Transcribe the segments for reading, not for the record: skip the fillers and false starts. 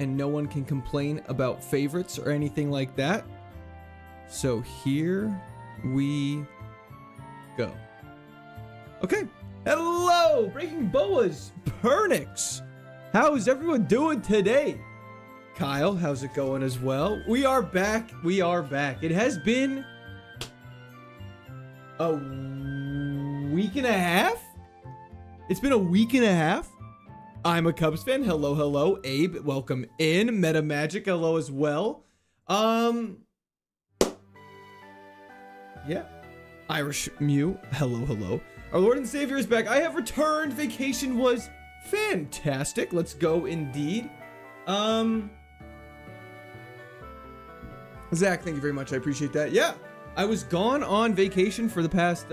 and no one can complain about favorites or anything like that. So here we go. Okay. Hello, Breaking Boas, Pernix. How is everyone doing today? Kyle, how's it going as well? We are back. We are back. It has been a week and a half. It's been a week and a half. I'm a Cubs fan. Hello, hello. Abe, welcome in. Meta Magic, hello as well. Yeah. Irish Mew, hello, hello. Our Lord and Savior is back. I have returned. Vacation was fantastic. Let's go indeed. Zach, thank you very much. I appreciate that. Yeah, I was gone on vacation for the past,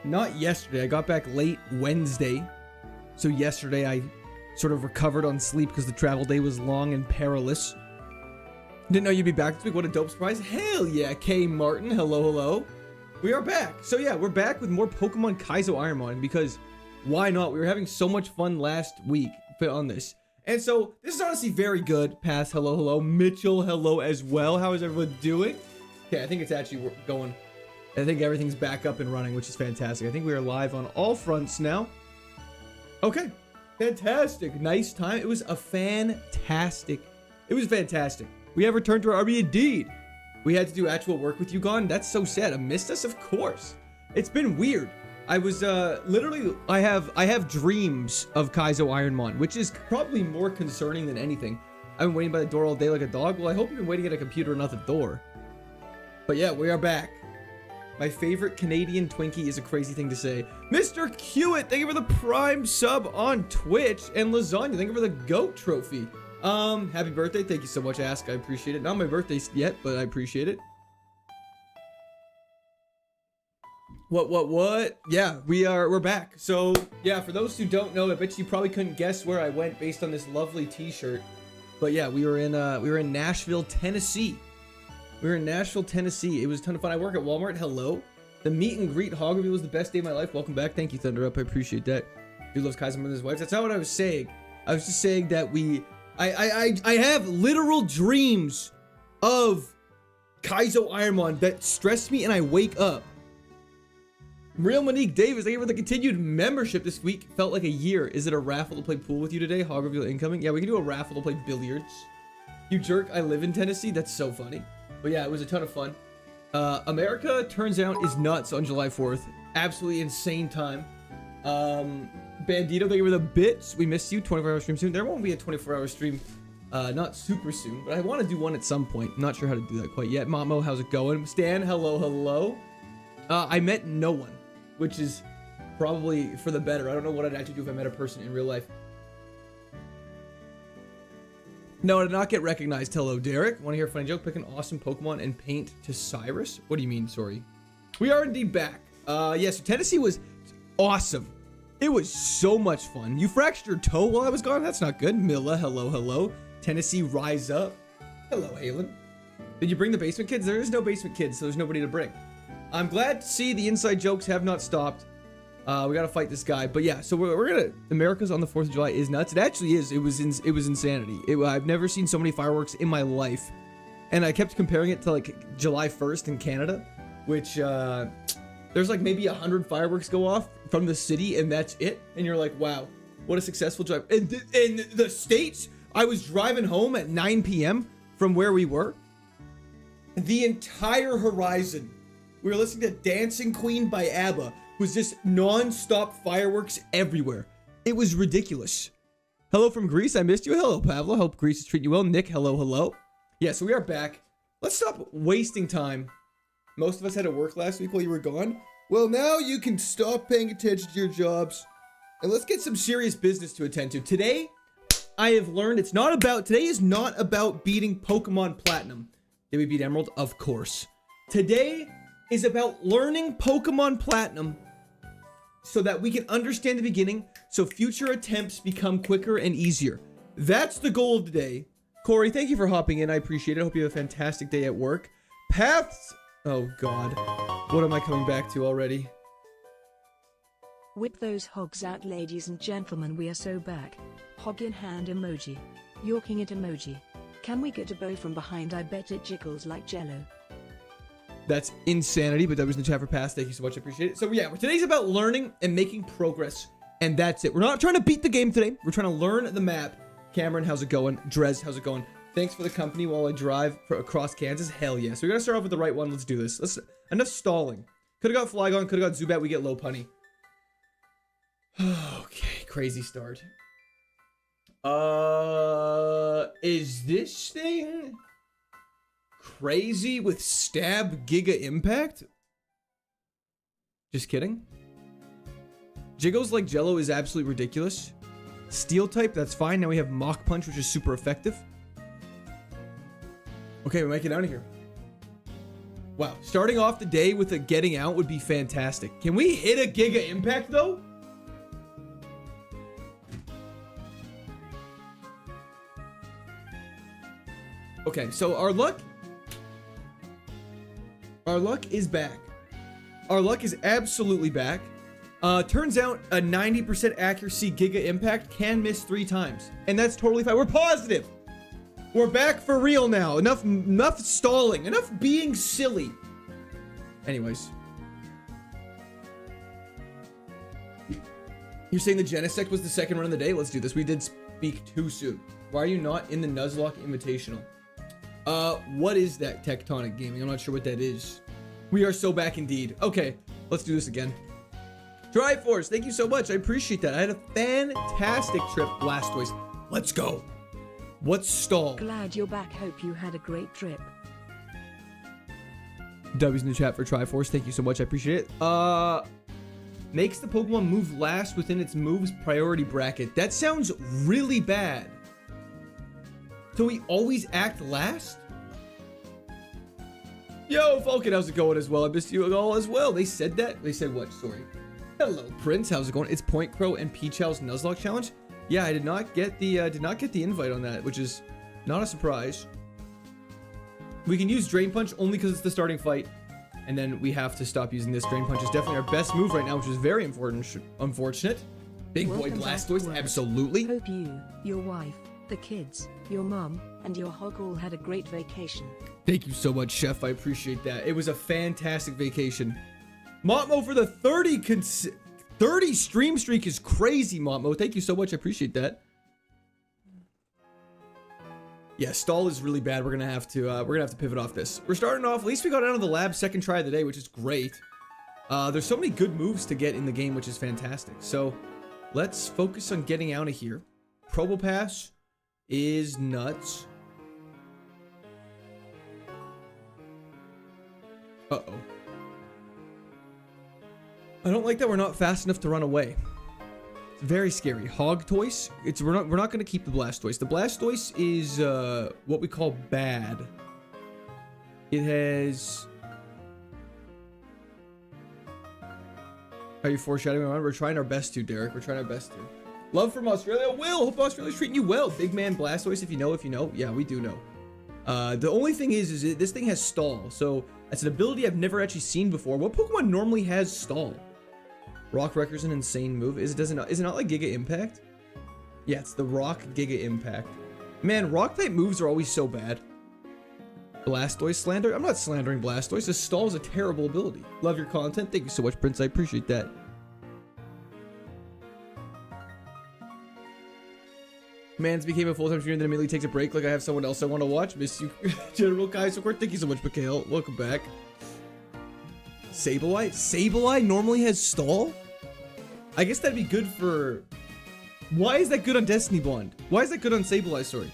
not yesterday. I got back late Wednesday. So yesterday I sort of recovered on sleep because the travel day was long and perilous. Didn't know you'd be back this week. What a dope surprise. Hell yeah, K. Martin. Hello, hello. We are back. So yeah, we're back with more Pokemon KAIZO IRONMON because why not? We were having so much fun last week on this. And so this is honestly very good. Pass, hello, hello. Mitchell, hello as well. How is everyone doing? Okay, I think it's actually going. I think everything's back up and running, which is fantastic. I think we are live on all fronts now. Okay, fantastic. Nice time. It was fantastic. We have returned to our RB indeed. We had to do actual work with you gone. That's so sad. Missed us, of course. It's been weird. I was literally I have dreams of KAIZO IRONMON, which is probably more concerning than anything. I've been waiting by the door all day like a dog. Well, I hope you've been waiting at a computer, not the door. But yeah, we are back. My favorite Canadian Twinkie is a crazy thing to say. Mr. Hewitt, thank you for the Prime sub on Twitch. And Lasagna, thank you for the GOAT trophy. Happy birthday. Thank you so much, Ask. I appreciate it. Not my birthday yet, but I appreciate it. What? Yeah, we're back. So, yeah, for those who don't know, I bet you probably couldn't guess where I went based on this lovely t-shirt. But yeah, we were in Nashville, Tennessee. We were in Nashville, Tennessee. It was a ton of fun. I work at Walmart. Hello. The meet and greet hog review was the best day of my life. Welcome back. Thank you, Thunder Up. I appreciate that. Dude loves KAIZO more than his wife. That's not what I was saying. I was just saying that I have literal dreams of KAIZO IRONMON that stress me and I wake up. Real Monique Davis, thank you for the continued membership this week. Felt like a year. Is it a raffle to play pool with you today? Hog reveal incoming. Yeah, we can do a raffle to play billiards. You jerk, I live in Tennessee. That's so funny. But yeah, it was a ton of fun. America, turns out, is nuts on July 4th. Absolutely insane time. Bandito, thank you for the bits. We missed you. 24-hour stream soon. There won't be a 24-hour stream. Not super soon, but I want to do one at some point. Not sure how to do that quite yet. Mamo, how's it going? Stan, hello, hello. I met no one, which is probably for the better. I don't know what I'd actually do if I met a person in real life. No, I did not get recognized. Hello, Derek. Want to hear a funny joke? Pick an awesome Pokemon and paint to Cyrus? What do you mean, sorry? We are indeed back. Yes, Tennessee was awesome. It was so much fun. You fractured your toe while I was gone? That's not good. Milla, hello, hello. Tennessee, rise up. Hello, Halen. Did you bring the basement kids? There is no basement kids, so there's nobody to bring. I'm glad to see the inside jokes have not stopped. We gotta fight this guy, but yeah. So we're gonna. America's on the 4th of July is nuts. It actually is. It was insanity. I've never seen so many fireworks in my life, and I kept comparing it to like July 1st in Canada, which there's like maybe 100 fireworks go off from the city, and that's it. And you're like, wow, what a successful drive. And in the States, I was driving home at 9 p.m. from where we were. The entire horizon. We were listening to Dancing Queen by ABBA. Was just non-stop fireworks everywhere. It was ridiculous. Hello from Greece. I missed you. Hello, Pavlo. Hope Greece is treating you well. Nick, hello, hello. Yeah, so we are back. Let's stop wasting time. Most of us had to work last week while you were gone. Well, now you can stop paying attention to your jobs. And let's get some serious business to attend to. Today, I have learned today is not about beating Pokemon Platinum. Did we beat Emerald? Of course. Today is about learning Pokemon Platinum so that we can understand the beginning, so future attempts become quicker and easier. That's the goal of the day. Corey, thank you for hopping in. I appreciate it. I hope you have a fantastic day at work. Paths. Oh, God. What am I coming back to already? Whip those hogs out, ladies and gentlemen. We are so back. Hog in hand emoji. Yorking it emoji. Can we get a bow from behind? I bet it jiggles like jello. That's insanity, but that was in the chat for pass. Thank you so much. I appreciate it. So yeah, today's about learning and making progress, and that's it. We're not trying to beat the game today. We're trying to learn the map. Cameron, how's it going? Drez, how's it going? Thanks for the company while I drive across Kansas. Hell yeah. So we're gonna start off with the right one. Let's do this. Enough stalling. Could have got Flygon, could have got Zubat. We get low punny. Okay, crazy start. Is this thing crazy with stab Giga Impact? Just kidding. Jiggles like Jello is absolutely ridiculous. Steel type, that's fine. Now we have Mach Punch, which is super effective. Okay, we might get out of here. Wow, starting off the day with a getting out would be fantastic. Can we hit a Giga Impact though? Okay, so our luck is back. Our luck is absolutely back. Turns out a 90% accuracy Giga Impact can miss 3 times, and that's totally fine. We're positive. We're back for real now. Enough stalling. Enough being silly. Anyways. You're saying the Genesect was the second run of the day? Let's do this. We did speak too soon. Why are you not in the Nuzlocke Invitational? What is that, Tectonic Gaming? I'm not sure what that is. We are so back indeed. Okay, let's do this again. Triforce, thank you so much. I appreciate that. I had a fantastic trip, Blastoise. Let's go. What's stall? Glad you're back. Hope you had a great trip. W's in the chat for Triforce. Thank you so much. I appreciate it. Makes the Pokemon move last within its moves priority bracket. That sounds really bad. So we always act last? Yo, Falcon, how's it going as well? I missed you all as well. They said that? They said what? Sorry. Hello, Prince. How's it going? It's Point Crow and Peach How's Nuzlocke challenge. Yeah, I did not get the invite on that, which is not a surprise. We can use Drain Punch only because it's the starting fight, and then we have to stop using this. Drain Punch is definitely our best move right now, which is very unfortunate. Big boy Blastoise, absolutely. Hope you, your wife, the kids, your mom, and your hog all had a great vacation. Thank you so much, Chef. I appreciate that. It was a fantastic vacation. Motmo for the 30 stream streak is crazy, Motmo. Thank you so much. I appreciate that. Yeah, stall is really bad. We're gonna have to pivot off this. We're starting off. At least we got out of the lab second try of the day, which is great. There's so many good moves to get in the game, which is fantastic. So let's focus on getting out of here. Probopass is nuts. Uh-oh. I don't like that we're not fast enough to run away. It's very scary. Hogtoise. We're not gonna keep the Blastoise. The Blastoise is what we call bad. It has. Are you foreshadowing? We're trying our best to, Derek. We're trying our best to. Love from Australia. Will, hope Australia's treating you well. Big man Blastoise. If you know. Yeah, we do know. The only thing is this thing has stall. So that's an ability I've never actually seen before. What Pokemon normally has stall? Rock Wrecker's an insane move. Is it not like Giga Impact? Yeah, it's the Rock Giga Impact. Man, Rock type moves are always so bad. Blastoise slander? I'm not slandering Blastoise. This stall is a terrible ability. Love your content. Thank you so much, Prince. I appreciate that. Mans became a full-time streamer, then immediately takes a break like I have someone else I want to watch. Miss you, General KAIZO IRONMON. Thank you so much, Mikhail. Welcome back. Sableye? Sableye normally has stall? I guess that'd be good for... Why is that good on Destiny Bond? Why is that good on Sableye, sorry?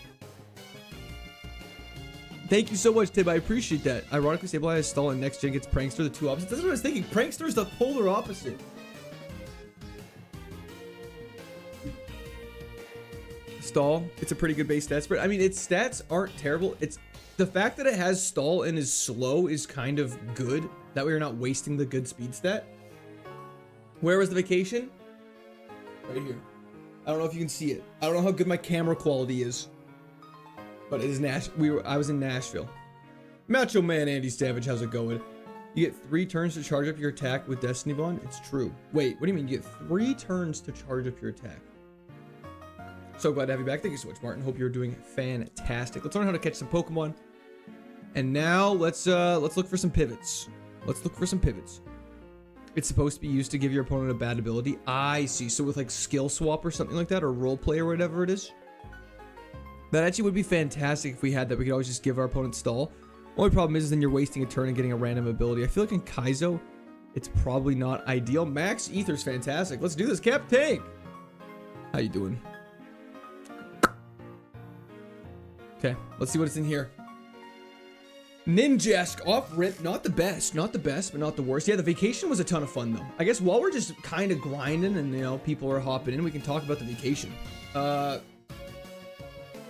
Thank you so much, Tib. I appreciate that. Ironically, Sableye has stall and next gen gets Prankster, the two opposites. That's what I was thinking. Prankster is the polar opposite. Stall. It's a pretty good base stat spread. I mean, its stats aren't terrible. It's the fact that it has stall and is slow is kind of good. That way you're not wasting the good speed stat. Where was the vacation? Right here. I don't know if you can see it. I don't know how good my camera quality is. But it is I was in Nashville. Macho Man Andy Savage, how's it going? You get 3 turns to charge up your attack with Destiny Bond? It's true. Wait, what do you mean you get 3 turns to charge up your attack? So glad to have you back. Thank you so much, Martin. Hope you're doing fantastic. Let's learn how to catch some Pokemon. And now let's look for some pivots. Let's look for some pivots. It's supposed to be used to give your opponent a bad ability. I see. So with like skill swap or something like that, or role play or whatever it is. That actually would be fantastic if we had that. We could always just give our opponent stall. Only problem is then you're wasting a turn and getting a random ability. I feel like in Kaizo, it's probably not ideal. Max Ether's fantastic. Let's do this. Cap Tank. How you doing? Okay, let's see what's in here. Ninjask off rip, not the best, but not the worst. Yeah, the vacation was a ton of fun though. I guess while we're just kind of grinding and, you know, people are hopping in, we can talk about the vacation.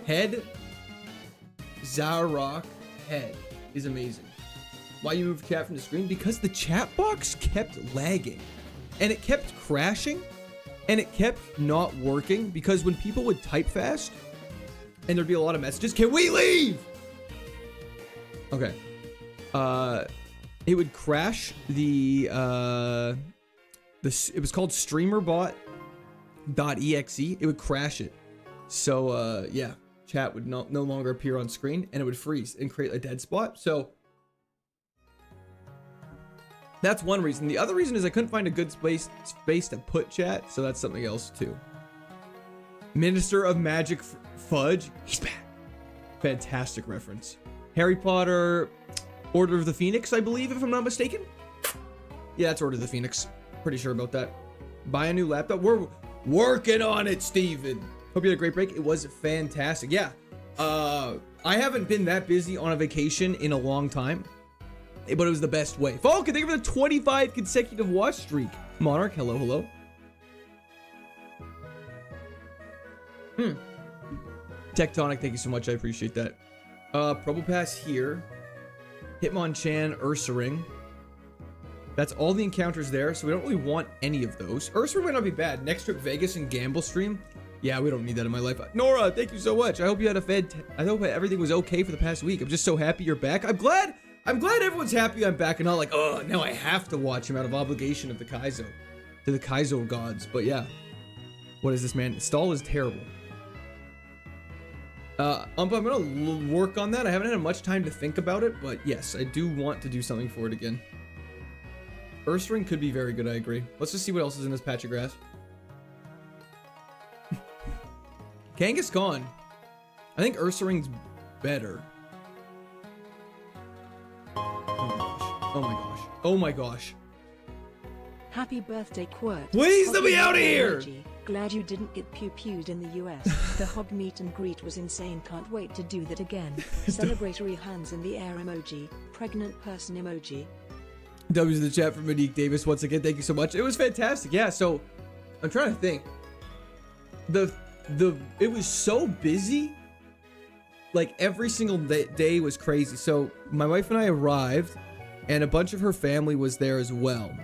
Head Zarok head is amazing. Why you moved chat from the screen? Because the chat box kept lagging and it kept crashing and it kept not working because when people would type fast and there'd be a lot of messages, can we leave? Okay. It would crash the it was called streamerbot.exe. It would crash it. So yeah, chat would no longer appear on screen and it would freeze and create a dead spot. So that's one reason. The other reason is I couldn't find a good space to put chat, so that's something else too. Minister of Magic Fudge, he's back. Fantastic reference. Harry Potter, Order of the Phoenix, I believe, if I'm not mistaken. Yeah, that's Order of the Phoenix. Pretty sure about that. Buy a new laptop. We're working on it, Steven. Hope you had a great break. It was fantastic. Yeah. I haven't been that busy on a vacation in a long time, but it was the best way. Falcon, thank you for the 25 consecutive watch streak. Monarch, hello, hello. Tectonic, thank you so much. I appreciate that. Probopass here. Hitmonchan, Ursaring. That's all the encounters there, so we don't really want any of those. Ursaring might not be bad. Next trip, Vegas and Gamble stream. Yeah, we don't need that in my life. Nora, thank you so much. I hope you had I hope everything was okay for the past week. I'm just so happy you're back. I'm glad everyone's happy I'm back and not like, oh, now I have to watch him out of obligation of the Kaizo. To the Kaizo gods. But yeah. What is this, man? Stall is terrible. I'm gonna work on that. I haven't had much time to think about it, but yes, I do want to do something for it again. Ursaring could be very good, I agree. Let's just see what else is in this patch of grass. Kangaskhan. I think Ursaring's better. Oh my gosh. Oh my gosh. Happy birthday, Quirt. Please let me out of here! Glad you didn't get pew-pewed in the US. The hog meet and greet was insane. Can't wait to do that again. Celebratory hands in the air emoji. Pregnant person emoji. W's in the chat from Monique Davis once again. Thank you so much. It was fantastic. Yeah, so I'm trying to think. It was so busy. Like every single day was crazy. So my wife and I arrived and a bunch of her family was there as well.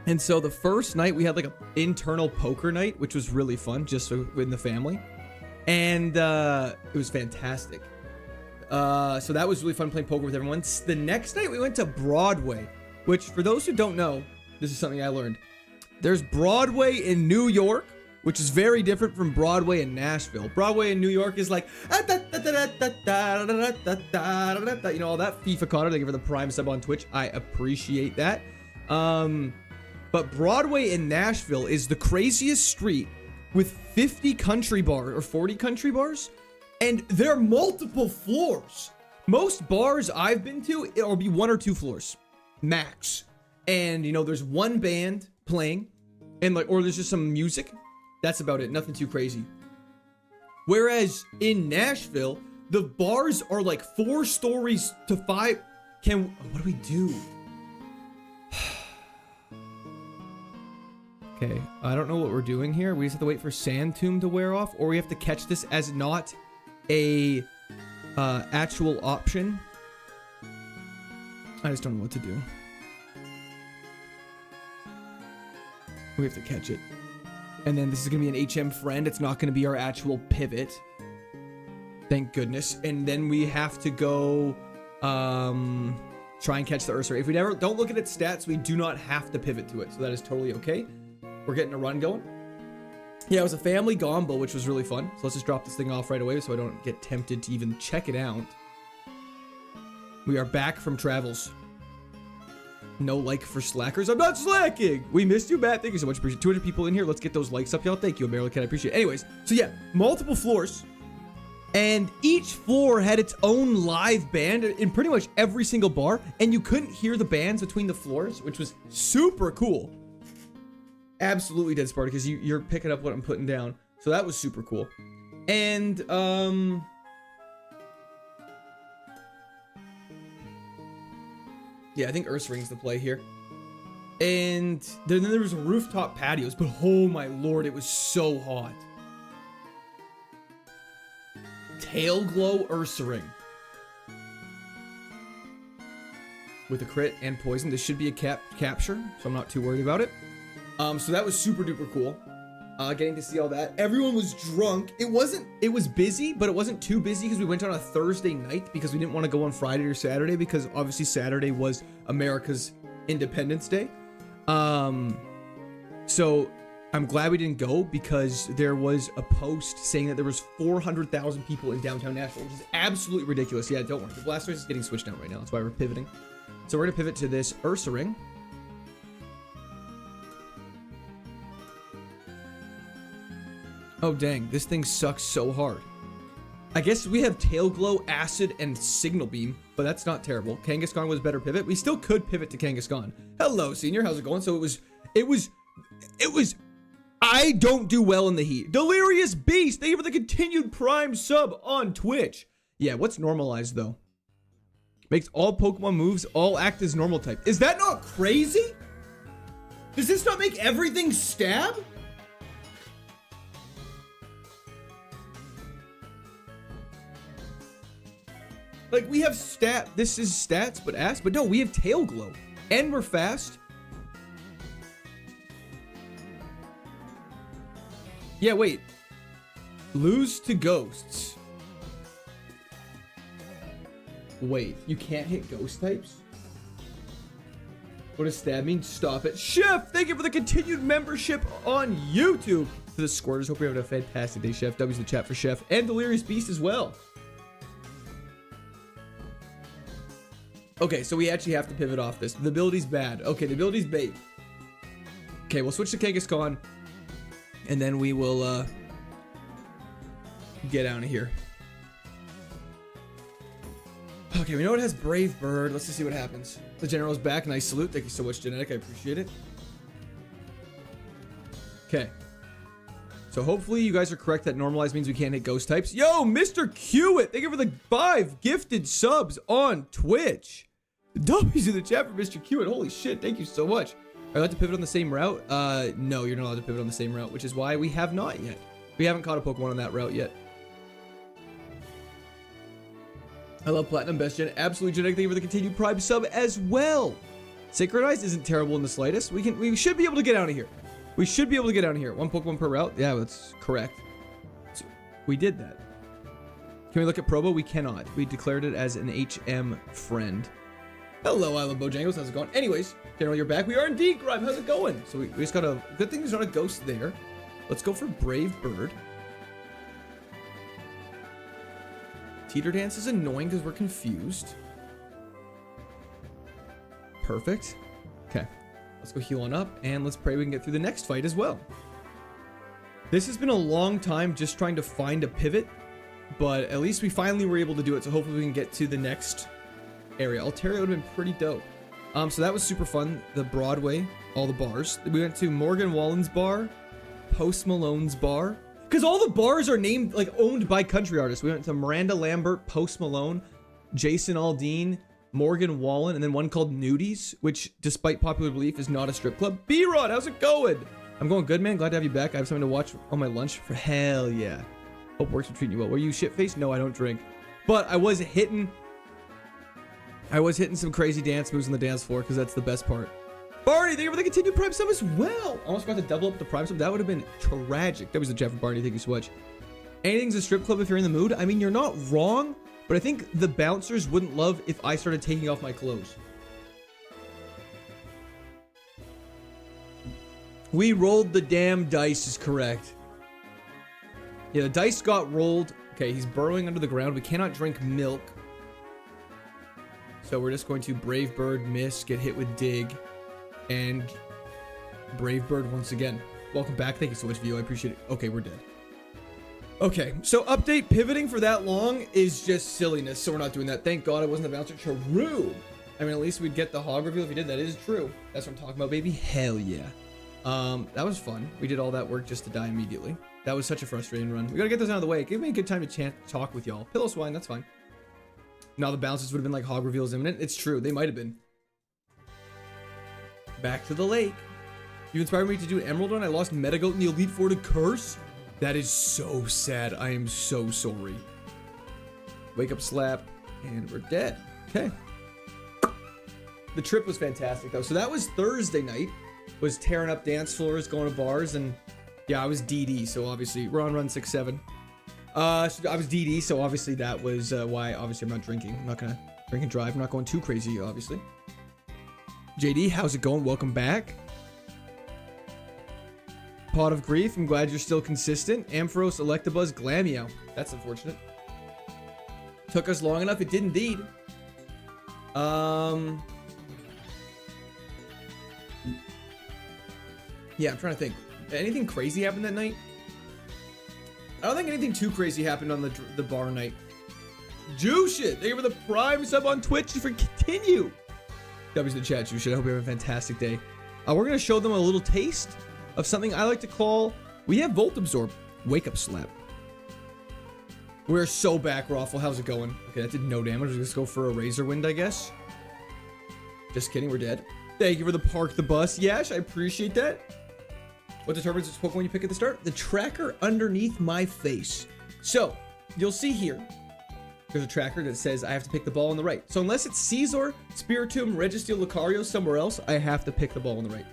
And so the first night we had like an internal poker night, which was really fun, just in the family. And it was fantastic. So that was really fun playing poker with everyone. The next night we went to Broadway, which for those who don't know, this is something I learned. There's Broadway in New York, which is very different from Broadway in Nashville. Broadway in New York is like, you know, all that FIFA Connor. Thank you for the Prime sub on Twitch. I appreciate that. But Broadway in Nashville is the craziest street with 50 country bars or 40 country bars, and there are multiple floors. Most bars I've been to, it'll be 1 or 2 floors, max. And you know, there's one band playing, and like, or there's just some music. That's about it. Nothing too crazy. Whereas in Nashville, the bars are like 4 stories to 5. What do we do? Okay, I don't know what we're doing here. We just have to wait for Sand Tomb to wear off, or we have to catch this as not a actual option. I just don't know what to do. We have to catch it. And then this is going to be an HM friend. It's not going to be our actual pivot. Thank goodness. And then we have to go try and catch the Ursaring. If we don't look at its stats, we do not have to pivot to it. So that is totally okay. We're getting a run going. Yeah, it was a family gombo, which was really fun. So let's just drop this thing off right away so I don't get tempted to even check it out. We are back from travels. No like for slackers. I'm not slacking. We missed you, Matt. Thank you so much. Appreciate 200 people in here. Let's get those likes up, y'all. Thank you, Marilyn. I appreciate it. Anyways, so yeah, multiple floors. And each floor had its own live band in pretty much every single bar. And you couldn't hear the bands between the floors, which was super cool. Absolutely dead Spartacus. You're picking up what I'm putting down. So that was super cool. And, yeah, I think Ursaring's the play here. And then there was rooftop patios, but oh my lord, it was so hot. Tail Glow Ursaring. With a crit and poison. This should be a capture, so I'm not too worried about it. So that was super duper cool. Getting to see all that. Everyone was drunk. It was busy, but it wasn't too busy because we went on a Thursday night because we didn't want to go on Friday or Saturday because obviously Saturday was America's Independence Day. So I'm glad we didn't go because there was a post saying that there was 400,000 people in downtown Nashville, which is absolutely ridiculous. Yeah, don't worry. The Blastoise is getting switched out right now. That's why we're pivoting. So we're going to pivot to this Ursaring. Oh, dang. This thing sucks so hard. I guess we have Tail Glow, Acid, and Signal Beam, but that's not terrible. Kangaskhan was a better pivot. We still could pivot to Kangaskhan. Hello, Senior. How's it going? So it was... I don't do well in the heat. Delirious Beast, thank you for the continued Prime sub on Twitch. Yeah, what's normalized, though? Makes all Pokemon moves all act as normal type. Is that not crazy? Does this not make everything stab? Like, we have this is stats, but no, we have Tail Glow. And we're fast. Yeah, wait. Lose to ghosts. Wait, you can't hit ghost types? What does stab mean? Stop it. Chef, thank you for the continued membership on YouTube. For the squirters, hope you're having a fantastic day, Chef. W's in the chat for Chef. And Delirious Beast as well. Okay, so we actually have to pivot off this. The ability's bad. Okay, the ability's bait. Okay, we'll switch to Kangaskhan. And then we will, get out of here. Okay, we know it has Brave Bird. Let's just see what happens. The General's back. Nice salute. Thank you so much, Genetic. I appreciate it. Okay. So hopefully you guys are correct that normalized means we can't hit ghost types. Yo, Mr. Hewitt, thank you for the 5 gifted subs on Twitch. W's in the chat for Mr. Hewitt. Holy shit, thank you so much. Are you allowed to pivot on the same route? No, you're not allowed to pivot on the same route, which is why we have not yet. We haven't caught a Pokemon on that route yet. I love Platinum Best Gen. Absolutely Genetic. Thank you for the continued Prime sub as well. Synchronized isn't terrible in the slightest. We should be able to get out of here. We should be able to get out of here. 1 Pokemon per route. Yeah, that's correct. So we did that. Can we look at Probo? We cannot. We declared it as an HM friend. Hello, I love Bojangles. How's it going? Anyways, General, you're back. We are indeed, Grime. How's it going? So we just got a... Good thing there's not a ghost there. Let's go for Brave Bird. Teeter Dance is annoying because we're confused. Perfect. Okay. Let's go heal on up, and let's pray we can get through the next fight as well. This has been a long time just trying to find a pivot, but at least we finally were able to do it, so hopefully we can get to the next area. Altaria would have been pretty dope. So that was super fun. The Broadway, all the bars. We went to Morgan Wallen's bar, Post Malone's bar, because all the bars are named, like, owned by country artists. We went to Miranda Lambert, Post Malone, Jason Aldean, Morgan Wallen, and then one called Nudies, which, despite popular belief, is not a strip club. B-Rod, how's it going? I'm going good, man. Glad to have you back. I have something to watch on my lunch. For hell yeah. Hope works are treating you well. Were you shit-faced? No, I don't drink. But I was hitting some crazy dance moves on the dance floor, because that's the best part. Barney, thank you for the continued Prime sub as well. Almost got to double up the Prime sub. That would have been tragic. That was the Jeff and Barney. Thank you so much. Anything's a strip club if you're in the mood. I mean, you're not wrong. But I think the bouncers wouldn't love if I started taking off my clothes. We rolled the damn dice is correct. Yeah, the dice got rolled. Okay, he's burrowing under the ground. We cannot drink milk. So we're just going to Brave Bird, miss, get hit with dig, and Brave Bird once again. Welcome back. Thank you so much, Vio. I appreciate it. Okay, we're dead. Okay, so update, pivoting for that long is just silliness, so we're not doing that. Thank God it wasn't the bouncer. True. I mean, at least we'd get the hog reveal if he did. That is true. That's what I'm talking about, baby. Hell yeah. That was fun. We did all that work just to die immediately. That was such a frustrating run. We gotta get those out of the way. Give me a good time to talk with y'all. Pillow swine, that's fine. Now the bounces would have been like hog reveal is imminent. It's true. They might have been. Back to the lake. You inspired me to do an emerald run. I lost Metagoat in the Elite Four to Curse. That is so sad. I am so sorry. Wake up slap. And we're dead. Okay. The trip was fantastic though. So that was Thursday night. Was tearing up dance floors, going to bars, and yeah, I was DD, so obviously we're on run 6-7. So I was DD, so obviously that was why obviously I'm not drinking. I'm not gonna drink and drive. I'm not going too crazy, obviously. JD, how's it going? Welcome back. Pot of Grief, I'm glad you're still consistent. Ampharos, Electabuzz, Glameow. That's unfortunate. Took us long enough, it did indeed. Yeah, I'm trying to think. Anything crazy happened that night? I don't think anything too crazy happened on the bar night. Juice it! Thank you for the prime sub on Twitch for continue. W's in the chat, Juice it. I hope you have a fantastic day. We're going to show them a little taste of something I like to call, we have Volt Absorb, Wake Up Slap. We're so back, Raffle. How's it going? Okay, that did no damage. Let's go for a Razor Wind, I guess. Just kidding, we're dead. Thank you for the Park the Bus. Yash, I appreciate that. What determines which Pokemon you pick at the start? The tracker underneath my face. So, you'll see here, there's a tracker that says I have to pick the ball on the right. So unless it's Caesar, Spiritomb, Registeel, Lucario somewhere else, I have to pick the ball on the right.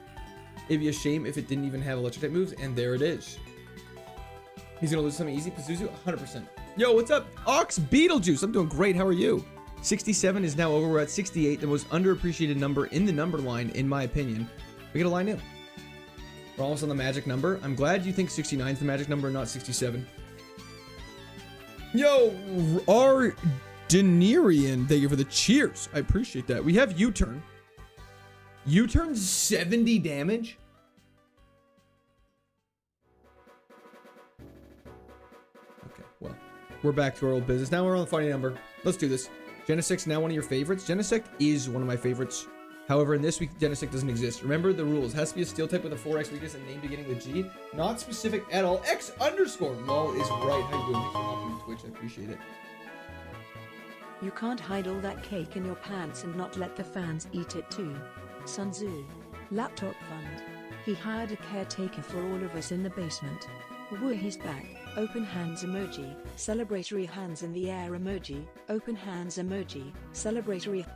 It'd be a shame if it didn't even have electric type moves, and there it is. He's gonna lose something easy. Pazuzu, 100%. Yo, what's up? Ox Beetlejuice, I'm doing great. How are you? 67 is now over. We're at 68, the most underappreciated number in the number line, in my opinion. We get a line new. We're almost on the magic number. I'm glad you think 69 is the magic number and not 67. Yo, R. Denerian, thank you for the cheers. I appreciate that. We have U-turn. U-turn 70 damage? Okay, well, we're back to our old business. Now we're on the funny number. Let's do this. Genesect now one of your favorites. Genesect is one of my favorites. However, in this week, Genesect doesn't exist. Remember the rules. Has to be a steel type with a 4X weakness and name beginning with G. Not specific at all. X underscore. Lol is right. How you doing? Thanks for watching on Twitch. I appreciate it. You can't hide all that cake in your pants and not let the fans eat it too. Sun Tzu. Laptop fund. He hired a caretaker for all of us in the basement. Woo, he's back. Open hands emoji. Celebratory hands in the air emoji. Open hands emoji. Celebratory.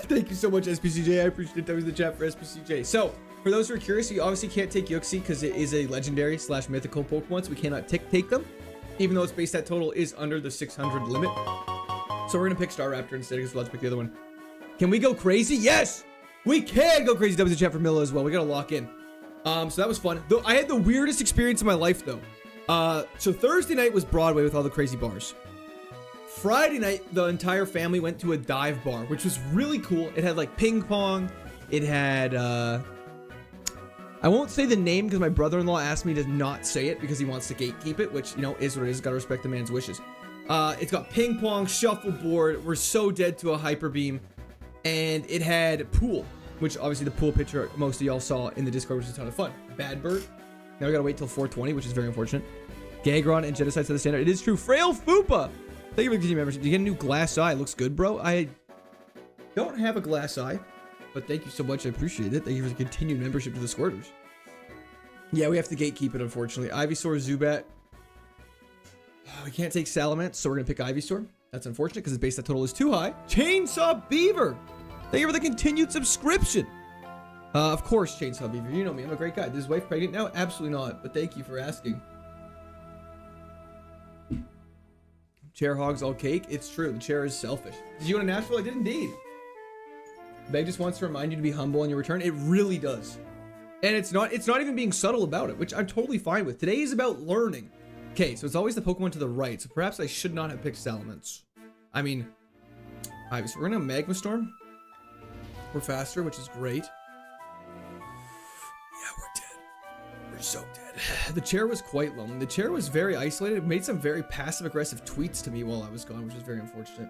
Thank you so much, SPCJ. I appreciate it. That was the chat for SPCJ. So, for those who are curious, you obviously can't take Yuxi because it is a legendary / mythical Pokemon, so we cannot take them, even though its base stat total is under the 600 limit. So we're gonna pick Staraptor instead because let's pick the other one. Can we go crazy? Yes, we can go crazy. That was the chat for Milla as well. We gotta lock in. So that was fun. Though I had the weirdest experience in my life though. So Thursday night was Broadway with all the crazy bars. Friday night, the entire family went to a dive bar, which was really cool. It had like ping pong. It had, I won't say the name because my brother-in-law asked me to not say it because he wants to gatekeep it, which, you know, is what it is. Gotta respect the man's wishes. It's got ping pong, shuffleboard. We're so dead to a hyper beam. And it had pool, which obviously the pool picture most of y'all saw in the Discord, which is a ton of fun. Bad Bird. Now we gotta wait till 420, which is very unfortunate. Gagron and Genocide to the standard. It is true. Frail Fupa. Thank you for the continued membership. You get a new glass eye. It looks good, bro. I don't have a glass eye, but thank you so much. I appreciate it. Thank you for the continued membership to the Squirters. Yeah, we have to gatekeep it, unfortunately. Ivysaur, Zubat. We can't take Salamence, so we're going to pick Ivysaur. That's unfortunate because its base stat total is too high. Chainsaw Beaver. Thank you for the continued subscription. Of course, Chainsaw Beaver. You know me. I'm a great guy. Is his wife pregnant now? Absolutely not, but thank you for asking. Chair hogs all cake. It's true. The chair is selfish. Did you go to Nashville? I did indeed. Meg just wants to remind you to be humble on your return. It really does. And it's not even being subtle about it, which I'm totally fine with. Today is about learning. Okay, so it's always the Pokemon to the right. So perhaps I should not have picked Salamence. I mean, alright, so we're gonna Magma Storm. We're faster, which is great. Yeah, we're dead. We're so dead. The chair was quite lonely. The chair was very isolated. It made some very passive-aggressive tweets to me while I was gone, which was very unfortunate.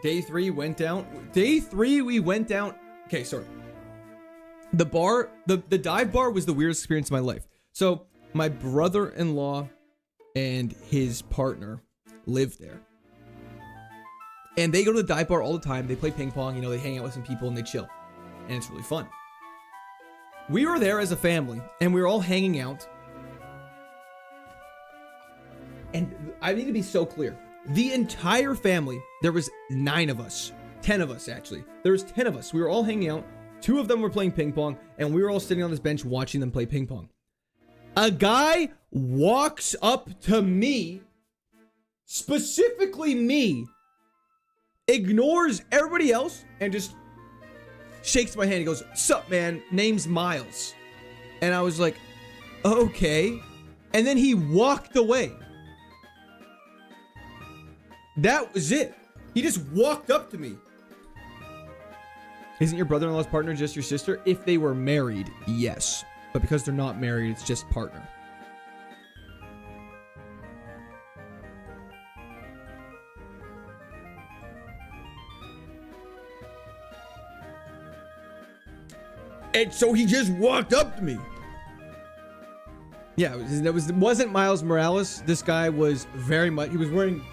Day 3 went down. Day 3 we went down. Okay, sorry. The bar, the dive bar was the weirdest experience of my life. So my brother-in-law and his partner live there. And they go to the dive bar all the time. They play ping pong, you know, they hang out with some people and they chill. And it's really fun. We were there as a family and we were all hanging out. And I need to be so clear. The entire family, there was 9 of us. 10 of us, actually. There was 10 of us. We were all hanging out. 2 of them were playing ping pong and we were all sitting on this bench watching them play ping pong. A guy walks up to me, specifically me, ignores everybody else and just shakes my hand. He goes, "Sup, man? Name's Miles." And I was like, okay. And then he walked away. That was it. He just walked up to me. Isn't your brother-in-law's partner just your sister? If they were married, yes. But because they're not married, it's just partner. And so he just walked up to me. Yeah, it wasn't Miles Morales. This guy was very much, he was wearing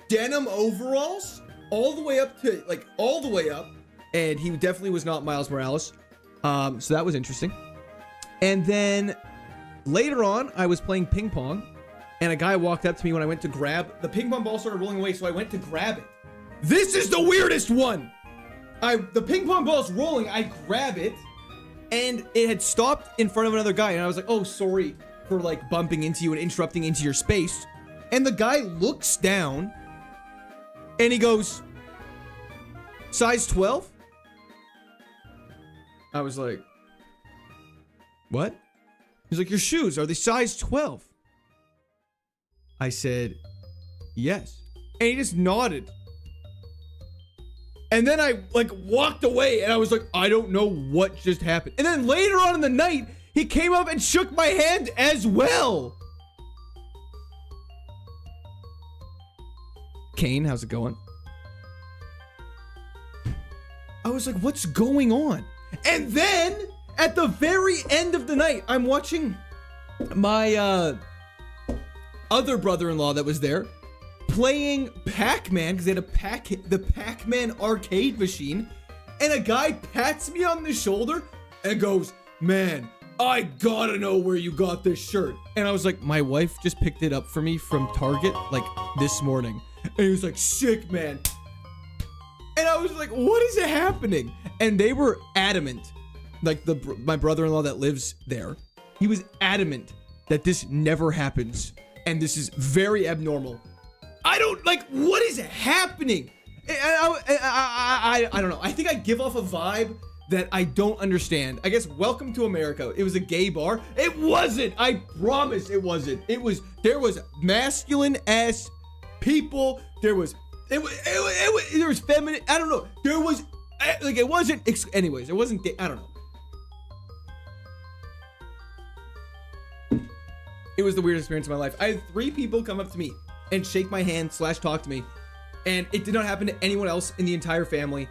denim overalls all the way up to, like, all the way up. And he definitely was not Miles Morales. So that was interesting. And then later on, I was playing ping pong. And a guy walked up to me when I went to grab. The ping pong ball started rolling away, so I went to grab it. This is the weirdest one. The ping pong ball's rolling. I grab it. And it had stopped in front of another guy. And I was like, oh, sorry for like bumping into you and interrupting into your space. And the guy looks down and he goes, "Size 12? I was like, what? He's like, "Your shoes, are they size 12? I said, yes. And he just nodded. And then I like walked away and I was like, I don't know what just happened. And then later on in the night, he came up and shook my hand as well. Kane, how's it going? I was like, what's going on? And then at the very end of the night, I'm watching my other brother-in-law that was there playing Pac-Man because they had the Pac-Man arcade machine, and a guy pats me on the shoulder and goes, "Man, I gotta know where you got this shirt." And I was like, my wife just picked it up for me from Target like this morning. And he was like, "Sick, man." And I was like, what is happening? And they were adamant, like my brother-in-law that lives there, he was adamant that this never happens and this is very abnormal. I don't, like, what is happening? I don't know. I think I give off a vibe that I don't understand. I guess welcome to America. It was a gay bar. It wasn't. I promise it wasn't. There was masculine ass people. There was feminine. I don't know. There was, like, it wasn't, anyways, it wasn't, I don't know. It was the weirdest experience of my life. I had 3 people come up to me and shake my hand / talk to me, and it did not happen to anyone else in the entire family.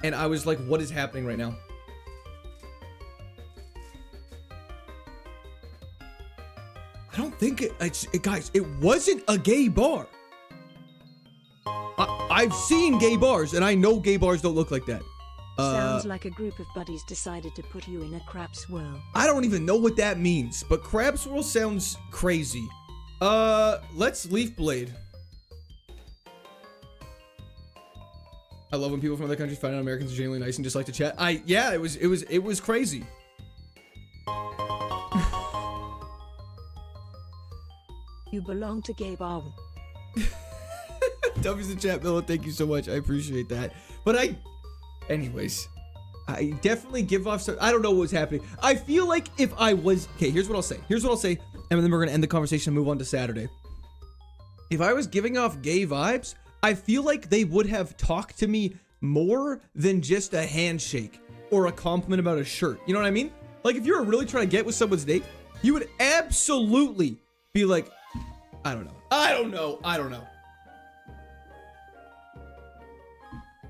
And I was like, what is happening right now? I don't think guys, it wasn't a gay bar. I've seen gay bars and I know gay bars don't look like that. Sounds like a group of buddies decided to put you in a crap swirl. I don't even know what that means, but crab swirl sounds crazy. Let's Leaf Blade. I love when people from other countries find out Americans are genuinely nice and just like to chat. Yeah, it was crazy. You belong to gay bar. W's in chat, Miller, thank you so much. I appreciate that. But anyways, I definitely give off some, I don't know what was happening. I feel like if I was, okay, here's what I'll say. And then we're gonna end the conversation and move on to Saturday. If I was giving off gay vibes, I feel like they would have talked to me more than just a handshake or a compliment about a shirt. You know what I mean? Like if you were really trying to get with someone's date, you would absolutely be like, I don't know.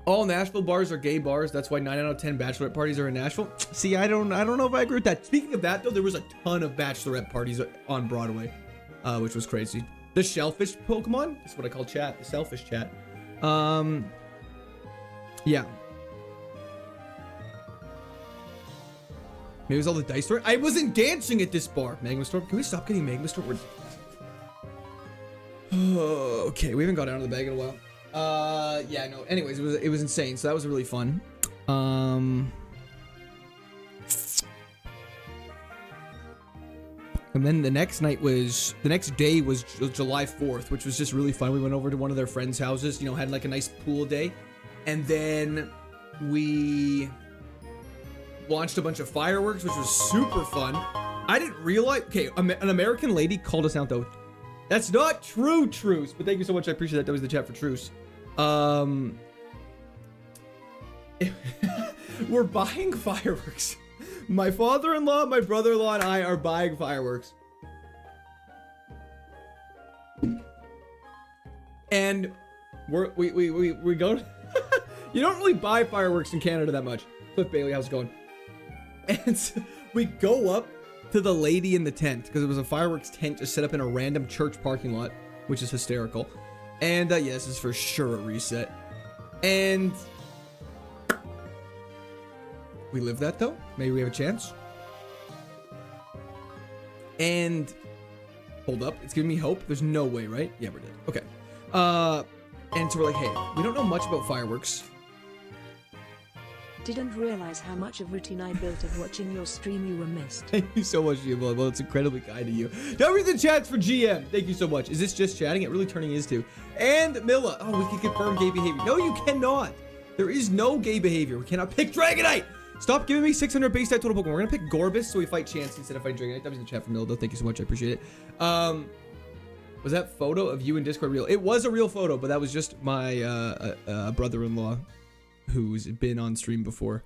All Nashville bars are gay bars. That's why 9 out of 10 bachelorette parties are in Nashville. See, I don't know if I agree with that. Speaking of that, though, there was a ton of bachelorette parties on Broadway, which was crazy. The shellfish Pokemon. That's what I call chat. The selfish chat. Yeah. Maybe it was all the dice store. I wasn't dancing at this bar. Magma Storm. Can we stop getting Magma Storm? Okay, we haven't got out of the bag in a while. Yeah, no. Anyways, it was insane. So that was really fun. And then the next day was July 4th, which was just really fun. We went over to one of their friends' houses, you know, had like a nice pool day. And then we launched a bunch of fireworks, which was super fun. I didn't realize, okay, an American lady called us out though. That's not true, Truce, but thank you so much. I appreciate that. That was the chat for Truce. We're buying fireworks. My father-in-law, my brother-in-law, and I are buying fireworks. And we go. You don't really buy fireworks in Canada that much. Cliff Bailey, how's it going? And so we go up to the lady in the tent because it was a fireworks tent just set up in a random church parking lot, which is hysterical. And yeah, this is for sure a reset. And we live that though. Maybe we have a chance. And hold up, it's giving me hope. There's no way, right? Yeah, we're dead. Okay. And so we're like, hey, we don't know much about fireworks. Didn't realize how much of routine I built of watching your stream. You were missed. Thank you so much, GM. Well, it's incredibly kind of you. Don't read the chats for GM. Thank you so much. Is this just chatting? It really turning is too. And Milla. Oh, we can confirm gay behavior. No, you cannot. There is no gay behavior. We cannot pick Dragonite. Stop giving me 600 base stat total Pokemon. We're gonna pick Gorbis so we fight Chance instead of fighting Dragonite. That was in the chat from Milla, though. Thank you so much. I appreciate it. Was that photo of you in Discord real? It was a real photo, but that was just my brother-in-law who's been on stream before.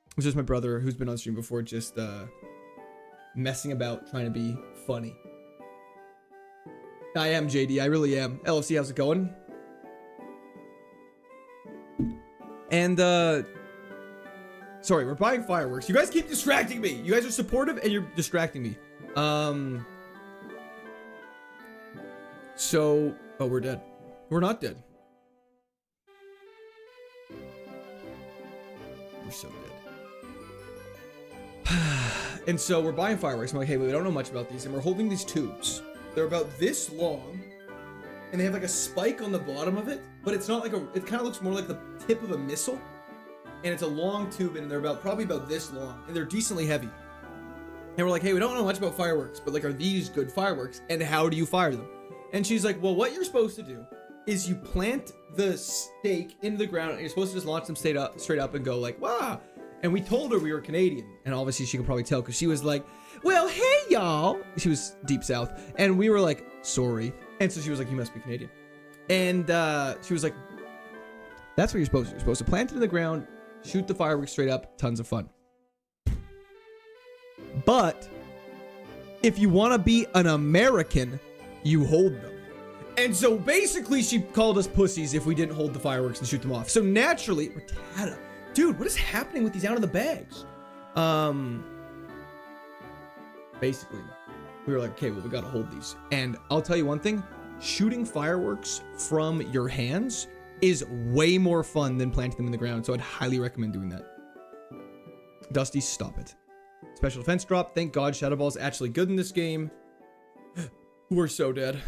It was just my brother who's been on stream before, just messing about, trying to be funny. I am JD, I really am. LFC, how's it going? And sorry, we're buying fireworks. You guys keep distracting me. You guys are supportive and you're distracting me. So, oh, we're dead. We're not dead. We're so dead. And so we're buying fireworks. I'm like, hey, we don't know much about these. And we're holding these tubes. They're about this long. And they have like a spike on the bottom of it. But it's not like it kind of looks more like the tip of a missile. And it's a long tube and they're probably about this long. And they're decently heavy. And we're like, hey, we don't know much about fireworks. But like, are these good fireworks? And how do you fire them? And she's like, well, what you're supposed to do is you plant the stake into the ground. And you're supposed to just launch them straight up and go like, wow. And we told her we were Canadian. And obviously she could probably tell because she was like, well, hey, y'all. She was deep south. And we were like, sorry. And so she was like, you must be Canadian. And she was like, that's what you're supposed to do. You're supposed to plant it in the ground, shoot the fireworks straight up. Tons of fun. But if you want to be an American, you hold them. And so basically she called us pussies if we didn't hold the fireworks and shoot them off. So naturally, Rattata. Dude, what is happening with these out of the bags? Basically, we were like, okay, well, we gotta hold these. And I'll tell you one thing, shooting fireworks from your hands is way more fun than planting them in the ground. So I'd highly recommend doing that. Dusty, stop it. Special defense drop. Thank God Shadow Ball's actually good in this game. We're so dead.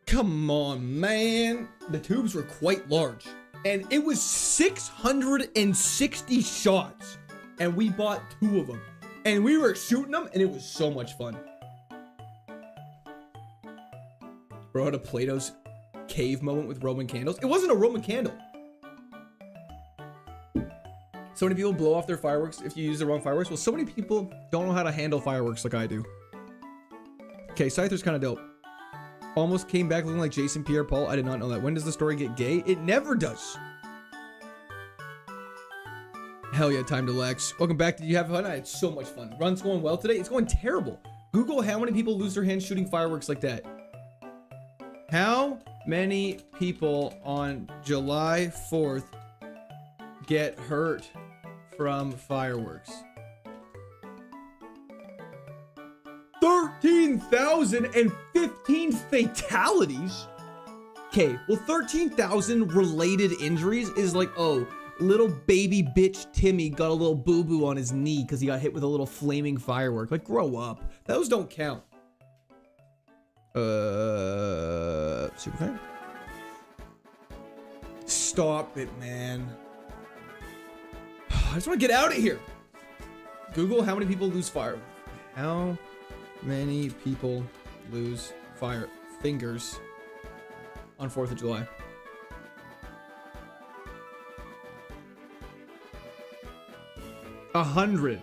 Come on, man. The tubes were quite large. And it was 660 shots. And we bought 2 of them. And we were shooting them, and it was so much fun. Bro had a Plato's cave moment with Roman candles. It wasn't a Roman candle. So many people blow off their fireworks if you use the wrong fireworks. Well, so many people don't know how to handle fireworks like I do. Okay, Scyther's kind of dope. Almost came back looking like Jason Pierre-Paul. I did not know that. When does the story get gay? It never does. Hell yeah, time to Lex. Welcome back. Did you have fun? I had so much fun. Run's going well today. It's going terrible. Google how many people lose their hands shooting fireworks like that. How many people on July 4th get hurt from fireworks? 13,015 fatalities? Okay, well 13,000 related injuries is like, oh, little baby bitch Timmy got a little boo-boo on his knee because he got hit with a little flaming firework. Like, grow up. Those don't count. Superfan? Stop it, man. I just want to get out of here. Google how many people lose fire. How many people lose fire fingers on 4th of July? $100.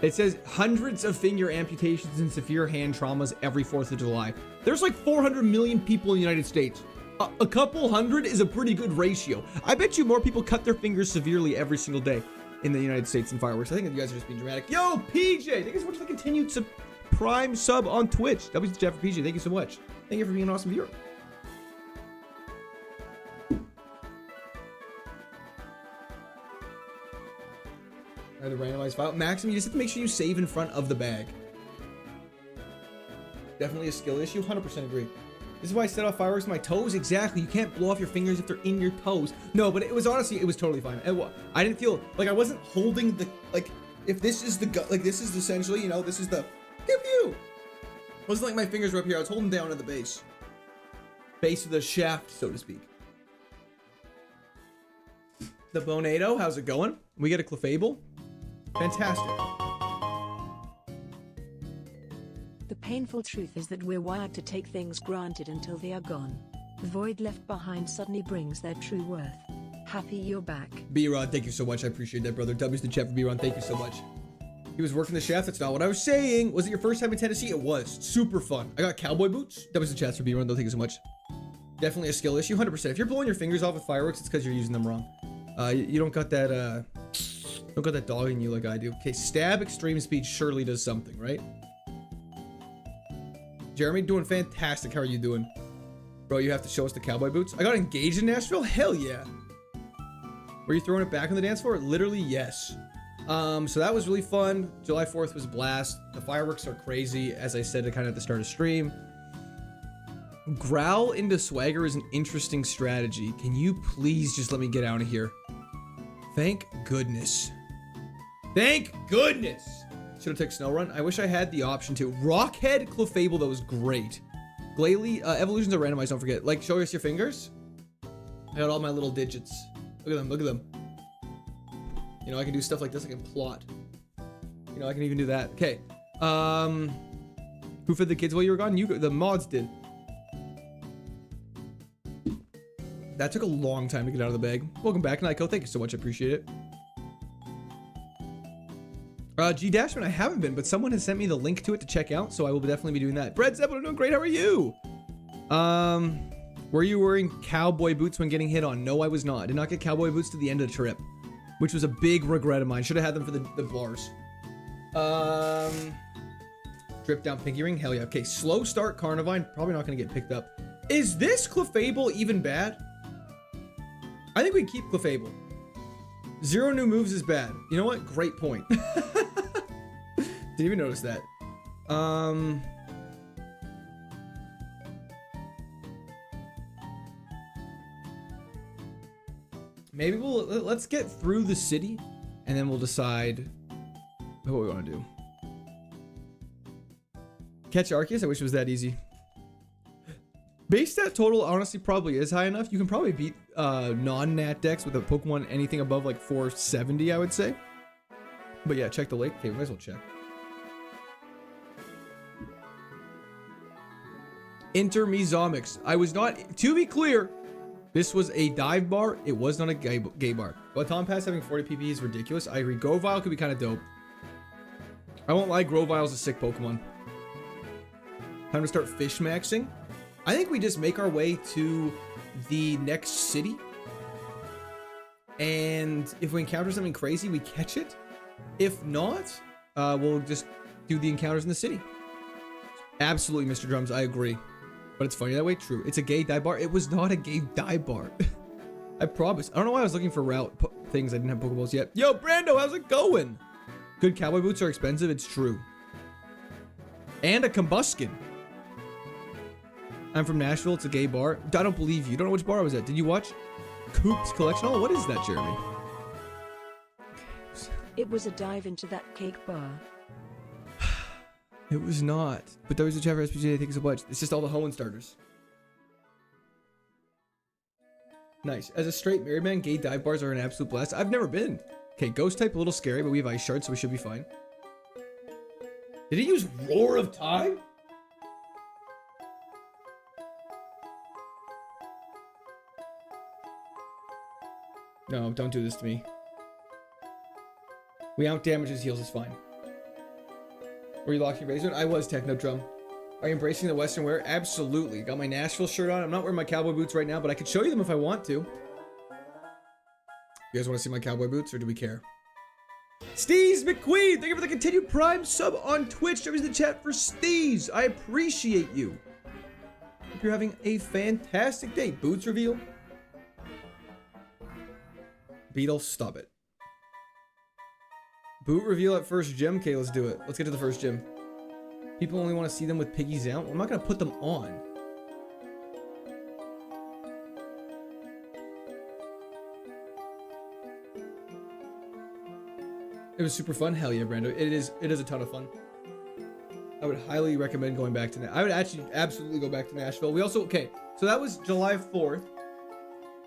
It says hundreds of finger amputations and severe hand traumas every 4th of July. There's like 400 million people in the United States. A couple hundred is a pretty good ratio. I bet you more people cut their fingers severely every single day in the United States than fireworks. I think you guys are just being dramatic. Yo, PJ, thank you so much for the continued Prime sub on Twitch. That was Jeff for PJ. Thank you so much. Thank you for being an awesome viewer. The randomized file. Maxim, you just have to make sure you save in front of the bag. Definitely a skill issue. 100% agree. This is why I set off fireworks with my toes. Exactly. You can't blow off your fingers if they're in your toes. No, but it was honestly, it was totally fine. I didn't feel like I wasn't holding the, like, if this is the, like, this is essentially, you know, this is the, pew pew. It wasn't like my fingers were up here. I was holding down at the base. Base of the shaft, so to speak. The Bonado, how's it going? We get a Clefable. Fantastic. The painful truth is that we're wired to take things granted until they are gone. The void left behind suddenly brings their true worth. Happy you're back. B-Rod, thank you so much. I appreciate that, brother. W's the chat for B-Rod. Thank you so much. He was working the shaft. That's not what I was saying. Was it your first time in Tennessee? It was. Super fun. I got cowboy boots. W's the chat for B-Rod, though. Thank you so much. Definitely a skill issue. 100%. If you're blowing your fingers off with fireworks, it's because you're using them wrong. You don't got that, don't got that dog in you like I do. Okay, stab extreme speed surely does something, right? Jeremy, doing fantastic. How are you doing? Bro, you have to show us the cowboy boots. I got engaged in Nashville? Hell yeah. Were you throwing it back on the dance floor? Literally, yes. So that was really fun. July 4th was a blast. The fireworks are crazy, as I said kind of at the start of stream. Growl into swagger is an interesting strategy. Can you please just let me get out of here? Thank goodness. Thank goodness. Should have taken Snow Run. I wish I had the option to. Rockhead Clefable, that was great. Glalie, evolutions are randomized, don't forget. Like, show us your fingers. I got all my little digits. Look at them, look at them. You know, I can do stuff like this. I can plot. You know, I can even do that. Okay. Who fed the kids while you were gone? The mods did. That took a long time to get out of the bag. Welcome back, Nyko. Thank you so much. I appreciate it. G Dashman, I haven't been, but someone has sent me the link to it to check out, so I will definitely be doing that. Bread Zeppelin, doing great. How are you? Were you wearing cowboy boots when getting hit on? No, I was not. I did not get cowboy boots to the end of the trip, which was a big regret of mine. Should have had them for the bars. Drip down pinky ring. Hell yeah. Okay, slow start Carnivine. Probably not going to get picked up. Is this Clefable even bad? I think we keep Clefable. 0 new moves is bad. You know what? Great point. Didn't even notice that. Maybe let's get through the city and then we'll decide what we want to do. Catch Arceus? I wish it was that easy. Base stat total honestly probably is high enough. You can probably beat non-nat decks with a Pokemon anything above like 470, I would say. But yeah, check the lake. Okay, we might as well check. Enter Mezomix. I was not, to be clear, this was a dive bar. It was not a gay bar. But Tom Pass having 40 PP is ridiculous. I agree. Grovyle could be kind of dope. I won't lie, Grovyle's a sick Pokemon. Time to start fish maxing. I think we just make our way to the next city. And if we encounter something crazy, we catch it. If not, we'll just do the encounters in the city. Absolutely, Mr. Drums, I agree. But it's funny that way. True. It's a gay dive bar. It was not a gay dive bar. I promise. I don't know why I was looking for route things. I didn't have Pokeballs yet. Yo, Brando, how's it going? Good cowboy boots are expensive. It's true. And a combuskin. I'm from Nashville. It's a gay bar. I don't believe you. Don't know which bar I was at. Did you watch Coop's Collection? Oh, what is that, Jeremy? It was a dive into that cake bar. It was not. But there was a chat for SPJ. Thanks so much. It's just all the Hoenn starters. Nice. As a straight married man, gay dive bars are an absolute blast. I've never been. Okay, ghost type a little scary, but we have ice shards, so we should be fine. Did he use Roar of Time? No, don't do this to me. We out damage his heals is fine. Were you locked in your basement? I was, Techno Drum. Are you embracing the Western wear? Absolutely. Got my Nashville shirt on. I'm not wearing my cowboy boots right now, but I could show you them if I want to. You guys want to see my cowboy boots, or do we care? Steez McQueen, thank you for the continued Prime sub on Twitch. There was the chat for Steez. I appreciate you. Hope you're having a fantastic day. Boots reveal. Beetle, stop it. Boot reveal at first gym. Okay, let's do it. Let's get to the first gym. People only want to see them with piggies out. I'm not going to put them on. It was super fun. Hell yeah, Brando. It is a ton of fun. I would highly recommend going back to I would actually absolutely go back to Nashville. We also, okay, so that was July 4th.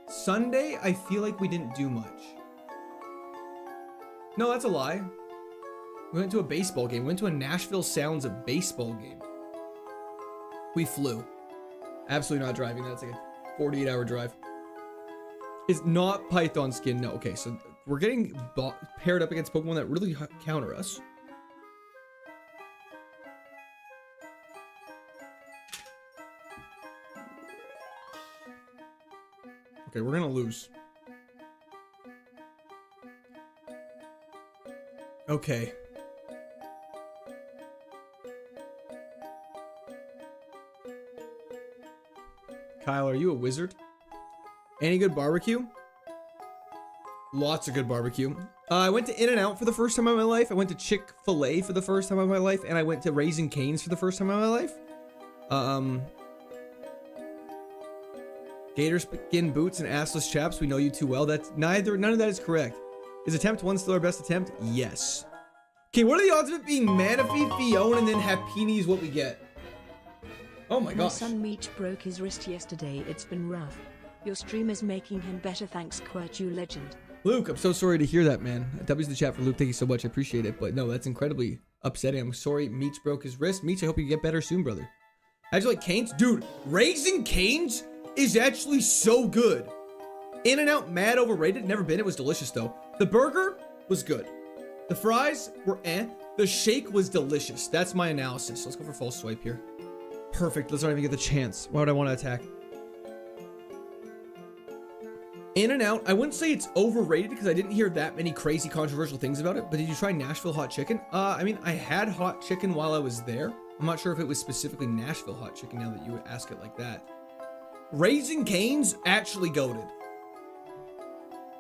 Sunday, I feel like we didn't do much. No, that's a lie. We went to a baseball game. We went to a Nashville Sounds of baseball game. We flew. Absolutely not driving. That's like a 48-hour drive. It's not Python skin. No. Okay, so we're getting paired up against Pokemon that really counter us. Okay, we're gonna lose. Okay. Kyle, are you a wizard? Any good barbecue? Lots of good barbecue. I went to In-N-Out for the first time in my life. I went to Chick-fil-A for the first time in my life. And I went to Raising Cane's for the first time in my life. Gator skin boots and assless chaps. We know you too well. That's none of that is correct. Is attempt one still our best attempt? Yes. Okay, what are the odds of it being Manaphy, Fiona, and then Happini is what we get? Oh my gosh. My son Meech broke his wrist yesterday. It's been rough. Your stream is making him better. Thanks, Quert, you legend. Luke, I'm so sorry to hear that, man. W's the chat for Luke. Thank you so much. I appreciate it. But no, that's incredibly upsetting. I'm sorry Meech broke his wrist. Meech, I hope you get better soon, brother. How'd you like Cane's? Dude, Raising Cane's is actually so good. In-N-Out, mad overrated. Never been. It was delicious, though. The burger was good. The fries were eh. The shake was delicious. That's my analysis. Let's go for false swipe here. Perfect. Let's not even get the chance. Why would I want to attack? In-N-Out, I wouldn't say it's overrated because I didn't hear that many crazy controversial things about it. But did you try Nashville hot chicken? I mean, I had hot chicken while I was there. I'm not sure if it was specifically Nashville hot chicken now that you would ask it like that. Raising Cane's actually goated.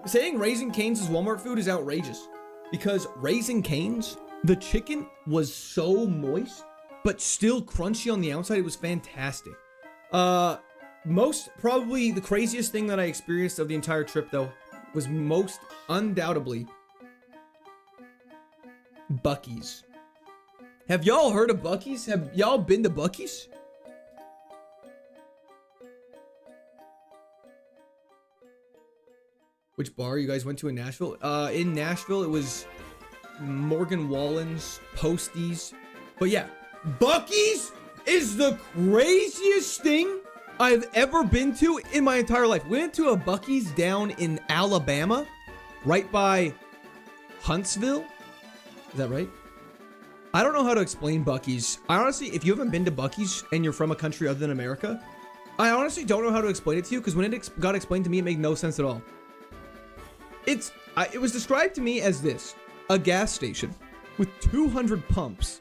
Saying Raising Cane's is Walmart food is outrageous because Raising Cane's, the chicken was so moist but still crunchy on the outside. It was fantastic. Most probably the craziest thing that I experienced of the entire trip though was most undoubtedly Buc-ee's. Have y'all heard of Buc-ee's? Have y'all been to Buc-ee's? Which bar you guys went to in Nashville? In Nashville, it was Morgan Wallen's, Posties. But yeah, Buc-ee's is the craziest thing I've ever been to in my entire life. We went to a Buc-ee's down in Alabama, right by Huntsville. Is that right? I don't know how to explain Buc-ee's. I honestly, if you haven't been to Buc-ee's and you're from a country other than America, I honestly don't know how to explain it to you, because when it got explained to me, it made no sense at all. It was described to me as this: a gas station with 200 pumps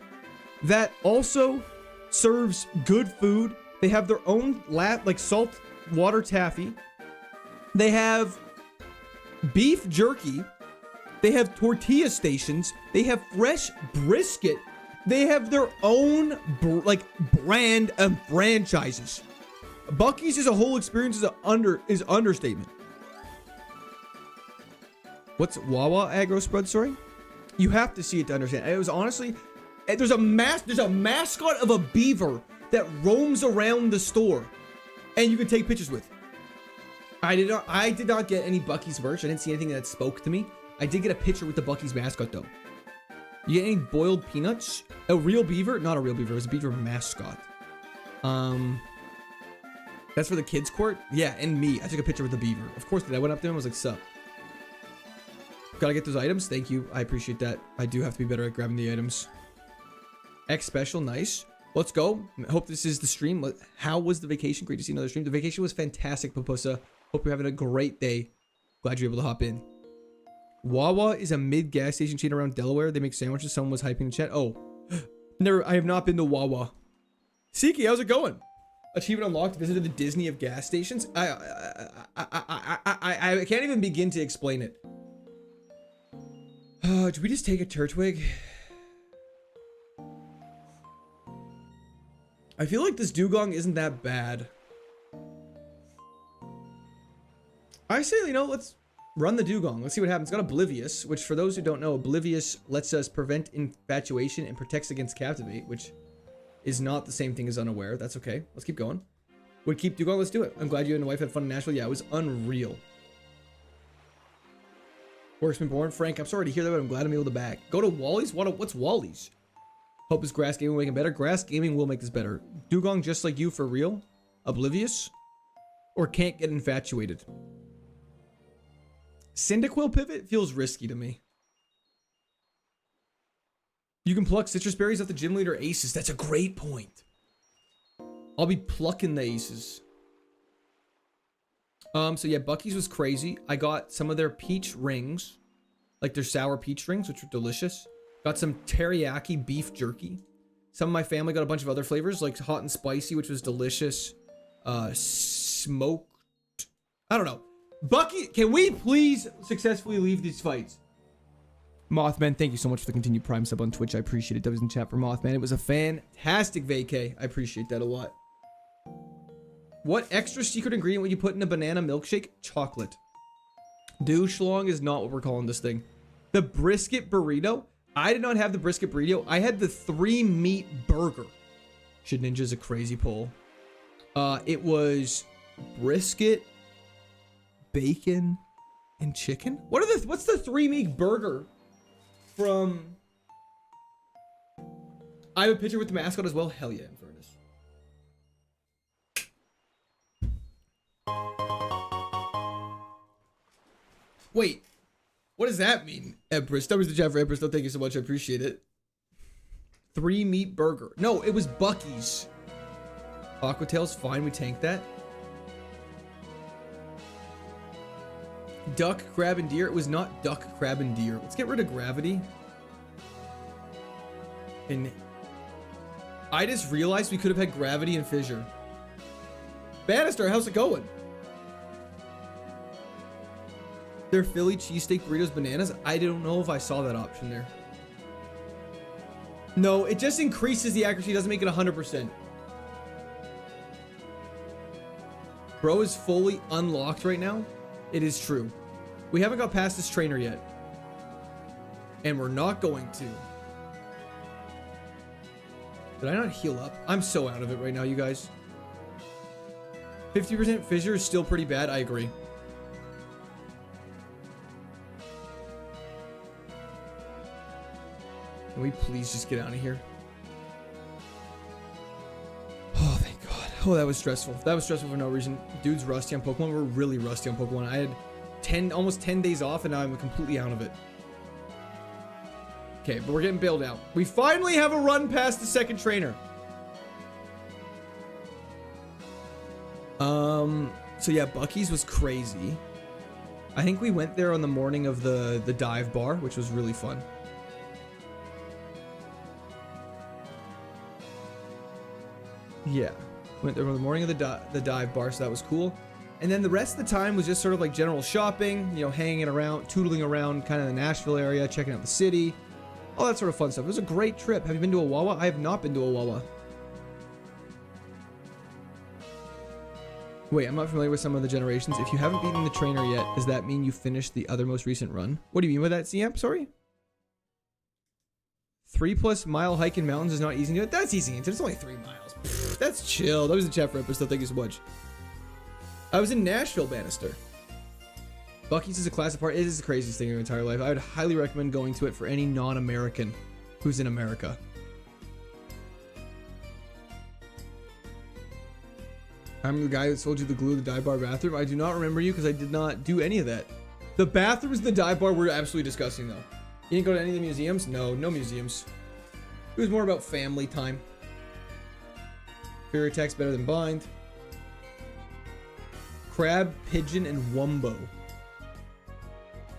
that also serves good food. They have their own like salt water taffy. They have beef jerky. They have tortilla stations. They have fresh brisket. They have their own brand of franchises. Buc-ee's as a whole experience is understatement. What's Wawa aggro spread? Sorry, you have to see it to understand. It was honestly, there's a mascot of a beaver that roams around the store, and you can take pictures with. I did not get any Buc-ee's merch. I didn't see anything that spoke to me. I did get a picture with the Buc-ee's mascot though. You get any boiled peanuts? A real beaver? Not a real beaver. It was a beaver mascot. That's for the kids court? Yeah, and me. I took a picture with the beaver. Of course, I went up to him. I was like, sup. Gotta get those items. Thank you. I appreciate that. I do have to be better at grabbing the items. X special. Nice. Let's go. Hope this is the stream. How was the vacation? Great to see another stream. The vacation was fantastic, Paposa. Hope you're having a great day. Glad you're able to hop in. Wawa is a mid gas station chain around Delaware. They make sandwiches. Someone was hyping in chat. Oh, never. I have not been to Wawa. Siki, how's it going? Achievement unlocked. Visited the Disney of gas stations. I can't even begin to explain it. Did we just take a Turtwig? I feel like this dugong isn't that bad. I say, you know, let's run the dugong. Let's see what happens. It's got Oblivious, which for those who don't know, Oblivious lets us prevent infatuation and protects against Captivate, which is not the same thing as Unaware. That's okay. Let's keep going. Would keep dugong. Let's do it. I'm glad you and your wife had fun in Nashville. Yeah, it was unreal. Worksman born. Frank, I'm sorry to hear that, but I'm glad I'm able to back. Go to Wally's? What's Wally's? Hope this grass gaming will make it better. Grass gaming will make this better. Dugong just like you for real? Oblivious? Or can't get infatuated? Cyndaquil pivot feels risky to me. You can pluck citrus berries off the gym leader aces. That's a great point. I'll be plucking the aces. So yeah, Buc-ee's was crazy. I got some of their peach rings, like their sour peach rings, which were delicious. Got some teriyaki beef jerky. Some of my family got a bunch of other flavors, like hot and spicy, which was delicious. Smoked. I don't know. Buc-ee, can we please successfully leave these fights? Mothman, thank you so much for the continued Prime sub on Twitch. I appreciate it. That was in chat for Mothman. It was a fantastic vacay. I appreciate that a lot. What extra secret ingredient would you put in a banana milkshake? Chocolate. Douche-long is not what we're calling this thing. The brisket burrito. I did not have the brisket burrito. I had the 3-meat burger. Shit Ninja's a crazy pull. It was brisket, bacon, and chicken. What's the 3-meat burger from? I have a picture with the mascot as well. Hell yeah, Infernus. Wait, what does that mean? Empress, that was the chat for Empress. No, thank you so much. I appreciate it. 3-meat burger. No, it was Buc-ee's. Aquatail's fine. We tanked that. Duck, crab, and deer. It was not duck, crab, and deer. Let's get rid of gravity. And I just realized we could have had gravity and fissure. Bannister, how's it going? They're Philly cheesesteak burritos bananas. I don't know if I saw that option there. No, it just increases the accuracy. It doesn't make it 100%. Bro is fully unlocked right now. It is true. We haven't got past this trainer yet. And we're not going to. Did I not heal up? I'm so out of it right now, you guys. 50% fissure is still pretty bad. I agree. Can we please just get out of here? Oh, thank God. Oh, that was stressful. That was stressful for no reason. Dude's rusty on Pokemon. We're really rusty on Pokemon. I had almost 10 days off, and now I'm completely out of it. Okay, but we're getting bailed out. We finally have a run past the second trainer. So yeah, Buc-ee's was crazy. I think we went there on the morning of the dive bar, which was really fun. Yeah, went there on the morning of the dive bar, so that was cool. And then the rest of the time was just sort of like general shopping, you know, hanging around, tootling around kind of the Nashville area, checking out the city, all that sort of fun stuff. It was a great trip. Have you been to a Wawa? I have not been to a Wawa. Wait, I'm not familiar with some of the generations. If you haven't beaten the trainer yet, does that mean you finished the other most recent run? What do you mean by that, CM? Sorry? 3+ mile hike in mountains is not easy to do. That's easy. It's only 3 miles. Pfft, that's chill. That was in chat for episode. Thank you so much. I was in Nashville, Bannister. Buc-ee's is a class apart. It is the craziest thing in your entire life. I would highly recommend going to it for any non-American who's in America. I'm the guy that sold you the glue in the dive bar bathroom. I do not remember you because I did not do any of that. The bathrooms in the dive bar were absolutely disgusting, though. You didn't go to any of the museums? No, no museums. It was more about family time. Fear attacks better than bind. Crab, pigeon, and wumbo.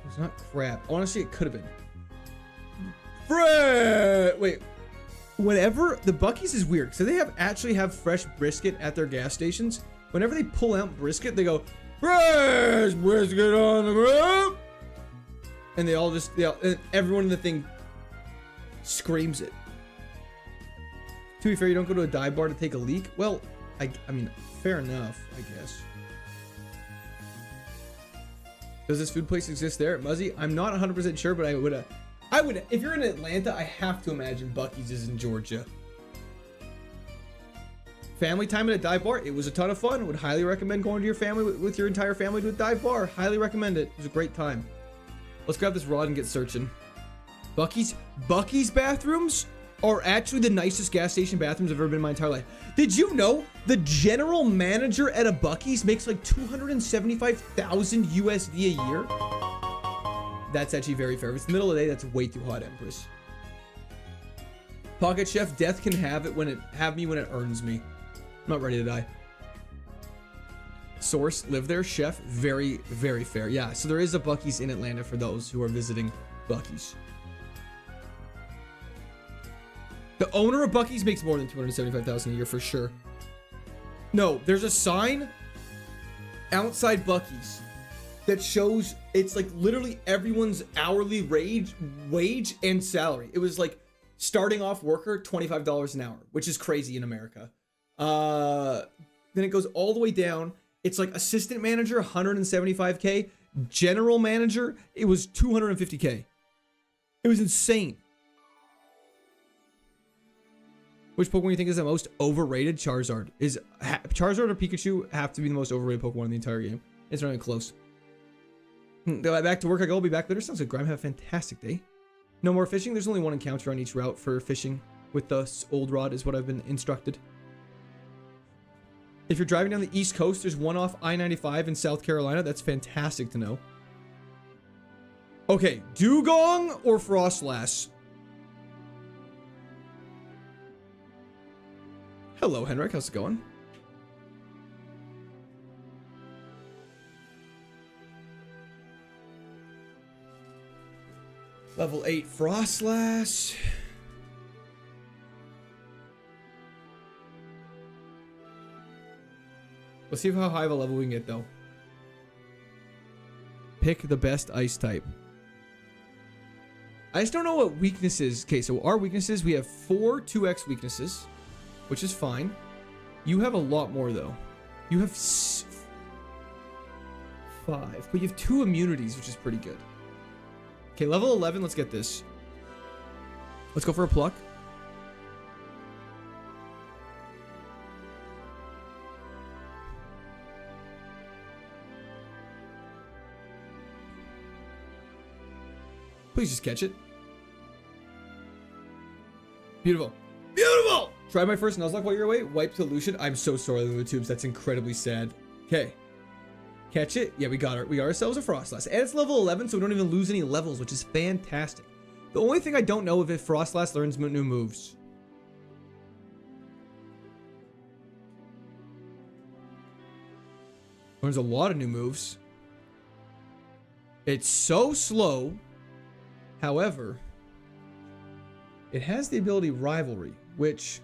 It's not crab. Honestly, it could have been. Fred! Wait. Whenever the Buc-ee's is weird, so they actually have fresh brisket at their gas stations. Whenever they pull out brisket, they go, fresh brisket on the grill, and and everyone in the thing screams it. To be fair, you don't go to a dive bar to take a leak. Well, I mean, fair enough, I guess. Does this food place exist there at Muzzy? I'm not 100% sure, but I would, if you're in Atlanta, I have to imagine Buc-ee's is in Georgia. Family time at a dive bar, it was a ton of fun. Would highly recommend going to your family with your entire family to a dive bar. Highly recommend it. It was a great time. Let's grab this rod and get searching. Buc-ee's bathrooms are actually the nicest gas station bathrooms I've ever been in my entire life. Did you know the general manager at a Buc-ee's makes like 275,000 USD a year? That's actually very fair. If it's the middle of the day, that's way too hot, Empress. Pocket Chef, death can have me when it earns me. I'm not ready to die. Source, live there. Chef, very, very fair. Yeah, so there is a Buc-ee's in Atlanta for those who are visiting Buc-ee's. The owner of Buc-ee's makes more than 275,000 a year for sure. No, there's a sign outside Buc-ee's that shows it's like literally everyone's hourly wage and salary. It was like starting off worker $25 an hour, which is crazy in America. Then it goes all the way down. It's like assistant manager 175K, general manager it was 250K. It was insane. Which Pokemon do you think is the most overrated? Charizard. Charizard or Pikachu have to be the most overrated Pokemon in the entire game. It's not even close. Back to work I go. I'll be back later. Sounds like Grime. Have a fantastic day. No more fishing. There's only one encounter on each route for fishing with the old rod is what I've been instructed. If you're driving down the East Coast, there's one off I-95 in South Carolina. That's fantastic to know. Okay, Dugong or Frostlass? Hello, Henrik. How's it going? Level 8 Frostlass. Let's see how high of a level we can get, though. Pick the best ice type. I just don't know what weaknesses. Okay, so our weaknesses, we have 4 2x weaknesses, which is fine. You have a lot more, though. You have 5, but you have 2 immunities, which is pretty good. Okay, level 11, let's get this. Let's go for a pluck. Please just catch it. Beautiful. Beautiful! Try my first Nuzlocke while you're away. Wipe solution. I'm so sorry, the tubes. That's incredibly sad. Okay. Catch it. Yeah, we got ourselves a Frostlass. And it's level 11, so we don't even lose any levels, which is fantastic. The only thing I don't know if Frostlass learns new moves. Learns a lot of new moves. It's so slow. However, it has the ability Rivalry, which...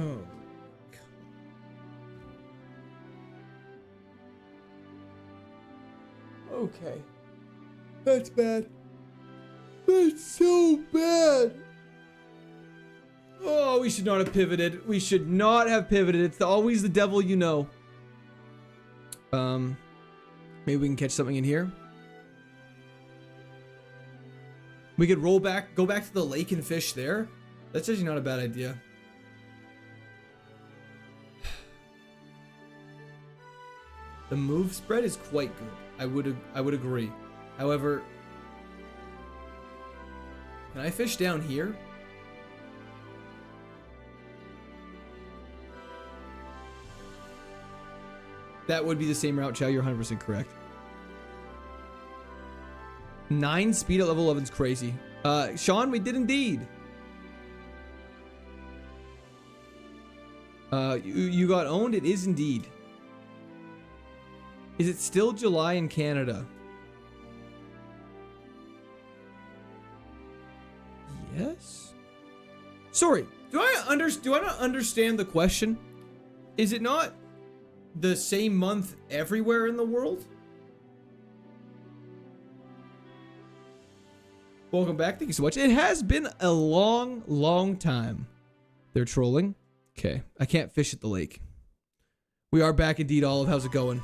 Oh. Okay. That's bad. That's so bad. Oh, we should not have pivoted. We should not have pivoted. It's always the devil you know. Maybe we can catch something in here. We could roll back, go back to the lake and fish there. That's actually not a bad idea. The move spread is quite good. I would agree. However, can I fish down here? That would be the same route, Chow. You're 100% correct. 9 speed at level 11 is crazy. Sean, we did indeed. You got owned? It is indeed. Is it still July in Canada? Yes. Sorry. Do I not understand the question? Is it not the same month everywhere in the world? Welcome back. Thank you so much. It has been a long, long time. They're trolling. Okay. I can't fish at the lake. We are back indeed, Olive. How's it going?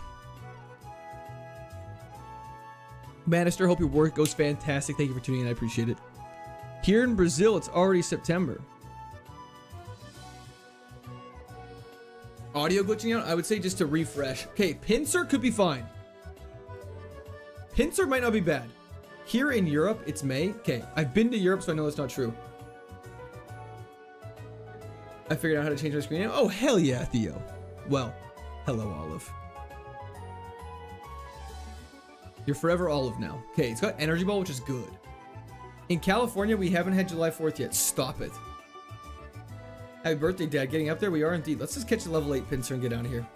Manister, hope your work goes fantastic. Thank you for tuning in. I appreciate it. Here in Brazil, it's already September. Audio glitching out? I would say just to refresh. Okay, pincer could be fine. Pincer might not be bad. Here in Europe, it's May. Okay, I've been to Europe, so I know that's not true. I figured out how to change my screen name. Oh, hell yeah, Theo. Well, hello, Olive. You're forever Olive now. Okay, it's got Energy Ball, which is good. In California, we haven't had July 4th yet. Stop it. Happy birthday, Dad. Getting up there? We are indeed. Let's just catch the level 8 pincer and get out of here.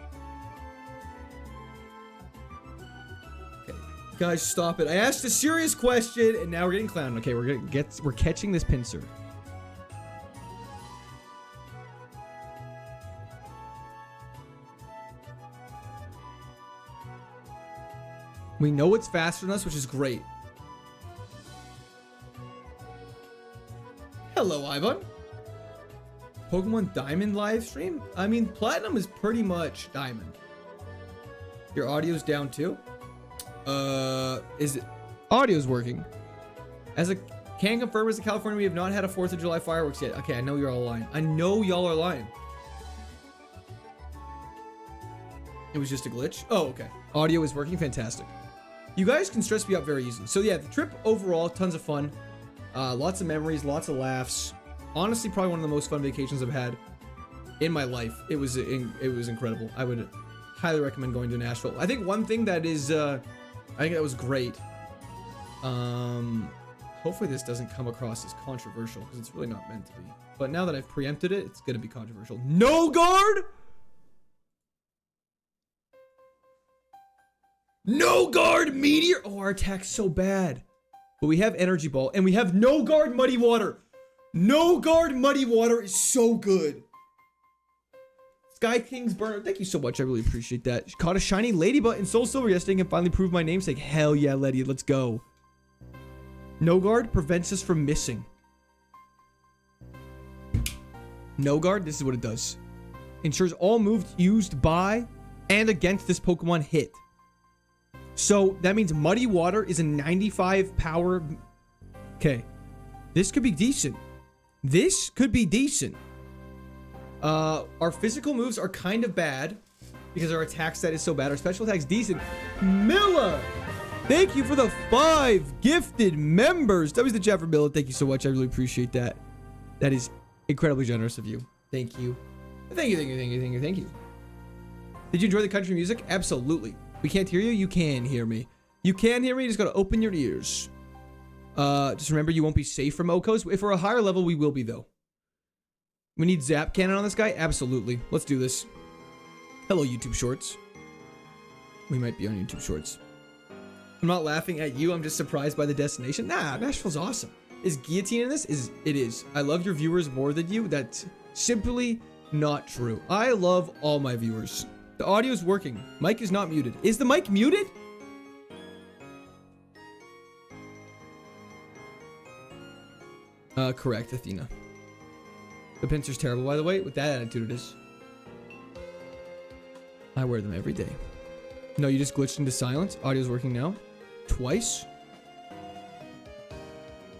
Okay. Guys, stop it. I asked a serious question, and now we're getting clowned. Okay, we're catching this pincer. We know it's faster than us, which is great. Hello, Ivan. Pokemon Diamond live stream? I mean, Platinum is pretty much Diamond. Your audio's down too? Is it? Audio's working. Can confirm as a California, we have not had a 4th of July fireworks yet. Okay, I know you're all lying. I know y'all are lying. It was just a glitch? Oh, okay. Audio is working. Fantastic. You guys can stress me out very easily. So yeah, the trip overall, tons of fun. Lots of memories, lots of laughs. Honestly, probably one of the most fun vacations I've had in my life. It was incredible. I would highly recommend going to Nashville. I think one thing that is, I think that was great. Hopefully this doesn't come across as controversial because it's really not meant to be. But now that I've preempted it, it's going to be controversial. No guard! No guard meteor! Oh, our attack's so bad. But we have Energy Ball and we have no guard Muddy Water. No guard Muddy Water is so good. Sky King's Burner. Thank you so much. I really appreciate that. Caught a shiny Ladybug in Soul Silver yesterday and finally proved my namesake. Hell yeah, Letty. Let's go. No guard prevents us from missing. No guard, this is what it does. Ensures all moves used by and against this Pokemon hit. So that means Muddy Water is a 95 power. Okay. This could be decent. This could be decent. Our physical moves are kind of bad because our attack stat is so bad. Our special attack's decent. Milla! Thank you for the 5 gifted members. That was the chat for Milla. Thank you so much. I really appreciate that. That is incredibly generous of you. Thank you. Thank you, thank you, thank you, thank you, thank you. Did you enjoy the country music? Absolutely. We can't hear you. You can hear me. You can hear me, you just gotta open your ears. Just remember, you won't be safe from Okos. If we're a higher level, we will be, though. We need Zap Cannon on this guy? Absolutely. Let's do this. Hello, YouTube Shorts. We might be on YouTube Shorts. I'm not laughing at you. I'm just surprised by the destination. Nah, Nashville's awesome. Is Guillotine in this? It is. I love your viewers more than you. That's simply not true. I love all my viewers. The audio is working. Mic is not muted. Is the mic muted? Correct, Athena. The pincer's terrible, by the way. With that attitude, it is. I wear them every day. No, you just glitched into silence. Audio's working now. Twice.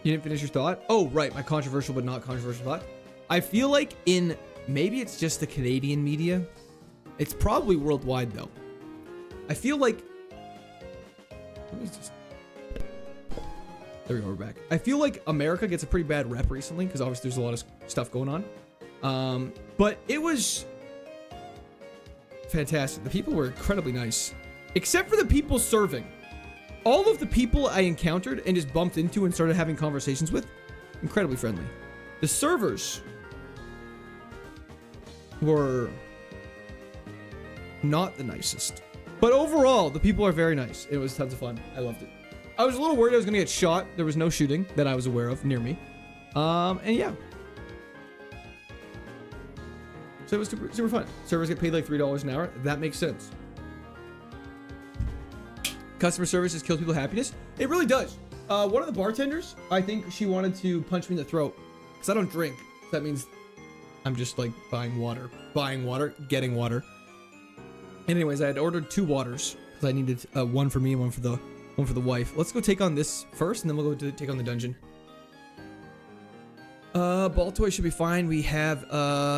You didn't finish your thought? Oh, right. My controversial but not controversial thought. I feel like in... Maybe it's just the Canadian media. It's probably worldwide, though. I feel like... Let me just... There we go, we're back. I feel like America gets a pretty bad rep recently, because obviously there's a lot of stuff going on. But it was... fantastic. The people were incredibly nice. Except for the people serving. All of the people I encountered and just bumped into and started having conversations with, incredibly friendly. The servers were not the nicest. But overall, the people are very nice. It was tons of fun. I loved it. I was a little worried I was going to get shot. There was no shooting that I was aware of near me. And yeah. So it was super, super fun. Servers get paid like $3 an hour. That makes sense. Customer service just kills people's happiness. It really does. One of the bartenders, I think she wanted to punch me in the throat. Because I don't drink. So that means I'm just like buying water. Buying water, getting water. And anyways, I had ordered 2 waters. Because I needed one for me and one for the wife. Let's go take on this first, and then we'll go take on the dungeon. Ball toy should be fine. We have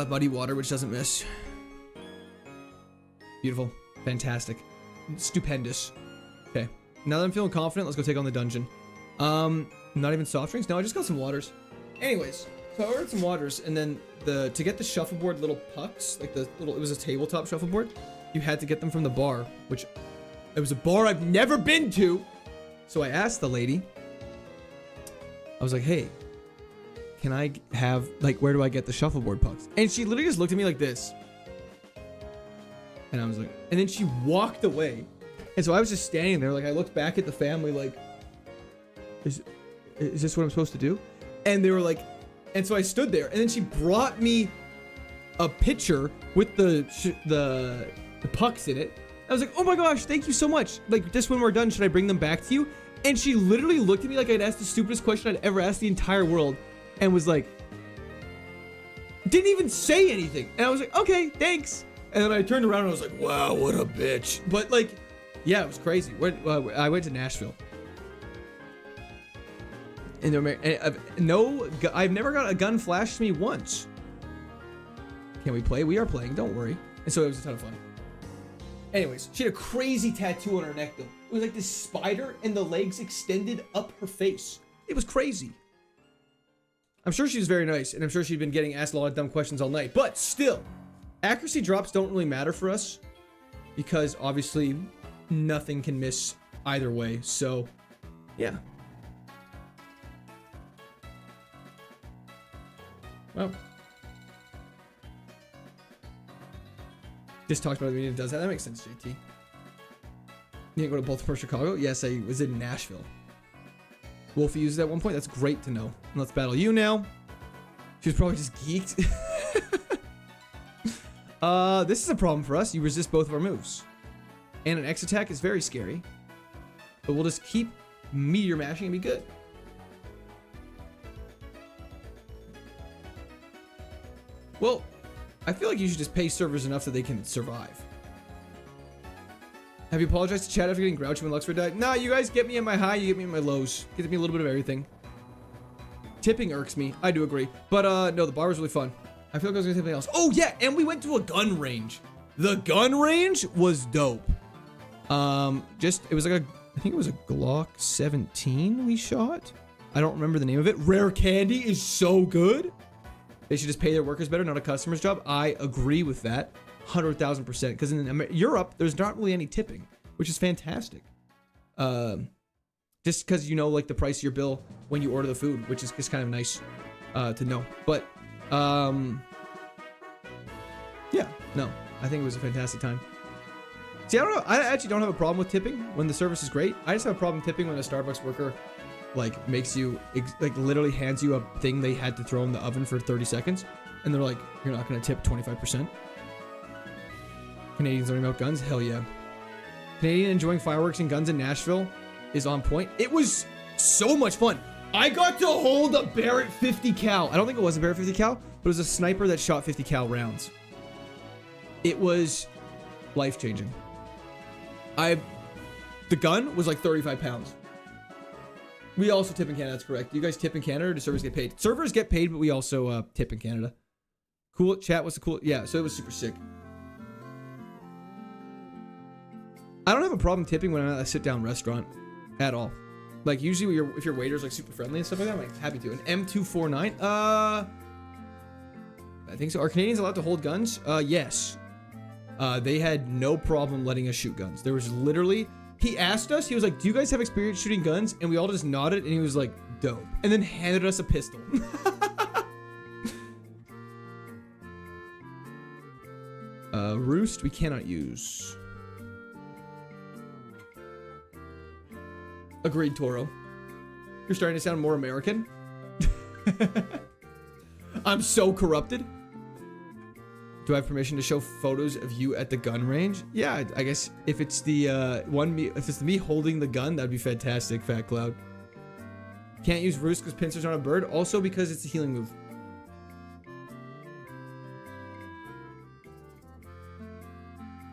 muddy water, which doesn't miss. Beautiful. Fantastic. Stupendous. Okay. Now that I'm feeling confident, let's go take on the dungeon. Not even soft drinks? No, I just got some waters. Anyways, so I ordered some waters, and then to get the shuffleboard little pucks, like the little, it was a tabletop shuffleboard, you had to get them from the bar, which it was a bar I've never been to. So I asked the lady, I was like, hey, can I have, like, where do I get the shuffleboard pucks? And she literally just looked at me like this. And I was like, and then she walked away. And so I was just standing there, like, I looked back at the family, like, is this what I'm supposed to do? And they were like, and so I stood there, and then she brought me a pitcher with the pucks in it. I was like, oh my gosh, thank you so much. Like, just when we're done, should I bring them back to you? And she literally looked at me like I'd asked the stupidest question I'd ever asked the entire world, and was like, didn't even say anything. And I was like, okay, thanks. And then I turned around and I was like, wow, what a bitch. But like, yeah, it was crazy. I went to Nashville. And I've never got a gun flashed to me once. Can we play? We are playing, don't worry. And so it was a ton of fun. Anyways, she had a crazy tattoo on her neck though. It was like this spider and the legs extended up her face. It was crazy. I'm sure she was very nice, and I'm sure she'd been getting asked a lot of dumb questions all night. But still, accuracy drops don't really matter for us because obviously nothing can miss either way. So, yeah. Well, just talked about the media does that. That makes sense, JT. You didn't go to Baltimore, Chicago? Yes, I was in Nashville. Wolfie used it at one point. That's great to know. And let's battle you now. She was probably just geeked. This is a problem for us. You resist both of our moves. And an X attack is very scary. But we'll just keep meteor mashing and be good. Well, I feel like you should just pay servers enough that they can survive. Have you apologized to chat after getting grouchy when Luxford died? Nah, you guys get me at my high, you get me at my lows. Gives me a little bit of everything. Tipping irks me. I do agree. But no, the bar was really fun. I feel like I was gonna say something else. Oh yeah, and we went to a gun range. The gun range was dope. It was like I think it was a Glock 17 we shot. I don't remember the name of it. Rare candy is so good. They should just pay their workers better, not a customer's job. I agree with that. 100,000%. Because in Europe, there's not really any tipping, which is fantastic. Just because you know like the price of your bill when you order the food, which is just kind of nice to know. But yeah, no, I think it was a fantastic time. See, I don't know. I actually don't have a problem with tipping when the service is great. I just have a problem tipping when a Starbucks worker like makes you like literally hands you a thing they had to throw in the oven for 30 seconds, and they're like, "You're not gonna tip 25%." Canadians learning about guns? Hell yeah. Canadian enjoying fireworks and guns in Nashville is on point. It was so much fun. I got to hold a Barrett 50 cal. I don't think it was a Barrett 50 cal, but it was a sniper that shot 50 cal rounds. It was life-changing. The gun was like 35 pounds. We also tip in Canada, that's correct. Do you guys tip in Canada or do servers get paid? Servers get paid, but we also tip in Canada. Cool, chat was the cool, yeah, so it was super sick. I don't have a problem tipping when I'm at a sit-down restaurant at all. Like usually if your waiter's like super friendly and stuff like that, I'm like happy to. An M249, I think so. Are Canadians allowed to hold guns? Yes. They had no problem letting us shoot guns. There was literally, he asked us, he was like, do you guys have experience shooting guns? And we all just nodded and he was like, dope. And then handed us a pistol. Roost, we cannot use. Agreed, Toro. You're starting to sound more American. I'm so corrupted. Do I have permission to show photos of you at the gun range? Yeah, I guess if it's the if it's me holding the gun, that'd be fantastic, Fat Cloud. Can't use roost because pincers aren't a bird. Also because it's a healing move.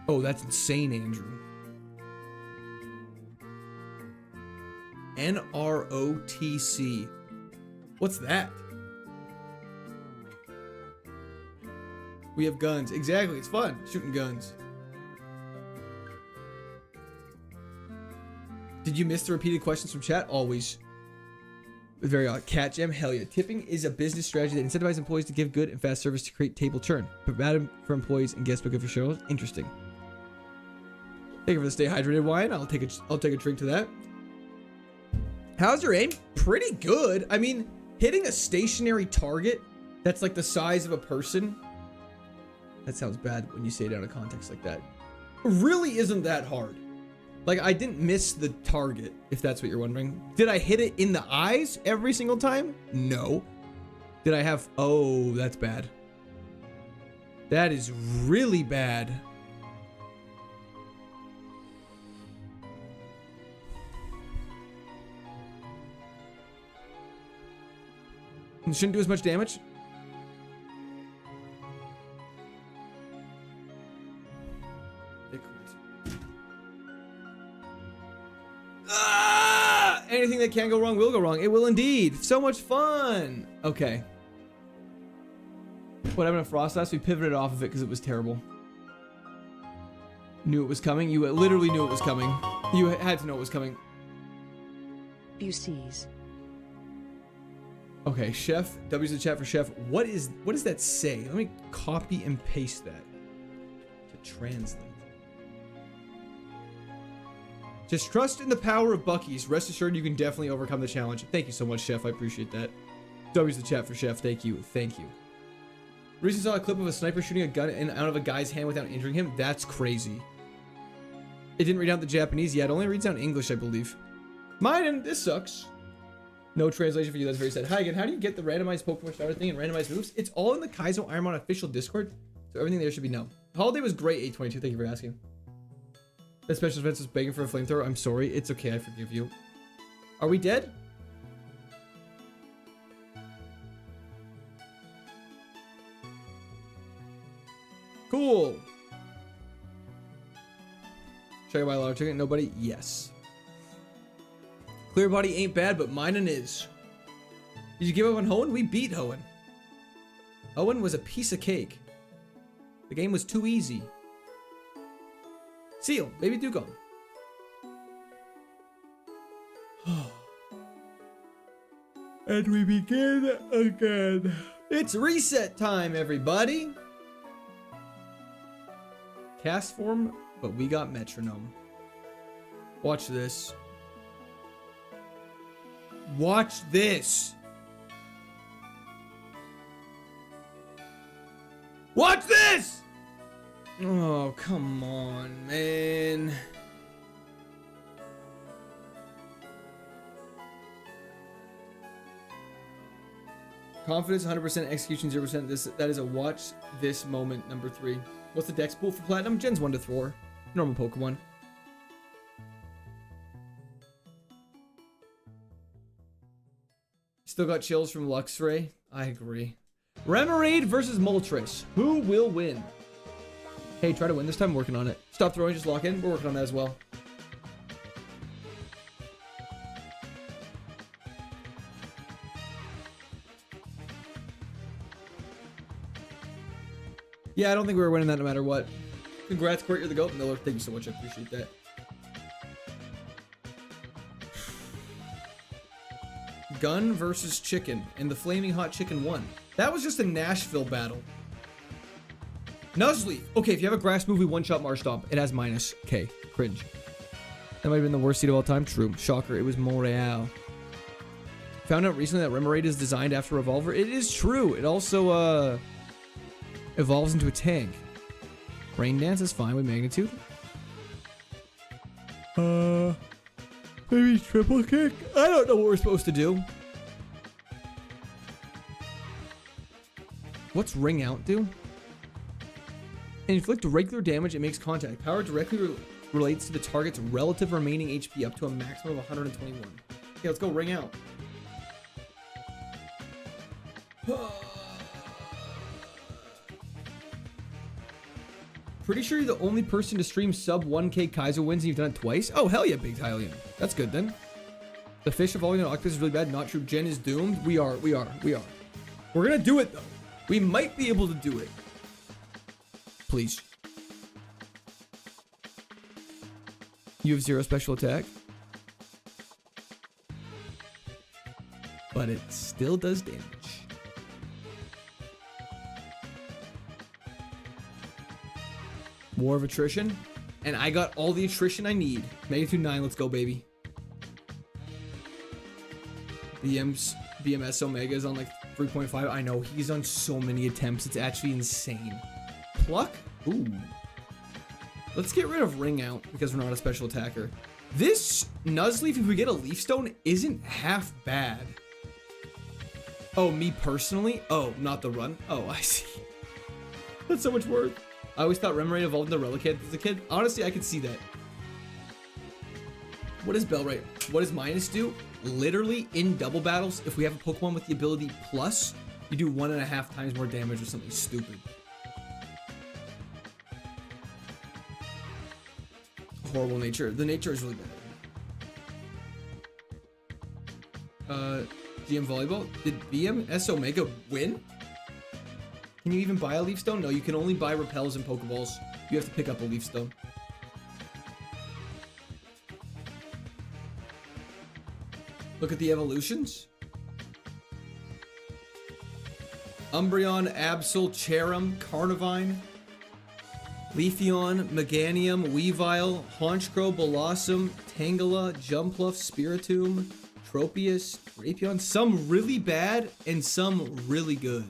Oh, that's insane, Andrew. NROTC. What's that? We have guns. Exactly. It's fun. Shooting guns. Did you miss the repeated questions from chat? Always. Very odd. Cat Jam. Hell yeah. Tipping is a business strategy that incentivizes employees to give good and fast service to create table churn. But bad for employees and guest book for shows. Interesting. Thank you for the stay hydrated wine. I'll take a drink to that. How's your aim? Pretty good. I mean, hitting a stationary target that's like the size of a person. That sounds bad when you say it out of context like that. Really isn't that hard. Like, I didn't miss the target, if that's what you're wondering. Did I hit it in the eyes every single time? No. Did I have... Oh, that's bad. That is really bad. It shouldn't do as much damage. Anything that can go wrong will go wrong. It will indeed. So much fun. Okay. What happened to Frost Last? We pivoted off of it because it was terrible. Knew it was coming. You literally knew it was coming. You had to know it was coming. Buc-ee's. Okay, Chef. W's in the chat for Chef. What does that say? Let me copy and paste that to translate. Just trust in the power of Buc-ee's. Rest assured you can definitely overcome the challenge. Thank you so much, Chef. I appreciate that. W's in the chat for Chef. Thank you. Thank you. Recently saw a clip of a sniper shooting a gun out of a guy's hand without injuring him. That's crazy. It didn't read out the Japanese yet. It only reads out English, I believe. Mine, and this sucks. No translation for you. That's very sad. Hi again. How do you get the randomized Pokemon starter thing and randomized moves? It's all in the KAIZO IRONMON official Discord, so everything there should be known. Holiday was great, 822. Thank you for asking. That special event was begging for a flamethrower. I'm sorry. It's okay. I forgive you. Are we dead? Cool. Check out my lottery ticket. Nobody? Yes. Clear body ain't bad, but mine is. Did you give up on Hoenn? We beat Hoenn. Hoenn was a piece of cake. The game was too easy. Seal, baby Dugong. And we begin again. It's reset time, everybody. Cast form, but we got metronome. Watch this. Watch this. Watch this! Oh, come on, man. Confidence 100%, execution 0%. That is a watch this moment number 3. What's the dex pool for platinum? Gens 1 to 4. Normal Pokemon. Still got chills from Luxray. I agree. Remoraid versus Moltres. Who will win? Hey, try to win this time. I'm working on it. Stop throwing, just lock in. We're working on that as well. Yeah, I don't think we were winning that no matter what. Congrats, Court. You're the GOAT. Miller, thank you so much. I appreciate that. Gun versus Chicken, and the Flaming Hot Chicken won. That was just a Nashville battle. Nuzleaf. Okay, if you have a grass movie one-shot Marshtomp, it has minus K. Cringe. That might have been the worst seed of all time. True. Shocker. It was Montreal. Found out recently that Remoraid is designed after Revolver. It is true. It also, evolves into a tank. Rain Dance is fine with Magnitude. Maybe Triple Kick? I don't know what we're supposed to do. What's Ring Out do? Inflict regular damage, it makes contact. Power directly relates to the target's relative remaining HP up to a maximum of 121. Okay, let's go Ring Out. Pretty sure you're the only person to stream sub 1k KAIZO wins and you've done it twice? Oh, hell yeah, Big Hylian. That's good then. The fish evolving on Octopus is really bad. Not true. Jen is doomed. We are. We're gonna do it though. We might be able to do it. Please. You have 0 special attack. But it still does damage. War of Attrition. And I got all the attrition I need. Magnitude 9, let's go, baby. BMS Omega is on like 3.5. I know, he's on so many attempts. It's actually insane. Pluck? Ooh. Let's get rid of Ring Out because we're not a special attacker. This Nuzleaf, if we get a Leaf Stone, isn't half bad. Oh, me personally? Oh, not the run? Oh, I see. That's so much worse. I always thought Remoraid evolved into Relicanth as a kid. Honestly, I could see that. What is Bellrite? What does minus do? Literally, in double battles, if we have a Pokemon with the ability plus, you do 1.5 times more damage or something stupid. Horrible nature. The nature is really bad. GM Volleyball? Did BMS Omega win? Can you even buy a Leaf Stone? No, you can only buy Repels and Pokeballs. You have to pick up a Leaf Stone. Look at the evolutions. Umbreon, Absol, Cherim, Carnivine, Leafeon, Meganium, Weavile, Honchkrow, Blossom, Tangela, Jumpluff, Spiritomb, Tropius, Drapion. Some really bad and some really good.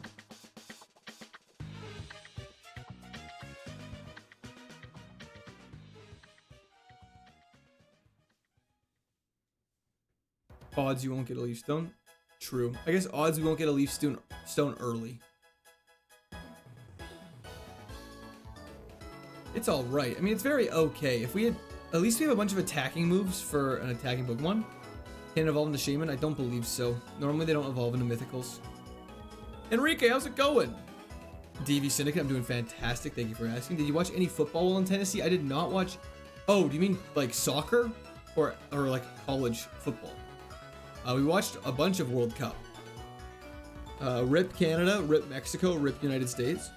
Odds you won't get a Leaf Stone. True. I guess odds we won't get a Leaf Stone early. It's all right. I mean, it's very okay. If we had, at least we have a bunch of attacking moves for an attacking Pokemon. Can it evolve into Shaman? I don't believe so. Normally they don't evolve into Mythicals. Enrique, how's it going? DV Syndicate, I'm doing fantastic. Thank you for asking. Did you watch any football while in Tennessee? I did not watch. Oh, do you mean like soccer or like college football? We watched a bunch of World Cup. RIP Canada, RIP Mexico, RIP United States.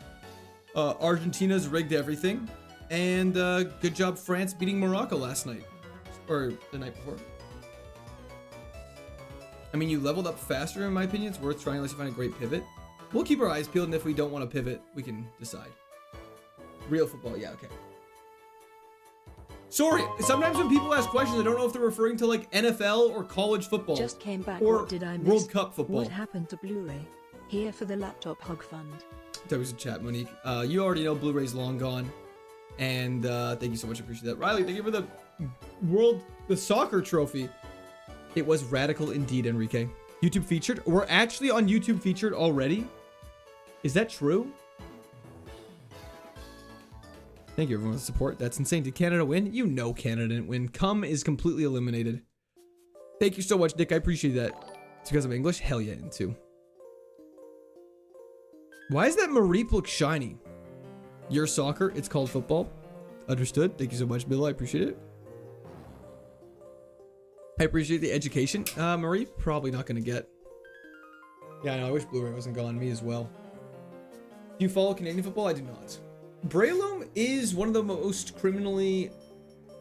Argentina's rigged everything. And good job France beating Morocco last night. Or the night before. I mean, you leveled up faster in my opinion. It's worth trying unless you find a great pivot. We'll keep our eyes peeled, and if we don't want to pivot, we can decide. Real football, yeah, okay. Sorry, sometimes when people ask questions, I don't know if they're referring to like NFL or college football. Just came back. Or What did I miss? World Cup football. What happened to Blu-ray? Here for the laptop hug fund. That was a chat, Monique. You already know Blu-ray's long gone. And thank you so much. I appreciate that. Riley, thank you for the soccer trophy. It was radical indeed, Enrique. YouTube featured. We're actually on YouTube featured already. Is that true? Thank you, everyone, for the support. That's insane. Did Canada win? You know Canada didn't win. Cum is completely eliminated. Thank you so much, Nick. I appreciate that. It's because of English? Hell yeah, into. Why does that Mareep look shiny? Your soccer, it's called football. Understood. Thank you so much, Bill. I appreciate it. I appreciate the education. Mareep, probably not going to get. Yeah, I know. I wish Blu-ray wasn't gone. Me as well. Do you follow Canadian football? I do not. Breloom is one of the most criminally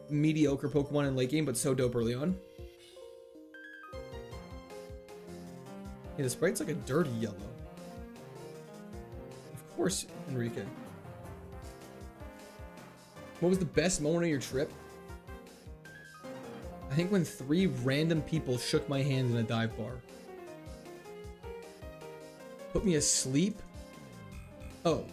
mediocre Pokemon in late game, but so dope early on. Yeah, the sprite's like a dirty yellow. Of course, Enrique. What was the best moment of your trip? I think when 3 random people shook my hand in a dive bar. Put me asleep? Oh.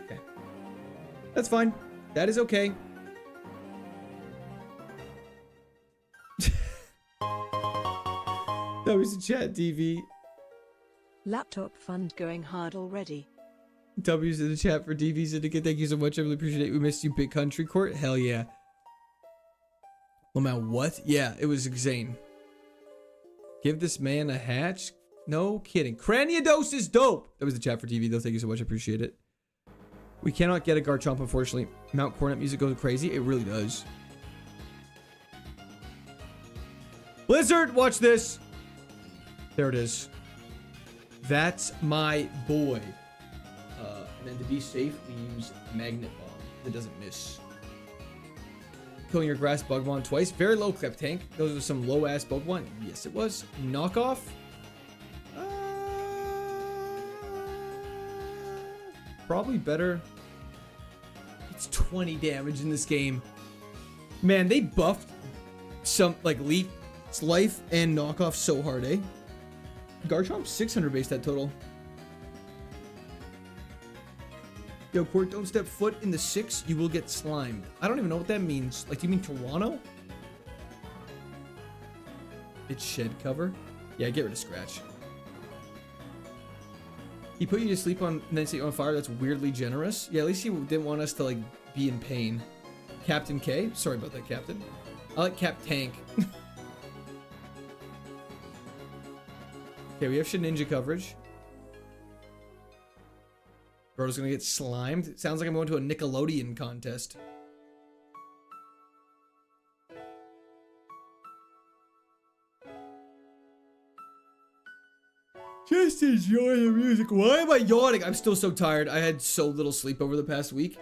Okay. That's fine. That is okay. That was a chat, DV. Laptop fund going hard already. W's in the chat for DV Syndicate. Thank you so much. I really appreciate it. We missed you, Big Country Court. Hell yeah. Well, man, what? Yeah, it was insane. Give this man a hatch? No kidding. Craniodose is dope. That was the chat for DV, though. Thank you so much. I appreciate it. We cannot get a Garchomp, unfortunately. Mount Cornet music goes crazy. It really does. Blizzard, watch this. There it is. That's my boy. And then to be safe, we use Magnet Bomb. It doesn't miss. Killing your grass Bugmon twice. Very low clip tank. Those are some low ass Pokemon. Yes, it was. Knockoff. Probably better. It's 20 damage in this game. Man, they buffed some like Leaf's life and Knockoff so hard, eh? Garchomp 600 base that total. Yo, Court, don't step foot in the 6. You will get slimed. I don't even know what that means. Like, do you mean Toronto? It's shed cover. Yeah, get rid of Scratch. He put you to sleep on and then set you on fire. That's weirdly generous. Yeah, at least he didn't want us to like be in pain. Captain K. Sorry about that, Captain. I like Cap Tank. Okay, we have Shedinja coverage. Bro's gonna get slimed. Sounds like I'm going to a Nickelodeon contest. Just enjoy the music. Why am I yawning? I'm still so tired. I had so little sleep over the past week.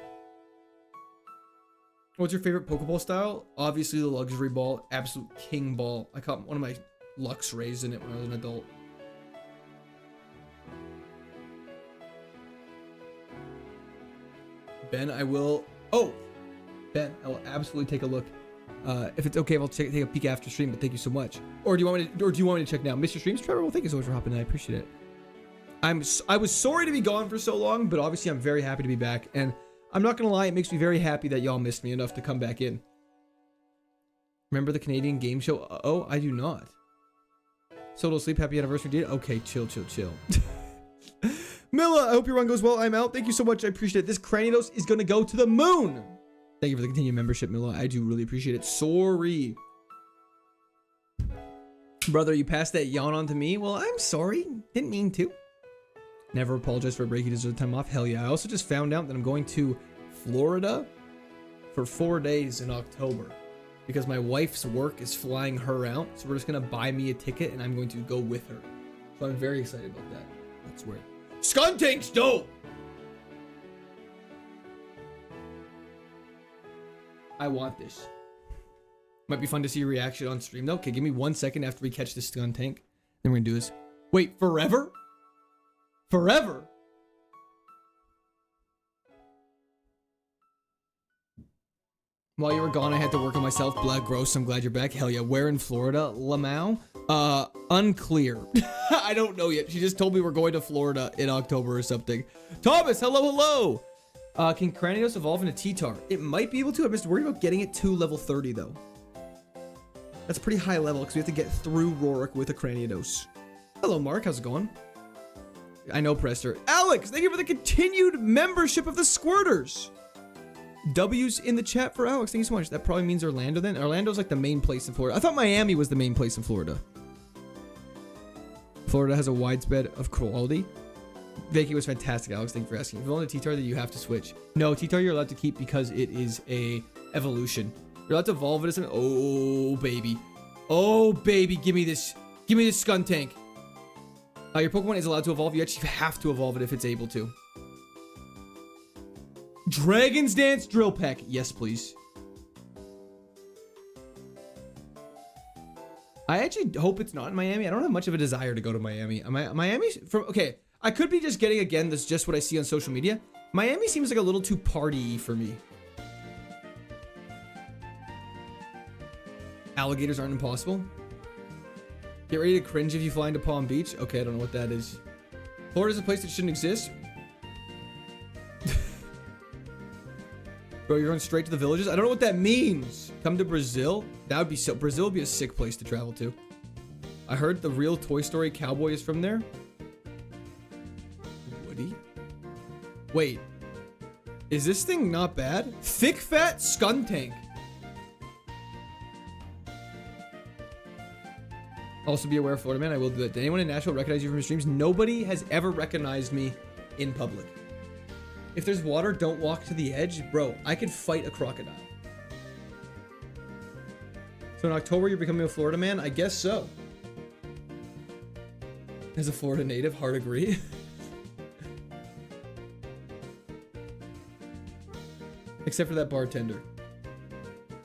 What's your favorite Pokeball style? Obviously the Luxury Ball. Absolute king ball. I caught one of my Lux Rays in it when I was an adult. Ben, I will... Oh! Ben, I will absolutely take a look. If it's okay, I'll take a peek after stream, but thank you so much. Or do you want me to check now? Mr. Streams? Trevor, well, thank you so much for hopping in. I appreciate it. I was sorry to be gone for so long, but obviously I'm very happy to be back. And I'm not going to lie, it makes me very happy that y'all missed me enough to come back in. Remember the Canadian game show? Oh, I do not. Solo sleep, happy anniversary, dude. Okay, chill. Milla, I hope your run goes well. I'm out. Thank you so much. I appreciate it. This Cranidos is going to go to the moon. Thank you for the continued membership, Milla. I do really appreciate it. Sorry. Brother, you passed that yawn on to me? Well, I'm sorry. Didn't mean to. Never apologize for breaking his time off. Hell yeah. I also just found out that I'm going to Florida for 4 days in October because my wife's work is flying her out. So we're just going to buy me a ticket and I'm going to go with her. So I'm very excited about that. That's weird. Skuntank's dope! I want this. Might be fun to see your reaction on stream though. Okay, give me 1 second after we catch this Skuntank. Then we're gonna do this. Wait, forever? Forever. While you were gone, I had to work on myself. Blah, gross. I'm glad you're back. Hell yeah. Where in Florida? Lamau? Unclear. I don't know yet. She just told me we're going to Florida in October or something. Thomas, hello, hello. Can Cranidos evolve into T-Tar? It might be able to. I'm just worried about getting it to level 30, though. That's pretty high level, because we have to get through Rorik with a Cranidos. Hello, Mark. How's it going? I know, Prester. Alex, thank you for the continued membership of the Squirters. W's in the chat for Alex. Thank you so much. That probably means Orlando then. Orlando's like the main place in Florida. I thought Miami was the main place in Florida. Florida has a widespread of quality. Vicky was fantastic, Alex. Thank you for asking. If you want a T-Tar, then you have to switch. No, T-Tar you're allowed to keep because it is a evolution. You're allowed to evolve it as an... Oh, baby. Oh, baby. Give me this. Give me this Skuntank. Your Pokemon is allowed to evolve. You actually have to evolve it if it's able to. Dragon's Dance Drill Peck. Yes, please. I actually hope it's not in Miami. I don't have much of a desire to go to Miami. Miami's from... Okay, I could be just getting, again, that's just what I see on social media. Miami seems like a little too party-y for me. Alligators aren't impossible. Get ready to cringe if you fly into Palm Beach. Okay, I don't know what that is. Florida's a place that shouldn't exist. Bro, you're going straight to the villages? I don't know what that means. Come to Brazil? That would be so... Brazil would be a sick place to travel to. I heard the real Toy Story cowboy is from there. Woody? Wait. Is this thing not bad? Thick Fat Skuntank. Also be aware, Florida man, I will do that. Did anyone in Nashville recognize you from your streams? Nobody has ever recognized me in public. If there's water, don't walk to the edge. Bro, I could fight a crocodile. So in October, you're becoming a Florida man? I guess so. As a Florida native, hard agree. Except for that bartender.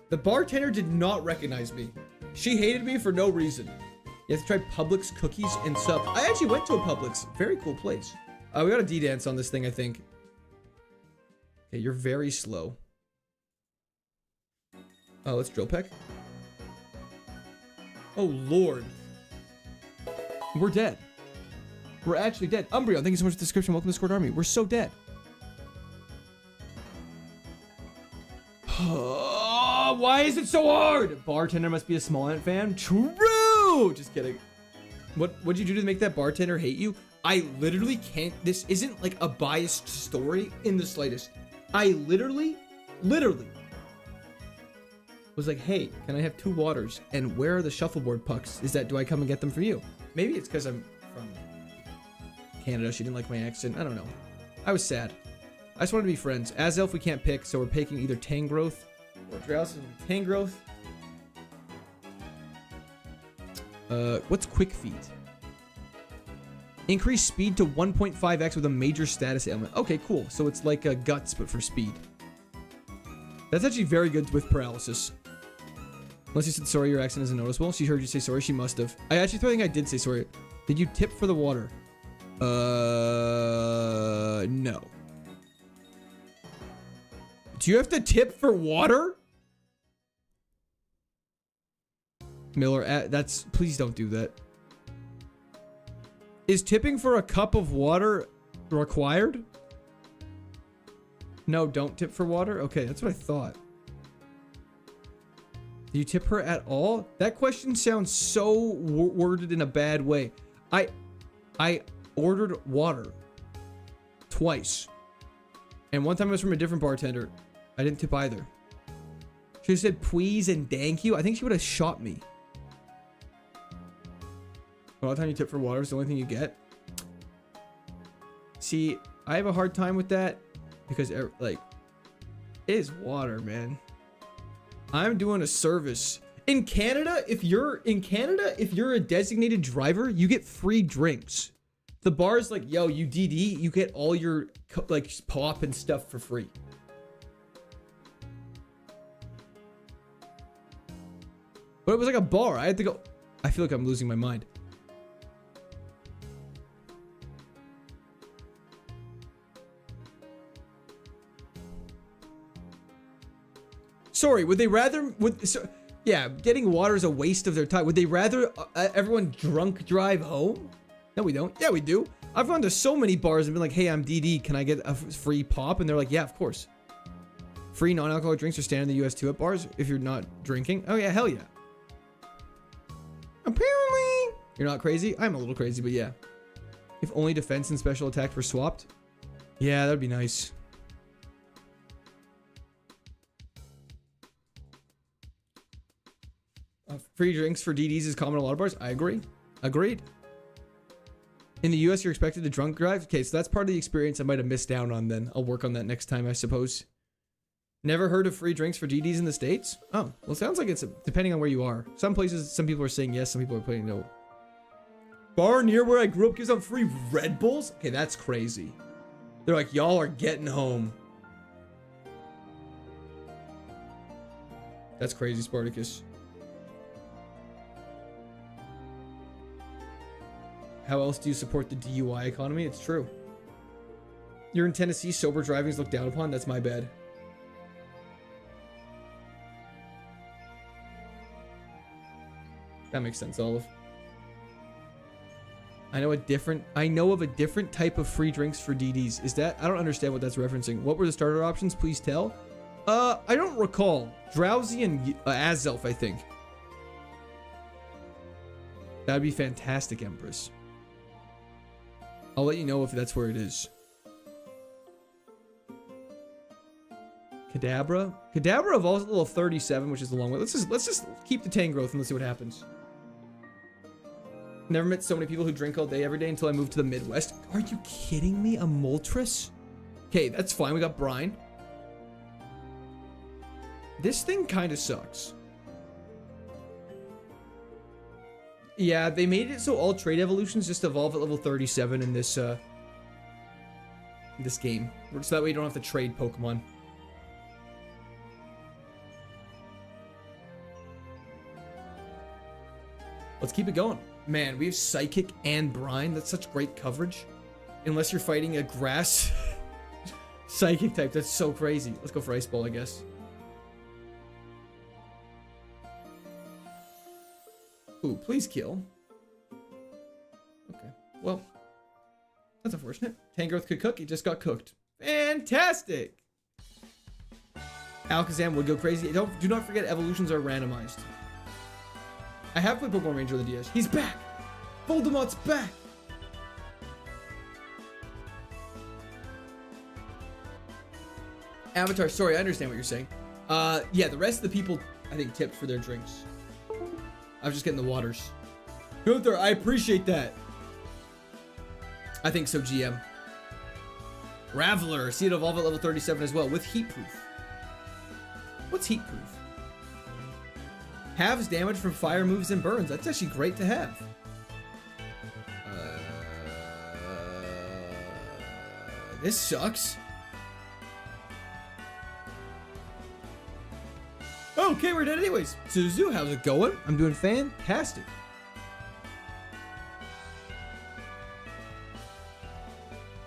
The bartender did not recognize me. She hated me for no reason. You have to try Publix cookies and subs. I actually went to a Publix. Very cool place. We got a D-dance on this thing, I think. Okay, you're very slow. Oh, let's drill peck. Oh, Lord. We're dead. We're actually dead. Umbreon, thank you so much for the description. Welcome to Squad Army. We're so dead. Why is it so hard? Bartender must be a Small Ant fan. True. Just kidding. What'd you do to make that bartender hate you? I literally can't. This isn't like a biased story in the slightest. I literally was like, hey, can I have 2 waters? And where are the shuffleboard pucks? Do I come and get them for you? Maybe it's because I'm from Canada. She didn't like my accent. I don't know. I was sad. I just wanted to be friends. As Elf, we can't pick, so we're picking either Tangrowth or Drowsy. Tangrowth. What's Quick Feet? Increase speed to 1.5x with a major status ailment. Okay, cool. So it's like Guts, but for speed. That's actually very good with paralysis. Unless you said sorry, your accent isn't noticeable. She heard you say sorry. She must have. I actually think I did say sorry. Did you tip for the water? No. Do you have to tip for water? Miller, that's... Please don't do that. Is tipping for a cup of water required? No, don't tip for water? Okay, that's what I thought. Do you tip her at all? That question sounds so worded in a bad way. I ordered water. Twice. And one time it was from a different bartender. I didn't tip either. She said please and thank you. I think she would have shot me. A lot of time you tip for water is the only thing you get. See, I have a hard time with that because like it is water, man. I'm doing a service. In Canada, if you're a designated driver, you get free drinks. The bar is like, yo, you DD, you get all your like pop and stuff for free. But it was like a bar. I had to go. I feel like I'm losing my mind. Sorry, would they rather... yeah, getting water is a waste of their time. Would they rather everyone drunk drive home? No, we don't. Yeah, we do. I've gone to so many bars and been like, hey, I'm DD. Can I get a free pop? And they're like, yeah, of course. Free non-alcoholic drinks are standard in the US too at bars if you're not drinking. Oh, yeah, hell yeah. Apparently, you're not crazy. I'm a little crazy, but yeah. If only defense and special attack were swapped. Yeah, that'd be nice. Free drinks for DDs is common in a lot of bars. I agree. Agreed. In the US, you're expected to drunk drive. Okay, so that's part of the experience I might have missed out on then. I'll work on that next time, I suppose. Never heard of free drinks for DDs in the States? Oh, well, it sounds like it's depending on where you are. Some places, some people are saying yes, some people are putting no. Bar near where I grew up gives out free Red Bulls? Okay, that's crazy. They're like, y'all are getting home. That's crazy, Spartacus. How else do you support the DUI economy? It's true. You're in Tennessee, sober driving is looked down upon? That's my bad. That makes sense, Olive. I know of a different type of free drinks for DDs. Is that? I don't understand what that's referencing. What were the starter options? Please tell. I don't recall. Drowsy and Azelf, I think. That'd be fantastic, Empress. I'll let you know if that's where it is. Kadabra? Kadabra evolves at level 37, which is the long way. Let's just keep the Tang growth and let's see what happens. Never met so many people who drink all day every day until I moved to the Midwest. Are you kidding me? A Moltres? Okay, that's fine. We got Brine. This thing kind of sucks. Yeah, they made it so all trade evolutions just evolve at level 37 in this game. So that way you don't have to trade Pokemon. Let's keep it going. Man, we have Psychic and Brine. That's such great coverage. Unless you're fighting a grass Psychic type. That's so crazy. Let's go for Ice Ball, I guess. Ooh, please kill. Okay. Well, that's unfortunate. Tangrowth could cook. He just got cooked. Fantastic! Alakazam would go crazy. Do not forget evolutions are randomized. I have played Pokemon Ranger on the DS. He's back! Voldemort's back! Avatar, sorry, I understand what you're saying. Yeah, the rest of the people, I think, tipped for their drinks. I was just getting the waters. Gunther, I appreciate that. I think so, GM. Raveler, see it evolve at level 37 as well, with Heat Proof. What's Heat Proof? Halves damage from fire moves and burns. That's actually great to have. This sucks. Okay, we're dead anyways. Suzu, how's it going? I'm doing fantastic.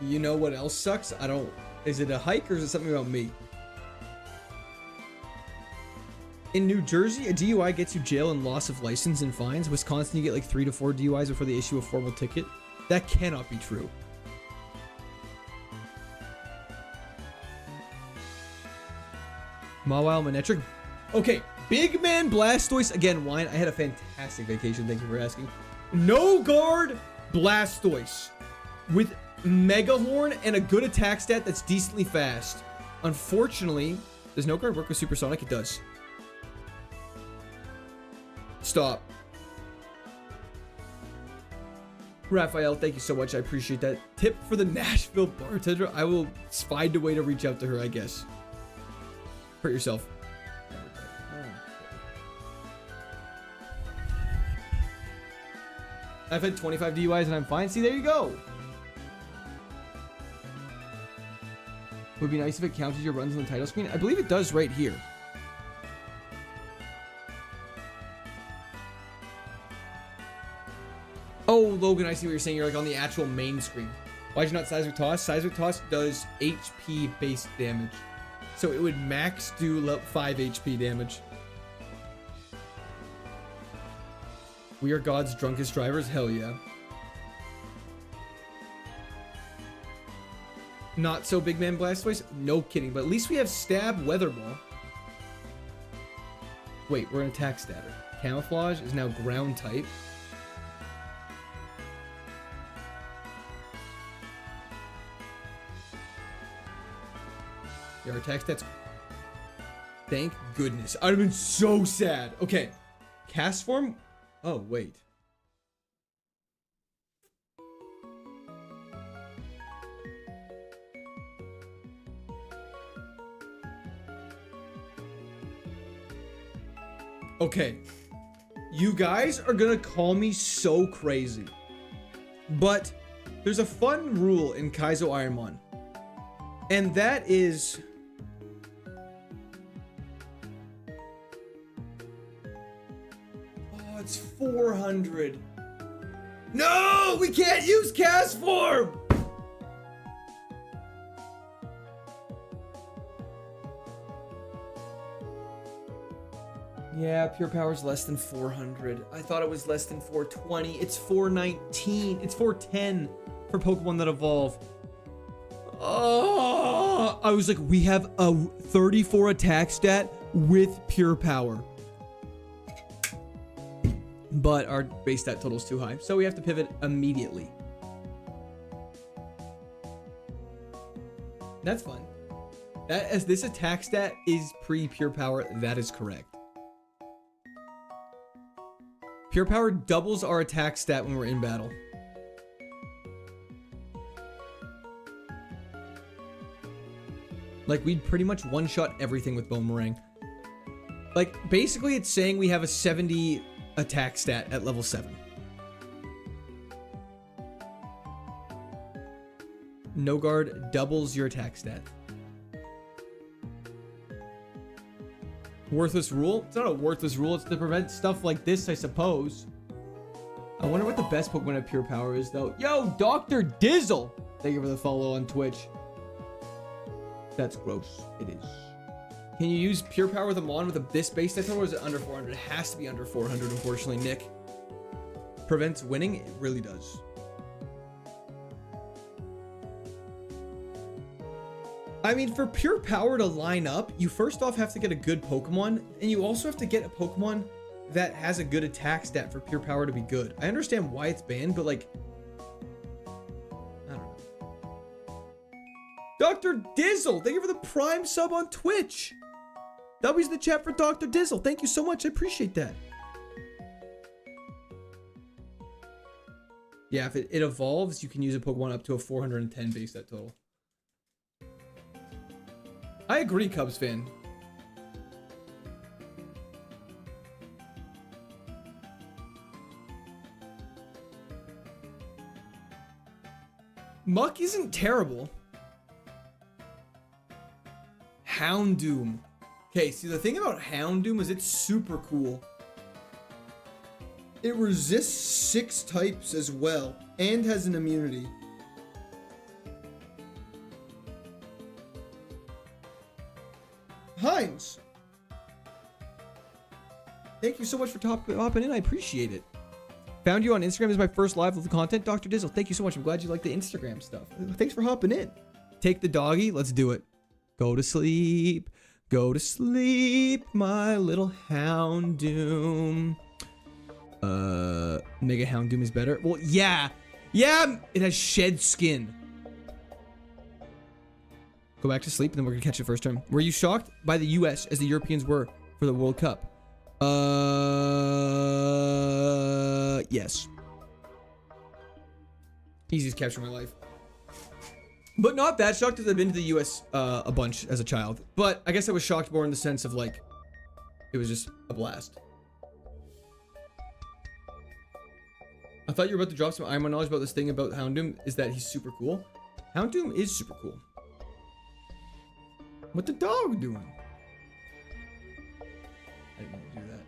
You know what else sucks? Is it a hike or is it something about me? In New Jersey, a DUI gets you jail and loss of license and fines. Wisconsin, you get like 3 to 4 DUIs before they issue a formal ticket. That cannot be true. Mawile Manetric. Okay, Big Man Blastoise. Again, Wine, I had a fantastic vacation. Thank you for asking. No guard Blastoise with Mega Horn and a good attack stat that's decently fast. Unfortunately, does no guard work with Supersonic? It does. Stop. Raphael, thank you so much. I appreciate that. Tip for the Nashville bartender. I will find a way to reach out to her, I guess. Hurt yourself. I've had 25 DUIs and I'm fine. See, there you go. Would be nice if it counted your runs on the title screen. I believe it does right here. Oh, Logan, I see what you're saying. You're like on the actual main screen. Why'd you not Seismic Toss? Seismic Toss does HP based damage. So it would max do 5 HP damage. We are God's drunkest drivers? Hell yeah. Not so big man Blastoise? No kidding, but at least we have Stab, Weather Ball. Wait, we're an attack status. Camouflage is now ground type. Yeah, our attack stats. Thank goodness. I'd have been so sad. Okay. Cast form? Oh, wait. Okay. You guys are gonna call me so crazy. But there's a fun rule in KAIZO IRONMON. And that is... Oh, it's 400. No! We can't use cast form! Yeah, pure power's less than 400. I thought it was less than 420. It's 419. It's 410 for Pokemon that evolve. Oh, I was like, we have a 34 attack stat with pure power. But our base stat total is too high, so we have to pivot immediately. That's fun. That, as this attack stat is pre-pure power, that is correct. Pure power doubles our attack stat when we're in battle. Like, we'd pretty much one-shot everything with Boomerang. Like, basically it's saying we have a 70 attack stat at level 7. No guard doubles your attack stat. Worthless rule? It's not a worthless rule. It's to prevent stuff like this, I suppose. I wonder what the best Pokemon at pure power is, though. Yo, Dr. Dizzle! Thank you for the follow on Twitch. That's gross. It is. Can you use pure power with a Mon with this base stat total, or is it under 400? It has to be under 400, unfortunately, Nick. Prevents winning? It really does. I mean, for pure power to line up, you first off have to get a good Pokemon, and you also have to get a Pokemon that has a good attack stat for pure power to be good. I understand why it's banned, but like, I don't know. Dr. Dizzle, thank you for the Prime sub on Twitch. W's in the chat for Dr. Dizzle. Thank you so much. I appreciate that. Yeah, if it evolves, you can use a Pokemon up to a 410 base stat total. I agree, Cubs fan. Muck isn't terrible. Houndoom. Okay, see, the thing about Houndoom is it's super cool. It resists 6 types as well, and has an immunity. Hines, thank you so much for hopping in. I appreciate it. Found you on Instagram as my first live of the content. Dr. Dizzle, thank you so much. I'm glad you like the Instagram stuff. Thanks for hopping in. Take the doggy. Let's do it. Go to sleep. Go to sleep, my little Houndoom. Mega Houndoom is better. Well, yeah. Yeah, it has shed skin. Go back to sleep, and then we're gonna catch it first term. Were you shocked by the US as the Europeans were for the World Cup? Yes. Easiest capture of my life. But not that shocked, as I've been to the US a bunch as a child. But I guess I was shocked more in the sense of like, it was just a blast. I thought you were about to drop some Iron knowledge about this thing about Houndoom, is that he's super cool. Houndoom is super cool. What the dog doing? I didn't mean to do that.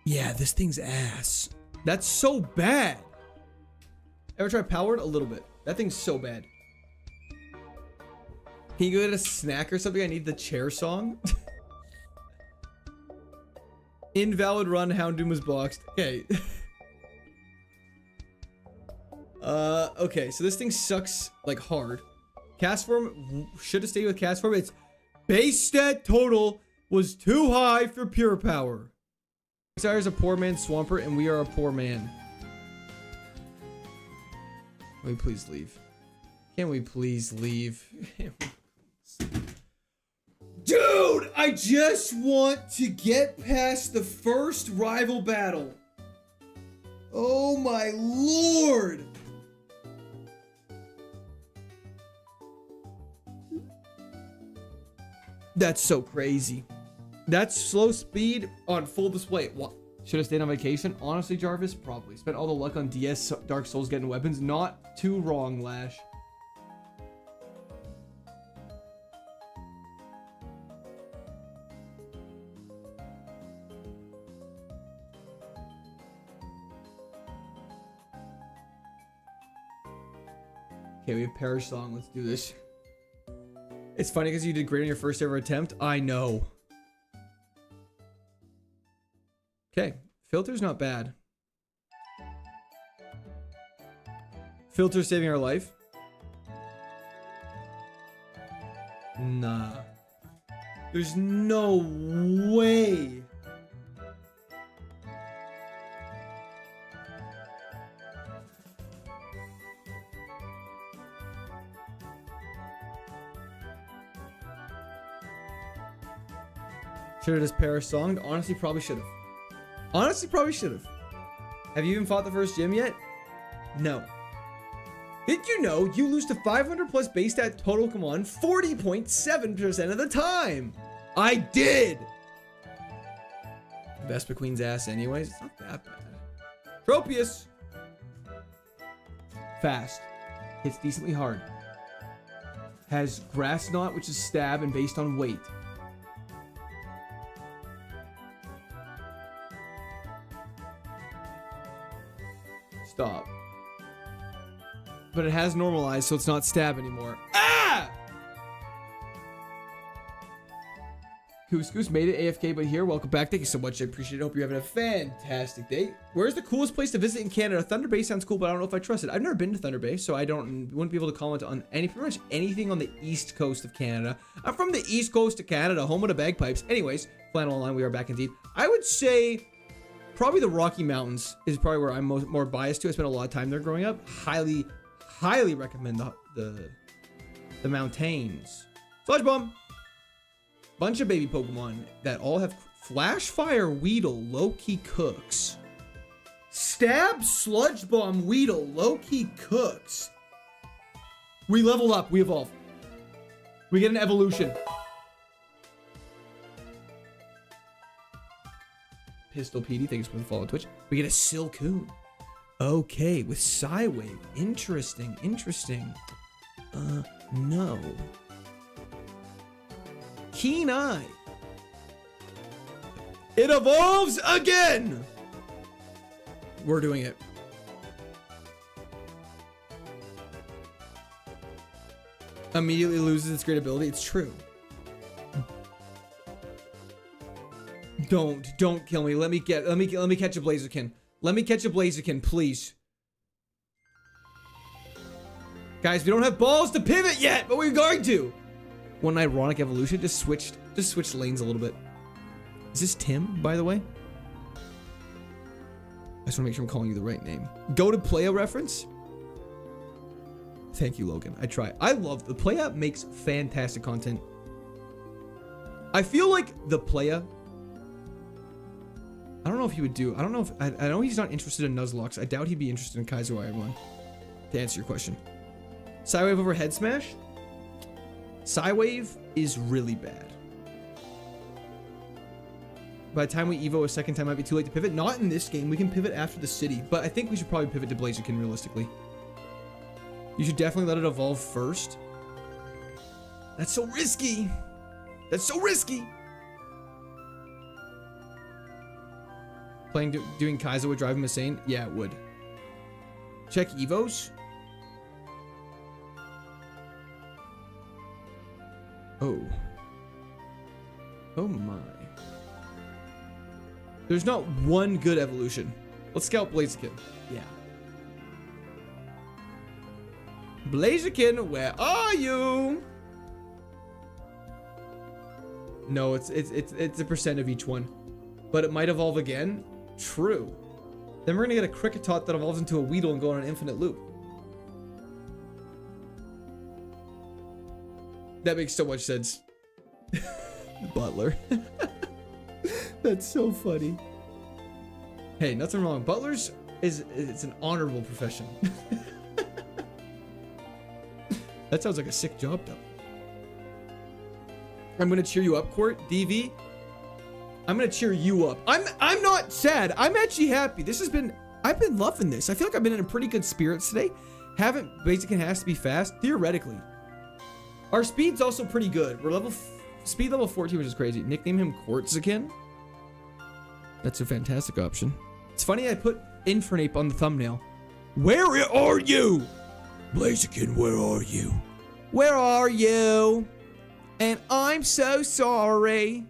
Yeah, this thing's ass. That's so bad. Ever try powered? A little bit. That thing's so bad. Can you go get a snack or something? I need the chair song. Invalid run. Houndoom was boxed. Okay. Okay. So this thing sucks like hard. Cast form should have stayed with cast form. Its base stat total was too high for pure power. Sire is a poor man Swampert, and we are a poor man. Can we please leave? Can we please leave? Dude, I just want to get past the first rival battle. Oh my lord. That's so crazy. That's slow speed on full display. What? Should have stayed on vacation? Honestly, Jarvis, probably. Spent all the luck on DS Dark Souls getting weapons. Not too wrong, Lash. Okay, we have Perish Song. Let's do this. It's funny because you did great on your first ever attempt. I know. Okay, filter's not bad. Filter saving our life. Nah. There's no way. Should have just Perish Songed? Honestly, probably should have. Honestly, probably should have. Have you even fought the first gym yet? No. Did you know you lose to 500 plus base stat total come on 40.7% of the time? I did! Vespa Queen's ass anyways. It's not that bad. Tropius! Fast. Hits decently hard. Has Grass Knot, which is stab and based on weight. Stop. But it has normalized, so it's not stab anymore. Ah! Couscous made it AFK, but here. Welcome back. Thank you so much. I appreciate it. Hope you're having a fantastic day. Where's the coolest place to visit in Canada? Thunder Bay sounds cool, but I don't know if I trust it. I've never been to Thunder Bay, so I wouldn't be able to comment on pretty much anything on the east coast of Canada. I'm from the east coast of Canada, home of the bagpipes. Anyways, Flannel Online, we are back indeed. I would say probably the Rocky Mountains is probably where I'm more biased to. I spent a lot of time there growing up. Highly recommend the mountains. Sludge Bomb. Bunch of baby Pokemon that all have Flash Fire Weedle, low-key cooks. Stab Sludge Bomb Weedle, low-key cooks. We level up, we evolve. We get an evolution. Pistol PD, thanks for the follow on Twitch. We get a Silcoon. Okay, with Psywave. Interesting. No. Keen Eye. It evolves again! We're doing it. Immediately loses its great ability. It's true. Don't kill me. Let me catch a Blaziken. Let me catch a Blaziken, please. Guys, we don't have balls to pivot yet, but we're going to. One ironic evolution just switched lanes a little bit. Is this Tim, by the way? I just want to make sure I'm calling you the right name. Go to Playa reference. Thank you, Logan. I try. I love the Playa makes fantastic content. I feel like the Playa. I don't know if he would do. I don't know if I know he's not interested in Nuzlocke. I doubt he'd be interested in KAIZO IRONMON. To answer your question, Psywave over Head Smash. Psywave is really bad. By the time we Evo a second time, might be too late to pivot. Not in this game. We can pivot after the city, but I think we should probably pivot to Blaziken realistically. You should definitely let it evolve first. That's so risky. That's so risky. Doing KAIZO would drive him insane? Yeah, it would. Check Evos. Oh. Oh my. There's not one good evolution. Let's scout Blaziken. Yeah. Blaziken, where are you? No, it's a percent of each one. But it might evolve again. True. Then we're gonna get a Kricketot that evolves into a Weedle and go on an infinite loop. That makes so much sense. Butler. That's so funny. Hey, nothing wrong. Butlers it's an honorable profession. That sounds like a sick job though. I'm gonna cheer you up, Court. DV. I'm gonna cheer you up. I'm not sad. I'm actually happy. I've been loving this. I feel like I've been in a pretty good spirits today. Blaziken has to be fast, theoretically. Our speed's also pretty good. We're speed level 14, which is crazy. Nickname him Quartzican. That's a fantastic option. It's funny I put Infernape on the thumbnail. Where are you? Blaziken, where are you? Where are you? And I'm so sorry.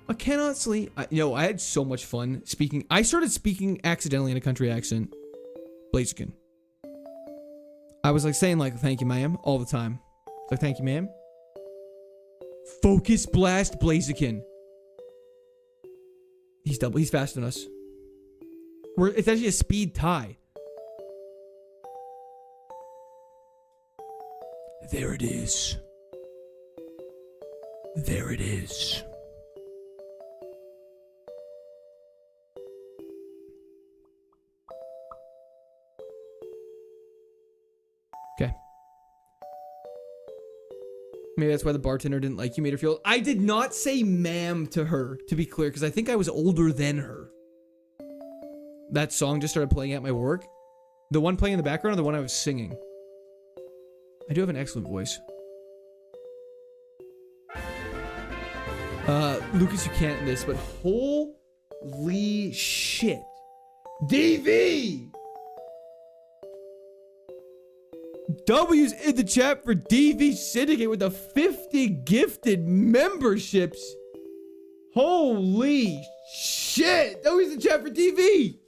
I cannot sleep. I had so much fun speaking. I started speaking accidentally in a country accent. Blaziken. I was like saying like, thank you, ma'am, all the time. Like, thank you, ma'am. Focus Blast Blaziken. He's faster than us. It's actually a speed tie. There it is. There it is. Okay. Maybe that's why the bartender didn't like you, made her feel... I did not say ma'am to her, to be clear, because I think I was older than her. That song just started playing at my work. The one playing in the background or the one I was singing? I do have an excellent voice. Lucas, you can't in this, but holy shit. DV! W's in the chat for DV Syndicate with the 50 gifted memberships. Holy shit! W's in the chat for DV!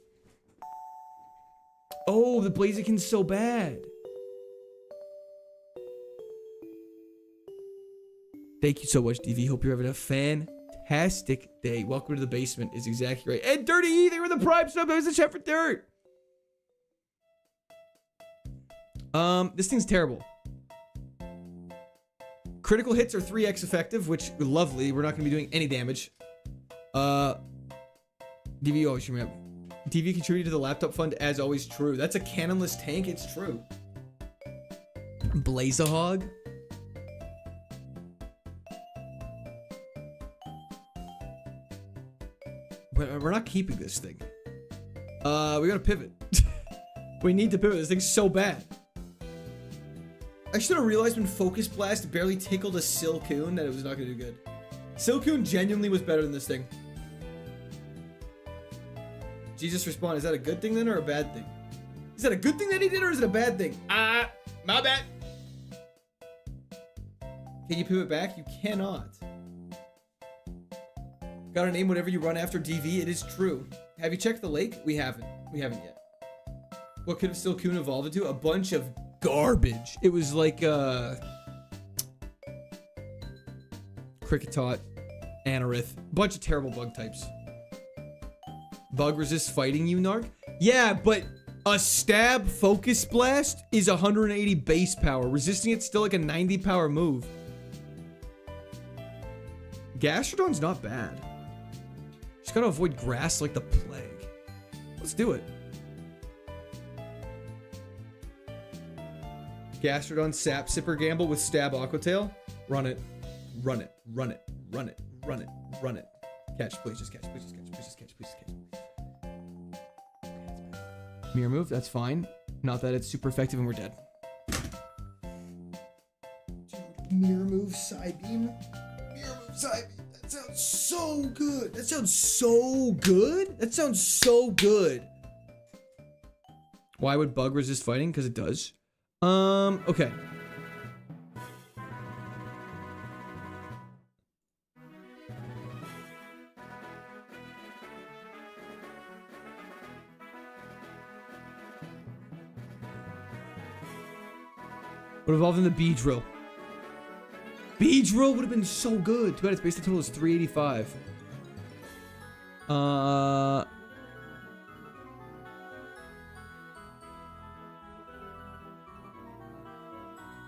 Oh, the Blaziken's so bad. Thank you so much, DV. Hope you're having a fantastic day. Welcome to the basement is exactly right. And Dirty E, they were the prime sub. That was the chat for Dirt. This thing's terrible. Critical hits are 3x effective, which lovely. We're not going to be doing any damage. DV always should remember. DV contributed to the laptop fund as always. True. That's a cannonless tank. It's true. Blazahog. We're not keeping this thing. We gotta pivot. We need to pivot. This thing's so bad. I should have realized when Focus Blast barely tickled a Silcoon that it was not gonna do good. Silcoon genuinely was better than this thing. Jesus respond, is that a good thing then or a bad thing? Is that a good thing that he did or is it a bad thing? My bad. Can you pivot back? You cannot. Gotta name whatever you run after DV. It is true. Have you checked the lake? We haven't. We haven't yet. What could have Silcoon evolved into? A bunch of garbage. It was like Kricketot, Anorith, bunch of terrible bug types. Bug resist fighting you, Narc? Yeah, but a stab Focus Blast is 180 base power. Resisting it's still like a 90 power move. Gastrodon's not bad. Just gotta avoid grass like the plague. Let's do it. Gastrodon Sap Sipper Gamble with Stab Aquatail. Run it. Run it. Run it. Run it. Run it. Run it. Catch. Please just catch. Please just catch. Please just catch. Please just catch. Mirror move. That's fine. Not that it's super effective and we're dead. Dude, mirror move, side beam. Mirror move, side beam. That sounds so good. That sounds so good. That sounds so good. Why would bug resist fighting? Because it does. Okay. Would evolve in the bee drill. Bee drill would have been so good. Too bad its base total is 385.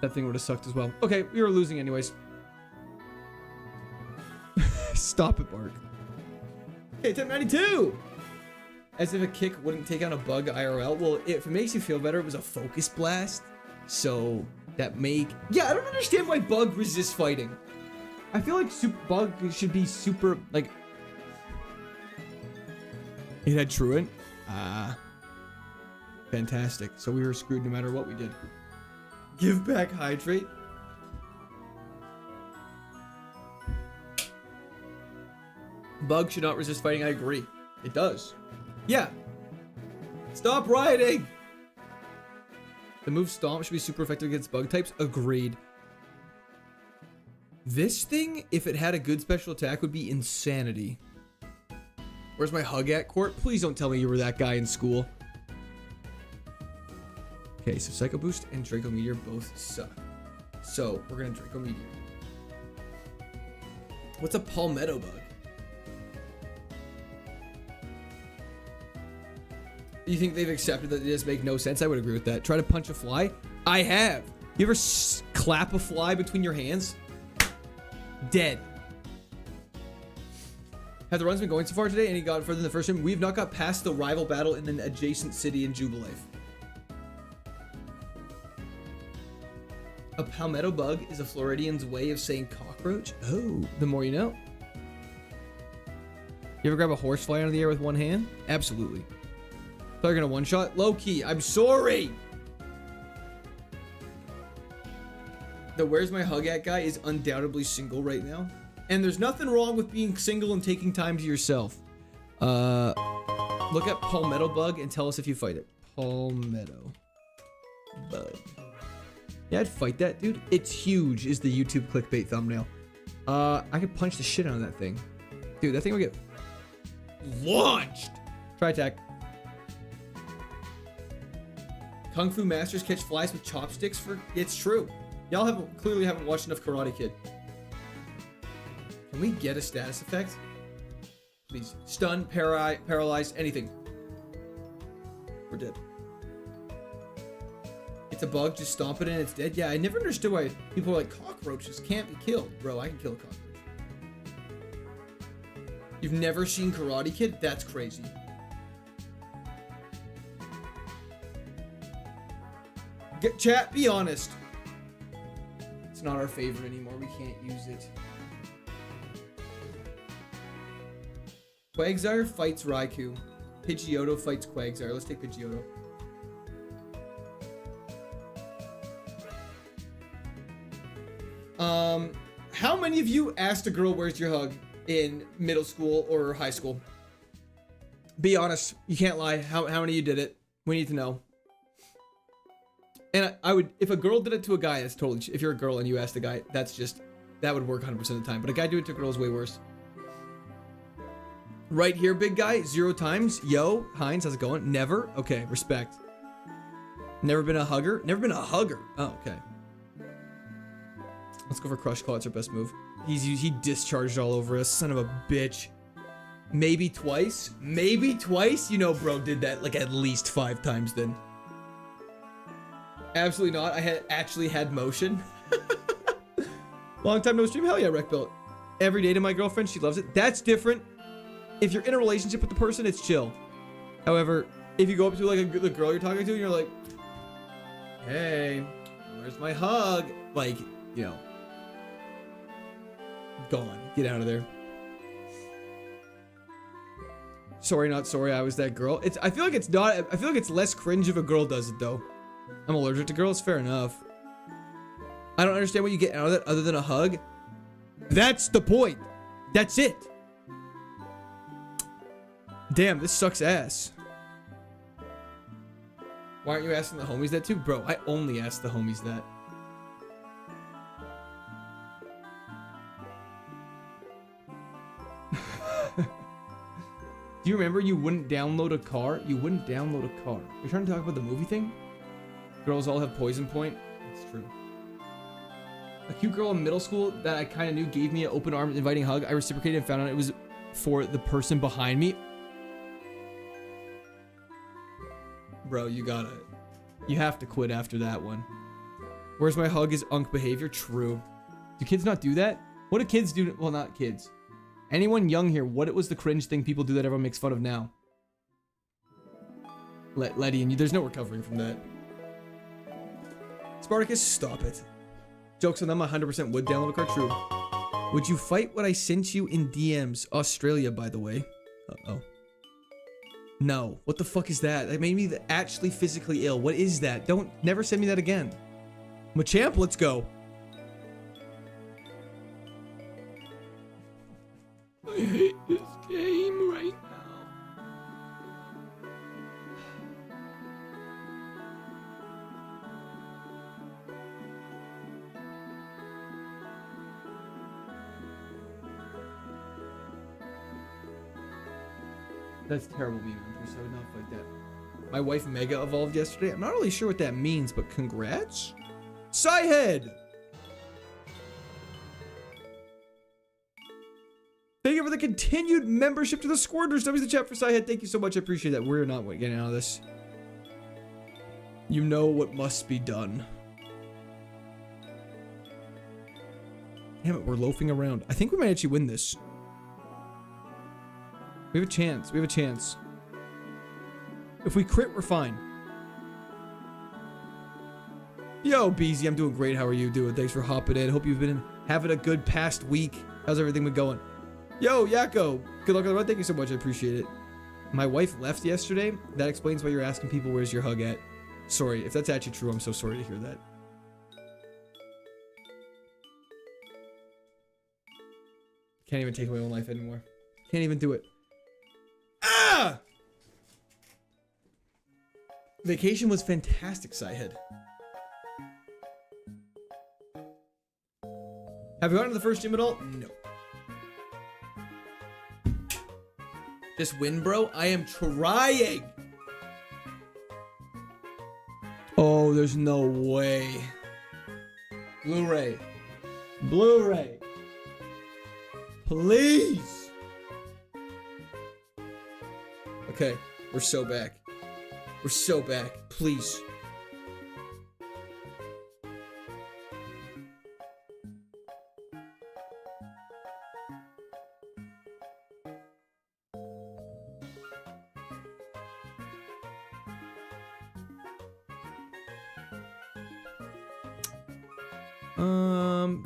That thing would have sucked as well. Okay, we were losing anyways. Stop it, Bark. Okay, 1092. As if a kick wouldn't take out a bug IRL. Well, if it makes you feel better, it was a focus blast. So that yeah, I don't understand why bug resists fighting. I feel like bug should be super like. It had truant. Fantastic. So we were screwed no matter what we did. Give back hydrate. Bug should not resist fighting. I agree. It does. Yeah. Stop rioting. The move Stomp should be super effective against bug types. Agreed. This thing, if it had a good special attack, would be insanity. Where's my hug at, Court? Please don't tell me you were that guy in school. Okay, so Psycho Boost and Draco Meteor both suck. So, we're gonna Draco Meteor. What's a Palmetto Bug? You think they've accepted that it does make no sense? I would agree with that. Try to punch a fly? I have. You ever clap a fly between your hands? Dead. Have the runs been going so far today? Any got further than the first time? We have not got past the rival battle in an adjacent city in Jubilife. A palmetto bug is a Floridian's way of saying cockroach? Oh, the more you know. You ever grab a horsefly out of the air with one hand? Absolutely. They're gonna one-shot? Low-key, I'm sorry! The Where's My Hug At guy is undoubtedly single right now. And there's nothing wrong with being single and taking time to yourself. Look at Palmetto Bug and tell us if you fight it. Palmetto Bug. Yeah, I'd fight that, dude. It's huge is the YouTube clickbait thumbnail. I could punch the shit out of that thing. Dude, that thing would get launched! Try attack. Kung Fu masters catch flies with chopsticks for... It's true. Y'all clearly haven't watched enough Karate Kid. Can we get a status effect? Please. Stun, paralyze, anything. We're dead. It's a bug, just stomp it and it's dead. Yeah, I never understood why people are like, cockroaches can't be killed. Bro, I can kill a cockroach. You've never seen Karate Kid? That's crazy. Chat, be honest. It's not our favorite anymore. We can't use it. Quagsire fights Raikou. Pidgeotto fights Quagsire. Let's take Pidgeotto. How many of you asked a girl where's your hug in middle school or high school? Be honest. You can't lie. How many of you did it? We need to know. And I would, if a girl did it to a guy, that's totally, if you're a girl and you asked a guy, that's just, that would work 100% of the time. But a guy doing it to a girl is way worse. Right here, big guy, 0 times. Yo, Heinz, how's it going? Never? Okay, respect. Never been a hugger? Never been a hugger. Oh, okay. Let's go for Crush Claw. It's our best move. He discharged all over us. Son of a bitch. Maybe twice? Maybe twice? You know, bro did that like at least 5 times then. Absolutely not. I actually had motion. Long time no stream. Hell yeah, Wreck Built. Every day to my girlfriend. She loves it. That's different. If you're in a relationship with the person, it's chill. However, if you go up to like the girl you're talking to and you're like, hey, where's my hug? Like, you know, gone. Get out of there. Sorry, not sorry. I was that girl. I feel like it's not. I feel like it's less cringe if a girl does it though. I'm allergic to girls. Fair enough. I don't understand what you get out of that other than a hug. That's the point. That's it. Damn, this sucks ass. Why aren't you asking the homies that too? Bro, I only ask the homies that. Do you remember you wouldn't download a car? You wouldn't download a car. You're trying to talk about the movie thing? Girls all have poison point? That's true. A cute girl in middle school that I kind of knew gave me an open arms inviting hug. I reciprocated and found out it was for the person behind me. Bro, you have to quit after that one. Where's my hug is unk behavior? True. Do kids not do that? What do kids do? Well, not kids. Anyone young here, what was the cringe thing people do that everyone makes fun of now? Letty and you, there's no recovering from that. Spartacus, stop it. Jokes on them, 100% would download a car. True. Would you fight what I sent you in DMs? Australia, by the way. Uh-oh. No. What the fuck is that? That made me actually physically ill. What is that? Never send me that again. Machamp, let's go. I hate this game right now. That's terrible meme. I would not fight that. My wife Mega evolved yesterday. I'm not really sure what that means, but congrats. Psyhead! Thank you for the continued membership to the Squirters. W's the chat for Psyhead. Thank you so much. I appreciate that. We're not getting out of this. You know what must be done. Damn it, we're loafing around. I think we might actually win this. We have a chance. We have a chance. If we crit, we're fine. Yo, Beezy, I'm doing great. How are you doing? Thanks for hopping in. Hope you've been having a good past week. How's everything been going? Yo, Yakko. Good luck on the run. Thank you so much. I appreciate it. My wife left yesterday. That explains why you're asking people where's your hug at. Sorry. If that's actually true, I'm so sorry to hear that. Can't even take my own life anymore. Can't even do it. Ah! Vacation was fantastic, Psyhead. Have you gotten to the first gym at all? No. This win, bro? I am trying. Oh, there's no way. Blu-ray. Blu-ray. Please. Okay, we're so back. We're so back. Please.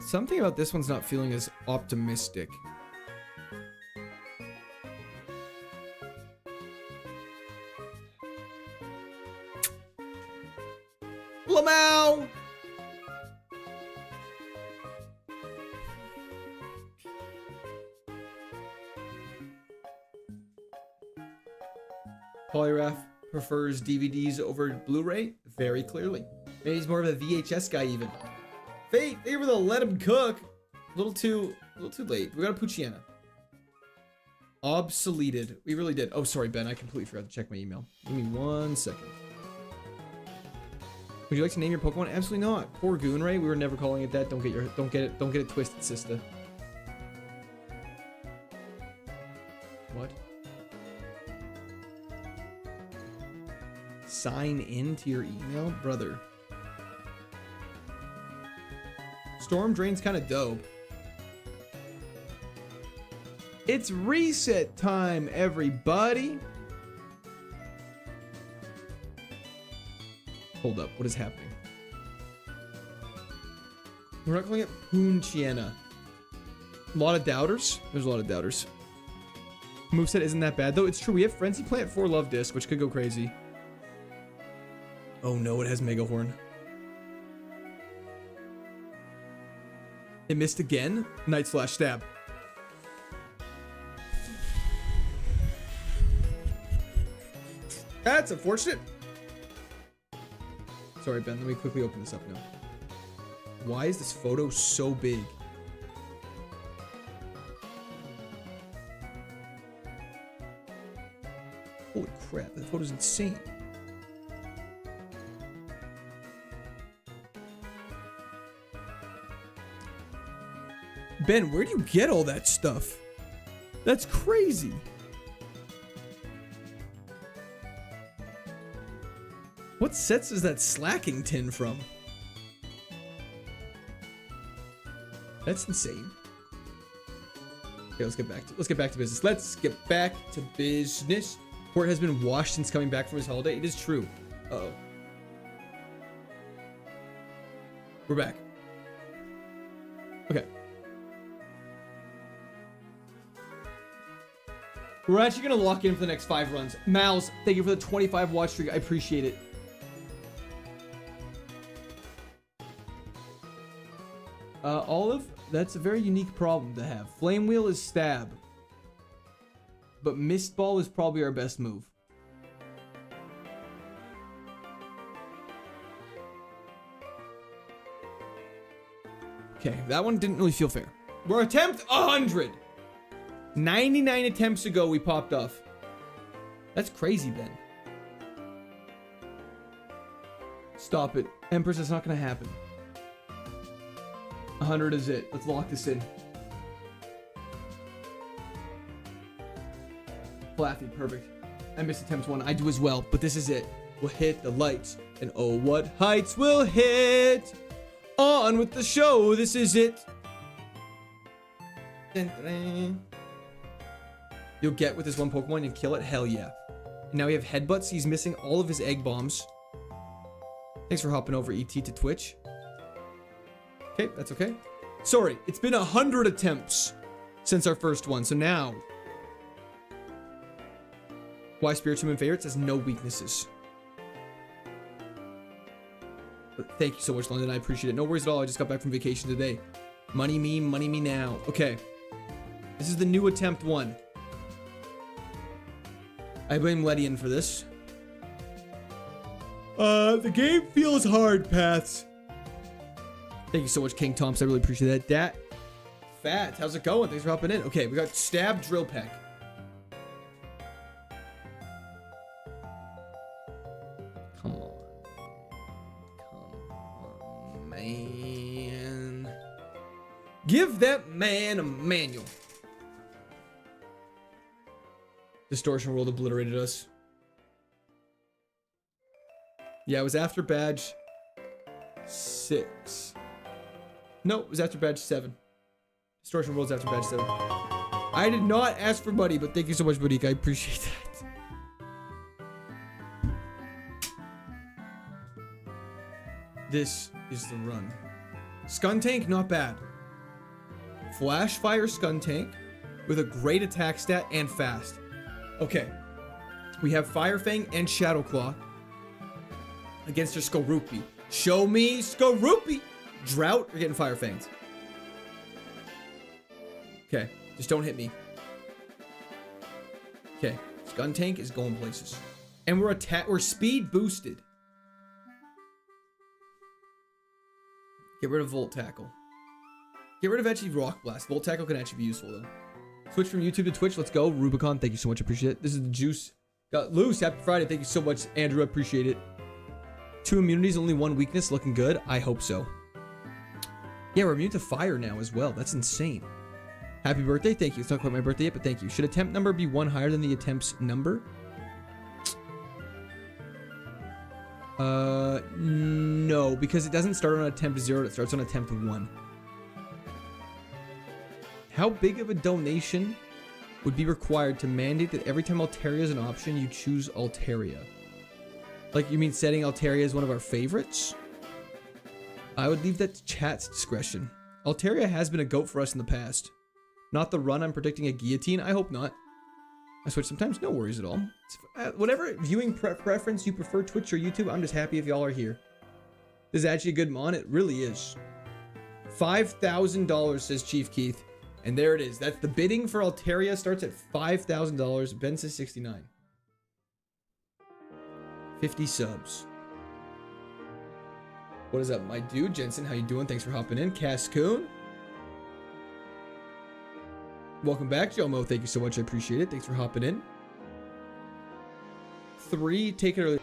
Something about this one's not feeling as optimistic. Lamau! Polygraph prefers DVDs over Blu-ray? Very clearly. Maybe he's more of a VHS guy even. Fate, they were the let him cook. A little too late. We got a Puchiana. Obsoleted. We really did. Oh, sorry, Ben. I completely forgot to check my email. Give me 1 second. Would you like to name your Pokemon? Absolutely not. Poor Goonray. We were never calling it that. Don't get it twisted, sister. What? Sign in to your email, brother. Storm Drain's kind of dope. It's reset time, everybody. Hold up, what is happening? We're not calling it Poonchiana. A lot of doubters? There's a lot of doubters. Moveset isn't that bad, though. It's true, we have Frenzy Plant 4 Love Disc, which could go crazy. Oh no, it has Mega Horn. It missed again? Night Slash Stab. That's unfortunate. Sorry, Ben. Let me quickly open this up now. Why is this photo so big? Holy crap, that photo's insane. Ben, where do you get all that stuff? That's crazy. What sets is that slacking tin from? That's insane. Okay, let's get back to business. Let's get back to business. Port has been washed since coming back from his holiday. It is true. Uh-oh. We're back. Okay. We're actually going to lock in for the next 5 runs. Mal's, thank you for the 25 watch streak. I appreciate it. Olive, that's a very unique problem to have. Flame Wheel is stab. But Mist Ball is probably our best move. Okay, that one didn't really feel fair. We're attempt 100. 99 attempts ago, we popped off. That's crazy, Ben. Stop it. Empress, it's not going to happen. 100 is it. Let's lock this in. Flaffy, perfect. I missed attempt 1. I do as well, but this is it. We'll hit the lights, and oh, what heights we'll hit. On with the show. This is it. You'll get with this one Pokemon and kill it? Hell yeah. And now we have Headbutts. He's missing all of his egg bombs. Thanks for hopping over, ET, to Twitch. Okay, that's okay. Sorry, it's been 100 attempts since our first one, so now... Why Spiritomb favorites has no weaknesses. But thank you so much, London. I appreciate it. No worries at all. I just got back from vacation today. Money me now. Okay. This is the new attempt 1. I blame Ledian for this. The game feels hard, Paths. Thank you so much, King Tomps. I really appreciate that. Fat, how's it going? Thanks for hopping in. Okay, we got Stab Drill Peck. Come on, man. Give that man a manual. Distortion World obliterated us. Yeah, it was after badge 6. No, it was after badge 7. Distortion World's after badge 7. I did not ask for money, but thank you so much, Boutique. I appreciate that. This is the run. Skuntank, not bad. Flash Fire Skuntank with a great attack stat and fast. Okay. We have Fire Fang and Shadow Claw against your Skorupi. Show me Skorupi! Drought or getting Fire Fangs. Okay, just don't hit me. Okay, Skuntank is going places. And we're speed boosted. Get rid of Volt Tackle. Get rid of actually Rock Blast. Volt Tackle can actually be useful though. Switch from YouTube to Twitch. Let's go. Rubicon, thank you so much. Appreciate it. This is the juice. Got loose. Happy Friday. Thank you so much, Andrew. Appreciate it. 2 immunities, only 1 weakness. Looking good. I hope so. Yeah, we're immune to fire now as well. That's insane. Happy birthday. Thank you. It's not quite my birthday yet, but thank you. Should attempt number be 1 higher than the attempt's number? No, because it doesn't start on attempt 0. It starts on attempt 1. How big of a donation would be required to mandate that every time Altaria is an option, you choose Altaria? Like, you mean setting Altaria as one of our favorites? I would leave that to chat's discretion. Altaria has been a goat for us in the past. Not the run I'm predicting a guillotine. I hope not. I switch sometimes. No worries at all. Whatever viewing preference you prefer, Twitch or YouTube, I'm just happy if y'all are here. This is actually a good mon. It really is. $5,000, says Chief Keith. And there it is. That's the bidding for Altaria starts at $5,000. Ben says 69. 50 subs. What is up, my dude? Jensen, how you doing? Thanks for hopping in. Cascoon. Welcome back, Jomo. Thank you so much. I appreciate it. Thanks for hopping in. 3, take it early.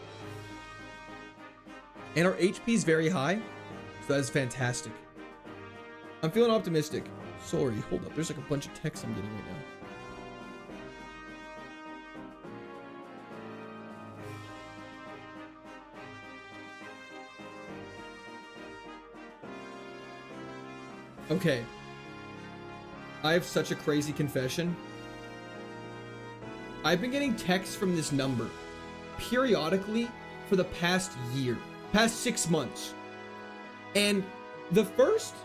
And our HP is very high, so that is fantastic. I'm feeling optimistic. Sorry, hold up. There's like a bunch of text I'm getting right now. Okay. I have such a crazy confession. I've been getting texts from this number periodically for the past year, past 6 months. And the first...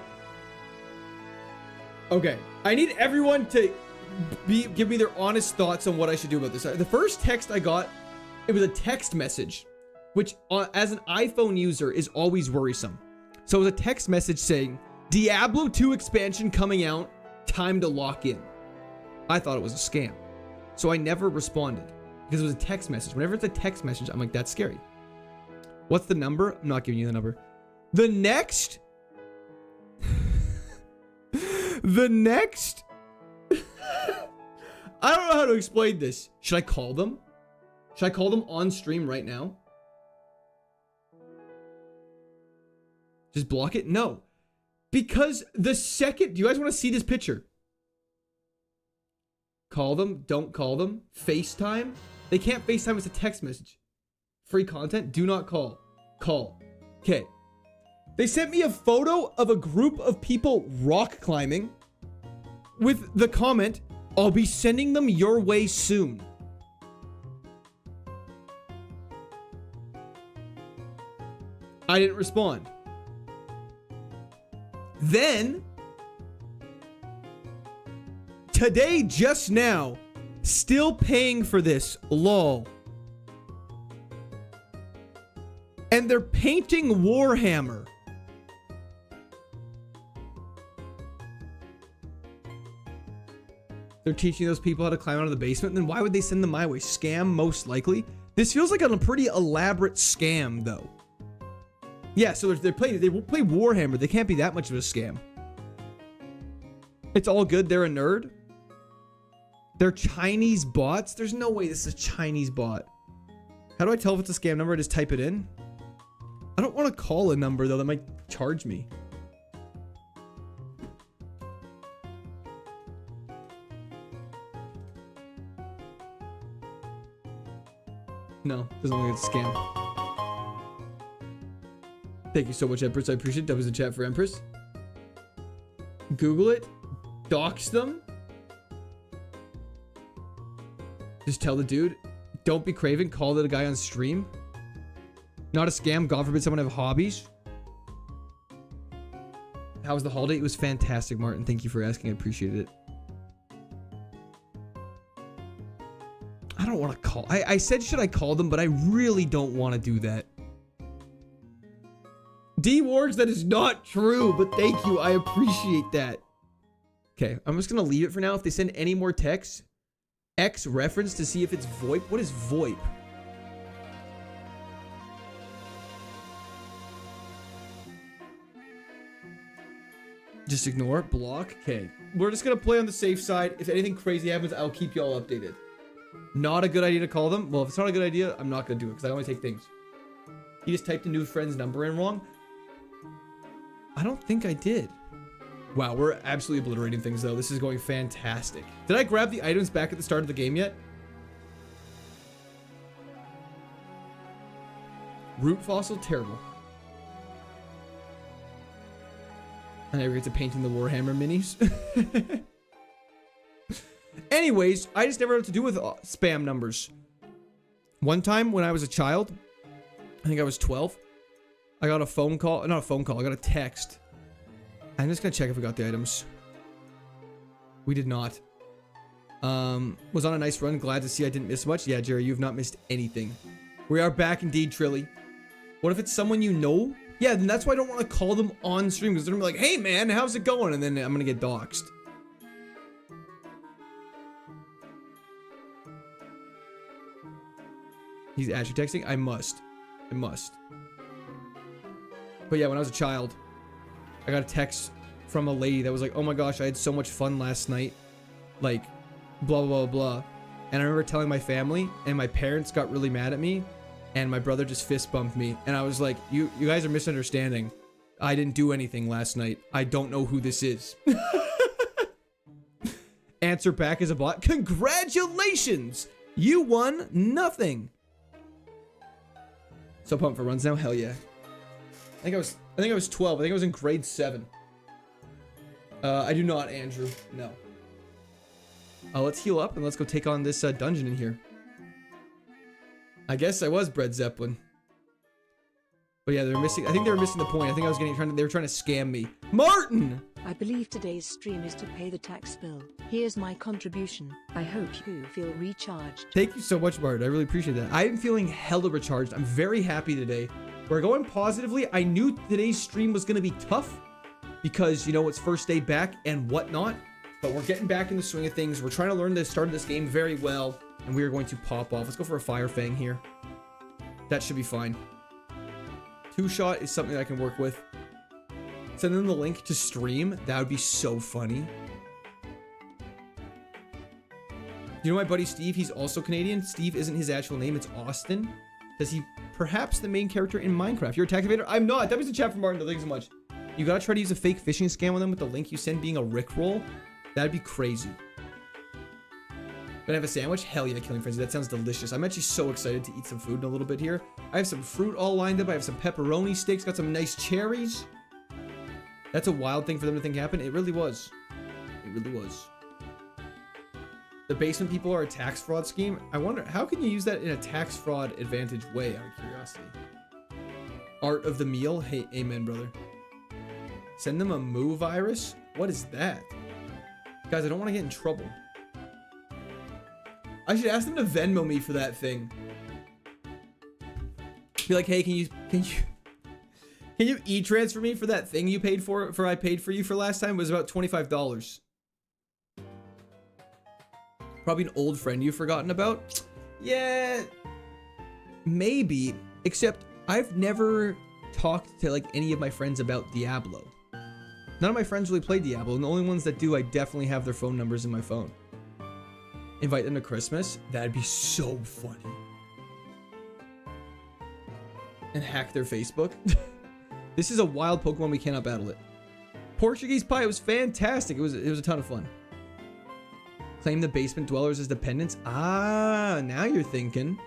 Okay, I need everyone to give me their honest thoughts on what I should do about this. The first text I got, it was a text message, which as an iPhone user is always worrisome. So it was a text message saying, Diablo 2 expansion coming out, time to lock in. I thought it was a scam. So I never responded because it was a text message. Whenever it's a text message, I'm like, that's scary. What's the number? I'm not giving you the number. The next... The next... I don't know how to explain this. Should I call them? Should I call them on stream right now? Just block it? No. Because the second... Do you guys want to see this picture? Call them. Don't call them. FaceTime. They can't FaceTime. It's a text message. Free content. Do not call. Call. Okay. They sent me a photo of a group of people rock climbing with the comment, I'll be sending them your way soon. I didn't respond. Then, today, just now, still paying for this, lol. And they're painting Warhammer. They're teaching those people how to climb out of the basement. Then why would they send them my way? Scam, most likely. This feels like a pretty elaborate scam, though. Yeah, so they play Warhammer. They can't be that much of a scam. It's all good. They're a nerd. They're Chinese bots. There's no way this is a Chinese bot. How do I tell if it's a scam number? I just type it in. I don't want to call a number, though. That might charge me. No, doesn't look like it's a scam. Thank you so much, Empress. I appreciate it. That was a chat for Empress. Google it. Dox them. Just tell the dude. Don't be craving. Call it a guy on stream. Not a scam. God forbid someone have hobbies. How was the holiday? It was fantastic, Martin. Thank you for asking. I appreciated it. I don't want to call. I said, should I call them? But I really don't want to do that. D-Wards, that is not true. But thank you. I appreciate that. Okay, I'm just going to leave it for now. If they send any more texts, X reference to see if it's VoIP. What is VoIP? Just ignore, block. Okay, we're just going to play on the safe side. If anything crazy happens, I'll keep you all updated. Not a good idea to call them. Well, if it's not a good idea, I'm not going to do it because I only take things. You just typed a new friend's number in wrong. I don't think I did. Wow, we're absolutely obliterating things, though. This is going fantastic. Did I grab the items back at the start of the game yet? Root fossil? Terrible. I never get to painting the Warhammer minis. Anyways, I just never had to do with spam numbers. One time when I was a child, I think I was 12, I got a phone call. Not a phone call. I got a text. I'm just going to check if we got the items. We did not. Was on a nice run. Glad to see I didn't miss much. Yeah, Jerry, you've not missed anything. We are back indeed, Trilly. What if it's someone you know? Yeah, then that's why I don't want to call them on stream. Because they're going to be like, hey, man, how's it going? And then I'm going to get doxxed. He's actually texting? I must. I must. But yeah, when I was a child, I got a text from a lady that was like, oh my gosh, I had so much fun last night. Like, blah, blah, blah, blah. And I remember telling my family, and my parents got really mad at me, and my brother just fist bumped me. And I was like, you guys are misunderstanding. I didn't do anything last night. I don't know who this is. Answer back as a bot. Congratulations! You won nothing. So pumped for runs now? Hell yeah. I think I was 12. I think I was in grade 7. I do not, Andrew. No. Let's heal up and let's go take on this dungeon in here. I guess I was Bread Zeppelin. But yeah, they're missing. I think they were missing the point. I think I was they were trying to scam me. Martin! I believe today's stream is to pay the tax bill. Here's my contribution. I hope you feel recharged. Thank you so much, Martin. I really appreciate that. I am feeling hella recharged. I'm very happy today. We're going positively. I knew today's stream was going to be tough because, you know, it's first day back and whatnot. But we're getting back in the swing of things. We're trying to learn the start of this game very well. And we are going to pop off. Let's go for a Fire Fang here. That should be fine. 2-shot is something that I can work with. Send them the link to stream. That would be so funny. You know my buddy Steve? He's also Canadian. Steve isn't his actual name. It's Austin. Is he perhaps the main character in Minecraft? You're a tax evader? I'm not. That was a chat from Martin. Thanks so much. You gotta try to use a fake phishing scam on them with the link you send being a Rickroll. That'd be crazy. Gonna have a sandwich? Hell yeah, Killing Frenzy. That sounds delicious. I'm actually so excited to eat some food in a little bit here. I have some fruit all lined up. I have some pepperoni sticks. Got some nice cherries. That's a wild thing for them to think happened. It really was. It really was. The basement people are a tax fraud scheme. I wonder, how can you use that in a tax fraud advantage way, out of curiosity? Art of the meal? Hey, amen, brother. Send them a moo virus? What is that? Guys, I don't want to get in trouble. I should ask them to Venmo me for that thing. Be like, hey, can you e-transfer me for that thing you paid for I paid for you for last time? It was about $25. Probably an old friend you've forgotten about. Yeah, maybe. Except I've never talked to like any of my friends about Diablo. None of my friends really play Diablo, and the only ones that do, I definitely have their phone numbers in my phone. Invite them to Christmas? That'd be so funny. And hack their Facebook? This is a wild Pokemon, we cannot battle it. Portuguese pie, it was fantastic. It was a ton of fun. Claim the basement dwellers as dependents? Ah, now you're thinking.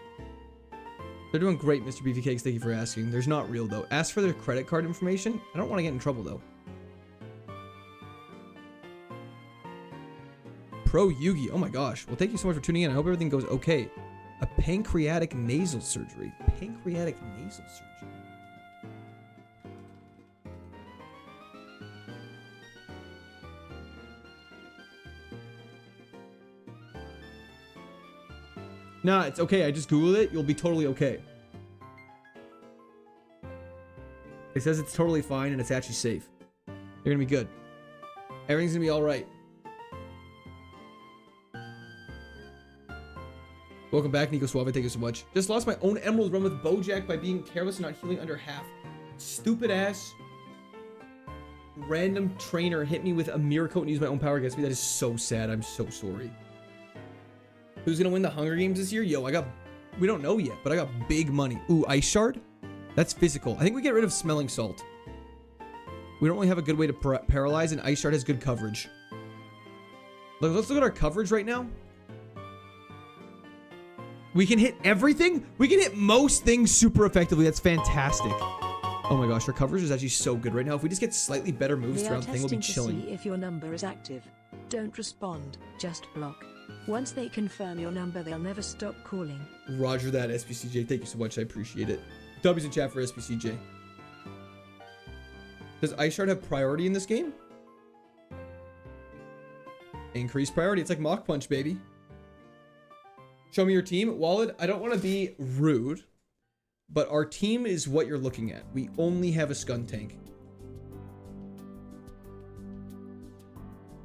They're doing great, Mr. Beefy Cakes. Thank you for asking. There's not real, though. Ask for their credit card information. I don't want to get in trouble, though. Pro Yugi. Oh my gosh. Well, thank you so much for tuning in. I hope everything goes okay. A pancreatic nasal surgery. Pancreatic nasal surgery. Nah, it's okay. I just Googled it. You'll be totally okay. It says it's totally fine and it's actually safe. You're gonna be good. Everything's gonna be all right. Welcome back, Nico Suave. Thank you so much. Just lost my own Emerald run with Bojack by being careless and not healing under half. Stupid ass random trainer hit me with a mirror coat and used my own power against me. That is so sad. I'm so sorry. Who's gonna win the Hunger Games this year? Yo, we don't know yet, but I got big money. Ooh, Ice Shard? That's physical. I think we get rid of Smelling Salt. We don't really have a good way to paralyze, and Ice Shard has good coverage. Look, let's look at our coverage right now. We can hit everything? We can hit most things super effectively. That's fantastic. Oh my gosh, our coverage is actually so good right now. If we just get slightly better moves throughout the thing, we'll be chilling. See if your number is active. Don't respond, just block. Once they confirm your number, they'll never stop calling. Roger that, SPCJ. Thank you so much. I appreciate it. W's in chat for SPCJ. Does Ice Shard have priority in this game? Increased priority. It's like Mach Punch, baby. Show me your team. Wallet, I don't want to be rude, but our team is what you're looking at. We only have a Skuntank.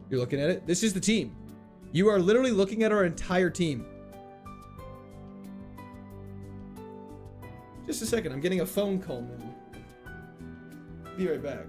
You're looking at it? This is the team. You are literally looking at our entire team. Just a second. I'm getting a phone call now. Be right back.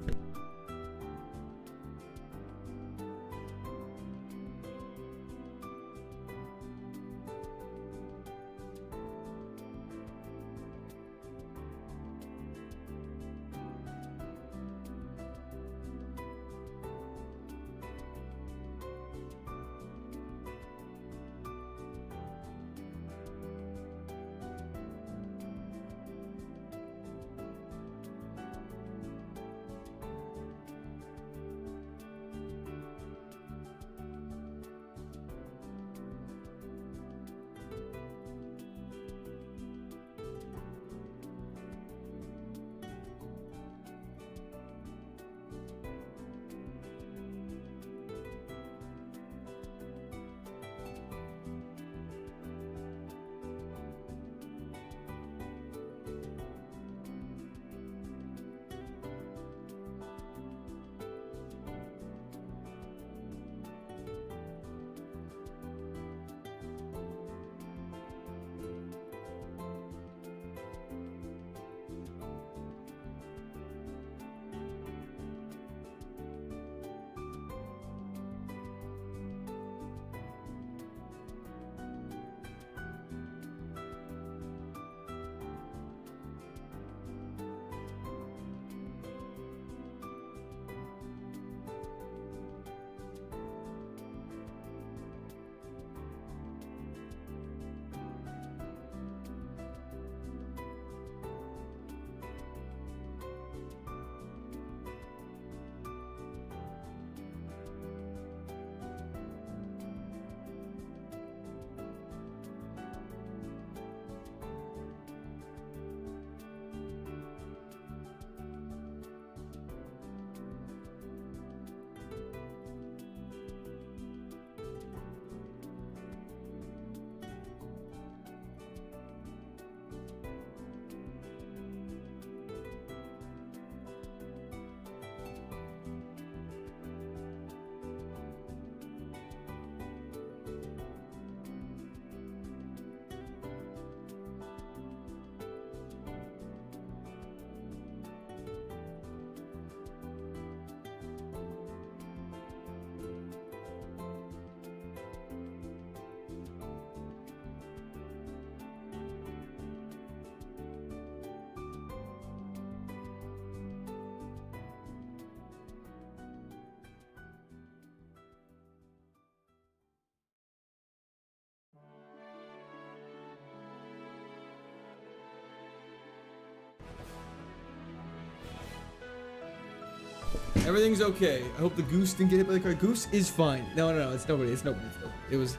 Everything's okay. I hope the goose didn't get hit by the car. Goose is fine. No, it's nobody. It's nobody. It was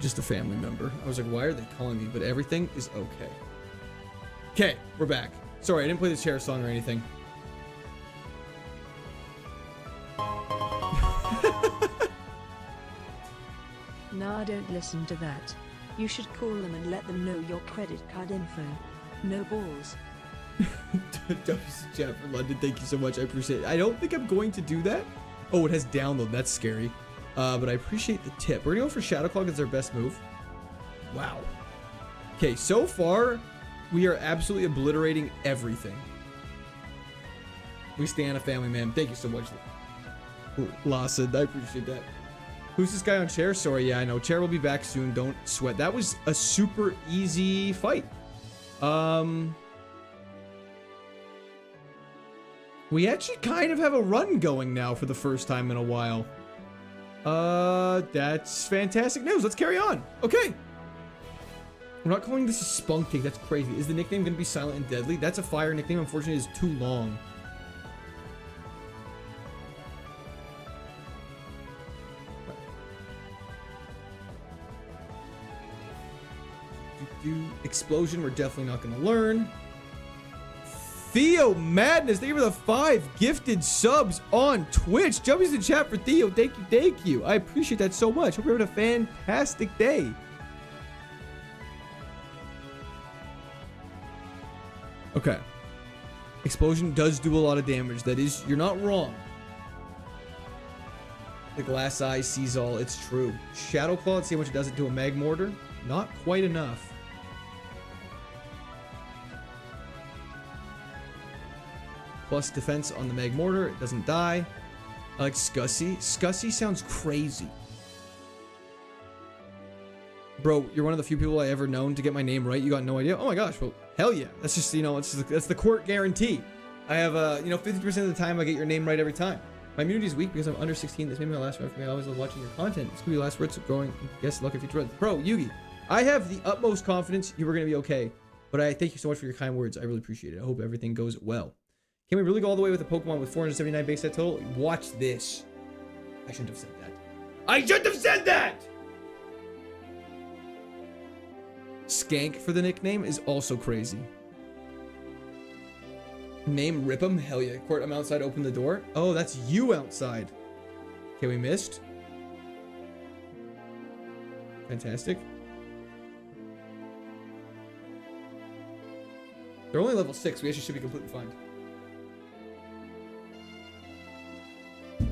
just a family member. I was like, why are they calling me? But everything is okay. Okay, we're back. Sorry, I didn't play the chair song or anything. Nah, don't listen to that. You should call them and let them know your credit card info. No balls. Chat for London, thank you so much. I appreciate it. I don't think I'm going to do that. Oh, it has download. That's scary. But I appreciate the tip. We're gonna go for Shadow Clog as our best move. Wow. Okay, so far we are absolutely obliterating everything. We stand a family, man. Thank you so much, Lawson. I appreciate that. Who's this guy on chair? Sorry, yeah, I know. Chair will be back soon. Don't sweat. That was a super easy fight. We actually kind of have a run going now for the first time in a while. That's fantastic news. Let's carry on. Okay. We're not calling this a spunk kick. That's crazy. Is the nickname going to be Silent and Deadly? That's a fire nickname. Unfortunately, it's too long. Explosion, we're definitely not going to learn. Theo Madness, thank you for the 5 gifted subs on Twitch. Jumping to the chat for Theo. Thank you. I appreciate that so much. Hope you're having a fantastic day. Okay. Explosion does do a lot of damage. That is, you're not wrong. The glass eye sees all. It's true. Shadow Claw, let's see how much it does it to a Mag Mortar. Not quite enough. plus defense on the Mag Mortar. It doesn't die. I like Scuzzy. Scuzzy sounds crazy. Bro, you're one of the few people I ever known to get my name right. You got no idea. Oh my gosh. Well, hell yeah. That's just, you know, that's the court guarantee. I have, you know, 50% of the time I get your name right every time. My immunity is weak because I'm under 16. This may be my last word for me. I always love watching your content. This could be the last words of growing. Yes, luck if you try. Bro, Yugi, I have the utmost confidence you were going to be okay. But I thank you so much for your kind words. I really appreciate it. I hope everything goes well. Can we really go all the way with a Pokemon with 479 base set total? Watch this. I shouldn't have said that. I shouldn't have said that! Skank for the nickname is also crazy. Name Rip'em? Hell yeah. Court, I'm outside, open the door. Oh, that's you outside. Okay, we missed. Fantastic. They're only level 6. We actually should be completely fine.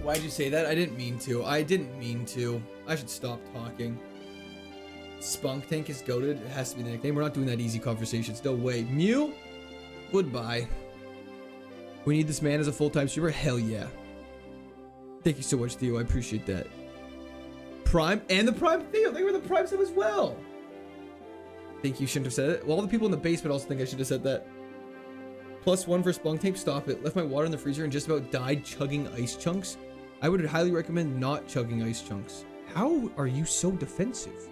Why'd you say that? I didn't mean to. I didn't mean to. I should stop talking. Spunk Tank is goated. It has to be the nickname. We're not doing that easy conversations. No way. Mew? Goodbye. We need this man as a full-time streamer? Hell yeah. Thank you so much, Theo. I appreciate that. Prime and the Prime Theo. They were the Prime sub as well. Think you shouldn't have said it. Well, all the people in the basement also think I should have said that. +1 for Spunk Tape. Stop it. Left my water in the freezer and just about died chugging ice chunks. I would highly recommend not chugging ice chunks. How are you so defensive?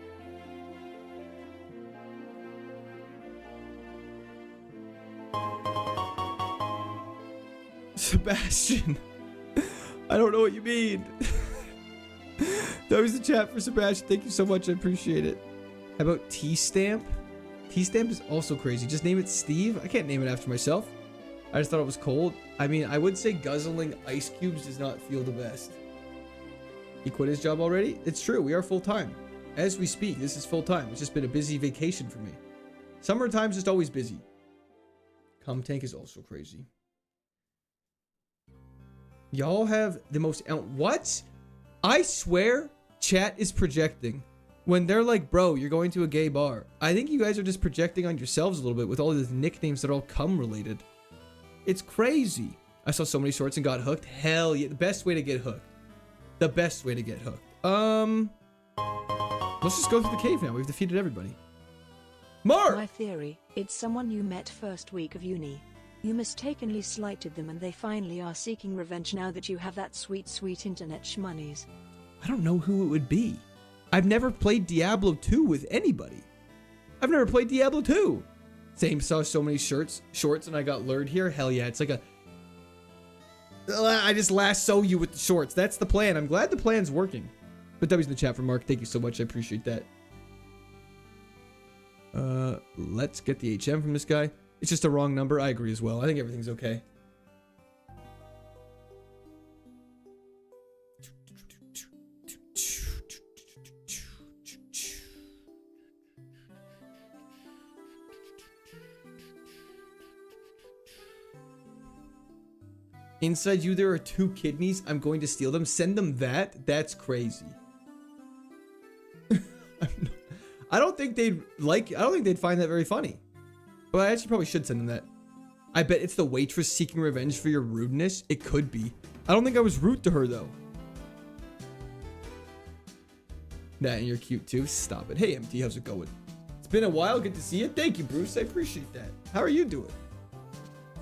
Sebastian. I don't know what you mean. That was the chat for Sebastian. Thank you so much. I appreciate it. How about T-Stamp? T-Stamp is also crazy. Just name it Steve. I can't name it after myself. I just thought it was cold. I mean, I would say guzzling ice cubes does not feel the best. He quit his job already? It's true. We are full-time. As we speak, this is full-time. It's just been a busy vacation for me. Summertime's just always busy. Cum Tank is also crazy. Y'all have the most... What? I swear chat is projecting. When they're like, bro, you're going to a gay bar. I think you guys are just projecting on yourselves a little bit with all these nicknames that are all cum related. It's crazy. I saw so many shorts and got hooked. Hell yeah. The best way to get hooked. The best way to get hooked. Let's just go through the cave now. We've defeated everybody. Mark! My theory, it's someone you met first week of uni. You mistakenly slighted them and they finally are seeking revenge now that you have that sweet, sweet internet shmonies. I don't know who it would be. I've never played Diablo 2 with anybody. I've never played Diablo 2. Same, saw so many shorts and I got lured here. Hell yeah, it's like a... I just lasso you with the shorts. That's the plan. I'm glad the plan's working. But W's in the chat for Mark. Thank you so much. I appreciate that. Let's get the HM from this guy. It's just a wrong number. I agree as well. I think everything's okay. Inside you, there are 2 kidneys. I'm going to steal them. Send them that. That's crazy. I don't think they'd find that very funny. But I actually probably should send them that. I bet it's the waitress seeking revenge for your rudeness. It could be. I don't think I was rude to her, though. That, and you're cute, too. Stop it. Hey, MT, how's it going? It's been a while. Good to see you. Thank you, Bruce. I appreciate that. How are you doing?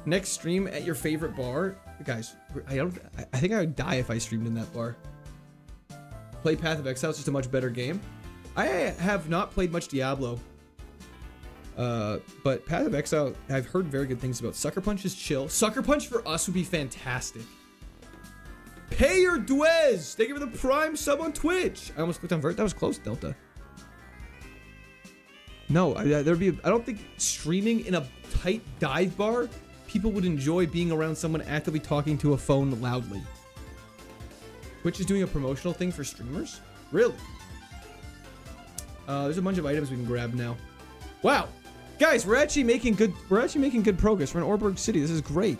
Next stream at your favorite bar. Guys, I think I would die if I streamed in that bar. Play Path of Exile. It's just a much better game. I have not played much Diablo. But Path of Exile, I've heard very good things about. Sucker Punch is chill. Sucker Punch for us would be fantastic. Payer Duez! Thank you for the Prime sub on Twitch. I almost clicked on Vert. That was close, Delta. No, there'd be. I don't think streaming in a tight dive bar, people would enjoy being around someone actively talking to a phone loudly. Twitch is doing a promotional thing for streamers? Really? There's a bunch of items we can grab now. Wow. Guys, we're actually making good progress. We're in Orberg City. This is great.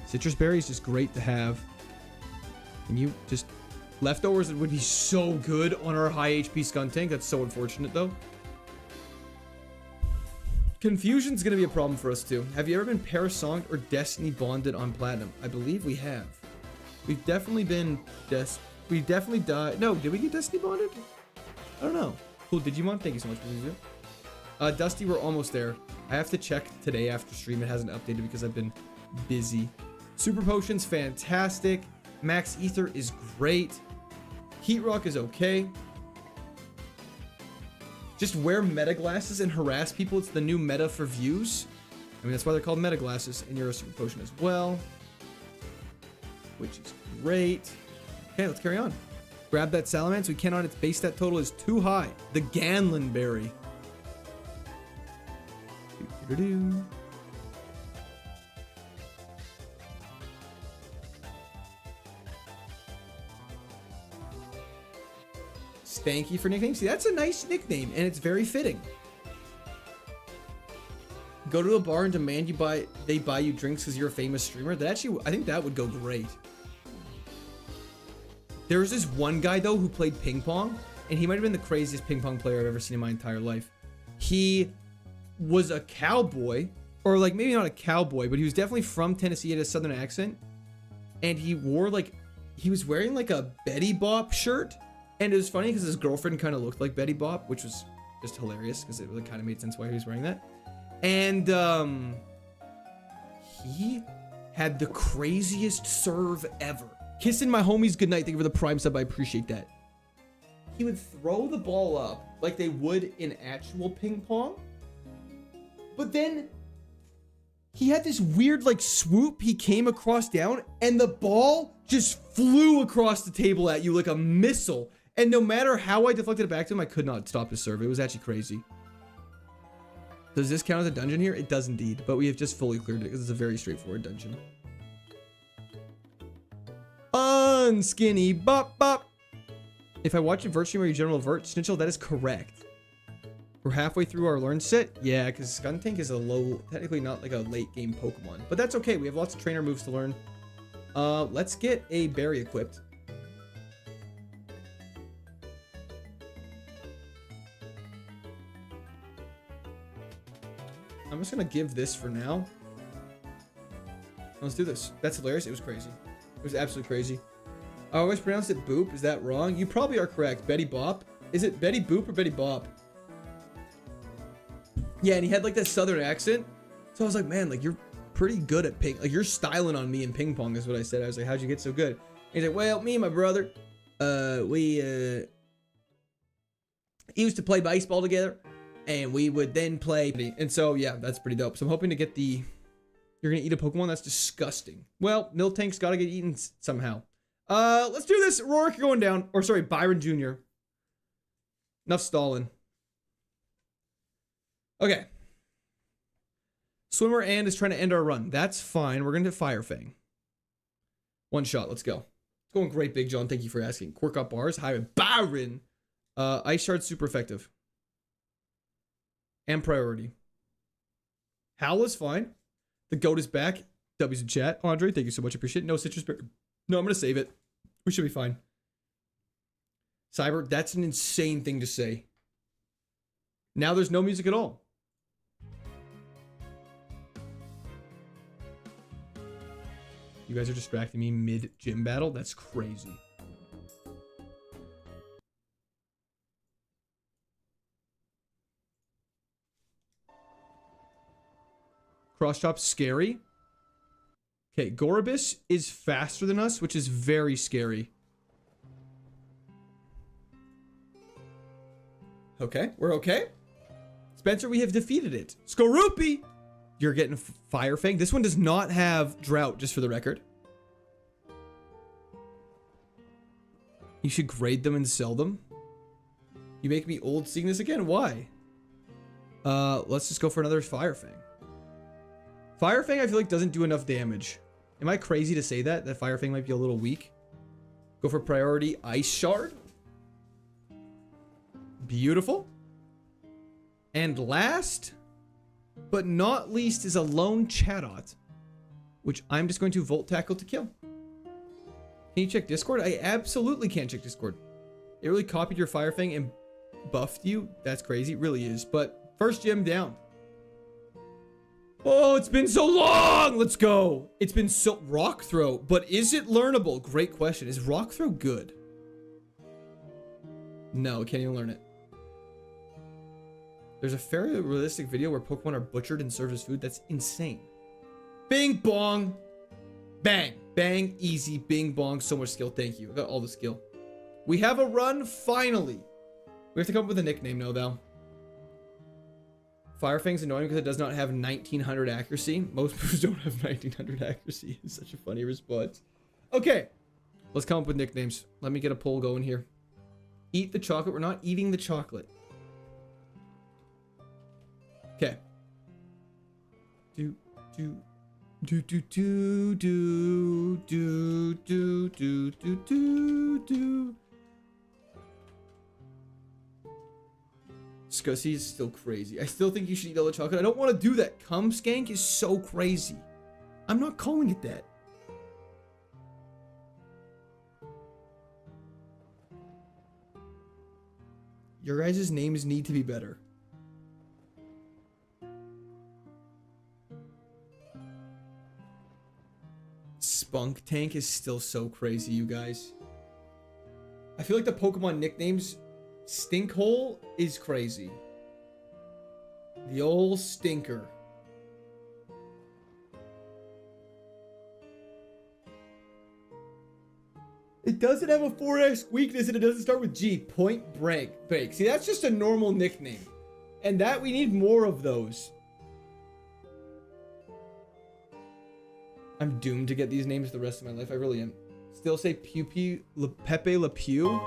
Citrus berry is just great to have. And you just leftovers would be so good on our high HP Skun Tank. That's so unfortunate though. Confusion's gonna be a problem for us too. Have you ever been parasonged or destiny bonded on platinum? I believe we have. We've definitely been we definitely died. No, did we get destiny bonded? I don't know. Cool, Digimon, thank you so much for this. Dusty, we're almost there. I have to check today after stream. It hasn't updated because I've been busy. Super Potion's fantastic. Max Ether is great. Heat Rock is okay. Just wear meta glasses and harass people. It's the new meta for views. I mean, that's why they're called meta glasses. And you're a Super Potion as well, which is great. Okay, let's carry on. Grab that Salamence. We cannot. Its base stat total is too high. The Ganlan Berry. Doo-doo-doo. Stanky for nickname. See, that's a nice nickname, and it's very fitting. Go to a bar and demand they buy you drinks because you're a famous streamer. That actually, I think that would go great. There was this one guy though who played ping pong, and he might have been the craziest ping pong player I've ever seen in my entire life. He was a cowboy, or like maybe not a cowboy, but he was definitely from Tennessee. He had a southern accent, and he wore he was wearing like a Betty Bop shirt. And it was funny because his girlfriend kind of looked like Betty Bop, which was just hilarious because it kind of made sense why he was wearing that. And he had the craziest serve ever. Kissing my homies goodnight. Thank you for the prime sub. I appreciate that. He would throw the ball up like they would in actual ping pong. But then he had this weird like swoop. He came across down and the ball just flew across the table at you like a missile. And no matter how I deflected it back to him, I could not stop his serve. It was actually crazy. Does this count as a dungeon here? It does indeed, but we have just fully cleared it because it's a very straightforward dungeon. Unskinny bop bop. If I watch a vert stream or you general vert, Snitchel, that is correct. We're halfway through our learn set. Yeah, because Skuntank is a low, technically not like a late game Pokemon, but that's okay. We have lots of trainer moves to learn. Let's get a berry equipped. I'm just gonna give this for now. Let's do this. That's hilarious. It was crazy. It was absolutely crazy. I always pronounced it Boop. Is that wrong? You probably are correct. Betty Bop. Is it Betty Boop or Betty Bop? Yeah, and he had like that southern accent. So I was like, man, like you're pretty good at ping. Like you're styling on me in ping pong is what I said. I was like, how'd you get so good? And he's like, well, me and my brother, we used to play baseball together. And we would then play. And so, yeah, that's pretty dope. So I'm hoping to get the... You're going to eat a Pokemon? That's disgusting. Well, Miltank's got to get eaten somehow. Let's do this. Rorik, you're going down. Or sorry, Byron Jr. Enough stalling. Okay. Swimmer and is trying to end our run. That's fine. We're going to Fire Fang. One shot. Let's go. It's going great, Big John. Thank you for asking. Quirk up bars. Hi, Byron. Ice Shard, super effective. And priority. Howl is fine. The goat is back. W's in chat. Andre, thank you so much. Appreciate it. No citrus berry. No, I'm going to save it. We should be fine. Cyber, that's an insane thing to say. Now there's no music at all. You guys are distracting me mid-gym battle? That's crazy. Cross chop, scary. Okay, Gorobus is faster than us, which is very scary. Okay, we're okay. Spencer, we have defeated it. Skorupi! You're getting Fire Fang. This one does not have Drought, just for the record. You should grade them and sell them. You make me old seeing this again. Why? Let's just go for another Fire Fang. Fire Fang, I feel like, doesn't do enough damage. Am I crazy to say that? That Fire Fang might be a little weak. Go for priority Ice Shard. Beautiful. And last, but not least, is a lone Chatot, which I'm just going to Volt Tackle to kill. Can you check Discord? I absolutely can't check Discord. It really copied your Fire Fang and buffed you. That's crazy. It really is. But first gym down. Oh, it's been so long. Let's go. It's been so rock throw, but is it learnable? Great question. Is rock throw good? No, can't even learn it. There's a fairly realistic video where Pokemon are butchered and served as food. That's insane. Bing bong. Bang. Bang. Easy. Bing bong. So much skill. Thank you. I got all the skill. We have a run finally. We have to come up with a nickname now, though. Firefang's annoying because it does not have 1900 accuracy. Most moves don't have 1900 accuracy. It's such a funny response. Okay. Let's come up with nicknames. Let me get a poll going here. Eat the chocolate. We're not eating the chocolate. Okay. Do. Scuzzy is still crazy. I still think you should eat all the chocolate. I don't want to do that. Cum skank is so crazy. I'm not calling it that. Your guys' names need to be better. Spunk Tank is still so crazy, you guys. I feel like the Pokemon nicknames, Stinkhole is crazy. The old stinker. It doesn't have a 4X weakness and it doesn't start with G. Point break. See, that's just a normal nickname. And that we need more of those. I'm doomed to get these names the rest of my life. I really am. Still say Pepe Le Pew.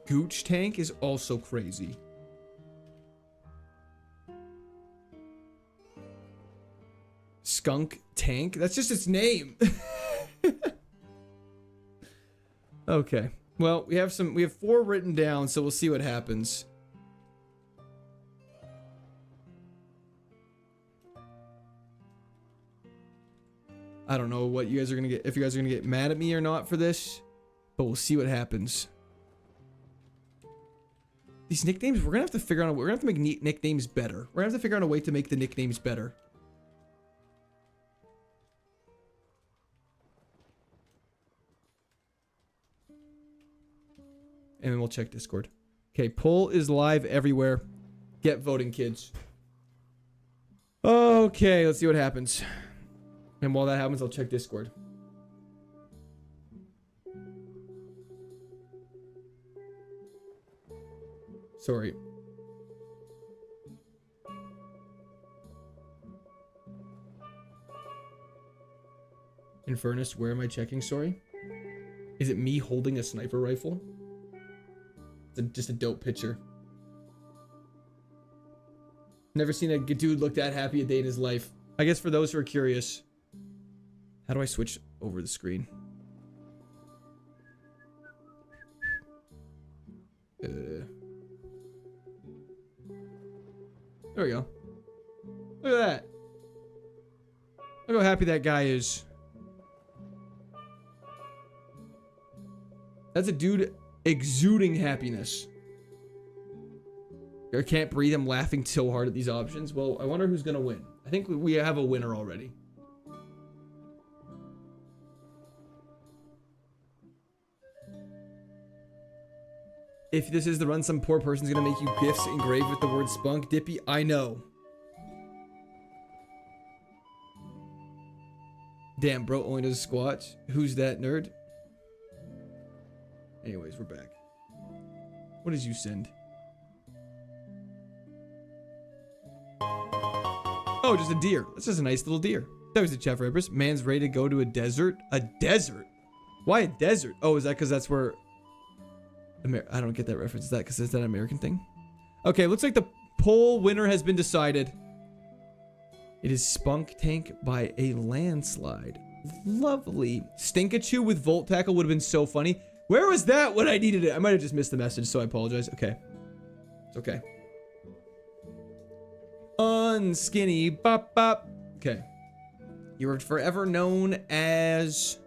Gooch Tank is also crazy. Skunk Tank? That's just its name. Okay. Well, we have 4 written down, so we'll see what happens. I don't know what you guys are gonna get, if you guys are gonna get mad at me or not for this, but we'll see what happens. These nicknames, we're gonna have to figure out. We're gonna have to make nicknames better. We're gonna have to figure out a way to make the nicknames better. And then we'll check Discord. Okay, poll is live everywhere. Get voting, kids. Okay, let's see what happens. And while that happens, I'll check Discord. Sorry. Infernus, where am I checking? Sorry. Is it me holding a sniper rifle? It's just a dope picture. Never seen a dude look that happy a day in his life. I guess for those who are curious. How do I switch over the screen? There we go. Look at that. Look how happy that guy is. That's a dude exuding happiness. I can't breathe. I'm laughing so hard at these options. Well, I wonder who's gonna win. I think we have a winner already. If this is the run, some poor person's gonna make you gifts engraved with the word spunk. Dippy, I know. Damn, bro only does squats. Who's that nerd? Anyways, we're back. What did you send? Oh, just a deer. That's just a nice little deer. That was the chat for Empress. Man's ready to go to a desert. A desert? Why a desert? Oh, is that because that's where... I don't get that reference. Is that because it's that American thing? Okay, looks like the poll winner has been decided. It is Spunk Tank by a landslide. Lovely. Stinkachu with Volt Tackle would have been so funny. Where was that when I needed it? I might have just missed the message, so I apologize. Okay. It's okay. Unskinny bop bop. Okay. You are forever known as...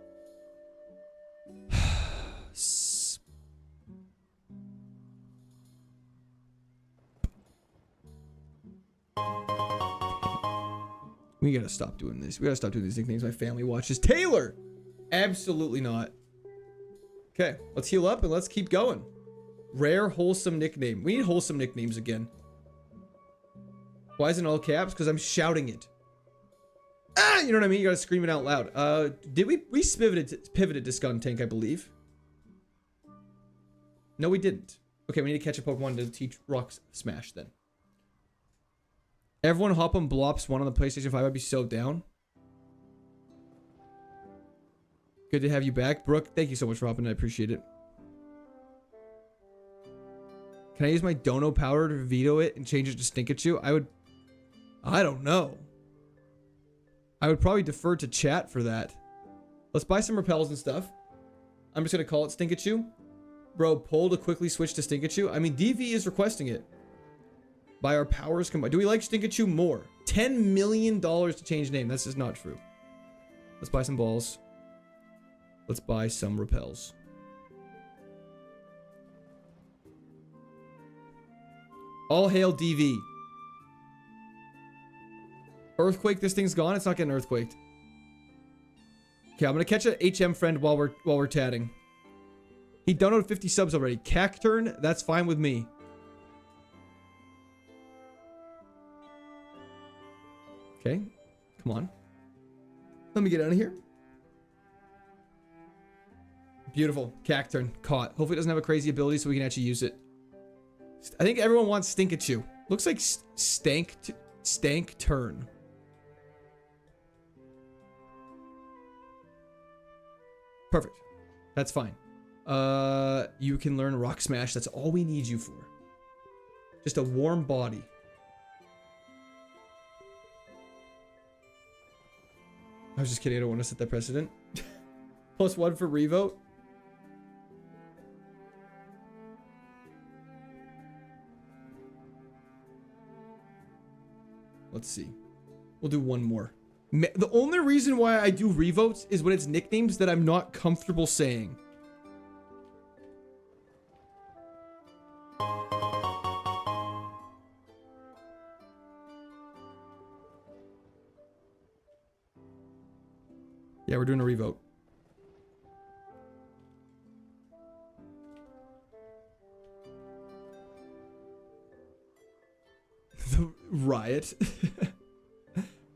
We gotta stop doing this. We gotta stop doing these nicknames. My family watches. Taylor! Absolutely not. Okay, let's heal up and let's keep going. Rare, wholesome nickname. We need wholesome nicknames again. Why is it in all caps? Because I'm shouting it. Ah! You know what I mean? You gotta scream it out loud. Did we pivoted to Skuntank, I believe. No, we didn't. Okay, we need to catch a Pokemon to teach Rock Smash then. Everyone hop on Blops 1 on the PlayStation 5. I'd be so down. Good to have you back. Brooke, thank you so much for hopping. I appreciate it. Can I use my Dono power to veto it and change it to Stinkachu? I don't know. I would probably defer to chat for that. Let's buy some repels and stuff. I'm just going to call it Stinkachu. Bro, poll to quickly switch to Stinkachu. I mean, DV is requesting it. By our powers combined. Do we like Stinkachu more? $10 million to change name. That's just not true. Let's buy some balls. Let's buy some repels. All hail DV. Earthquake, this thing's gone. It's not getting earthquaked. Okay, I'm gonna catch an HM friend while we're chatting. He donated 50 subs already. Cacturn, that's fine with me. Okay, come on. Let me get out of here. Beautiful. Cacturn, caught. Hopefully it doesn't have a crazy ability so we can actually use it. I think everyone wants Stinkachu. Looks like Stank Turn. Perfect. That's fine. You can learn Rock Smash. That's all we need you for. Just a warm body. I was just kidding. I don't want to set that precedent. +1 for revote. Let's see. We'll do one more. The only reason why I do revotes is when it's nicknames that I'm not comfortable saying. Yeah, we're doing a revote. The riot.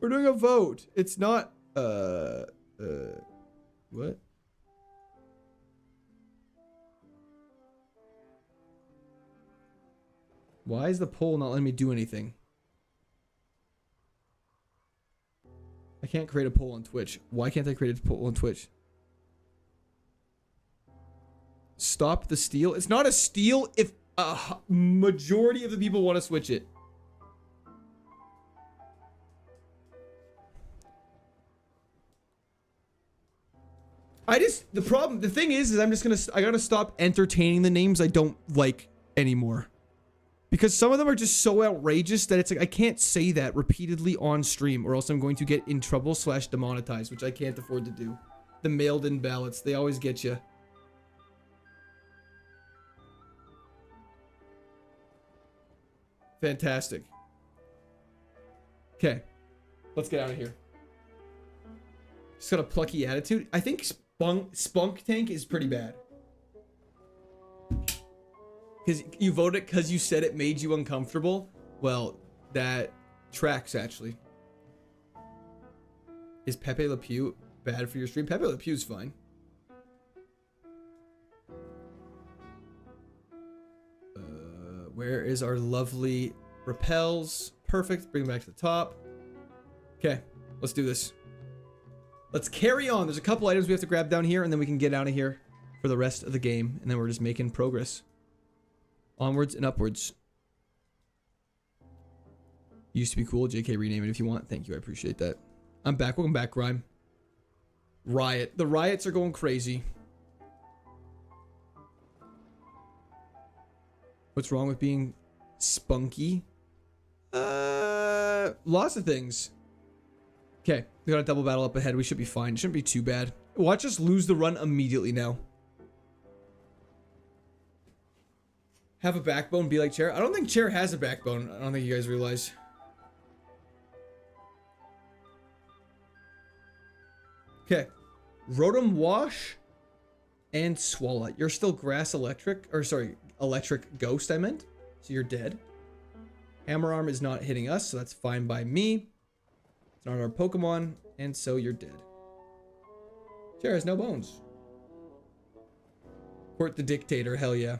We're doing a vote. It's not what? Why is the poll not letting me do anything? I can't create a poll on Twitch. Why can't I create a poll on Twitch? Stop the steal. It's not a steal if a majority of the people want to switch it. The thing is I gotta stop entertaining the names I don't like anymore. Because some of them are just so outrageous that it's like, I can't say that repeatedly on stream or else I'm going to get in trouble / demonetized, which I can't afford to do. The mailed in ballots, they always get you. Fantastic. Okay, let's get out of here. Just got a plucky attitude. I think Spunk Tank is pretty bad. Because you voted because you said it made you uncomfortable. Well, that tracks actually. Is Pepe Le Pew bad for your stream? Pepe Le Pew's fine. Where is our lovely repels? Perfect. Bring them back to the top. Okay, let's do this. Let's carry on. There's a couple items we have to grab down here, and then we can get out of here for the rest of the game, and then we're just making progress. Onwards and upwards. Used to be cool. JK, rename it if you want. Thank you. I appreciate that. I'm back. Welcome back, Grime. Riot. The riots are going crazy. What's wrong with being spunky? Lots of things. Okay, we got a double battle up ahead. We should be fine. It shouldn't be too bad. Watch us lose the run immediately now. Have a backbone, be like Chair. I don't think Chair has a backbone. I don't think you guys realize. Okay. Rotom Wash and Swallow. You're still Grass Electric, or sorry, Electric Ghost, I meant. So you're dead. Hammer Arm is not hitting us, so that's fine by me. It's not our Pokemon, and so you're dead. Sure, has no bones. Court the Dictator, hell yeah.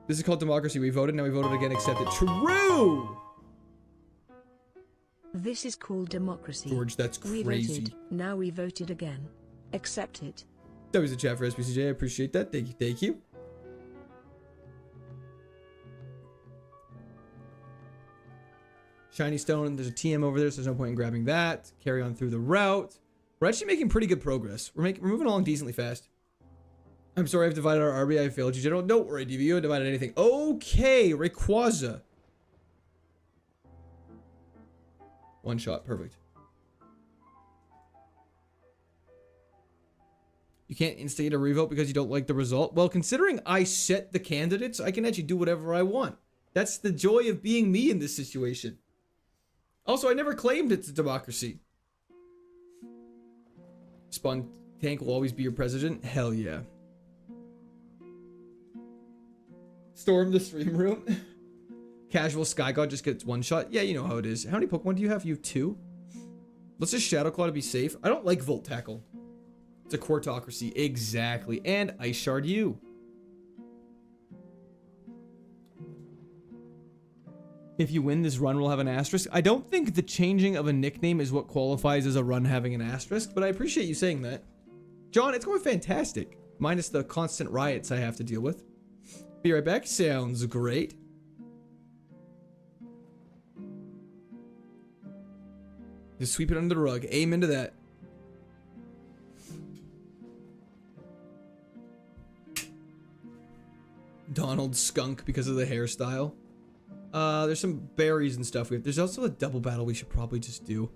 This is called democracy. We voted, now we voted again, accept it. True! This is called democracy. George, that's We crazy. voted, now we voted again. Accept it. That was a chat for SBCJ. I appreciate that. Thank you. Thank you. Shiny Stone. There's a TM over there, so there's no point in grabbing that. Carry on through the route. We're actually making pretty good progress. We're moving along decently fast. I'm sorry I've divided our RB. I failed you, General. Don't worry, DV. You haven't divided anything. Okay, Rayquaza. One shot. Perfect. You can't instigate a revote because you don't like the result? Well, considering I set the candidates, I can actually do whatever I want. That's the joy of being me in this situation. Also, I never claimed it's a democracy. Spawn Tank will always be your president? Hell yeah. Storm the stream room. Casual Sky God just gets one shot. Yeah, you know how it is. How many Pokemon do you have? You have 2? Let's just Shadow Claw to be safe. I don't like Volt Tackle. It's a Quartocracy. Exactly. And Ice Shard you. If you win, this run will have an asterisk. I don't think the changing of a nickname is what qualifies as a run having an asterisk, but I appreciate you saying that. John, it's going fantastic. Minus the constant riots I have to deal with. Be right back. Sounds great. Just sweep it under the rug. Aim into that. Donald Skunk because of the hairstyle. There's some berries and stuff. There's also a double battle we should probably just do.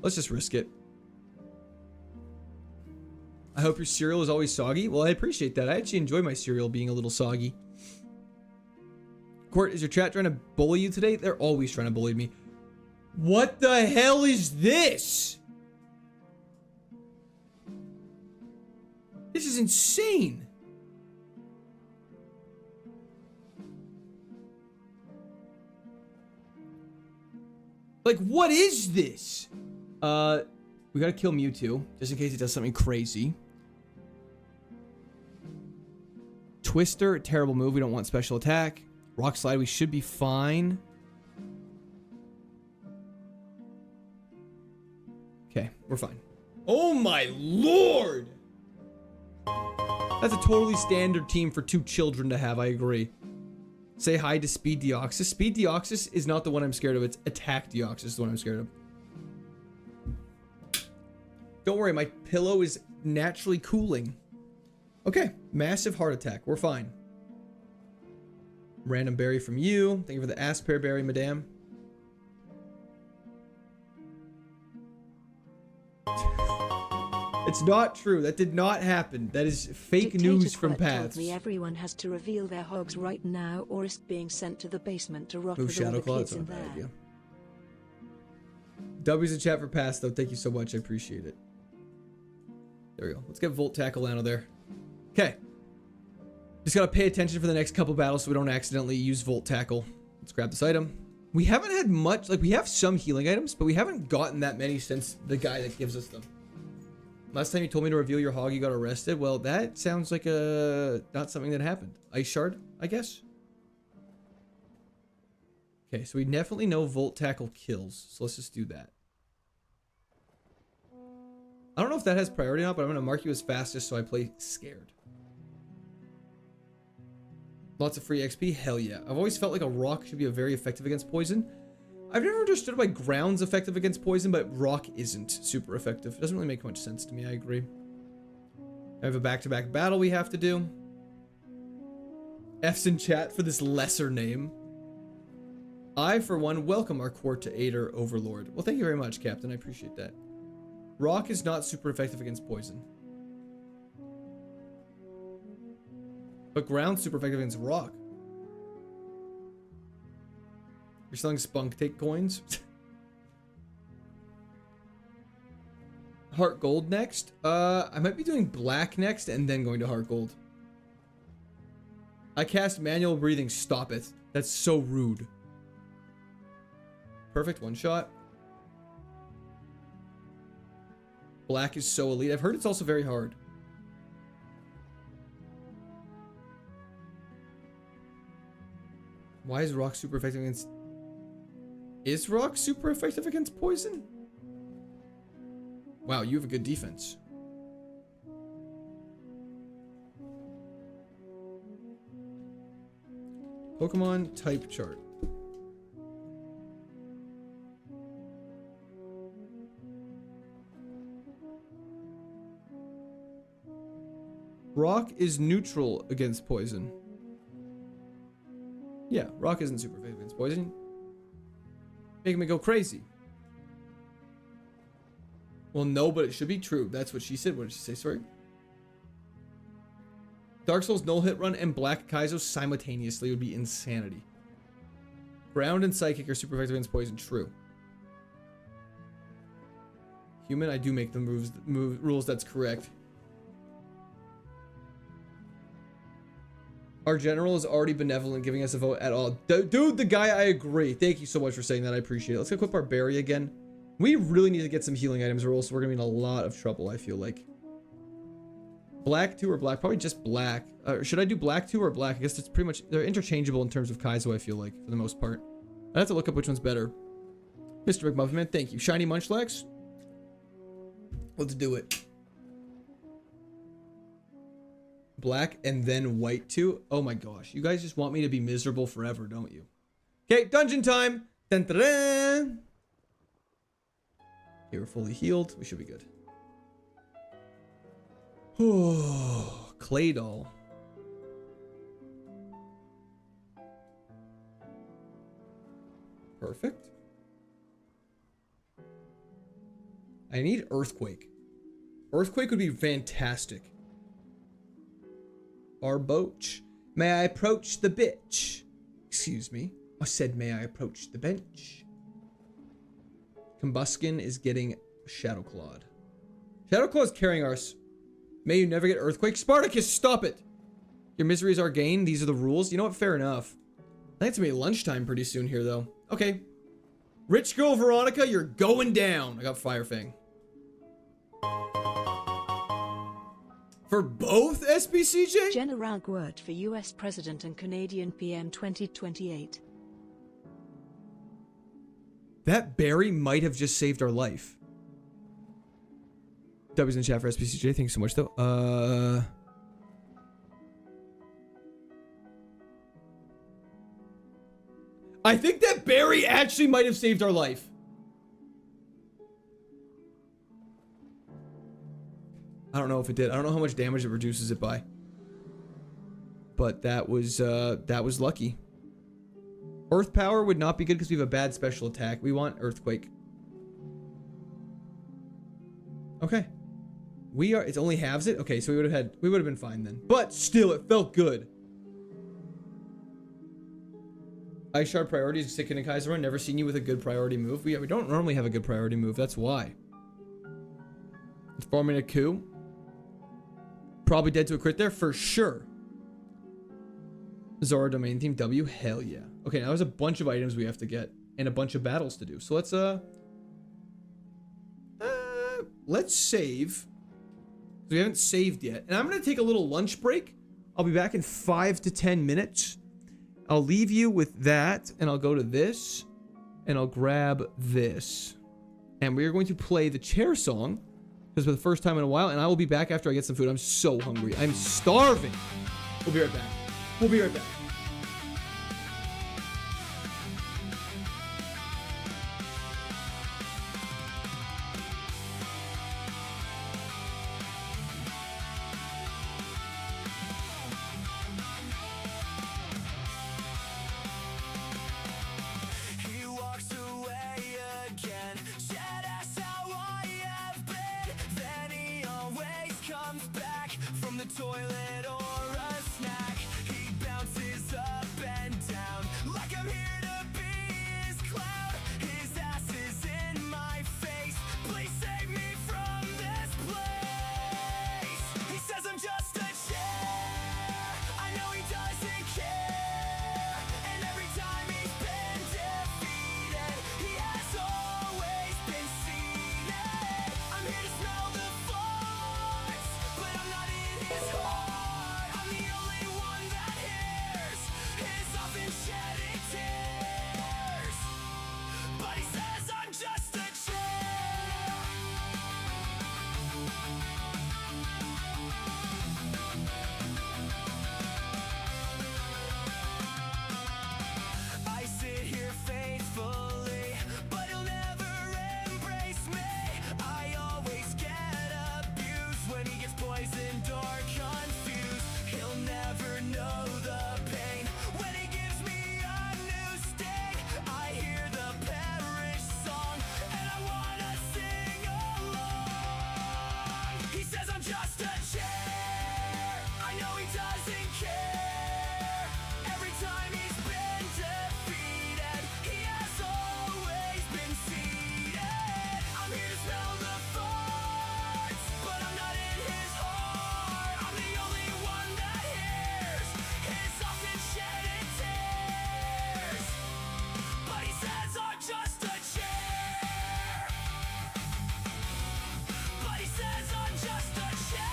Let's just risk it. I hope your cereal is always soggy. Well, I appreciate that. I actually enjoy my cereal being a little soggy. Court, is your chat trying to bully you today? They're always trying to bully me. What the hell is this? This is insane. Like, what is this? We gotta kill Mewtwo, just in case it does something crazy. Twister, terrible move. We don't want special attack. Rock Slide, we should be fine. Okay, we're fine. Oh my lord! That's a totally standard team for 2 children to have, I agree. Say hi to Speed Deoxys. Speed Deoxys is not the one I'm scared of. It's Attack Deoxys is the one I'm scared of. Don't worry, my pillow is naturally cooling. Okay, massive heart attack. We're fine. Random berry from you. Thank you for the Aspear berry, madame. It's not true. That did not happen. That is fake news from Paths. Me everyone has to reveal their hogs right now or risk being sent to the basement to rot Oh, with all Shadow the Claw, kids that's in not a bad there. idea. W's in chat for Paths, though. Thank you so much. I appreciate it. There we go. Let's get Volt Tackle out of there. Okay. Just gotta pay attention for the next couple battles so we don't accidentally use Volt Tackle. Let's grab this item. We haven't had much, like we have some healing items, but we haven't gotten that many since the guy that gives us them. Last time you told me to reveal your hog, you got arrested. Well, that sounds like not something that happened. Ice Shard, I guess. Okay, so we definitely know Volt Tackle kills, so let's just do that. I don't know if that has priority or not, but I'm gonna mark you as fastest so I play scared. Lots of free XP? Hell yeah. I've always felt like a rock should be very effective against poison. I've never understood why ground's effective against poison, but rock isn't super effective. It doesn't really make much sense to me, I agree. I have a back-to-back battle we have to do. F's in chat for this lesser name. I, for one, welcome our Quarter Overlord. Well, thank you very much, Captain. I appreciate that. Rock is not super effective against poison. But ground's super effective against rock. You're selling Spunk Take coins? Heart Gold next. I might be doing black next and then going to Heart Gold. I cast manual breathing. Stop it. That's so rude. Perfect. One shot. Black is so elite. I've heard it's also very hard. Why is rock super effective against... Is rock super effective against poison? Wow, you have a good defense. Pokemon type chart. Rock is neutral against poison. Yeah, rock isn't super effective against poison. Making me go crazy. Well, no, but it should be true. That's what she said. What did she say? Sorry. Dark Souls null hit run and Black Kaizo simultaneously would be insanity. Ground and Psychic are super effective against poison. True. Human, I do make the rules. That's correct. Our general is already benevolent, giving us a vote at all. Dude, the guy, I agree. Thank you so much for saying that. I appreciate it. Let's equip our berry again. We really need to get some healing items, or else we're going to be in a lot of trouble, I feel like. Black 2 or black? Probably just black. Should I do black 2 or black? I guess it's pretty much... They're interchangeable in terms of Kaizo, I feel like, for the most part. I have to look up which one's better. Mr. McMuffinman, thank you. Shiny Munchlax? Let's do it. Black and then white 2? Oh my gosh. You guys just want me to be miserable forever, don't you? Okay, dungeon time! Dun, dun, dun. Okay, we're fully healed. We should be good. Oh, Clay Doll. Perfect. I need Earthquake. Earthquake would be fantastic. Barboach. May I approach the bitch? Excuse me. I said, may I approach the bench? Combuskin is getting Shadow Clawed. Shadow Claw is carrying us. May you never get Earthquake. Spartacus, stop it. Your misery is our gain. These are the rules. You know what? Fair enough. I think it's going to be lunchtime pretty soon here, though. Okay. Rich Girl Veronica, you're going down. I got Fire Fang. For both SBCJ? General Gwert for US President and Canadian PM 2028. That berry might have just saved our life. W's in chat for SBCJ. Thank you so much, though. I think that berry actually might have saved our life. I don't know if it did. I don't know how much damage it reduces it by. But that was lucky. Earth Power would not be good because we have a bad special attack. We want Earthquake. Okay. It only halves it? Okay, so we would have been fine then. But still, it felt good. Ice Shard priorities, Sicken and Kaiser Run. Never seen you with a good priority move. We don't normally have a good priority move. That's why. It's forming a coup. Probably dead to a crit there for sure. Zora domain theme W. Hell yeah. Okay, now there's a bunch of items we have to get and a bunch of battles to do. So let's save. We haven't saved yet. And I'm going to take a little lunch break. I'll be back in 5 to 10 minutes. I'll leave you with that, and I'll go to this, and I'll grab this. And we are going to play the chair song, because for the first time in a while, and I will be back after I get some food. I'm so hungry. I'm starving. We'll be right back. We'll be right back. Toilet or a snack, he bounces up and down like I'm here to be his clown. His ass is in my face. Please save me from this. care. Every time he's been defeated, he has always been seated. I'm here to smell the farts, but I'm not in his heart. I'm the only one that hears his often shedded tears. But he says I'm just a chair. But he says I'm just a chair.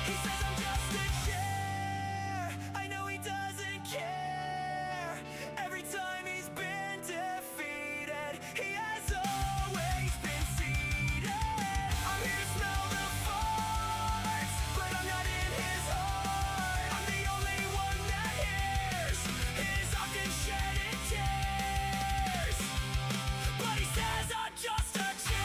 He says I'm just a chair. I know he doesn't care. Every time he's been defeated, he has always been seated. I'm here to smell the farts, but I'm not in his heart. I'm the only one that hears his often shedded tears. But he says I'm just a chair.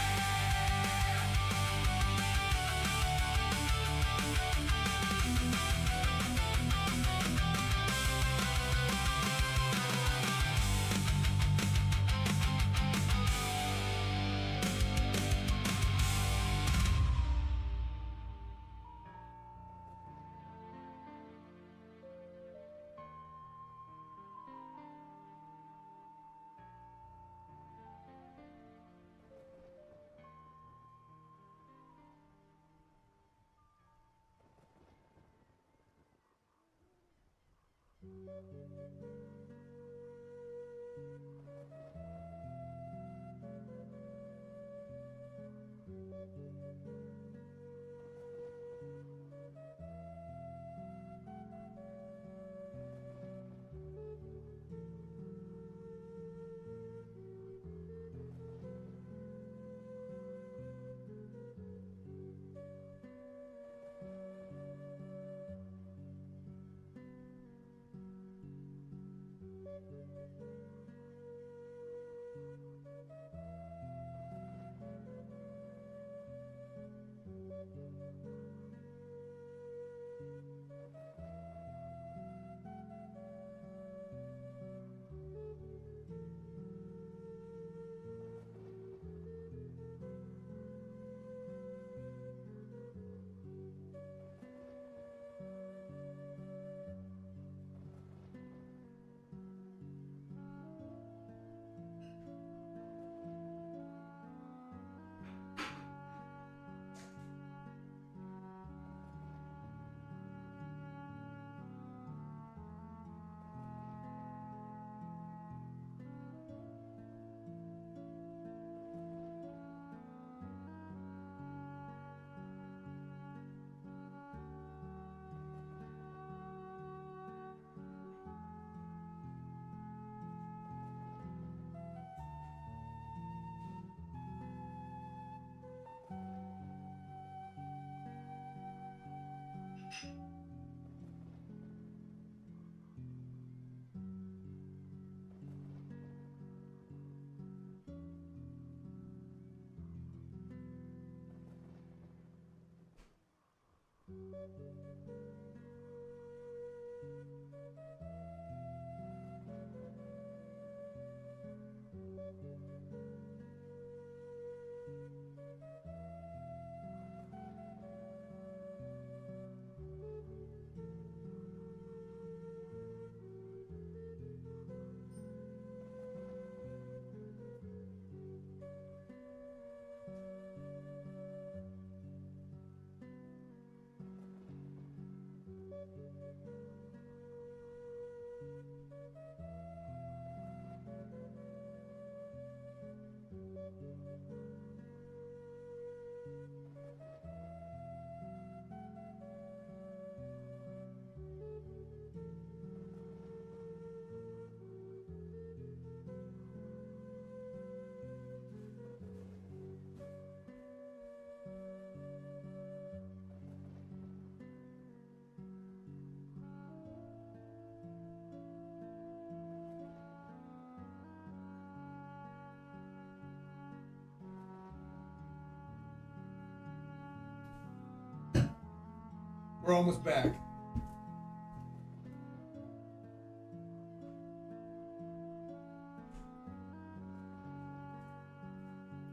We're almost back.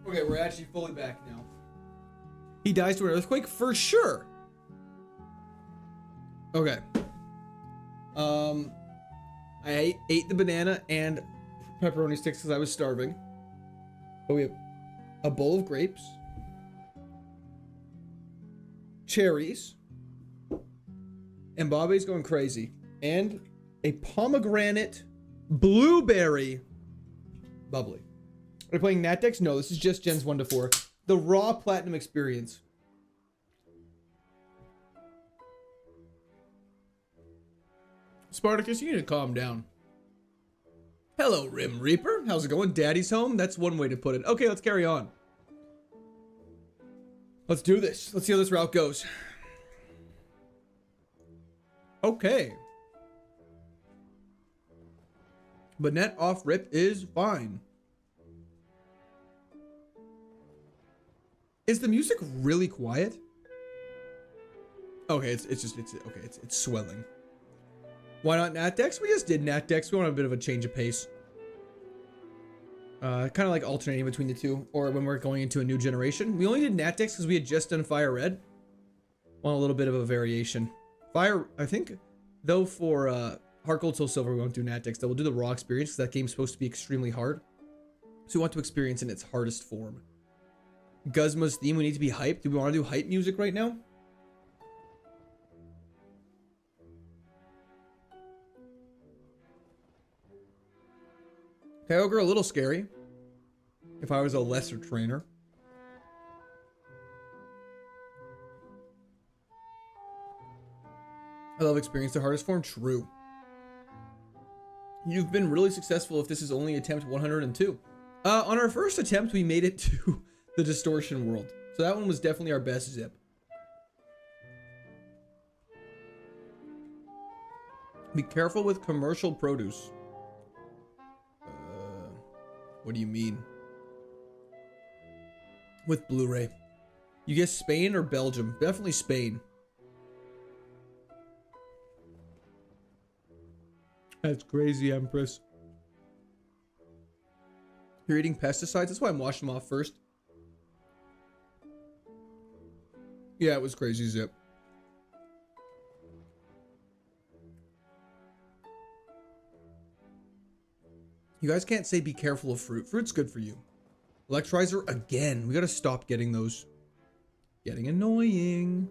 Okay, we're actually fully back now. He dies to an earthquake for sure. Okay. I ate the banana and pepperoni sticks because I was starving. But we have a bowl of grapes, cherries, and Bobby's going crazy, and a pomegranate blueberry bubbly. Are we playing Nat decks? No, this is just gens 1 to 4. The raw platinum experience. Spartacus, you need to calm down. Hello, Rim Reaper. How's it going? Daddy's home? That's one way to put it. Okay, let's carry on. Let's do this. Let's see how this route goes. Okay. But net off rip is fine. Is the music really quiet? Okay, it's swelling. Why not Nat decks? We just did Nat decks. We want a bit of a change of pace. Kind of like alternating between the two, or when we're going into a new generation. We only did Nat decks because we had just done Fire Red. Want a little bit of a variation. Fire, I think, though, for Heart Gold Soul Silver, we won't do Nat decks. Though we'll do the raw experience because that game's supposed to be extremely hard. So we want to experience in its hardest form. Guzma's theme, we need to be hyped. Do we want to do hype music right now? Kyogre, a little scary. If I was a lesser trainer. I love experience the hardest form. True. You've been really successful if this is only attempt 102. On our first attempt, we made it to the distortion world. So that one was definitely our best zip. Be careful with commercial produce. What do you mean? With Blu-ray. You guess Spain or Belgium? Definitely Spain. That's crazy, Empress. You're eating pesticides? That's why I'm washing them off first. Yeah, it was crazy, Zip. You guys can't say be careful of fruit. Fruit's good for you. Electrolyzer again. We gotta stop getting those. Getting annoying.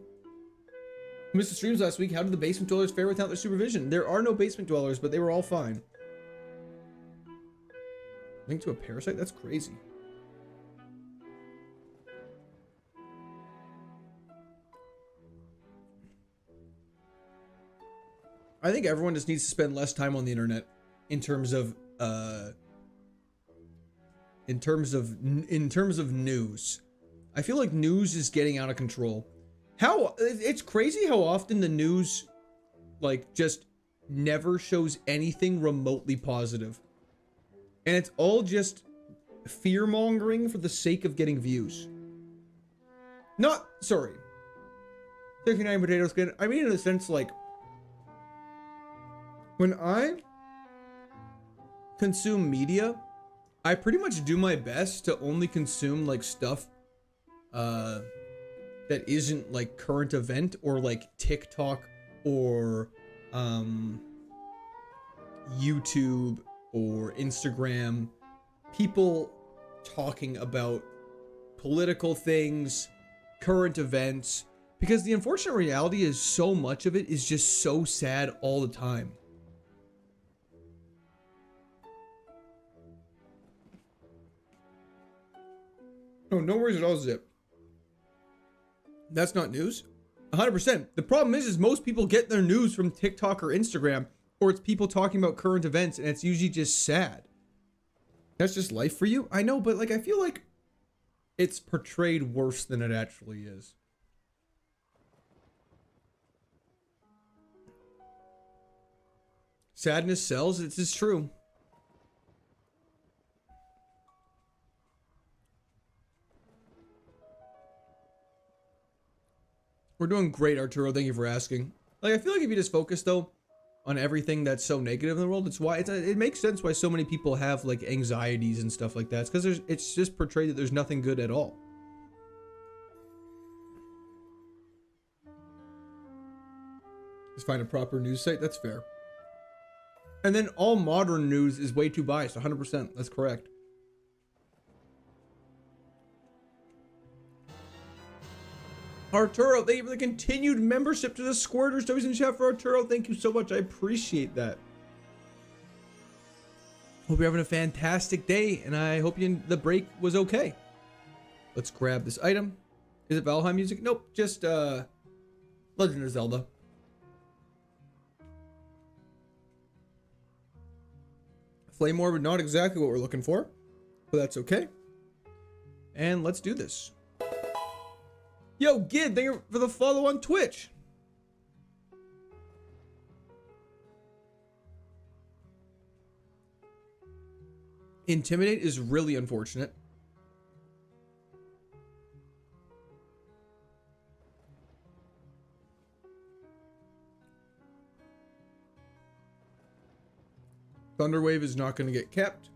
We missed the streams last week. How did the basement dwellers fare without their supervision? There are no basement dwellers, but they were all fine. Linked to a parasite? That's crazy. I think everyone just needs to spend less time on the internet in terms of news. I feel like news is getting out of control. It's crazy how often the news like just never shows anything remotely positive. And it's all just fear-mongering for the sake of getting views. Not, sorry. 69 potato skin. I mean in the sense like when I consume media, I pretty much do my best to only consume like stuff that isn't like current event or like TikTok or YouTube or Instagram. People talking about political things, current events, because the unfortunate reality is so much of it is just so sad all the time. Oh, no worries at all, Zip. That's not news. 100%. The problem is most people get their news from TikTok or Instagram, or it's people talking about current events, and it's usually just sad. That's just life for you? I know, but like I feel like it's portrayed worse than it actually is. Sadness sells. It's true. We're doing great, Arturo. Thank you for asking. Like, I feel like if you just focus, though, on everything that's so negative in the world, it makes sense why so many people have, like, anxieties and stuff like that. It's because it's just portrayed that there's nothing good at all. Just find a proper news site. That's fair. And then all modern news is way too biased. 100%. That's correct. Arturo, thank you for the continued membership to the Squirters. Toys in chat for Arturo. Thank you so much. I appreciate that. Hope you're having a fantastic day, and I hope the break was okay. Let's grab this item. Is it Valheim music? Nope, just Legend of Zelda. Flame Orb, not exactly what we're looking for, but that's okay. And let's do this. Yo, Gid, thank you for the follow on Twitch. Intimidate is really unfortunate. Thunderwave is not going to get kept.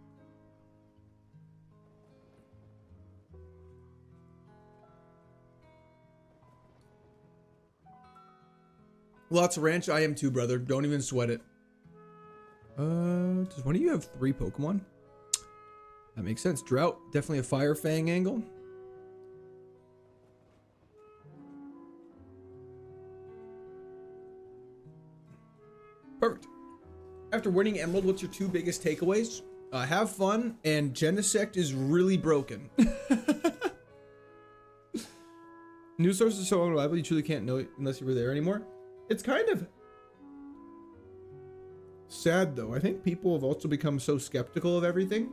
Lots of ranch. I am too, brother. Don't even sweat it. Does one of you have 3 Pokemon? That makes sense. Drought, definitely a Fire Fang angle. Perfect. After winning Emerald, what's your 2 biggest takeaways? Have fun, and Genesect is really broken. News sources are so unreliable, you truly can't know it unless you were there anymore. It's kind of sad, though. I think people have also become so skeptical of everything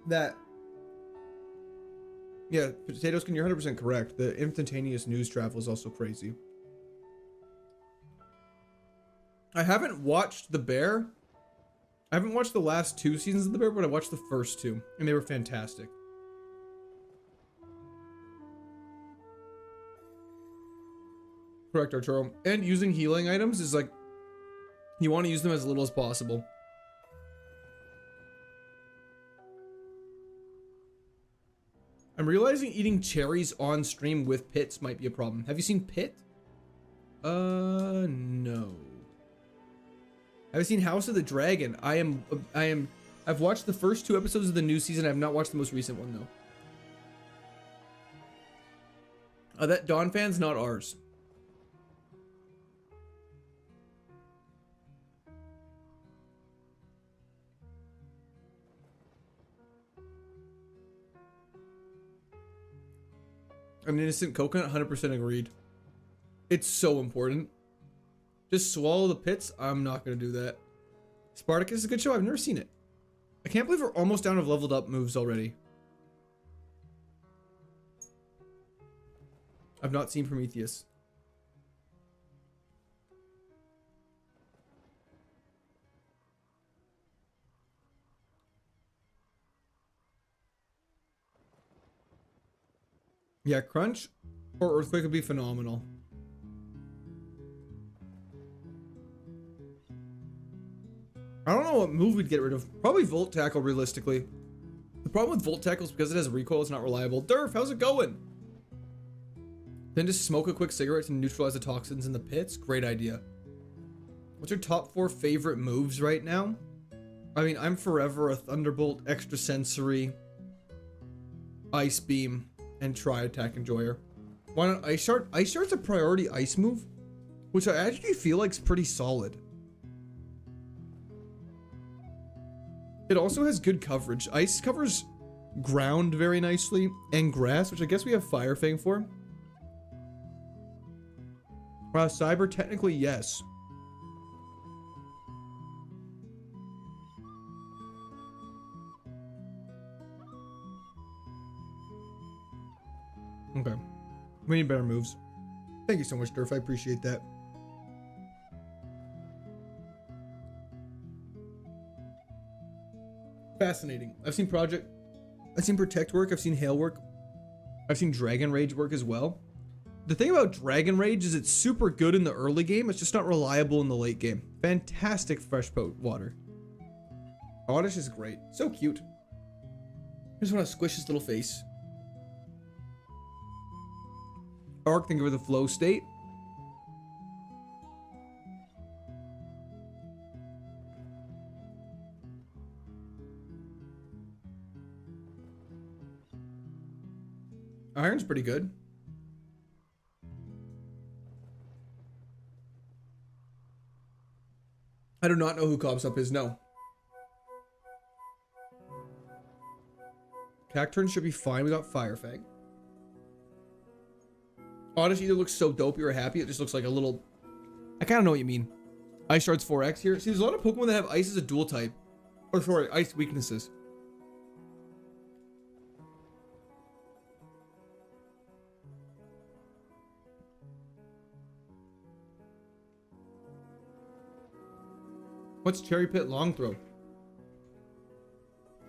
that, yeah, Potatoes, you're 100% correct. The instantaneous news travel is also crazy. I haven't watched The Bear. I haven't watched the last 2 seasons of The Bear, but I watched the first 2, and they were fantastic. Correct, Arturo. And using healing items is like, you want to use them as little as possible. I'm realizing eating cherries on stream with pits might be a problem. Have you seen Pit? No. I've seen House of the Dragon. I've watched the first 2 episodes of the new season. I have not watched the most recent one, though. That Dawn fan's not ours. An innocent coconut, 100% agreed. It's so important. Just swallow the pits. I'm not going to do that. Spartacus is a good show. I've never seen it. I can't believe we're almost down to leveled up moves already. I've not seen Prometheus. Yeah, Crunch or Earthquake would be phenomenal. I don't know what move we'd get rid of. Probably Volt Tackle, realistically. The problem with Volt Tackle is because it has recoil, it's not reliable. Durf, how's it going? Then just smoke a quick cigarette to neutralize the toxins in the pits. Great idea. What's your top 4 favorite moves right now? I mean, I'm forever a Thunderbolt, Extrasensory, Ice Beam, and Tri-Attack Enjoyer. Why not Ice Shard? Ice Shard's a priority ice move, which I actually feel like is pretty solid. It also has good coverage. Ice covers ground very nicely, and grass, which I guess we have Fire Fang for. Cyber, technically, yes. Okay. We need better moves. Thank you so much, Durf. I appreciate that. Fascinating. I've seen Protect work. I've seen Hail work. I've seen Dragon Rage work as well. The thing about Dragon Rage is it's super good in the early game. It's just not reliable in the late game. Fantastic fresh water. Oddish is great. So cute. I just want to squish his little face. Arc, think of the flow state. Iron's pretty good. I do not know who Cobb's Up is, no. Cacturn should be fine. We got Firefang. Oddish either looks so dopey or happy. It just looks like a little... I kind of know what you mean. Ice Shards 4X here. See, there's a lot of Pokemon that have Ice as a dual type. Or sorry, Ice weaknesses. What's Cherry Pit Long Throw?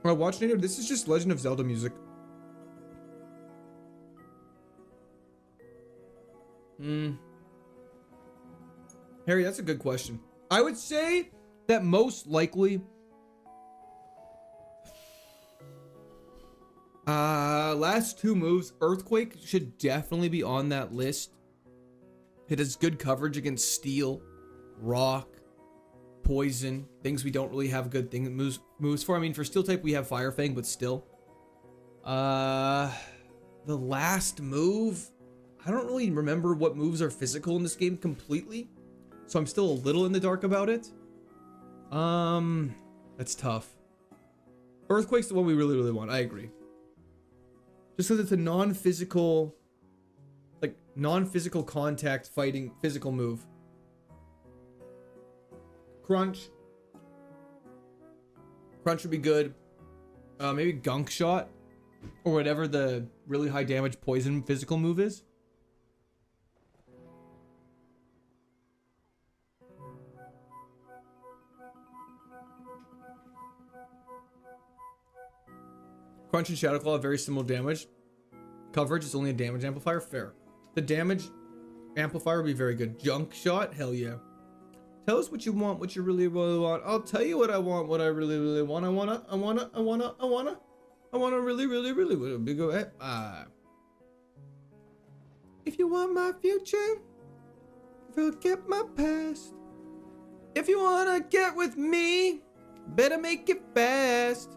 Watch Native, this is just Legend of Zelda music. Harry, that's a good question. I would say that most likely... last two moves, Earthquake should definitely be on that list. It has good coverage against Steel, Rock, Poison, things we don't really have good thing that moves for. I mean, for Steel type, we have Fire Fang, but still. The last move, I don't really remember what moves are physical in this game completely, so I'm still a little in the dark about it. That's tough. Earthquake's the one we really, really want. I agree. Just because it's a non-physical, like non-physical contact fighting physical move. Crunch would be good. Maybe Gunk Shot or whatever the really high damage poison physical move is. Crunch and Shadow Claw have very similar damage. Coverage is only a damage amplifier. Fair. The damage amplifier would be very good. Junk Shot, hell yeah. Tell us what you want, what you really, really want. I'll tell you what I want, what I really, really want. I wanna really, really, really, really big go ahead. If you want my future, forget my past. If you wanna get with me, better make it fast.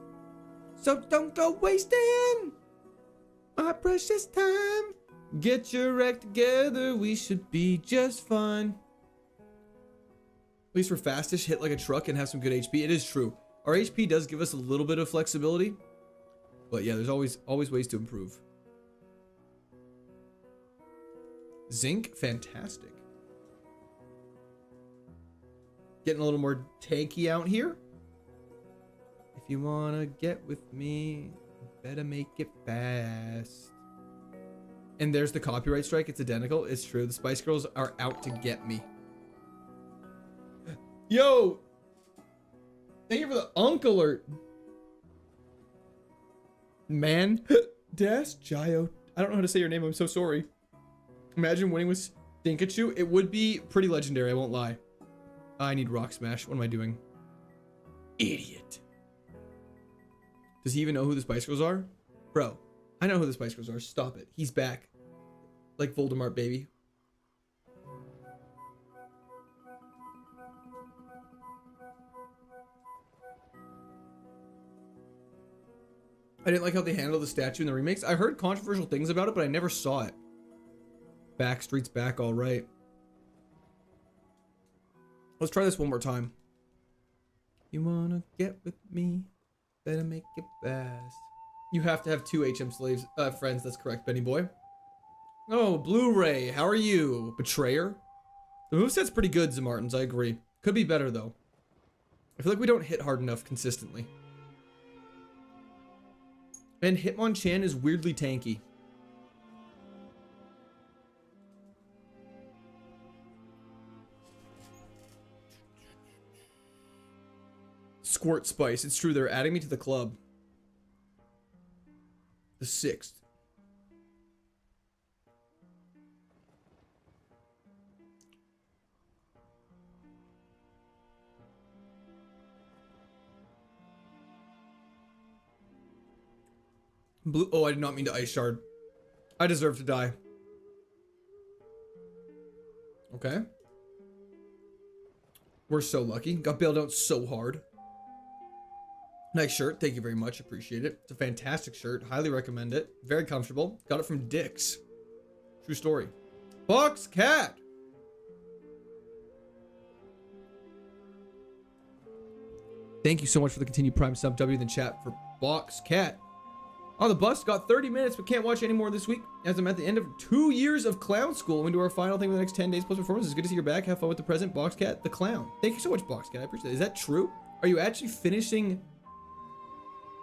So don't go wasting my precious time. Get your act together, we should be just fine. At least we're fastish, hit like a truck, and have some good HP. It is true. Our HP does give us a little bit of flexibility. But yeah, there's always ways to improve. Zinc, fantastic. Getting a little more tanky out here. If you wanna get with me, better make it fast. And there's the copyright strike. It's identical. It's true. The Spice Girls are out to get me. Yo! Thank you for the Unk alert. Man. Dash Gio. I don't know how to say your name. I'm so sorry. Imagine winning with Dinkachu. It would be pretty legendary. I won't lie. I need Rock Smash. What am I doing? Idiot. Does he even know who the Spice Girls are? Bro, I know who the Spice Girls are. Stop it. He's back. Like Voldemort, baby. I didn't like how they handled the statue in the remakes. I heard controversial things about it, but I never saw it. Backstreet's back, all right. Let's try this one more time. You wanna get with me? Better make it fast. You have to have 2 HM slaves, friends. That's correct, Benny boy. Oh, Blu-ray. How are you, Betrayer? The moveset's pretty good, Zamartins. I agree. Could be better though. I feel like we don't hit hard enough consistently. And Hitmonchan is weirdly tanky. Squirt Spice. It's true, they're adding me to the club. The 6th. Blue. Oh, I did not mean to ice shard. I deserve to die. Okay. We're so lucky. Got bailed out so hard. Nice shirt. Thank you very much. Appreciate it. It's a fantastic shirt. Highly recommend it. Very comfortable. Got it from Dick's. True story. Box Cat. Thank you so much for the continued Prime sub. W in the chat for Box Cat. On the bus, got 30 minutes, but can't watch any more this week, as I'm at the end of 2 years of clown school. We do our final thing for the next 10 days plus performance. It's good to see you're back. Have fun with the present. Box Cat, the clown. Thank you so much, Box Cat. I appreciate it. Is that true? Are you actually finishing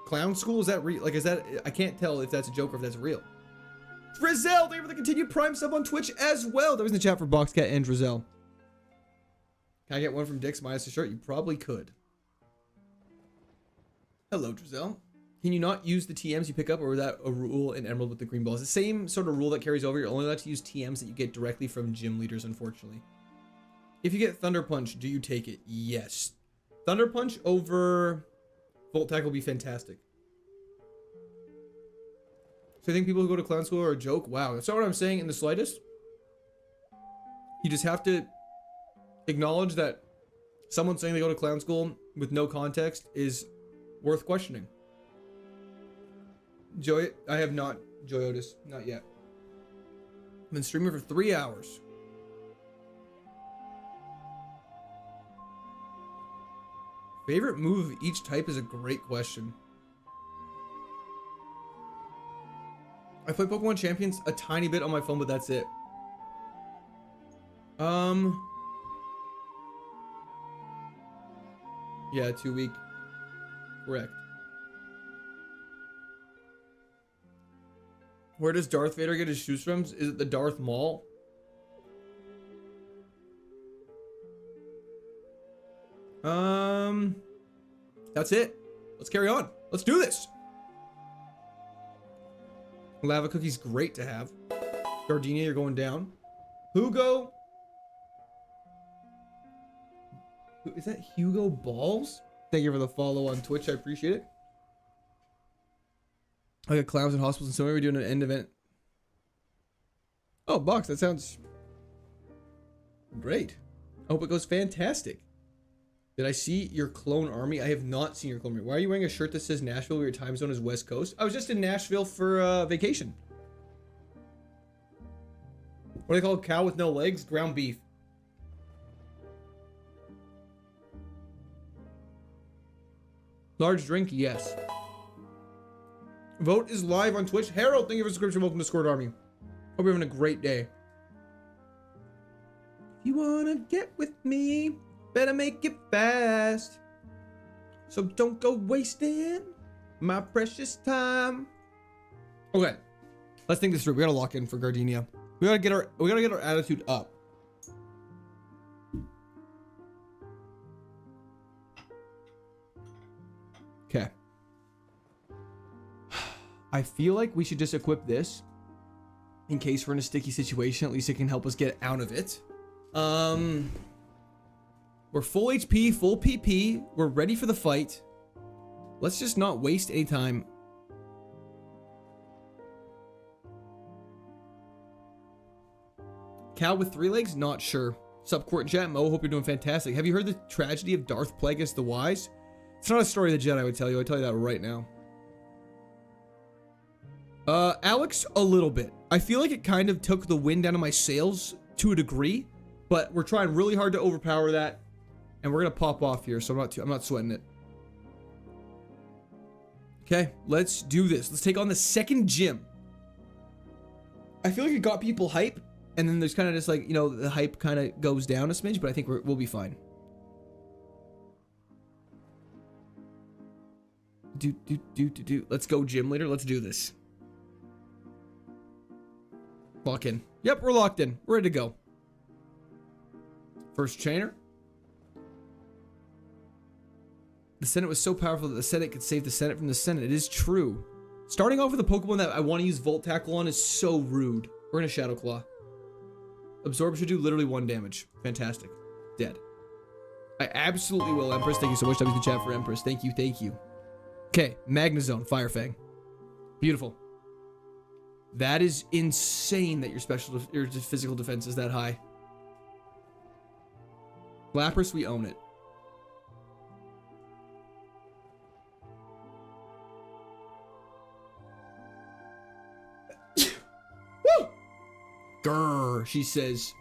clown school? Is that real? Like, is that? I can't tell if that's a joke or if that's real. Drizel, thank you for the continued Prime sub on Twitch as well. That was in the chat for Box Cat and Drizel. Can I get one from Dick's minus a shirt? You probably could. Hello, Drizel. Can you not use the TMs you pick up, or is that a rule in Emerald with the green balls? The same sort of rule that carries over. You're only allowed to use TMs that you get directly from gym leaders, unfortunately. If you get Thunder Punch, do you take it? Yes. Thunder Punch over Volt Tackle will be fantastic. So I think people who go to clown school are a joke. Wow, that's not what I'm saying in the slightest. You just have to acknowledge that someone saying they go to clown school with no context is worth questioning. Joy, I have not. Joy Otis, not yet. I've been streaming for 3 hours. Favorite move of each type is a great question. I play Pokemon Champions a tiny bit on my phone, but that's it. Yeah, 2 week. Correct. Where does Darth Vader get his shoes from? Is it the Darth Mall? That's it. Let's carry on. Let's do this. Lava Cookie's great to have. Gardenia, you're going down. Hugo. Is that Hugo Balls? Thank you for the follow on Twitch. I appreciate it. I got clowns in hospitals and so we're doing an end event. Oh, Box, that sounds great. I hope it goes fantastic. Did I see your clone army? I have not seen your clone army. Why are you wearing a shirt that says Nashville where your time zone is West Coast? I was just in Nashville for vacation. What do they call a cow with no legs? Ground beef. Large drink, yes. Vote is live on Twitch. Harold, thank you for the subscription. Welcome to Squirt Army. Hope you're having a great day. If you wanna get with me, better make it fast. So don't go wasting my precious time. Okay, let's think this through. We gotta lock in for Gardenia. We gotta get our attitude up. Okay. I feel like we should just equip this in case we're in a sticky situation. At least it can help us get out of it. We're full HP, full PP. We're ready for the fight. Let's just not waste any time. Cow with 3 legs? Not sure. Sup, Court and Chat? Mo, hope you're doing fantastic. Have you heard the tragedy of Darth Plagueis the Wise? It's not a story of the Jedi, I would tell you. I'll tell you that right now. Alex, a little bit. I feel like it kind of took the wind out of my sails to a degree, but we're trying really hard to overpower that, and we're gonna pop off here. So I'm not sweating it. Okay, let's do this. Let's take on the second gym. I feel like it got people hype, and then there's kind of just like, you know, the hype kind of goes down a smidge, but I think we'll be fine. Let's go, gym leader. Let's do this. Lock in. Yep, we're locked in. We're ready to go. First trainer. The Senate was so powerful that the Senate could save the Senate from the Senate. It is true. Starting off with a Pokemon that I want to use Volt Tackle on is so rude. We're in a Shadow Claw. Absorb should do literally 1 damage. Fantastic. Dead. I absolutely will, Empress. Thank you so much. W in the chat for Empress. Thank you. Thank you. Okay, Magnezone, Fire Fang. Beautiful. That is insane that your physical defense is that high. Lapras, we own it. Woo! Grrr, she says.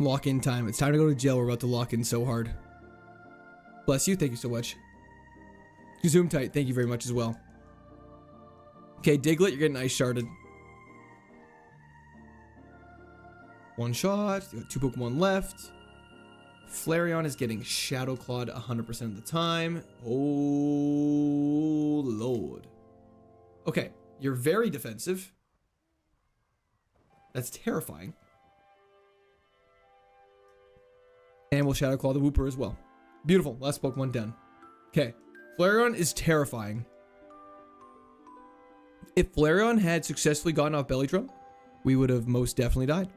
Lock in time. It's time to go to jail. We're about to lock in so hard. Bless you. Thank you so much. Zoom tight. Thank you very much as well. Okay, Diglett, you're getting ice sharded. One shot. You got 2 Pokemon left. Flareon is getting Shadow Clawed 100% of the time. Oh, Lord. Okay, you're very defensive. That's terrifying. And we'll Shadow Claw the Wooper as well. Beautiful. Last Pokemon done. Okay. Flareon is terrifying. If Flareon had successfully gotten off Belly Drum, we would have most definitely died.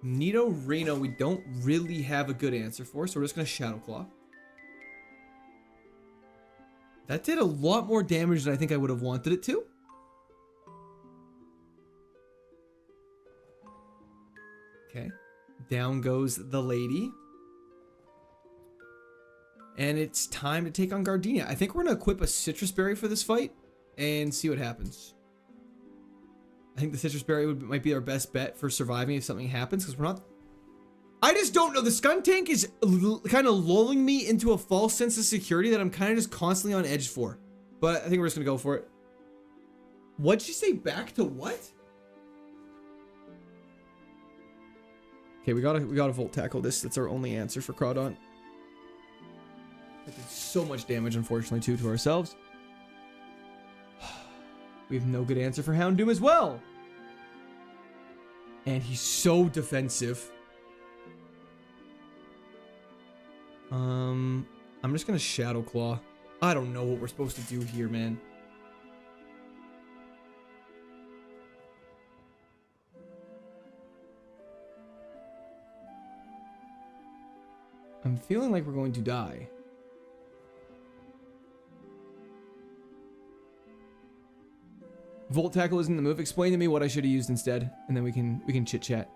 Nidorino, we don't really have a good answer for, so we're just going to Shadow Claw. That did a lot more damage than I think I would have wanted it to. Okay. Down goes the lady. And it's time to take on Gardenia. I think we're going to equip a Citrus Berry for this fight and see what happens. I think the Citrus Berry might be our best bet for surviving if something happens, because we're not... I just don't know. The Skuntank is kind of lulling me into a false sense of security that I'm kind of just constantly on edge for. But I think we're just going to go for it. What'd she say? Back to what? Okay, we gotta Volt Tackle this. That's our only answer for Crawdaunt. That did so much damage, unfortunately, too, to ourselves. We have no good answer for Houndoom as well. And he's so defensive. I'm just gonna Shadow Claw. I don't know what we're supposed to do here, man. I'm feeling like we're going to die. Volt Tackle isn't the move. Explain to me what I should have used instead, and then we can chit chat.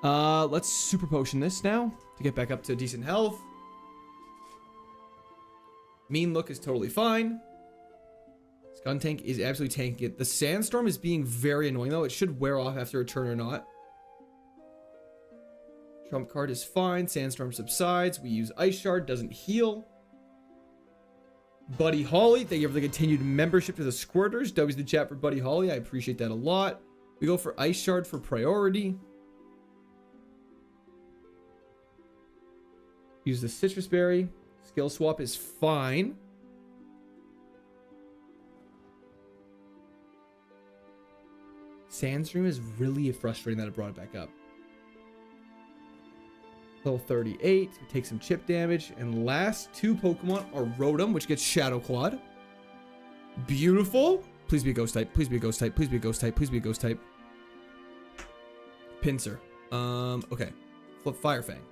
Let's Super Potion this now to get back up to decent health. Mean Look is totally fine. Skuntank is absolutely tanking it. The Sandstorm is being very annoying though. It should wear off after a turn or not. Trump card is fine. Sandstorm subsides. We use Ice Shard. Doesn't heal. Buddy Holly, thank you for the continued membership to the Squirters. W's the chat for Buddy Holly. I appreciate that a lot. We go for Ice Shard for priority. Use the Citrus Berry. Skill Swap is fine. Sandstream is really frustrating that it brought it back up. Level 38. We take some chip damage. And last 2 Pokemon are Rotom, which gets Shadow Clawed. Beautiful. Please be a Ghost type. Please be a Ghost type. Please be a Ghost type. Please be a Ghost type. Pinsir. Okay. Flip Fire Fang.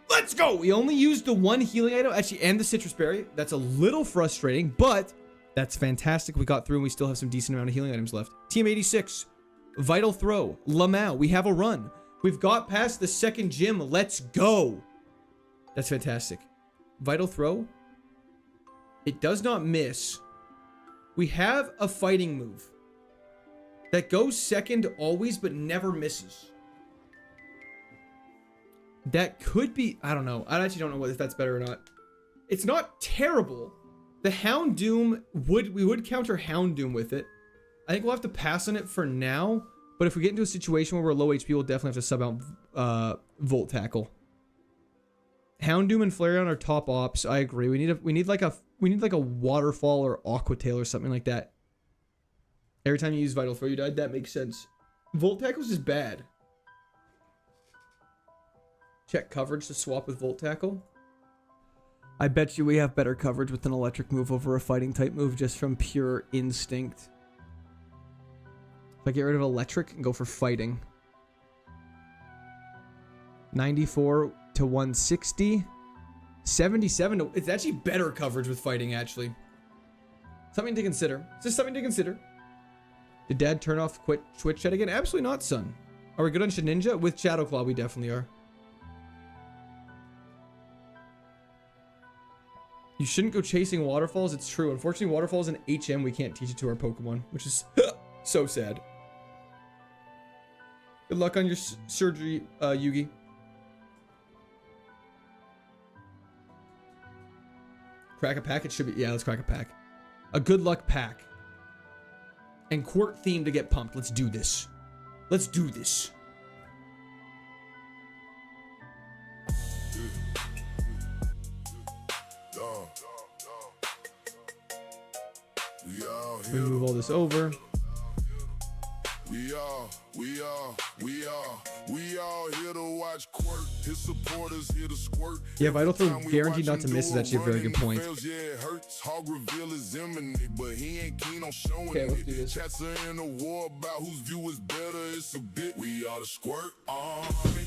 Let's go! We only used the 1 healing item, actually, and the Citrus Berry. That's a little frustrating, but that's fantastic. We got through and we still have some decent amount of healing items left. Team 86. Vital Throw. Lamau. We have a run. We've got past the second gym. Let's go. That's fantastic. Vital Throw. It does not miss. We have a fighting move that goes second always but never misses. That could be... I don't know. I actually don't know if that's better or not. It's not terrible. The Houndoom we would counter Houndoom with it. I think we'll have to pass on it for now. But if we get into a situation where we're low HP, we'll definitely have to sub out Volt Tackle. Houndoom and Flareon are top ops. I agree. We need like a Waterfall or Aqua Tail or something like that. Every time you use Vital Throw, you died. That makes sense. Volt Tackle's just bad. Check coverage to swap with Volt Tackle. I bet you we have better coverage with an electric move over a fighting type move just from pure instinct. If I get rid of electric and go for fighting. 94 to 160. 77 to... It's actually better coverage with fighting, actually. Something to consider. It's just something to consider. Did Dad turn off Twitch chat again? Absolutely not, son. Are we good on Ninja? With Shadowclaw, we definitely are. You shouldn't go chasing waterfalls. It's true. Unfortunately, waterfalls in HM, we can't teach it to our Pokemon, which is so sad. Good luck on your surgery, Yugi. Crack a pack? It should be. Yeah, let's crack a pack. A good luck pack. And Quirk theme to get pumped. Let's do this. Let's do this. We move all this over. We all here to watch Quirk. His supporters here to squirt. Yeah, Vital Throw guaranteed not to miss is actually a very good point. Yeah, it hurts. Hog reveal is imminent, but he ain't keen on showing Okay, let's do it. this. Chats are in a war about whose view is better. It's a bit. We are the squirt.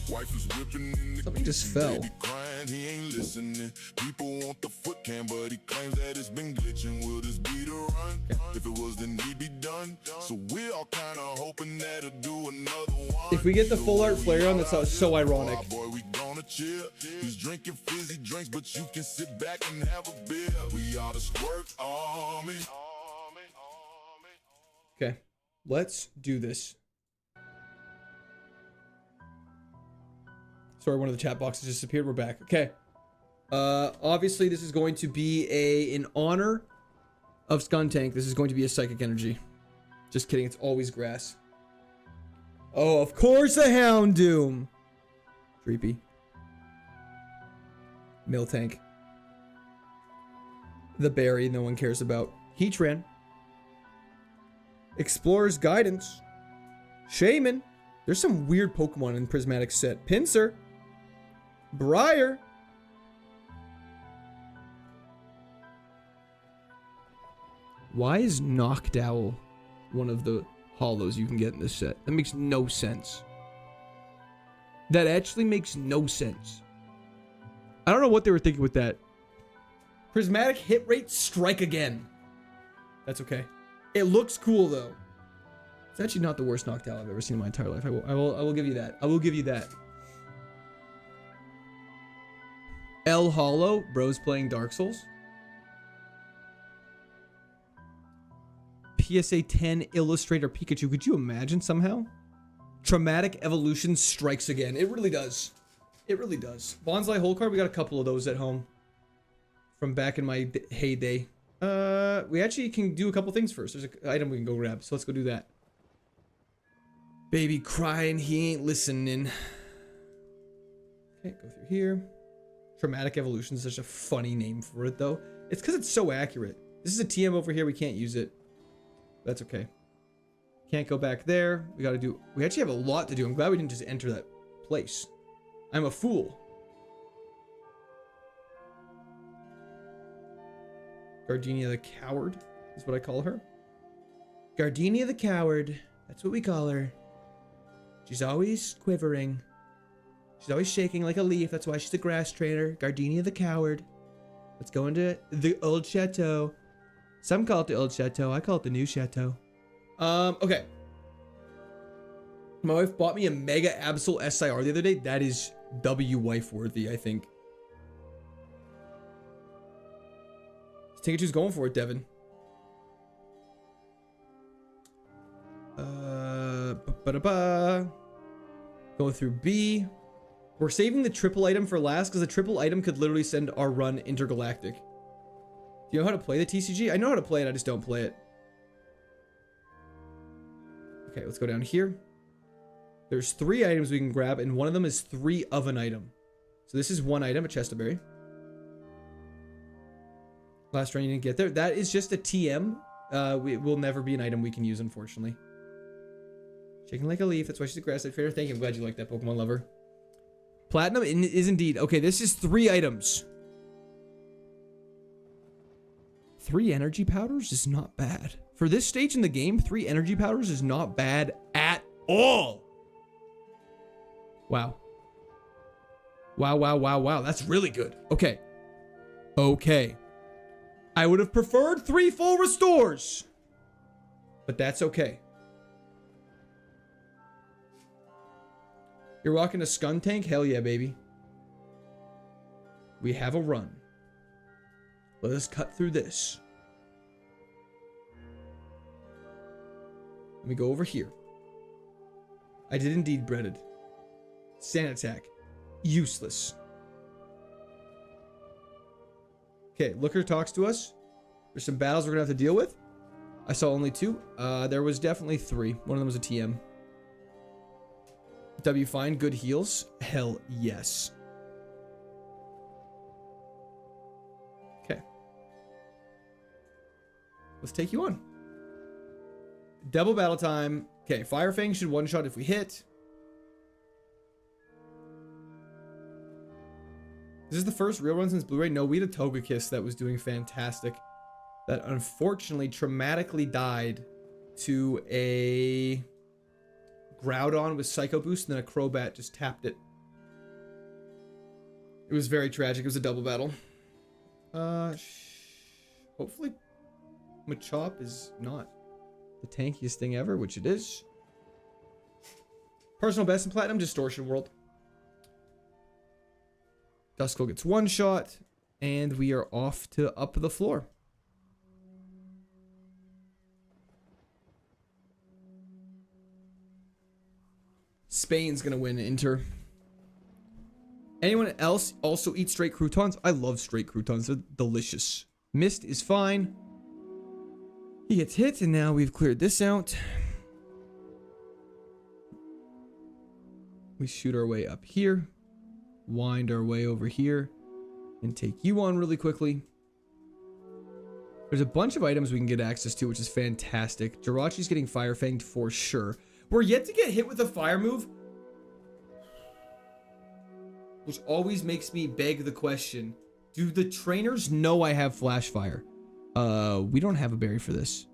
Wife is whipping in the Something just kitchen, fell. baby crying, he ain't listening. People want the foot cam, but he claims that it's been glitching. Will this be the run? If it was, then he'd be done. So we all kind of hoping that'll do another one. If we get the full art flare on, that's so ironic. Boy, we gonna chill. He's drinking fizzy drinks, but you can sit back and have a beer. We are the Squirt Army. Okay, let's do this. Sorry, one of the chat boxes just appeared. We're back. Okay. Obviously, this is going to be in honor of Skuntank. This is going to be a Psychic Energy. Just kidding. It's always grass. Oh, of course, a Houndoom. Creepy. Miltank. The berry no one cares about. Heatran. Explorer's Guidance. Shaman. There's some weird Pokemon in Prismatic set. Pinsir. Briar. Why is Noctowl one of the hollows you can get in this set? That makes no sense. That actually makes no sense. I don't know what they were thinking with that. Prismatic hit rate, strike again. That's okay. It looks cool though. It's actually not the worst Noctowl I've ever seen in my entire life. I will give you that. I will give you that. L Hollow, bro's playing Dark Souls. PSA 10 Illustrator Pikachu. Could you imagine somehow? Traumatic Evolution strikes again. It really does. It really does. Bonsai Hole Card, we got a couple of those at home. From back in my heyday. We actually can do a couple things first. There's an item we can go grab, so let's go do that. Baby crying, he ain't listening. Okay, go through here. Traumatic Evolution is such a funny name for it, though. It's because it's so accurate. This is a TM over here. We can't use it. That's okay. Can't go back there. We gotta do... We actually have a lot to do. I'm glad we didn't just enter that place. I'm a fool. Gardenia the Coward is what I call her. Gardenia the Coward. That's what we call her. She's always quivering. She's always shaking like a leaf. That's why she's a grass trainer. Gardenia the Coward. Let's go into the old chateau. Some call it the old chateau. I call it the new chateau. Okay. My wife bought me a Mega Absol SIR the other day. That is W wife worthy, I think. Pikachu's going for it, Devin. Going through B. We're saving the triple item for last because the triple item could literally send our run intergalactic. Do you know how to play the TCG? I know how to play it, I just don't play it. Okay, let's go down here. There's 3 items we can grab, and one of them is 3 of an item. So this is 1 item, a Chesterberry. Last run you didn't get there. That is just a TM. It will never be an item we can use, unfortunately. Shaking like a leaf. That's why she's a grass trainer. Thank you. I'm glad you like that, Pokemon lover. Platinum is indeed. Okay, this is 3 items. 3 energy powders is not bad. For this stage in the game, 3 energy powders is not bad at all. Wow. Wow, wow, wow, wow. That's really good. Okay. Okay. I would have preferred 3 full restores. But that's okay. You're rocking a Scun tank? Hell yeah, baby. We have a run. Let us cut through this. Let me go over here. I did indeed breaded. Sand attack. Useless. Okay, Looker talks to us. There's some battles we're gonna have to deal with. I saw only 2. There was definitely 3. One of them was a TM. W fine, good heals. Hell yes. Okay. Let's take you on. Double battle time. Okay, Fire Fang should one-shot if we hit. Is this the first real run since Blu-ray? No, we had a Togekiss that was doing fantastic. That unfortunately traumatically died to a Groudon with Psycho Boost, and then a Crobat just tapped it. It was very tragic. It was a double battle. Hopefully Machop is not the tankiest thing ever, which it is. Personal best in Platinum, Distortion World. Duskull gets one shot, and we are off to up the floor. Spain's gonna win Inter. Anyone else also eat straight croutons? I love straight croutons. They're delicious. Mist is fine. He gets hit, and now we've cleared this out. We shoot our way up here. Wind our way over here. And take you on really quickly. There's a bunch of items we can get access to, which is fantastic. Jirachi's getting Fire Fanged for sure. We're yet to get hit with a fire move, which always makes me beg the question, do the trainers know I have Flash Fire? We don't have a berry for this.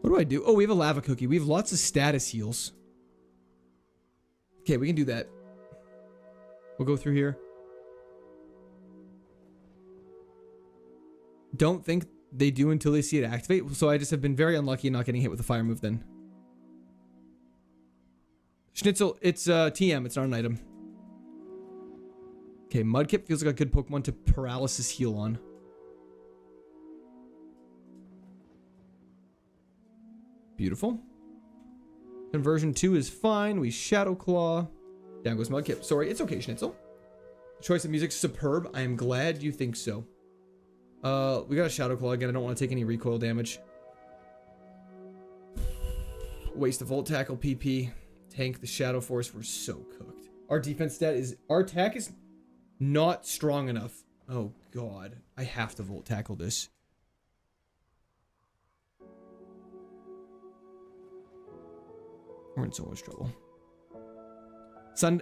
What do I do? Oh, we have a lava cookie. We have lots of status heals. Okay, we can do that. We'll go through here. Don't think they do until they see it activate. So I just have been very unlucky in not getting hit with a fire move then. Schnitzel, it's TM. It's not an item. Okay, Mudkip feels like a good Pokemon to paralysis heal on. Beautiful. Conversion 2 is fine. We Shadow Claw. Down goes Mudkip. Sorry, it's okay, Schnitzel. Choice of music, superb. I am glad you think so. We got a Shadow Claw again. I don't want to take any recoil damage. Waste the Volt Tackle PP. Tank the Shadow Force. We're so cooked. Our defense stat is... Our attack is not strong enough. Oh, God. I have to Volt Tackle this. We're in so much trouble.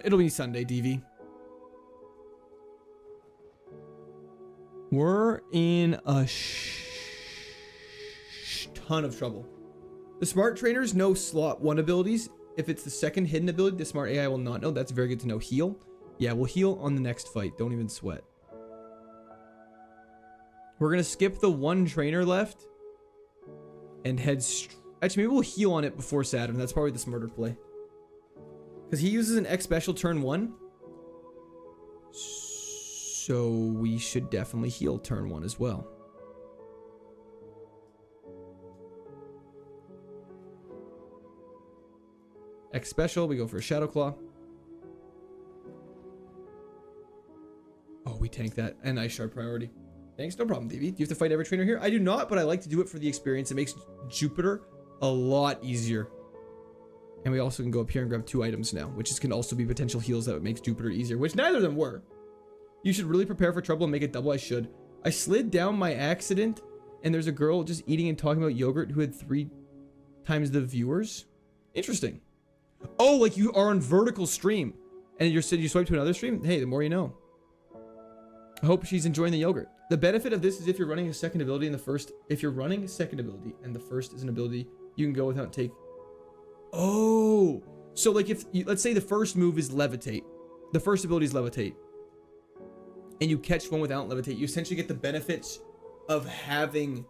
It'll be Sunday, DV. We're in a ton of trouble. The smart trainers know slot 1 abilities. If it's the second hidden ability, the smart AI will not know. That's very good to know. Heal. Yeah, we'll heal on the next fight. Don't even sweat. We're going to skip the 1 trainer left and head actually, maybe we'll heal on it before Saturn. That's probably the smarter play. Because he uses an X special turn 1. So we should definitely heal turn 1 as well. X special, we go for a Shadow Claw. Oh, we tank that. And Ice Shard priority. Thanks, no problem, DV. Do you have to fight every trainer here? I do not, but I like to do it for the experience. It makes Jupiter a lot easier. And we also can go up here and grab 2 items now, which can also be potential heals that makes Jupiter easier, which neither of them were. You should really prepare for trouble and make it double. I should. I slid down my accident, and there's a girl just eating and talking about yogurt who had 3 times the viewers. Interesting. Oh, like you are on vertical stream, and you swipe to another stream? Hey, the more you know. I hope she's enjoying the yogurt. The benefit of this is if you're running a second ability and the first, if you're running a second ability and the first is an ability, you can go without take. Oh, so like if you, let's say the first move is levitate, the first ability is levitate, and you catch one without levitate, you essentially get the benefits of having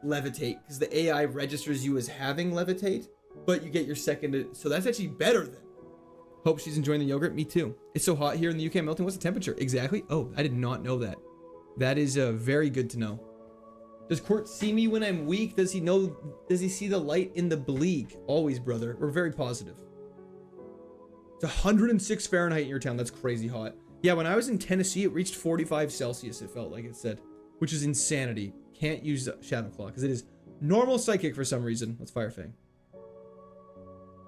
levitate because the AI registers you as having levitate, but you get your second. So that's actually better than. Hope she's enjoying the yogurt. Me too. It's so hot here in the UK. Melting. What's the temperature? Exactly. Oh, I did not know that. That is very good to know. Does Court see me when I'm weak? Does he know? Does he see the light in the bleak? Always, brother. We're very positive. It's 106 Fahrenheit in your town. That's crazy hot. Yeah, when I was in Tennessee, it reached 45 Celsius. It felt like it said, which is insanity. Can't use Shadow Claw because it is normal psychic for some reason. Let's Fire Fang.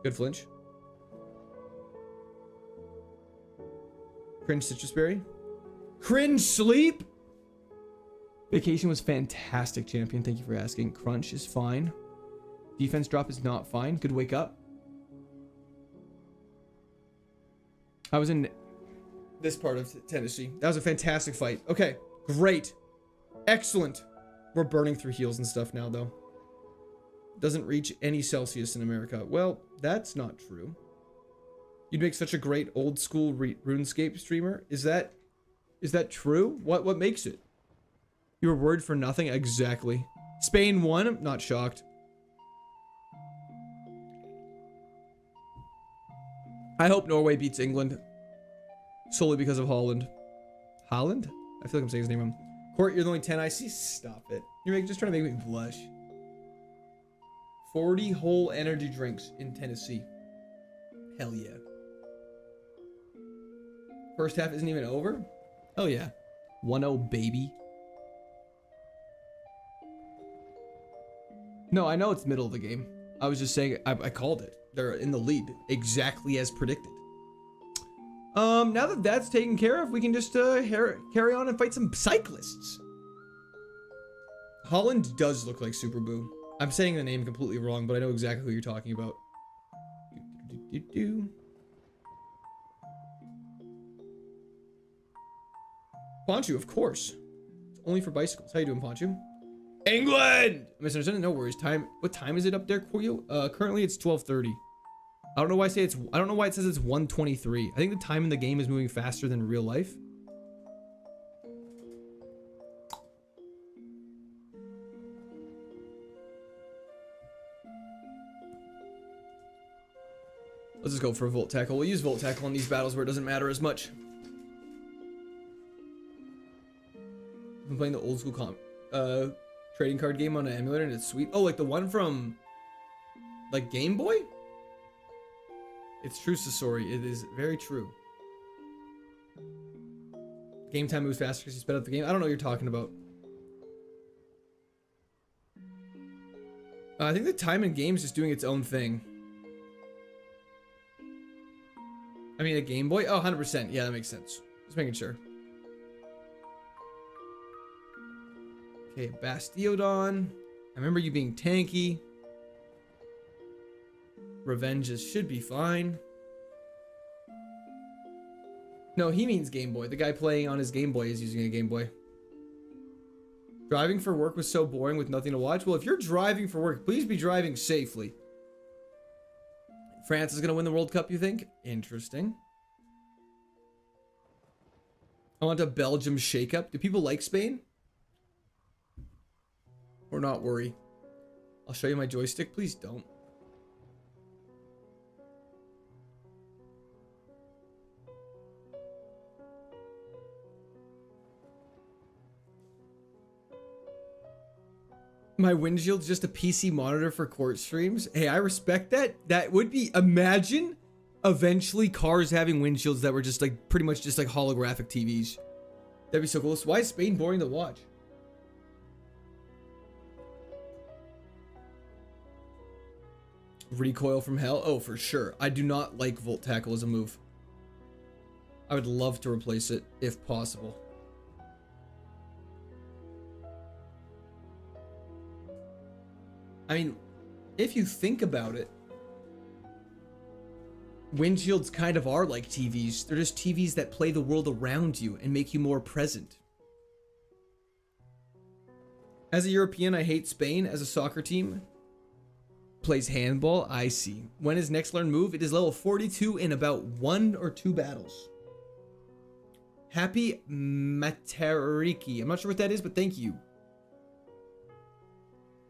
Good flinch. Cringe Citrus Berry. Cringe Sleep. Vacation was fantastic, champion. Thank you for asking. Crunch is fine. Defense drop is not fine. Good wake up. I was in this part of Tennessee. That was a fantastic fight. Okay, great. Excellent. We're burning through heals and stuff now, though. Doesn't reach any Celsius in America. Well, that's not true. You'd make such a great old school RuneScape streamer. Is that true? What makes it? You were worried for nothing? Exactly. Spain won? I'm not shocked. I hope Norway beats England. Solely because of Holland. Holland? I feel like I'm saying his name wrong. Court, you're the only 10 I see. Stop it. You're just trying to make me blush. 40 whole energy drinks in Tennessee. Hell yeah. First half isn't even over? Oh yeah. 1-0 baby. No, I know it's middle of the game. I was just saying, I called it. They're in the lead, exactly as predicted. Now that that's taken care of, we can just carry on and fight some cyclists. Holland does look like Super Boo. I'm saying the name completely wrong, but I know exactly who you're talking about. Ponchu, of course. It's only for bicycles. How you doing, Ponchu? England! Misunderstood. No worries. What time is it up there, Koyo? Currently it's 12:30. I don't know why it says it's 1:23. I think the time in the game is moving faster than real life. Let's just go for a Volt Tackle. We'll use Volt Tackle in these battles where it doesn't matter as much. I'm playing the old school trading card game on an emulator and it's sweet. Oh, like the one from like Game Boy? It's true, Sasori. It is very true. Game time moves faster because you sped up the game. I don't know what you're talking about. I think the time in games is doing its own thing. I mean, a Game Boy? Oh, 100%. Yeah, that makes sense. Just making sure. Okay, Bastiodon. I remember you being tanky. Revenges should be fine. No, he means Game Boy. The guy playing on his Game Boy is using a Game Boy. Driving for work was so boring with nothing to watch. Well, if you're driving for work, please be driving safely. France is going to win the World Cup, you think? Interesting. I want a Belgium shakeup. Do people like Spain? Or not worry. I'll show you my joystick. Please don't. My windshield's just a PC monitor for court streams. Hey, I respect that. That would be, imagine eventually cars having windshields that were just like pretty much just like holographic TVs. That'd be so cool. So why is Spain boring to watch? Recoil from hell? Oh, for sure. I do not like Volt Tackle as a move. I would love to replace it if possible. I mean, if you think about it, windshields kind of are like TVs. They're just TVs that play the world around you and make you more present. As a European, I hate Spain as a soccer team. Plays handball, I see. When is next learn move? It is level 42 in about 1 or 2 battles. Happy Matariki. I'm not sure what that is, but thank you.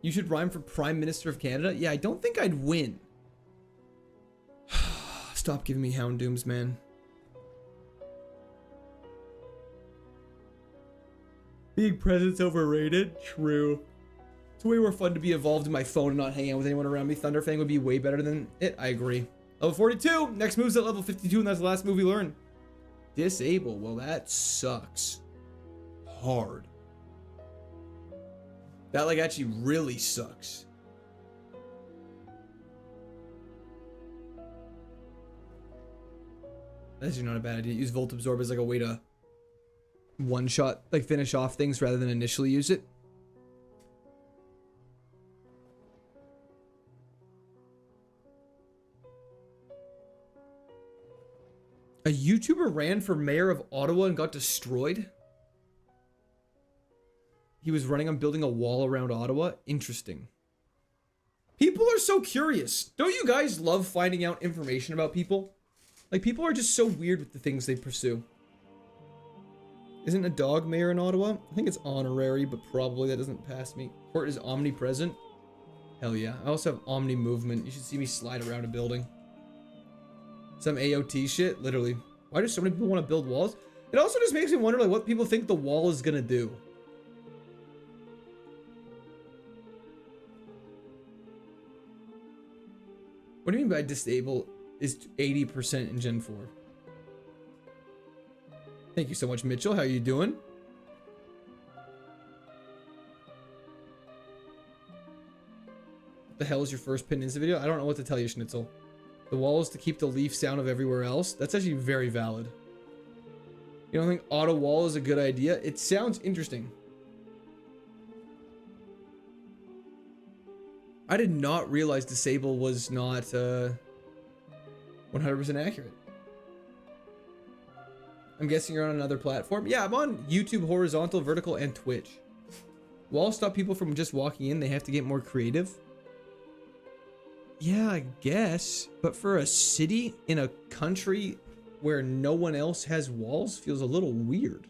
You should rhyme for Prime Minister of Canada? Yeah, I don't think I'd win. Stop giving me Houndooms, man. Being present's overrated? True. It's way more fun to be involved in my phone and not hang out with anyone around me. Thunderfang would be way better than it. I agree. Level 42. Next move's at level 52, and that's the last move we learn. Disable. Well, that sucks. Hard. That, like, actually really sucks. That's actually not a bad idea. Use Volt Absorb as like a way to one-shot, like finish off things rather than initially use it. A YouTuber ran for mayor of Ottawa and got destroyed. He was running on building a wall around Ottawa. Interesting. People are so curious. Don't you guys love finding out information about people? Like, people are just so weird with the things they pursue. Isn't a dog mayor in Ottawa? I think it's honorary, but probably that doesn't pass me. Court is omnipresent. Hell yeah. I also have omni movement. You should see me slide around a building. Some AOT shit, literally. Why do so many people want to build walls? It also just makes me wonder, like, what people think the wall is gonna do. What do you mean by disable is 80% in Gen 4? Thank you so much, Mitchell. How you doing? What the hell is your first pin Insta video? I don't know what to tell you, Schnitzel. The wall is to keep the leaf sound of everywhere else. That's actually very valid. You don't think auto wall is a good idea? It sounds interesting. I did not realize disable was not 100% accurate. I'm guessing you're on another platform. Yeah, I'm on YouTube, horizontal, vertical, and Twitch. Walls stop people from just walking in. They have to get more creative. Yeah, I guess. But for a city in a country where no one else has walls feels a little weird.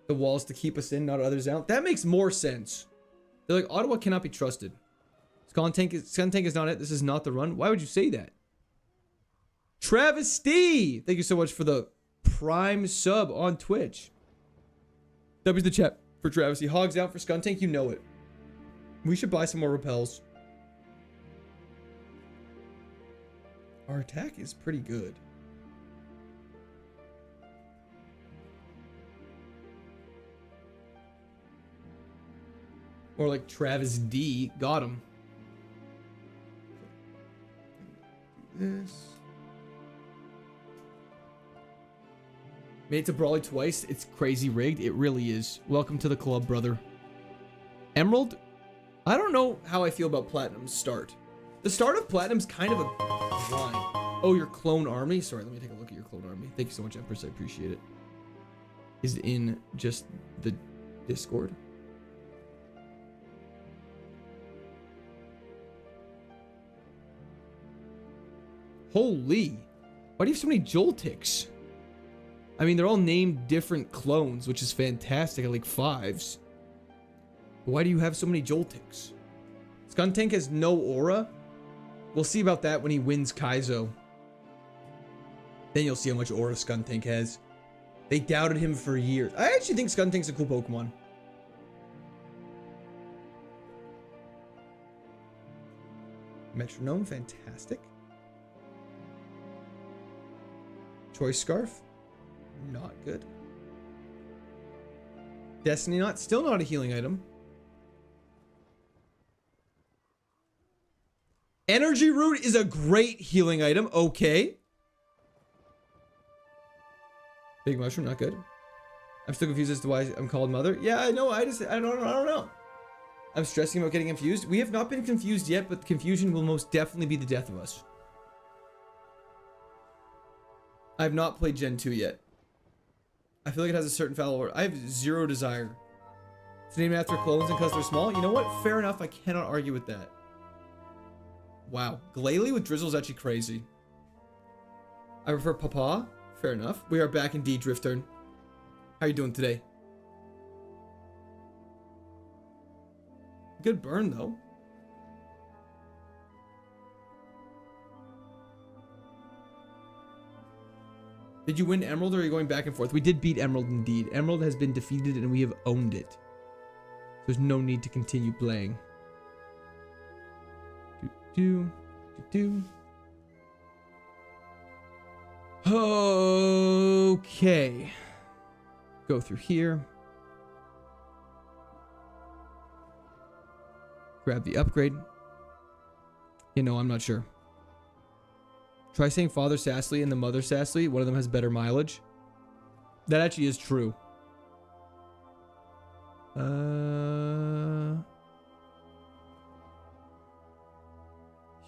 The walls to keep us in, not others out. That makes more sense. They're like, Ottawa cannot be trusted. Scun Tank is not it. This is not the run. Why would you say that? Travesty! Thank you so much for the Prime sub on Twitch. W's the chat for Travesty. Hogs out for Scun Tank. You know it. We should buy some more repels. Our attack is pretty good. Or like Travis D. Got him. This. Made it to Brawley twice. It's crazy rigged. It really is. Welcome to the club, brother. Emerald? I don't know how I feel about Platinum's start. The start of Platinum's kind of a grind. Oh, your clone army? Sorry, let me take a look at your clone army. Thank you so much, Empress. I appreciate it. Is it in just the Discord? Holy. Why do you have so many Joltics? I mean, they're all named different clones, which is fantastic. I like 5s. But why do you have so many Joltics? Scun Tank has no aura. We'll see about that when he wins KAIZO. Then you'll see how much aura Scun Tank has. They doubted him for years. I actually think Scun Tank's a cool Pokemon. Metronome, fantastic. Choice Scarf, not good. Destiny Knot, still not a healing item. Energy Root is a great healing item. Okay. Big Mushroom, not good. I'm still confused as to why I'm called Mother. Yeah, I know. I don't know. I'm stressing about getting confused. We have not been confused yet, but confusion will most definitely be the death of us. I have not played Gen 2 yet. I feel like it has a certain foul order. I have zero desire. It's named after clones and because they're small. You know what? Fair enough. I cannot argue with that. Wow. Glalie with Drizzle is actually crazy. I prefer Papa. Fair enough. We are back in D Drift turn. How are you doing today? Good burn, though. Did you win Emerald or are you going back and forth? We did beat Emerald indeed. Emerald has been defeated and we have owned it. There's no need to continue playing. Okay. Go through here. Grab the upgrade. You know, I'm not sure. Try saying Father Sassly and the Mother Sassly. One of them has better mileage. That actually is true.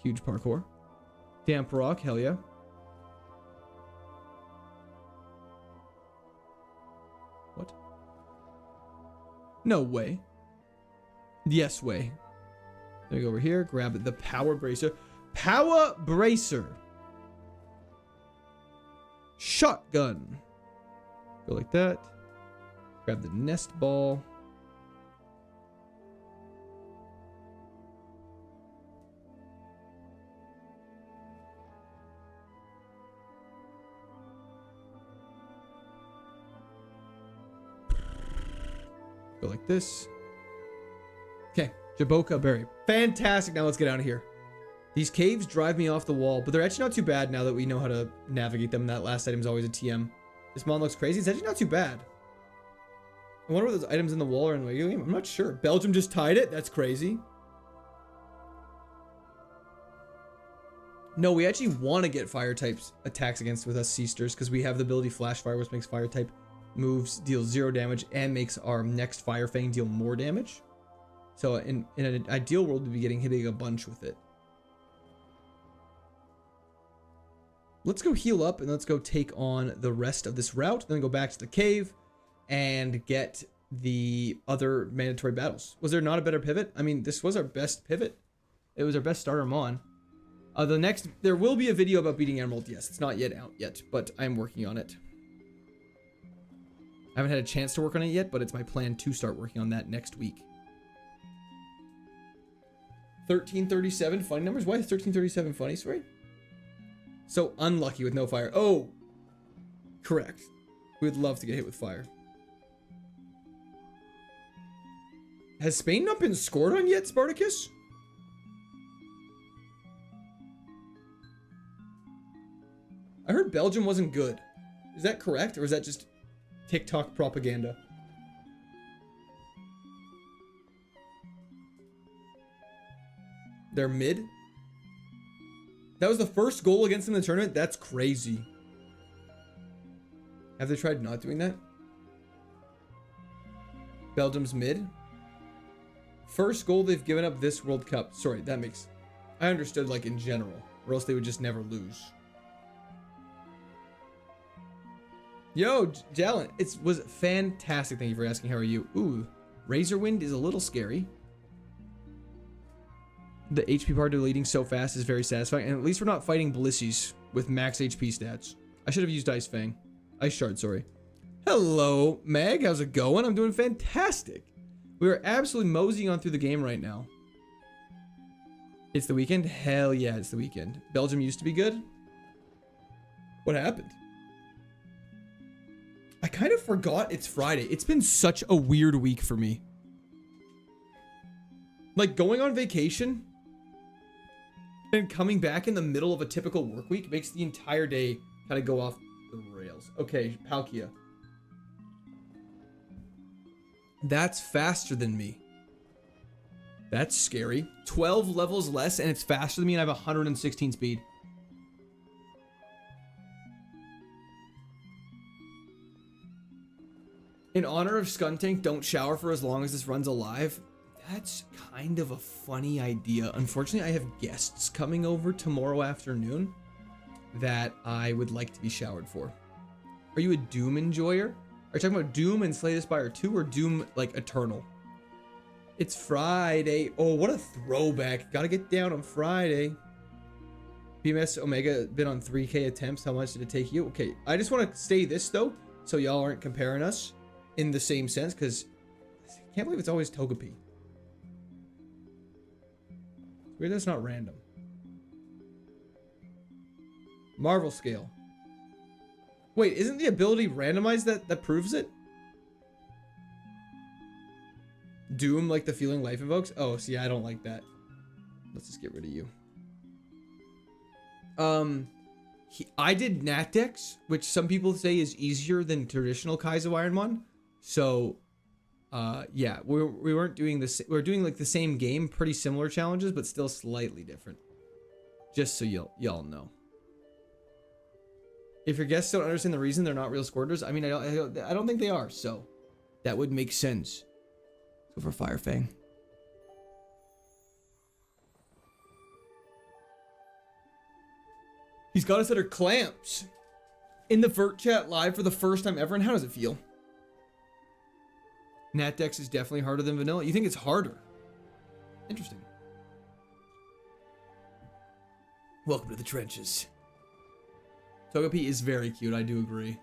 Huge parkour. Damp rock, hell yeah. What? No way. Yes way. Let me go over here, grab the power bracer. Power bracer. Shotgun. Go like that. Grab the nest ball. Go like this. Okay, Jaboka Berry. Fantastic. Now let's get out of here. These caves drive me off the wall, but they're actually not too bad now that we know how to navigate them. That last item is always a TM. This mon looks crazy. It's actually not too bad. I wonder what those items in the wall are in the regular game. I'm not sure. Belgium just tied it. That's crazy. No, we actually want to get fire types attacks against with us Seasters because we have the ability Flash Fire, which makes fire type moves deal 0 damage and makes our next Fire Fang deal more damage. So in an ideal world, we'd be hitting a bunch with it. Let's go heal up and let's go take on the rest of this route. Then go back to the cave and get the other mandatory battles. Was there not a better pivot? I mean, this was our best pivot. It was our best starter mon. There will be a video about beating Emerald. Yes, it's not yet out yet, but I'm working on it. I haven't had a chance to work on it yet, but it's my plan to start working on that next week. 1337 funny numbers. Why is 1337 funny? Sorry. So unlucky with no fire. Oh, correct. We would love to get hit with fire. Has Spain not been scored on yet, Spartacus? I heard Belgium wasn't good. Is that correct? Or is that just TikTok propaganda? They're mid? That was the first goal against them in the tournament? That's crazy. Have they tried not doing that? Belgium's mid? First goal they've given up this World Cup. Sorry, that makes... I understood like in general. Or else they would just never lose. Yo, Jalen, it was fantastic. Thank you for asking. How are you? Ooh, Razor Wind is a little scary. The HP part deleting so fast is very satisfying. And at least we're not fighting Blisses with max HP stats. I should have used Ice Fang. Ice Shard, sorry. Hello, Meg. How's it going? I'm doing fantastic. We are absolutely moseying on through the game right now. It's the weekend? Hell yeah, it's the weekend. Belgium used to be good. What happened? I kind of forgot it's Friday. It's been such a weird week for me. Like going on vacation and coming back in the middle of a typical work week makes the entire day kind of go off the rails. Okay, Palkia. That's faster than me. That's scary. 12 levels less and it's faster than me and I have 116 speed. In honor of Skuntank, don't shower for as long as this run's alive. That's kind of a funny idea. Unfortunately, I have guests coming over tomorrow afternoon that I would like to be showered for. Are you a Doom enjoyer? Are you talking about Doom and Slay the Spire 2 or Doom like Eternal? It's Friday. Oh, what a throwback. Gotta get down on Friday. BMS Omega been on 3K attempts. How much did it take you? Okay, I just want to say this though, so y'all aren't comparing us in the same sense, because I can't believe it's always Togepi. It's weird that's not random. Marvel scale. Wait, isn't the ability randomized that proves it? Doom, like the feeling life invokes? Oh, see, I don't like that. Let's just get rid of you. I did Nat Dex, which some people say is easier than traditional KAIZO Ironmon. So, yeah, we weren't doing this. We're doing like the same game, pretty similar challenges, but still slightly different. Just so y'all know. If your guests don't understand the reason they're not real squirters, I mean, I don't think they are. So, that would make sense. Let's go for Firefang. He's got us under clamps in the Vert chat live for the first time ever. And how does it feel? Nat Dex is definitely harder than vanilla. You think it's harder? Interesting. Welcome to the trenches. Togepi is very cute. I do agree.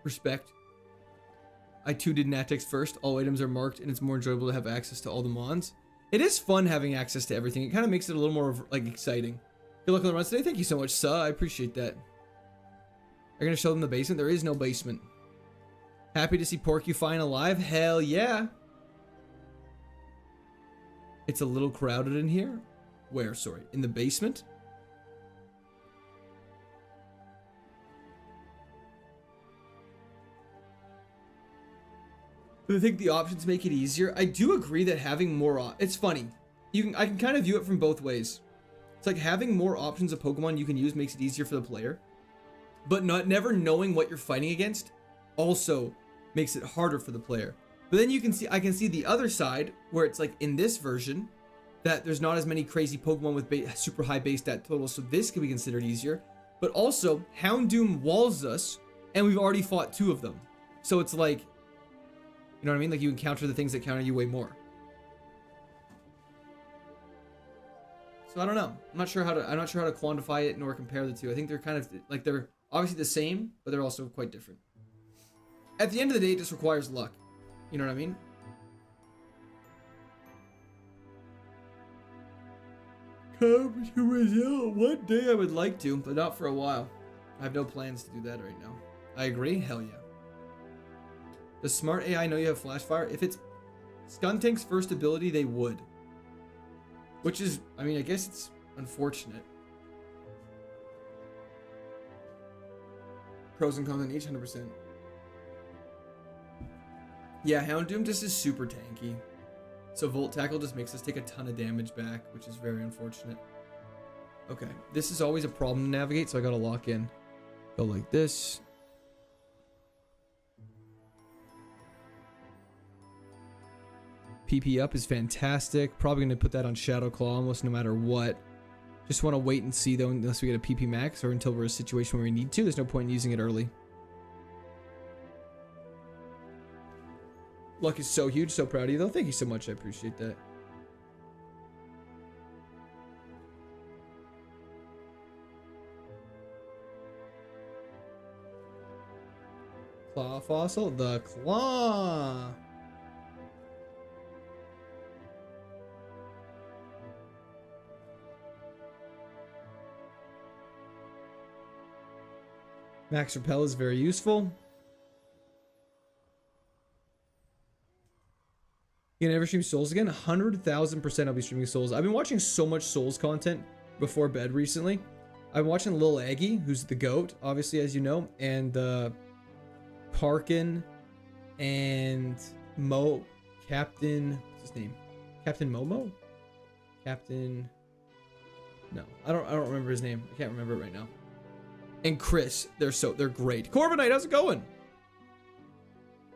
Respect. I too did Nat Dex first. All items are marked and it's more enjoyable to have access to all the mons. It is fun having access to everything. It kind of makes it a little more like exciting. Good luck on the runs today. Thank you so much, Suh. I appreciate that. Are you gonna show them the basement? There is no basement. Happy to see Porcupine alive. Hell yeah. It's a little crowded in here. Where? Sorry. In the basement? I think the options make it easier. I do agree that having more it's funny. I can kind of view it from both ways. It's like having more options of Pokemon you can use makes it easier for the player. But never knowing what you're fighting against also makes it harder for the player. But then I can see the other side where it's like in this version that there's not as many crazy Pokemon with super high base stat totals, so this can be considered easier. But also Houndoom walls us and we've already fought 2 of them. So it's like, you know what I mean? Like you encounter the things that counter you way more. So I don't know. I'm not sure how to quantify it nor compare the two. I think they're kind of like they're obviously the same, but they're also quite different. At the end of the day, it just requires luck. You know what I mean? Come to Brazil. One day I would like to, but not for a while. I have no plans to do that right now. I agree. Hell yeah. Does Smart AI know you have Flash Fire? If it's Skuntank's first ability, they would. Which is, I mean, I guess it's unfortunate. Pros and cons on each, 100%. Yeah, Houndoom just is super tanky. So Volt Tackle just makes us take a ton of damage back, which is very unfortunate. Okay, this is always a problem to navigate, so I gotta lock in. Go like this. PP up is fantastic. Probably going to put that on Shadow Claw almost no matter what. Just want to wait and see though unless we get a PP max or until we're in a situation where we need to. There's no point in using it early. Luck is so huge. So proud of you though. Thank you so much. I appreciate that. Claw Fossil. The Claw. Max Repel is very useful. You gonna ever stream Souls again? 100,000% I'll be streaming Souls. I've been watching so much Souls content before bed recently. I'm watching Lil Aggie, who's the GOAT, obviously, as you know, and Parkin and Captain, what's his name? Captain Momo? Captain No, I don't remember his name. I can't remember it right now. And Chris, they're great. Corbinite, how's it going?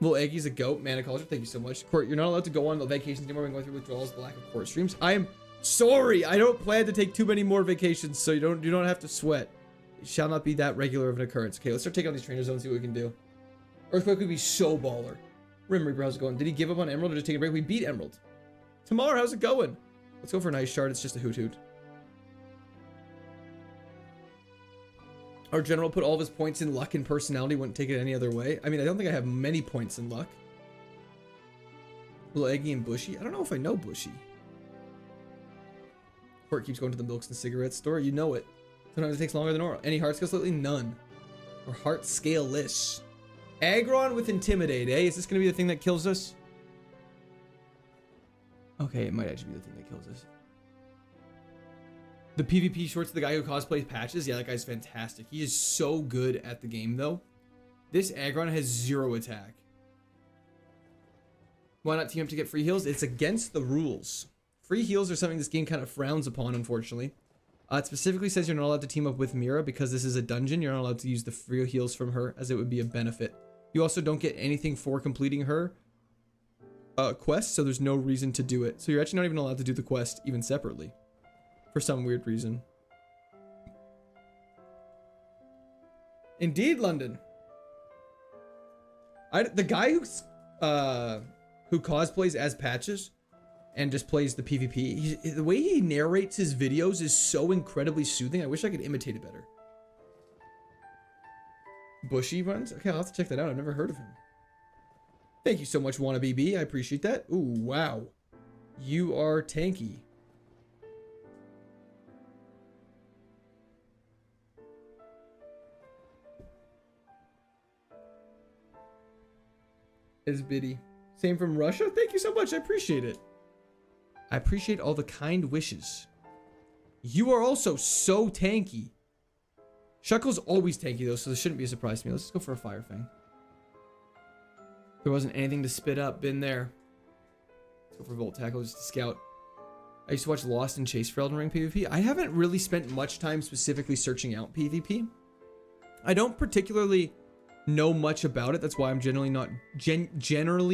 Little Aggie's a goat. Mana Culture, thank you so much. Court, you're not allowed to go on the vacations anymore. We're going through withdrawals, the lack of court streams. I am sorry. I don't plan to take too many more vacations, so you don't have to sweat. It shall not be that regular of an occurrence. Okay, let's start taking on these trainer zones, see what we can do. Earthquake would be so baller. Rim Reaper, how's it going? Did he give up on Emerald or just take a break? We beat Emerald. Tamar, how's it going? Let's go for a nice shard. It's just a hoot hoot. Our general put all of his points in luck and personality, wouldn't take it any other way. I mean, I don't think I have many points in luck. Little Eggy and Bushy. I don't know if I know Bushy. Court keeps going to the milks and cigarettes store. You know it. Sometimes it takes longer than normal. Any heart scales lately? None. Or heart scale-less. Aggron with Intimidate, eh? Is this going to be the thing that kills us? Okay, it might actually be the thing that kills us. The PvP shorts, the guy who cosplays patches. Yeah, that guy's fantastic. He is so good at the game, though. This Aggron has 0 attack. Why not team up to get free heals? It's against the rules. Free heals are something this game kind of frowns upon, unfortunately. It specifically says you're not allowed to team up with Mira because this is a dungeon. You're not allowed to use the free heals from her, as it would be a benefit. You also don't get anything for completing her quest, so there's no reason to do it. So you're actually not even allowed to do the quest even separately. For some weird reason. Indeed, London. The guy who cosplays as Patches and just plays the PvP, the way he narrates his videos is so incredibly soothing. I wish I could imitate it better. Bushy runs? Okay, I'll have to check that out. I've never heard of him. Thank you so much, Wannabe B. I appreciate that. Ooh, wow. You are tanky. Is Biddy. Same from Russia? Thank you so much. I appreciate it. I appreciate all the kind wishes. You are also so tanky. Shuckle's always tanky though, so this shouldn't be a surprise to me. Let's just go for a Fire Fang. There wasn't anything to spit up. Been there. Let's go for Volt Tackle just to scout. I used to watch Lost and Chase for Elden Ring PvP. I haven't really spent much time specifically searching out PvP. I don't particularly know much about it. That's why I'm generally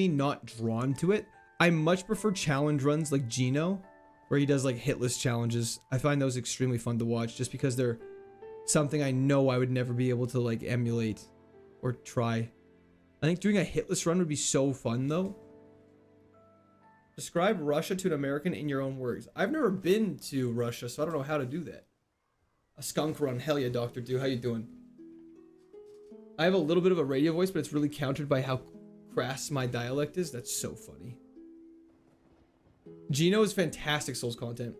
not drawn to it. I much prefer challenge runs like Gino, where he does like hitless challenges. I find those extremely fun to watch just because they're something I know I would never be able to like emulate or try. I think doing a hitless run would be so fun though. Describe Russia to an American in your own words. I've never been to Russia, so I don't know how to do that. A skunk run. Hell yeah, Dr. Do. How you doing? I have a little bit of a radio voice, but it's really countered by how crass my dialect is. That's so funny. Gino is fantastic Souls content.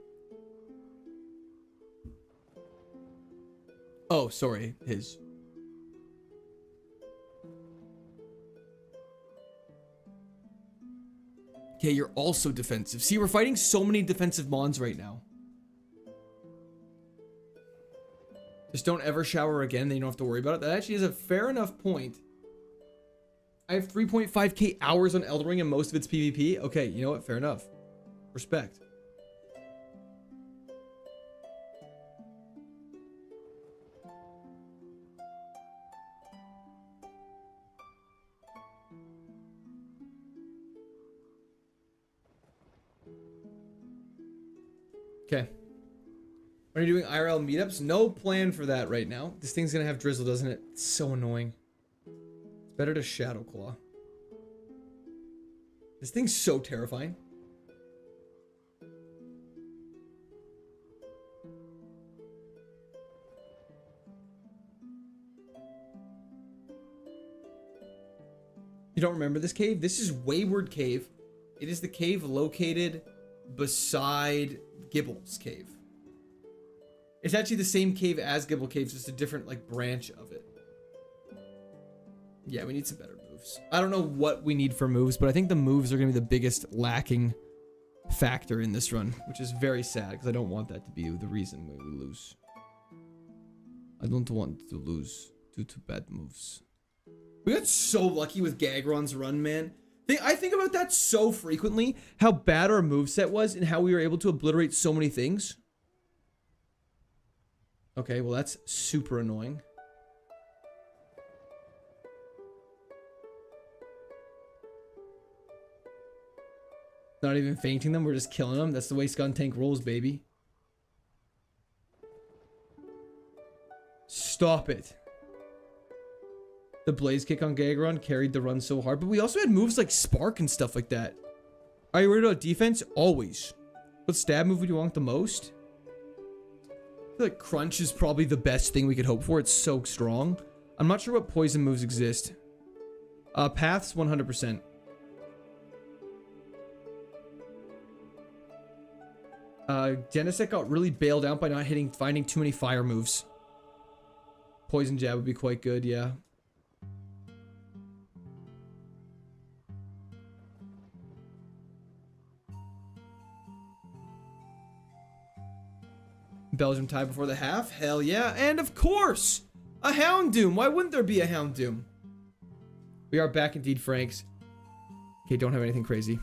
Oh, sorry. His. Okay, you're also defensive. See, we're fighting so many defensive mons right now. Just don't ever shower again, then you don't have to worry about it. That actually is a fair enough point. I have 3.5k hours on Elden Ring and most of it's PvP. Okay, you know what? Fair enough. Respect. Okay. When are you doing IRL meetups? No plan for that right now. This thing's gonna have drizzle, doesn't it? It's so annoying. It's better to Shadow Claw. This thing's so terrifying. You don't remember this cave? This is Wayward Cave. It is the cave located beside Gibble's cave. It's actually the same cave as Gibble Cave, just a different like branch of it. Yeah, we need some better moves. I don't know what we need for moves, but I think the moves are gonna be the biggest lacking factor in this run, which is very sad because I don't want that to be the reason we lose. I don't want to lose due to bad moves. We got so lucky with Gagron's run, man. I think about that so frequently, how bad our moveset was and how we were able to obliterate so many things. Okay, well that's super annoying. Not even fainting them, we're just killing them. That's the way Skun Tank rolls, baby. Stop it. The Blaze Kick on Gagaron carried the run so hard, but we also had moves like Spark and stuff like that. Are you worried about defense? Always. What stab move would you want the most? I feel like Crunch is probably the best thing we could hope for. It's so strong. I'm not sure what poison moves exist. Paths, 100%. Genesect got really bailed out by not finding too many fire moves. Poison Jab would be quite good, yeah. Belgium tie before the half? Hell yeah. And of course, a Houndoom. Why wouldn't there be a Houndoom? We are back indeed, Franks. Okay, don't have anything crazy.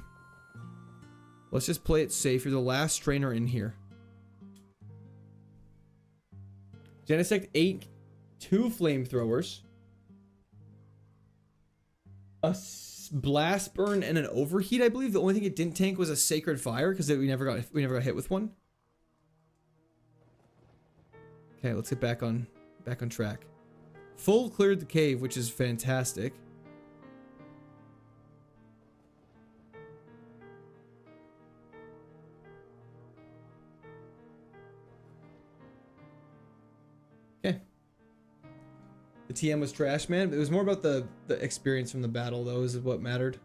Let's just play it safe. You're the last trainer in here. Genesect 8, 2 flamethrowers, a blast burn, and an overheat. I believe the only thing it didn't tank was a sacred fire because we never got hit with one. Okay, let's get back on track. Full cleared the cave, which is fantastic. Okay. The TM was trash, man. It was more about the experience from the battle, though, is what mattered.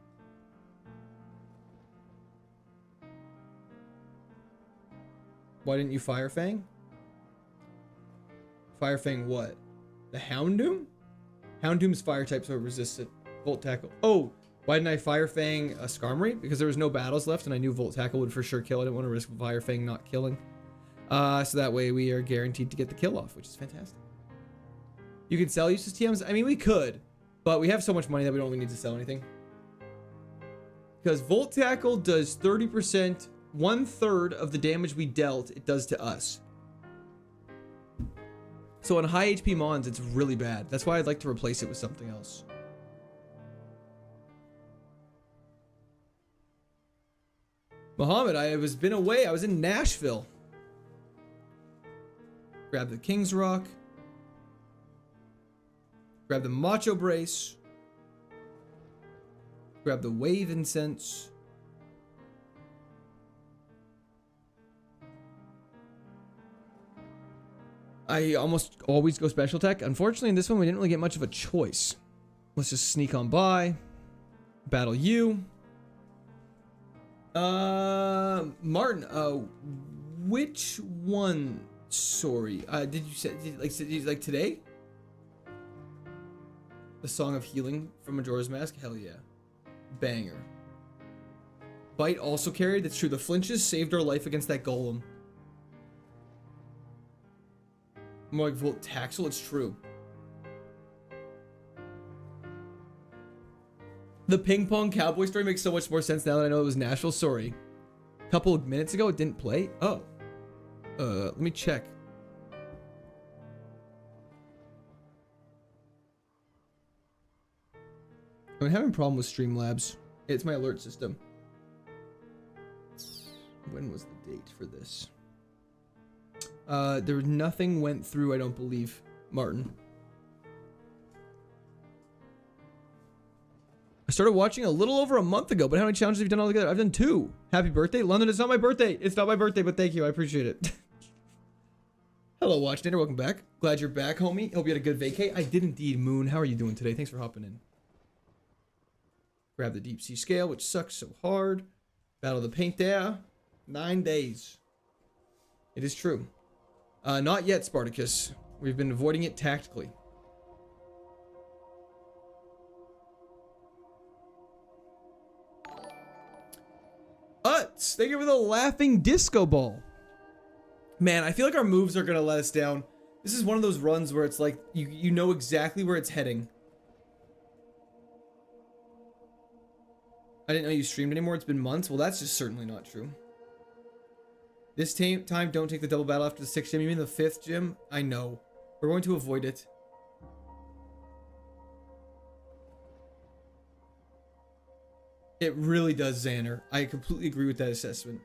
Why didn't you Fire Fang? Fire Fang what? The Houndoom? Houndoom's fire type, so it resisted. Volt Tackle. Oh, why didn't I Fire Fang a Skarmory? Because there was no battles left, and I knew Volt Tackle would for sure kill. I didn't want to risk Fire Fang not killing. So that way we are guaranteed to get the kill off, which is fantastic. You can sell useless TMs? I mean, we could, but we have so much money that we don't really need to sell anything. Because Volt Tackle does 30%, 1/3 of the damage we dealt, it does to us. So on high HP Mons, it's really bad. That's why I'd like to replace it with something else. Muhammad, I was been away. I was in Nashville. Grab the King's Rock. Grab the Macho Brace. Grab the Wave Incense. I almost always go special tech. Unfortunately, in this one, we didn't really get much of a choice. Let's just sneak on by. Battle you. Martin, which one? Sorry. Did you say, like today? The Song of Healing from Majora's Mask? Hell yeah. Banger. Bite also carried. That's true. The flinches saved our life against that golem. More like Volt Taxel, it's true. The ping pong cowboy story makes so much more sense now that I know it was Nashville. Sorry. A couple of minutes ago it didn't play. Oh. Let me check. I'm having a problem with Streamlabs. It's my alert system. When was the date for this? Nothing went through, I don't believe, Martin. I started watching a little over a month ago, but how many challenges have you done all together? I've done 2. Happy birthday. London, it's not my birthday. It's not my birthday, but thank you. I appreciate it. Hello, Watch Dinner. Welcome back. Glad you're back, homie. Hope you had a good vacay. I did indeed, Moon. How are you doing today? Thanks for hopping in. Grab the Deep Sea Scale, which sucks so hard. Battle the Paint there. 9 days. It is true. Not yet, Spartacus. We've been avoiding it tactically. Utz, thank you for the laughing disco ball. Man, I feel like our moves are gonna let us down. This is one of those runs where it's like you know exactly where it's heading. I didn't know you streamed anymore. It's been months. Well, that's just certainly not true. This time, don't take the double battle after the 6th gym. You mean the 5th gym? I know. We're going to avoid it. It really does, Xander. I completely agree with that assessment.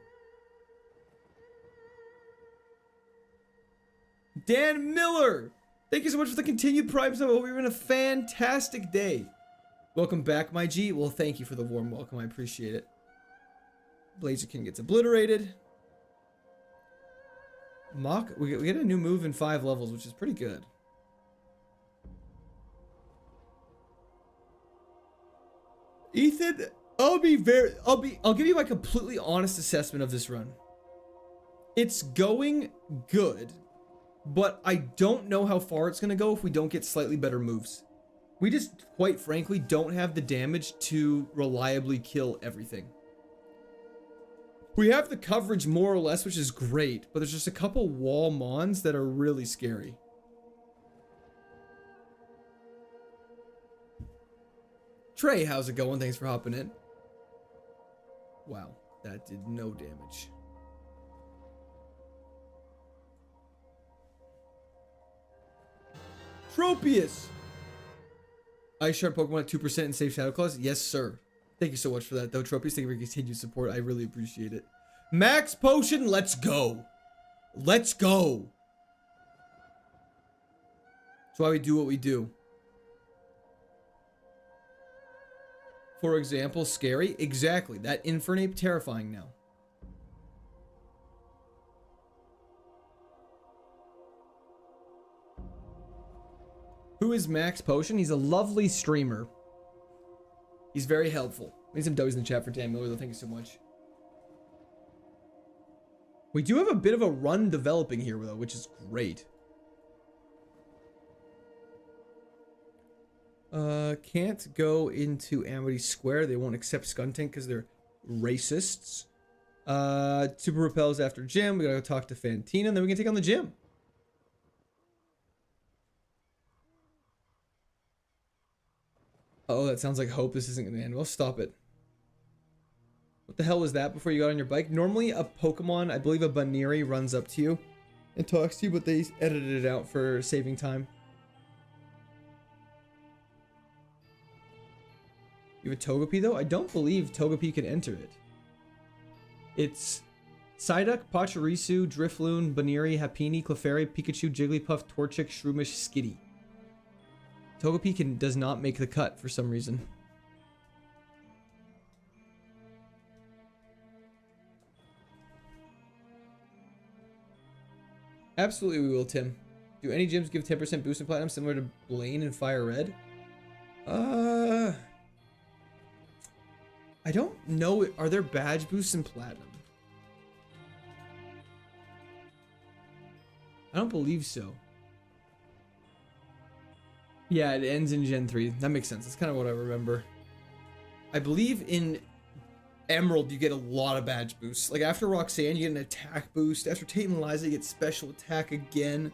Dan Miller! Thank you so much for the continued Prime sub. I hope you're having a fantastic day. Welcome back, my G. Well, thank you for the warm welcome. I appreciate it. Blaziken gets obliterated. Mock, we get a new move in 5 levels, which is pretty good. Ethan, I'll give you my completely honest assessment of this run. It's going good, but I don't know how far it's going to go if we don't get slightly better moves. We just, quite frankly, don't have the damage to reliably kill everything. We have the coverage more or less, which is great, but there's just a couple wall mons that are really scary. Trey, how's it going? Thanks for hopping in. Wow, that did no damage. Tropius! Ice Sharp Pokemon at 2% in Safe Shadow Claws? Yes, sir. Thank you so much for that, though, Tropius. Thank you for your continued support. I really appreciate it. Max Potion, let's go. Let's go. That's why we do what we do. For example, scary. Exactly. That Infernape, terrifying now. Who is Max Potion? He's a lovely streamer. He's very helpful. We need some W's in the chat for Dan Miller, though. Thank you so much. We do have a bit of a run developing here, though, which is great. Can't go into Amity Square. They won't accept Skuntank because they're racists. Super Repels after gym. We gotta go talk to Fantina, and then we can take on the gym. Oh, that sounds like hope this isn't gonna end well. Stop it. What the hell was that before you got on your bike? Normally a Pokemon, I believe a Baneri, runs up to you and talks to you, but they edited it out for saving time. You have a Togepi though? I don't believe Togepi can enter it. It's Psyduck, Pachirisu, Drifloon, Baneri, Happiny, Clefairy, Pikachu, Jigglypuff, Torchic, Shroomish, Skitty. Togepi does not make the cut for some reason. Absolutely we will, Tim. Do any gyms give 10% boost in Platinum similar to Blaine and Fire Red? I don't know. Are there badge boosts in Platinum? I don't believe so. Yeah, it ends in Gen 3. That makes sense. That's kind of what I remember. I believe in Emerald, you get a lot of badge boosts. Like after Roxanne, you get an attack boost. After Tate and Liza, you get special attack again.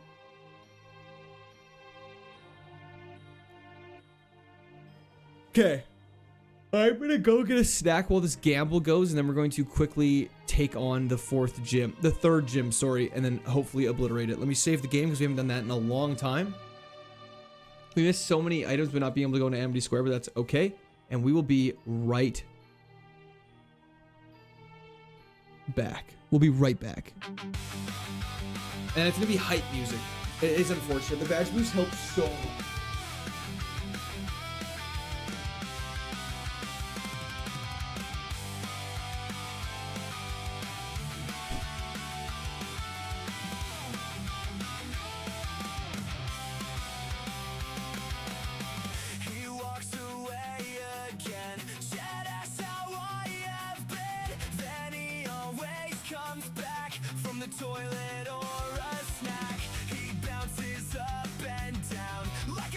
Okay. I'm gonna go get a snack while this gamble goes, and then we're going to quickly take on the third gym, sorry, and then hopefully obliterate it. Let me save the game because we haven't done that in a long time. We missed so many items by not being able to go into Amity Square, but that's okay. And we will be right back. We'll be right back. And it's gonna be hype music. It is unfortunate. The badge boost helps so much. He walks away again. Yeah, that's how I have been. Then he always comes back from the toilet or a snack. He bounces up and down like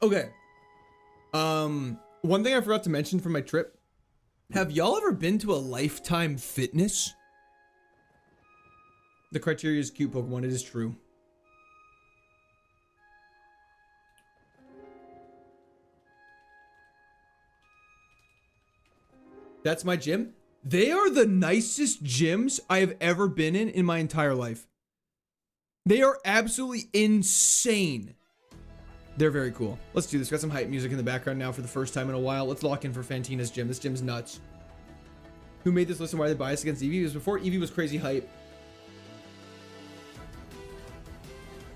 Okay. One thing I forgot to mention from my trip. Have y'all ever been to a Lifetime Fitness? The criteria is cute Pokemon. It is true. That's my gym. They are the nicest gyms I have ever been in my entire life. They are absolutely insane. They're very cool. Let's do this. Got some hype music in the background now for the first time in a while. Let's lock in for Fantina's gym. This gym's nuts. Who made this list and why are they biased against Eevee? It was before Eevee was crazy hype.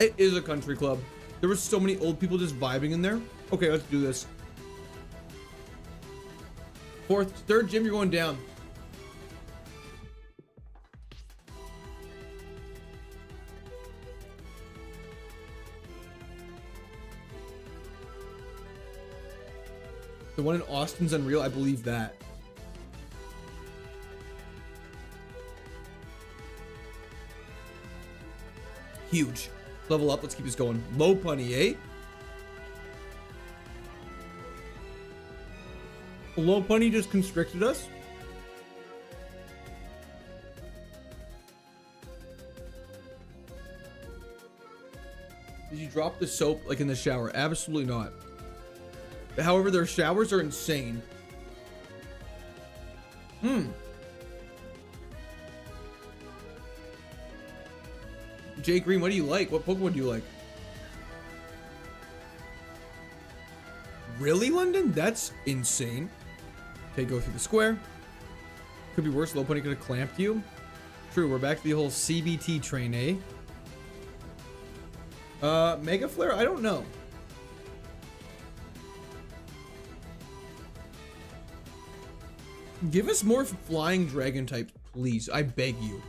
It is a country club. There were so many old people just vibing in there. Okay, let's do this. Third gym, you're going down. The one in Austin's unreal. I believe that. Huge. Level up. Let's keep this going. Low punny, eh? Low punny just constricted us. Did you drop the soap like in the shower? Absolutely not. However, their showers are insane. Jay Green, what do you like? What Pokemon do you like? Really, London? That's insane. Okay, go through the square. Could be worse. Low Pony could have clamped you. True, we're back to the whole CBT train, eh? Mega Flare? I don't know. Give us more flying dragon types, please. I beg you.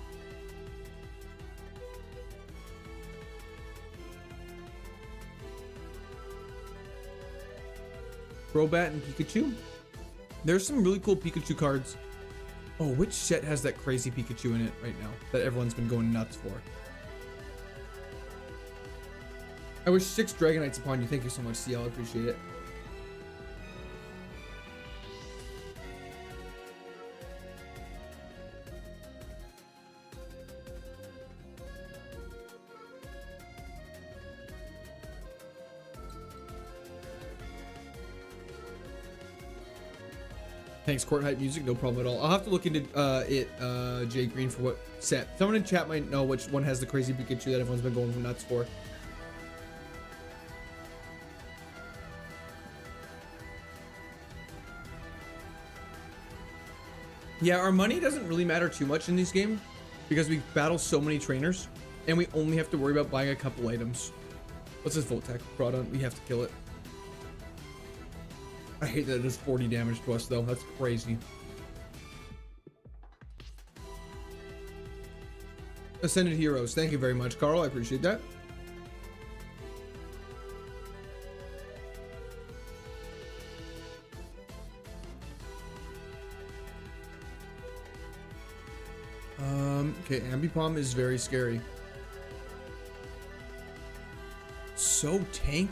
Crobat and Pikachu. There's some really cool Pikachu cards. Oh, which set has that crazy Pikachu in it right now that everyone's been going nuts for? I wish 6 Dragonites upon you. Thank you so much, CL. I appreciate it. Thanks, Court Hype Music. No problem at all. I'll have to look into Jay Green, for what set. Someone in chat might know which one has the crazy Pikachu that everyone's been going nuts for. Yeah, our money doesn't really matter too much in this game because we battle so many trainers and we only have to worry about buying a couple items. What's this Voltec brought on? We have to kill it. I hate that it does 40 damage to us, though. That's crazy. Ascended Heroes. Thank you very much, Carl. I appreciate that. Okay, Ambipom is very scary. So tanky.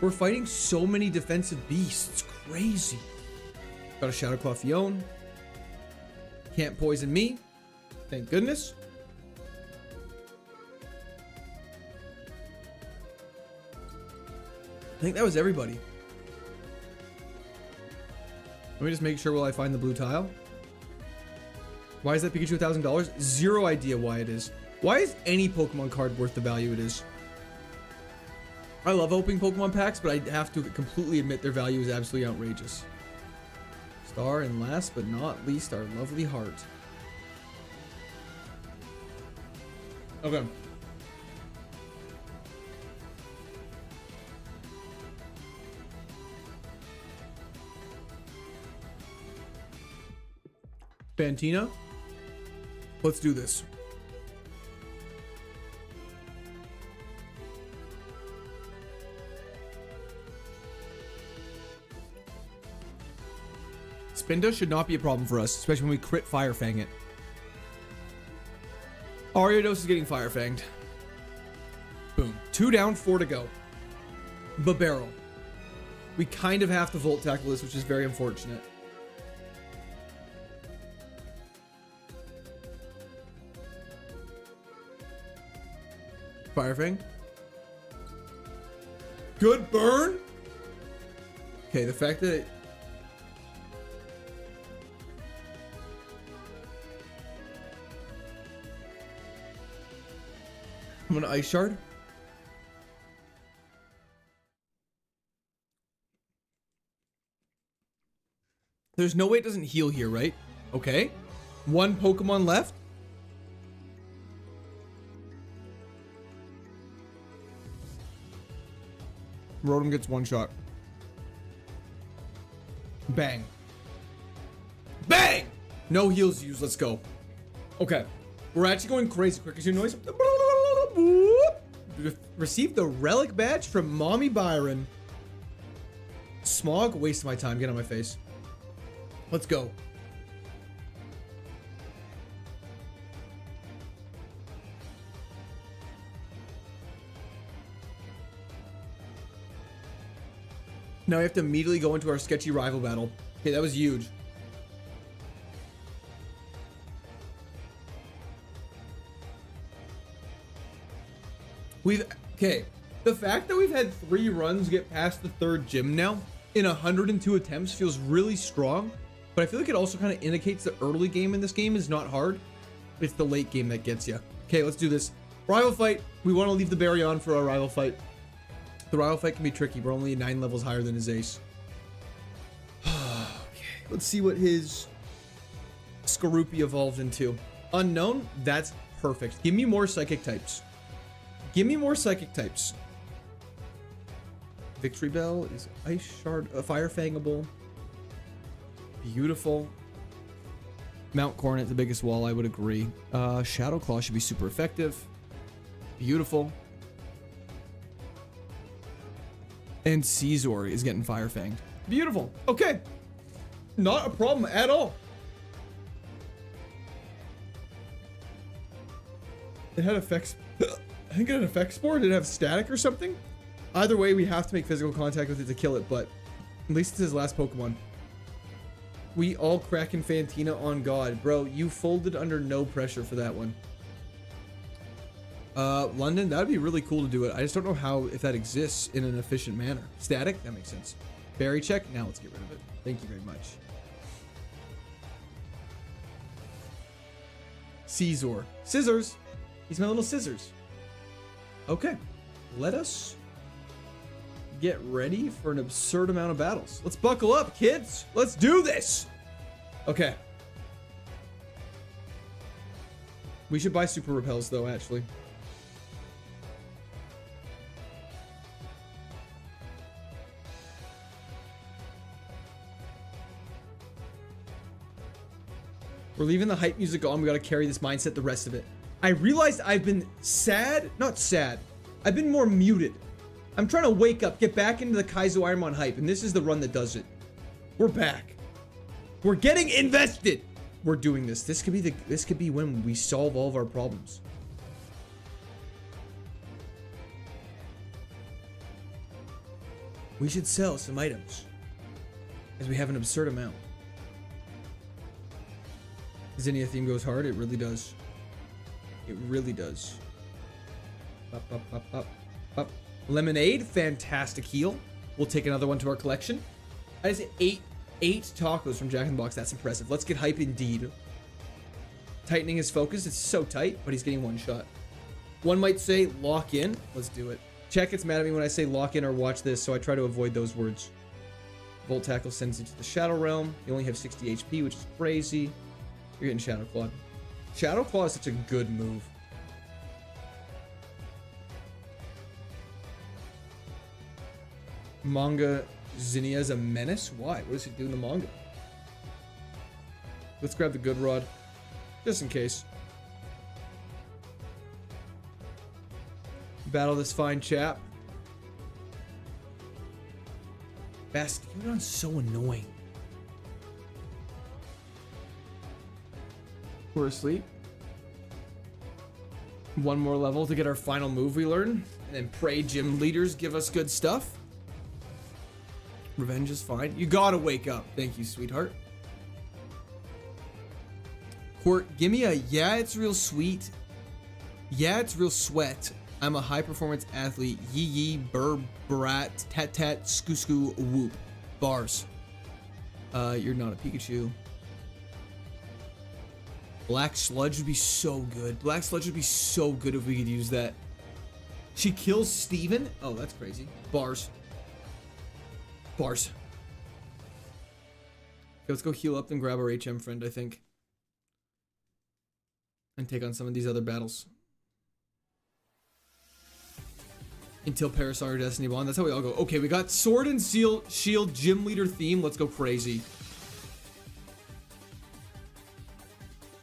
We're fighting so many defensive beasts. It's crazy. Got a Shadow Claw Fione. Can't poison me. Thank goodness. I think that was everybody. Let me just make sure while I find the blue tile. Why is that Pikachu $1,000? Zero idea why it is. Why is any Pokemon card worth the value it is? I love opening Pokemon packs, but I have to completely admit their value is absolutely outrageous. Star, and last but not least, our lovely heart. Okay. Fantina. Let's do this. Spinda should not be a problem for us, especially when we crit Fire Fang it. Ariados is getting Fire Fanged. Boom. 2 down, 4 to go. Barrel. We kind of have to Volt Tackle this, which is very unfortunate. Fire Fang. Good burn. Okay, the fact that I'm gonna Ice Shard. There's no way it doesn't heal here, right? Okay. One Pokemon left. Rotom gets one shot. Bang. Bang! No heals used. Let's go. Okay. We're actually going crazy. Quick as your noise. Received the relic badge from Mommy Byron. Smog, waste my time. Get on my face. Let's go. Now we have to immediately go into our sketchy rival battle. Okay, that was huge. Okay, the fact that we've had 3 runs get past the 3rd gym now in 102 attempts feels really strong, but I feel like it also kind of indicates the early game in this game is not hard. It's the late game that gets you. Okay, let's do this. Rival fight. We want to leave the berry on for our rival fight. The rival fight can be tricky. We're only 9 levels higher than his ace. Okay, let's see what his Skorupi evolved into. Unknown, that's perfect. Give me more psychic types. Give me more psychic types. Victory Bell is Ice Shard, Fire Fangable. Beautiful. Mount Coronet, the biggest wall, I would agree. Shadow Claw should be super effective. Beautiful. And Caesar is getting Fire Fanged. Beautiful. Okay. Not a problem at all. It had effects. I think it had effects spore. Did it have static or something? Either way, we have to make physical contact with it to kill it, but at least it's his last Pokemon. We all Kraken Fantina on God. Bro, you folded under no pressure for that one. London, that would be really cool to do it. I just don't know how, if that exists in an efficient manner. Static, that makes sense. Berry check, now let's get rid of it. Thank you very much. Caesar. Scissors. He's my little scissors. Okay, let us get ready for an absurd amount of battles. Let's buckle up, kids. Let's do this. Okay. We should buy super repels though, actually. We're leaving the hype music on. We got to carry this mindset the rest of it. I realized I've been sad, not sad. I've been more muted. I'm trying to wake up, get back into the KAIZO IRONMON hype, and this is the run that does it. We're back. We're getting invested. We're doing this. This could be when we solve all of our problems. We should sell some items, as we have an absurd amount. Zinnia theme goes hard. It really does. It really does. Up, up, up, up, up. Lemonade, fantastic heal. We'll take another one to our collection. That is eight tacos from Jack in the Box. That's impressive. Let's get hype indeed. Tightening his focus. It's so tight, but he's getting one shot. One might say lock in. Let's do it. Check gets mad at me when I say lock in or watch this, so I try to avoid those words. Volt Tackle sends you to the Shadow Realm. You only have 60 HP, which is crazy. You're getting Shadow Claw. Shadow Claw is such a good move. Manga Zinnia is a menace? Why? What does he do in the manga? Let's grab the good rod. Just in case. Battle this fine chap. Bastion's so annoying. We're asleep. One more level to get our final move we learn. And then pray gym leaders give us good stuff. Revenge is fine. You gotta wake up. Thank you, sweetheart. Court, give me a yeah, it's real sweet. Yeah, it's real sweat. I'm a high performance athlete. Yee yee, burr, brat, tat tat, skoo skoo, whoop. Bars. You're not a Pikachu. Black Sludge would be so good. Black Sludge would be so good if we could use that. She kills Steven? Oh, that's crazy. Bars. Bars. Okay, let's go heal up and grab our HM friend, I think. And take on some of these other battles. Until Parasol or Destiny Bond. That's how we all go. Okay, we got Sword and Shield Gym Leader theme. Let's go crazy.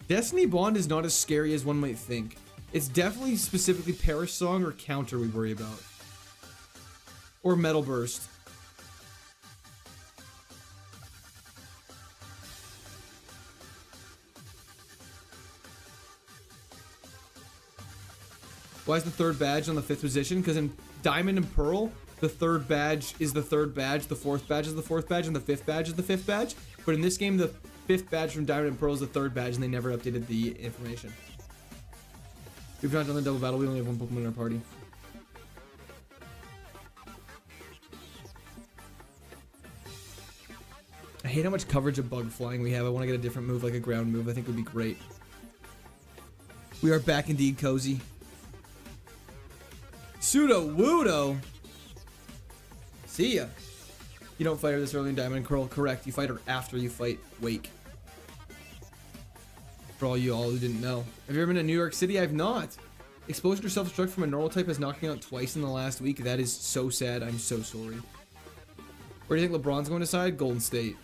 Destiny Bond is not as scary as one might think. It's definitely specifically Parasong or Counter we worry about. Or Metal Burst. Why is the third badge on the 5th position? Because in Diamond and Pearl, the third badge is the third badge, the 4th badge is the 4th badge, and the 5th badge is the 5th badge. But in this game, the 5th badge from Diamond and Pearl is the 3rd badge, and they never updated the information. We've not done the double battle. We only have one Pokemon in our party. I hate how much coverage of bug flying we have. I want to get a different move, like a ground move. I think would be great. We are back indeed, Cozy. Pseudo-Wudo. See ya. You don't fight her this early in Diamond and Pearl. Correct. You fight her after you fight Wake. For all you all who didn't know. Have you ever been to New York City? I've not. Explosion or self-destruct from a normal type has knocked me out twice in the last week. That is so sad. I'm so sorry. Where do you think LeBron's going to side? Golden State.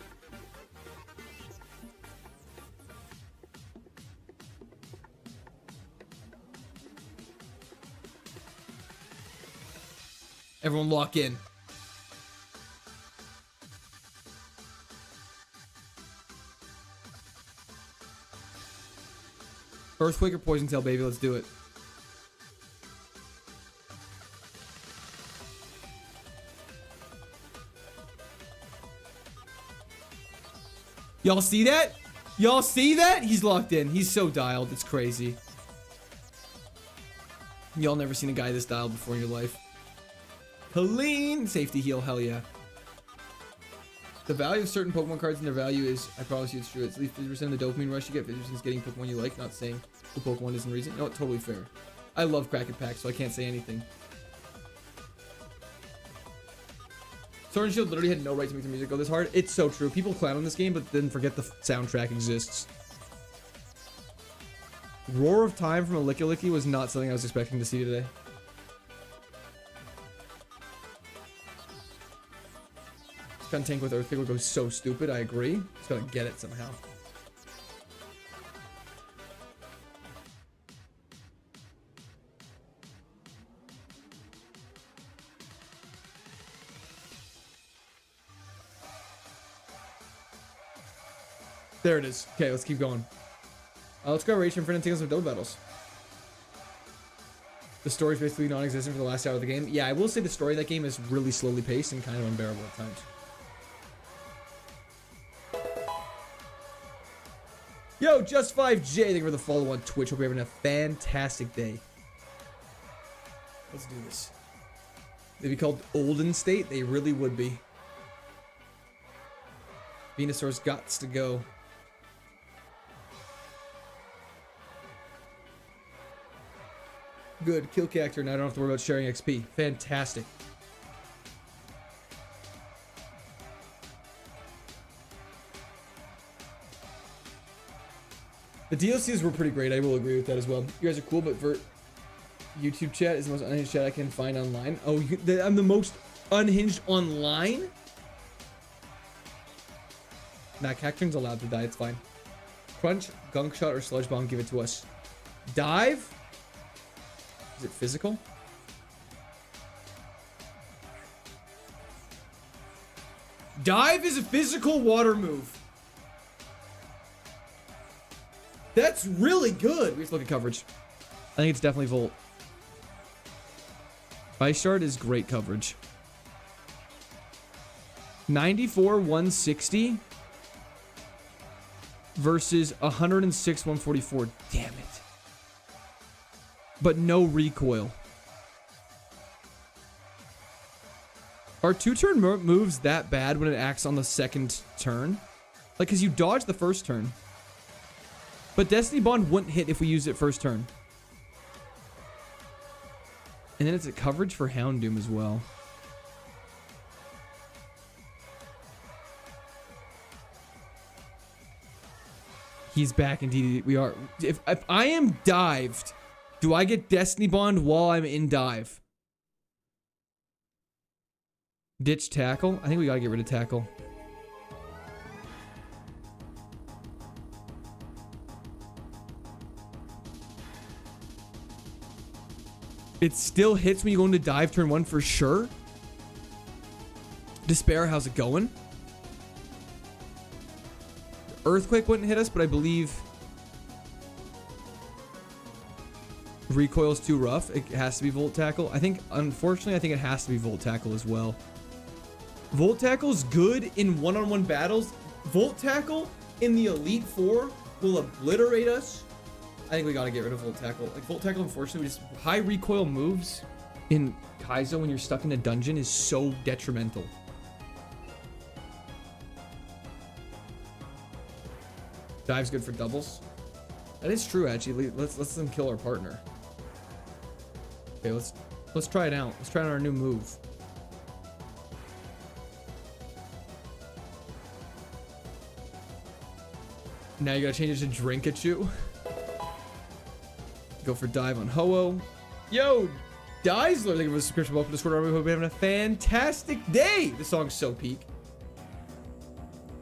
Everyone lock in. Earthquake or Poison Tail, baby. Let's do it. Y'all see that? Y'all see that? He's locked in. He's so dialed. It's crazy. Y'all never seen a guy this dialed before in your life. Helene! Safety heal. Hell yeah. The value of certain Pokemon cards and their value is, I promise you it's true. It's at least 50% of the dopamine rush you get. 50% is getting Pokemon you like. Not saying the Pokemon isn't reason. No, totally fair. I love Crack It Pack, so I can't say anything. Sword and Shield literally had no right to make the music go this hard. It's so true. People clown on this game, but then forget the soundtrack exists. Roar of Time from a Licky Licky was not something I was expecting to see today. Gun tank with Earthquake will go so stupid. I agree. Just gotta get it somehow. There it is. Okay, let's keep going. Let's go Rage and Friend and take on some double battles. The story's basically non-existent for the last hour of the game. Yeah, I will say the story of that game is really slowly paced and kind of unbearable at times. Yo, Just5J, thank you for the follow on Twitch. Hope you're having a fantastic day. Let's do this. They'd be called Olden State. They really would be. Venusaur's gots to go. Good. Kill character. Now I don't have to worry about sharing XP. Fantastic. The DLCs were pretty great. I will agree with that as well. You guys are cool, but Vert YouTube chat is the most unhinged chat I can find online. Oh, I'm the most unhinged online? Nah, Cacturing's allowed to die. It's fine. Crunch, Gunk Shot, or Sludge Bomb, give it to us. Dive? Is it physical? Dive is a physical water move. That's really good. We have to look at coverage. I think it's definitely Volt. Ice Shard is great coverage. 94, 160 versus 106, 144. Damn it. But no recoil. Are two-turn moves that bad when it acts on the second turn? Like, because you dodge the first turn. But Destiny Bond wouldn't hit if we used it first turn. And then it's a coverage for Houndoom as well. He's back indeed. We are. If I am dived, do I get Destiny Bond while I'm in dive? Ditch tackle? I think we gotta get rid of tackle. It still hits when you go into dive turn 1 for sure. Despair, how's it going? Earthquake wouldn't hit us, but I believe recoil's too rough. It has to be Volt Tackle. Unfortunately, I think it has to be Volt Tackle as well. Volt Tackle's good in one-on-one battles. Volt Tackle in the Elite Four will obliterate us. I think we gotta get rid of Volt Tackle. Like, Volt Tackle, unfortunately, just high recoil moves in Kaizo when you're stuck in a dungeon is so detrimental. Dive's good for doubles. That is true, actually. Let's them kill our partner. Okay, let's try it out. Let's try out our new move. Now you gotta change it to Drinkachu. Go for dive on Ho-Oh. Yo, Daisler, thank you for the subscription. Welcome to Discord Army. Hope you're having a fantastic day. This song's so peak.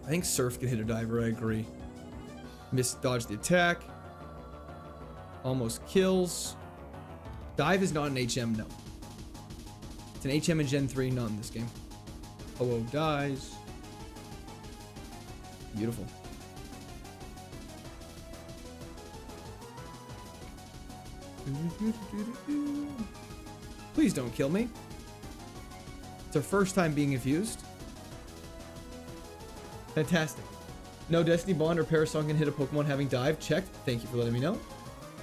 I think Surf can hit a diver. I agree. Dodge the attack. Almost kills. Dive is not an HM, no. It's an HM in Gen 3, not in this game. Ho-Oh dies. Beautiful. Please don't kill me. It's our first time being infused. Fantastic. No Destiny Bond or Parasong can hit a Pokemon having dive. Checked. Thank you for letting me know.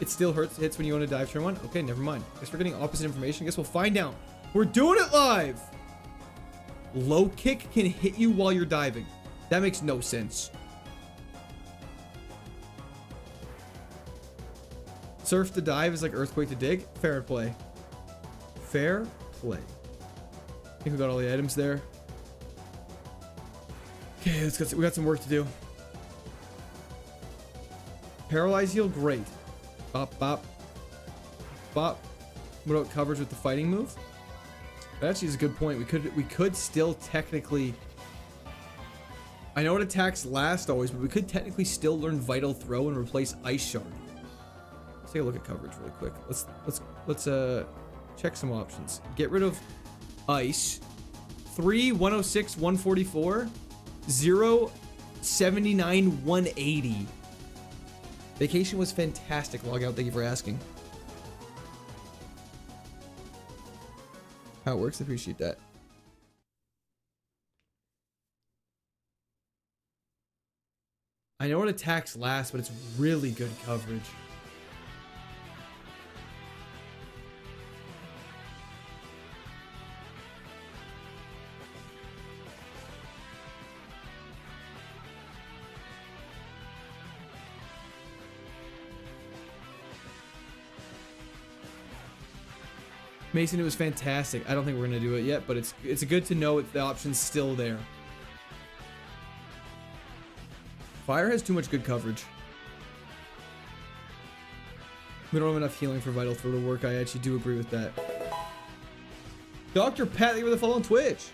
It still hits when you want to dive turn 1. Okay, never mind. Guess we're getting opposite information. Guess we'll find out. We're doing it live. Low kick can hit you while you're diving. That makes no sense. Surf to dive is like Earthquake to dig. Fair play. Fair play. I think we got all the items there. Okay, we got some work to do. Paralyze heal, great. Bop, bop. Bop. What about coverage with the fighting move? That actually is a good point. We could still technically... I know it attacks last always, but we could technically still learn Vital Throw and replace Ice Shard. Let's take a look at coverage really quick. Let's check some options. Get rid of Ice. 3, 106, 144. 0, 79, 180. Vacation was fantastic. Log out. Thank you for asking. How it works, I appreciate that. I know it attacks last, but it's really good coverage. Mason, it was fantastic. I don't think we're gonna do it yet, but it's good to know the option's still there. Fire has too much good coverage. We don't have enough healing for Vital Throw to work. I actually do agree with that. Dr. Pat, thank you for the follow on Twitch.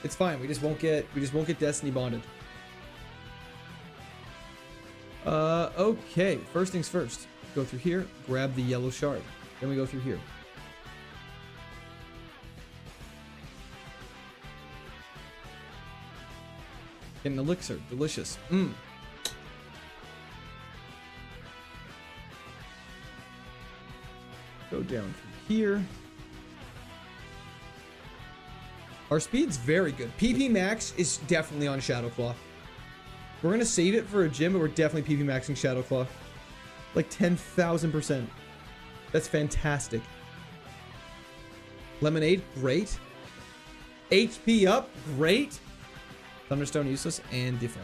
It's fine. We just won't get Destiny bonded. Okay. First things first. Go through here, grab the yellow shard. Then we go through here. Get an elixir. Delicious. Down through here. Our speed's very good. PP max is definitely on Shadowclaw. We're gonna save it for a gym, but we're definitely PP maxing Shadowclaw. Like 10,000%. That's fantastic. Lemonade, great. HP up, great. Thunderstone useless, and Defon.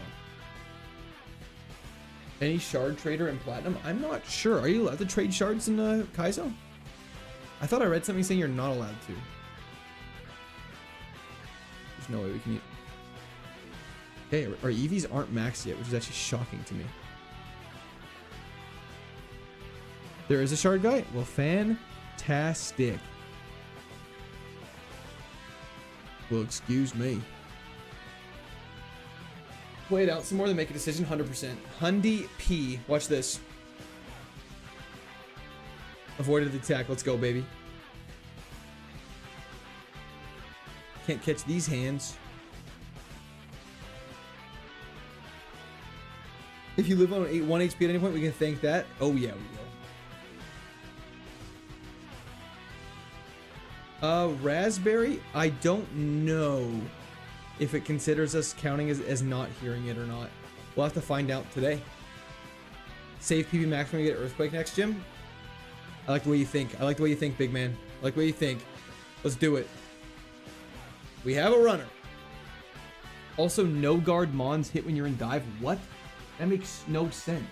Any shard trader in platinum? I'm not sure. Are you allowed to trade shards in KAIZO? I thought I read something saying you're not allowed to. There's no way we can eat. Okay, our EVs aren't maxed yet, which is actually shocking to me. There is a shard guy? Well, fantastic. Well, excuse me. Wait out some more, then make a decision. 100%. Hundy P. Watch this. Avoided the attack. Let's go, baby. Can't catch these hands. If you live on 1 HP at any point, we can thank that. Oh, yeah, we will. Raspberry, I don't know if it considers us counting as not hearing it or not. We'll have to find out today. Save PB Max when we get Earthquake next, Jim. I like the way you think. I like the way you think, big man. I like the way you think. Let's do it. We have a runner. Also, no guard Mons hit when you're in dive. What? That makes no sense.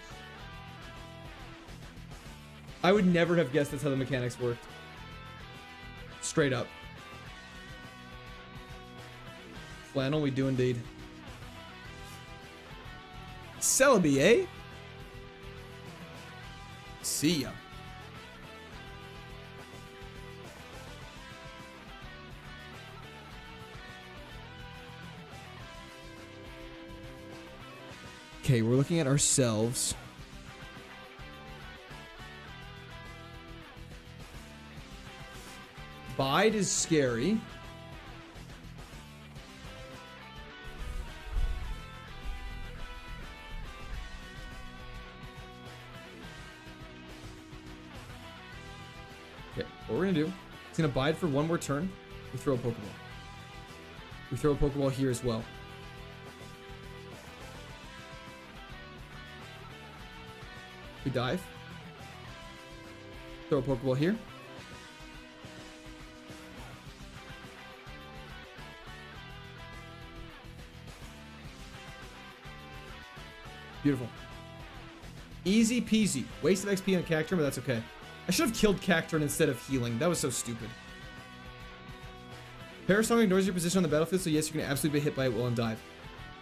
I would never have guessed that's how the mechanics worked. Straight up. Flannel, we do indeed. Celebi, eh? See ya. Okay, we're looking at ourselves. Bide is scary. Okay, what we're gonna do, it's gonna bide for one more turn. We throw a Pokeball. We throw a Pokeball here as well. We dive. Throw a Pokeball here. Beautiful. Easy peasy. Wasted XP on Cacturn, but that's okay. I should have killed Cacturn instead of healing. That was so stupid. Parasong ignores your position on the battlefield, so yes, you can absolutely be hit by it while on dive.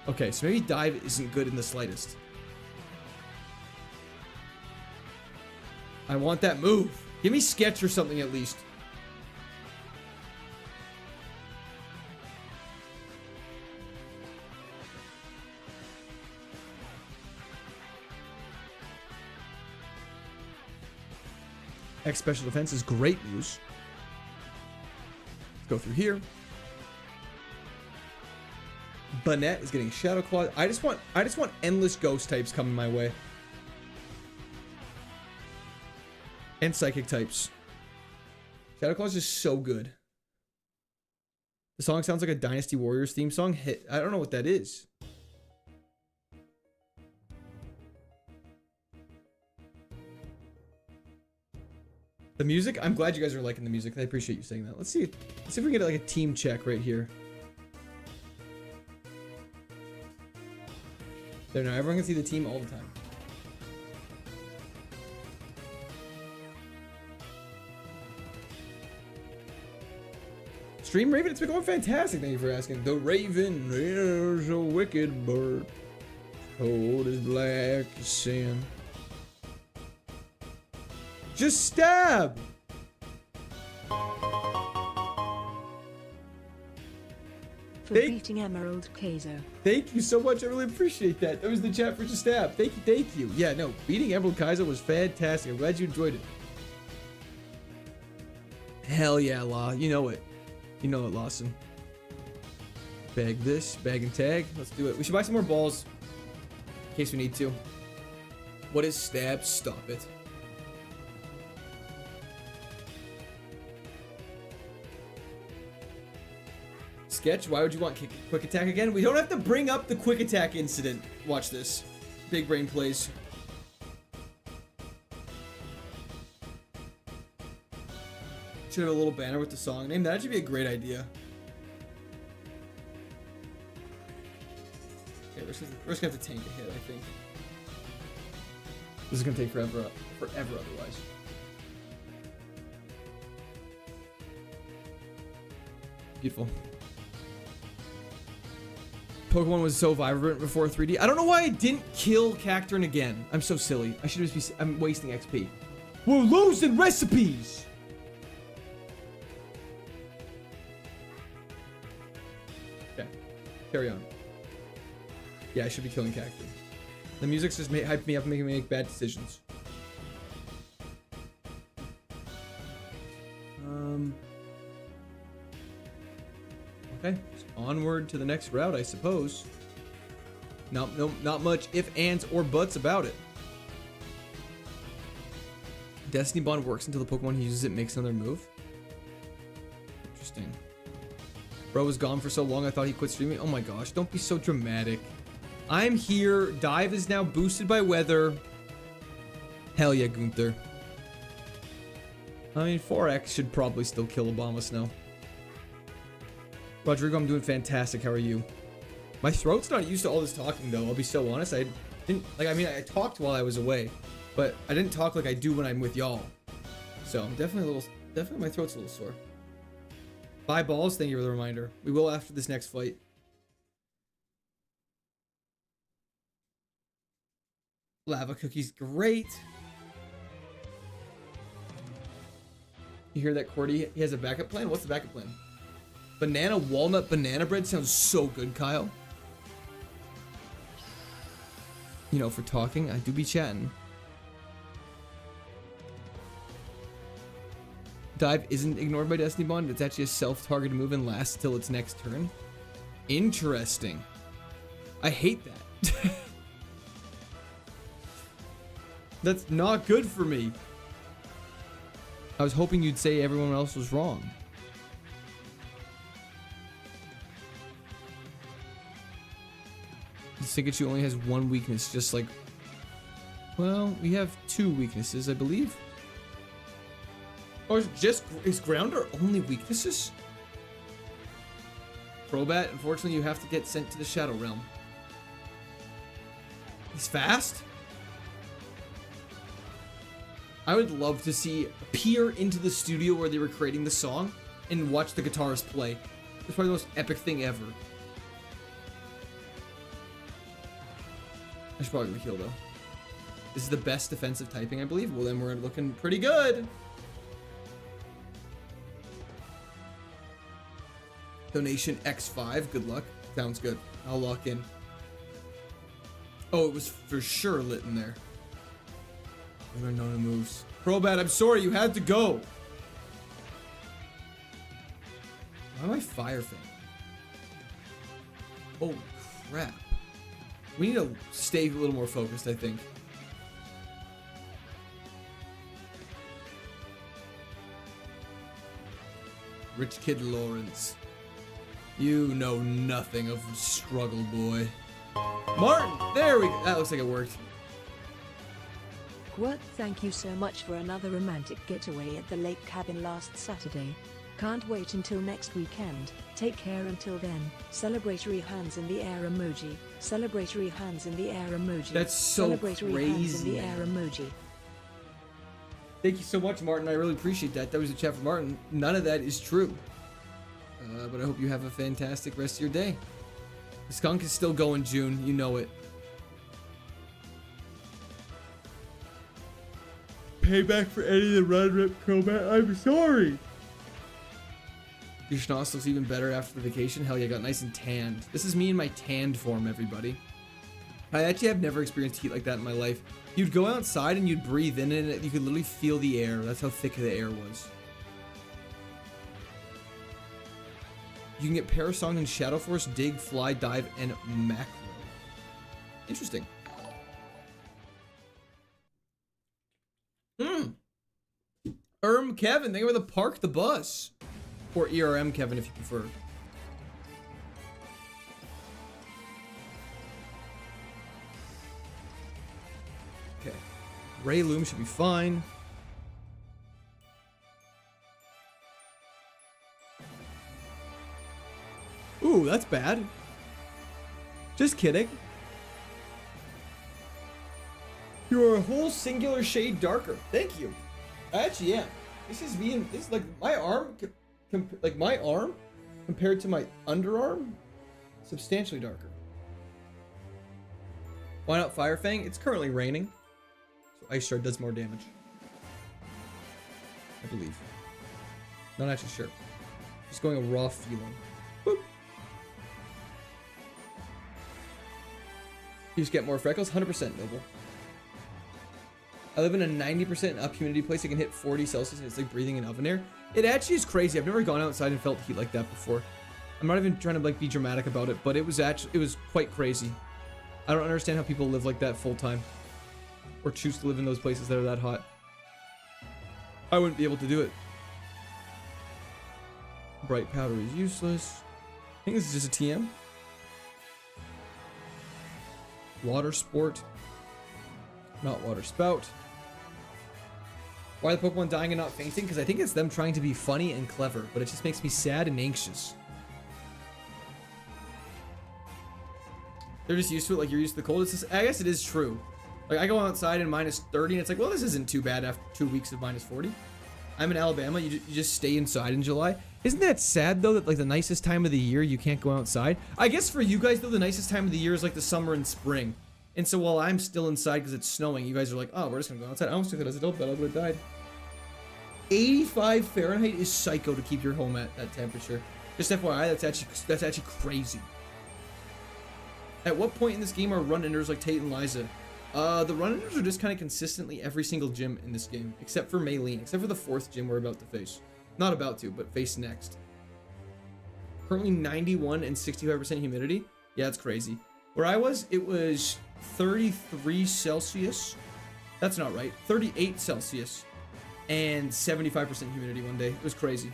Okay, so maybe dive isn't good in the slightest. I want that move. Give me sketch or something at least. X special defense is great news. Let's go through here. Banette is getting Shadow Claw. I just want endless ghost types coming my way. And psychic types. Shadow Claw is just so good. The song sounds like a Dynasty Warriors theme song. I don't know what that is. The music? I'm glad you guys are liking the music. I appreciate you saying that. Let's see if we can get like a team check right here. There, now everyone can see the team all the time. Stream Raven, it's been going fantastic. Thank you for asking. The Raven is a wicked bird. Cold as black as sin. Just stab! For beating Emerald KAIZO. Thank you so much. I really appreciate that. That was the chat for Just Stab. Thank you, thank you. Yeah, no, beating Emerald KAIZO was fantastic. I'm glad you enjoyed it. Hell yeah, Law. You know it. You know it, Lawson. Bag this, bag and tag. Let's do it. We should buy some more balls in case we need to. What is stab? Stop it. Sketch, why would you want quick attack again? We don't have to bring up the quick attack incident. Watch this. Big brain plays. Should have a little banner with the song name. That should be a great idea. Okay, we're just gonna have to tank a hit, I think. This is gonna take forever otherwise. Beautiful. Pokemon was so vibrant before 3D. I don't know why I didn't kill Cacturne again. I'm so silly. I should just be. I'm wasting XP. We're losing recipes. Okay, carry on. Yeah, I should be killing Cacturne. The music's just hyped me up, making me make bad decisions. Okay, just onward to the next route, I suppose. No, not much if, ands, or buts about it. Destiny Bond works until the Pokemon he uses it makes another move. Interesting. Bro was gone for so long, I thought he quit streaming. Oh my gosh, don't be so dramatic. I'm here. Dive is now boosted by weather. Hell yeah, Gunther. I mean, 4X should probably still kill Abomasnow. Rodrigo, I'm doing fantastic. How are you? My throat's not used to all this talking, though. I'll be so honest. I didn't, like, I mean, I talked while I was away, but I didn't talk like I do when I'm with y'all. So I'm definitely my throat's a little sore. Bye, balls. Thank you for the reminder. We will after this next fight. Lava Cookie's great. You hear that, Cordy? He has a backup plan? What's the backup plan? Banana walnut banana bread sounds so good, Kyle. You know, for talking, I do be chatting. Dive isn't ignored by Destiny Bond. It's actually a self-targeted move and lasts till its next turn. Interesting. I hate that. That's not good for me. I was hoping you'd say everyone else was wrong. Pikachu only has one weakness, just like... Well, we have two weaknesses, I believe. Or is Grounder only weaknesses? Crobat, unfortunately, you have to get sent to the Shadow Realm. He's fast? I would love to see peer into the studio where they were creating the song and watch the guitarist play. It's probably the most epic thing ever. I should probably heal though. This is the best defensive typing, I believe. Well, then we're looking pretty good. Donation X5. Good luck. Sounds good. I'll lock in. Oh, it was for sure lit in there. There are no moves. Crobat, I'm sorry, you had to go. Why am I fire fan? Oh crap. We need to stay a little more focused, I think. Rich Kid Lawrence. You know nothing of struggle, boy. Martin! There we go. That looks like it worked. Quirk, thank you so much for another romantic getaway at the lake cabin last Saturday. Can't wait until next weekend. Take care until then. Celebratory hands in the air emoji. Celebratory hands in the air emoji. That's so Celebratory hands in the air emoji. Thank you so much, Martin. I really appreciate that. That was a chat from Martin. None of that is true. But I hope you have a fantastic rest of your day. The skunk is still going, June. You know it. Payback for any of the run rip Crobat. I'm sorry. Your schnoz looks even better after the vacation. Hell yeah, got nice and tanned. This is me in my tanned form, everybody. I actually have never experienced heat like that in my life. You'd go outside and you'd breathe in it. You could literally feel the air. That's how thick the air was. You can get Parasong and Shadow Force, Dig, Fly, Dive, and Macro. Interesting. Kevin, thank you for the park the bus. Or ERM Kevin if you prefer. Okay. Ray Loom should be fine. Ooh, that's bad. Just kidding. You're a whole singular shade darker. Thank you. I actually am. This is like my arm, my arm compared to my underarm, substantially darker. Why not Fire Fang? It's currently raining, so Ice Shard does more damage. I believe. Not actually sure. Just going a raw feeling. Boop. You just get more freckles. 100% Noble. I live in a 90% up humidity place. I can hit 40 Celsius and it's like breathing in oven air. It actually is crazy. I've never gone outside and felt heat like that before. I'm not even trying to like be dramatic about it, but it was quite crazy. I don't understand how people live like that full time or choose to live in those places that are that hot. I wouldn't be able to do it. Bright powder is useless. I think this is just a TM. Water sport. Not water spout. Why are the Pokemon dying and not fainting? Because I think it's them trying to be funny and clever, but it just makes me sad and anxious. They're just used to it, like you're used to the cold. It's just, I guess it is true. Like I go outside in -30 and it's like, well, this isn't too bad after 2 weeks of -40. I'm in Alabama. You just stay inside in July. Isn't that sad though that like the nicest time of the year you can't go outside? I guess for you guys though, the nicest time of the year is like the summer and spring. And so while I'm still inside because it's snowing, you guys are like, oh, we're just gonna go outside. I almost took it as a adult, but I would have died. 85 Fahrenheit is psycho to keep your home at that temperature. Just FYI, that's actually crazy. At what point in this game are run-inners like Tate and Liza? The run-inners are just kind of consistently every single gym in this game, except for Maylene, except for the 4th gym we're about to face. Not about to, but face next. Currently 91 and 65% humidity. Yeah, it's crazy. Where I was, it was 33 Celsius. That's not right. 38 Celsius and 75% humidity one day. It was crazy.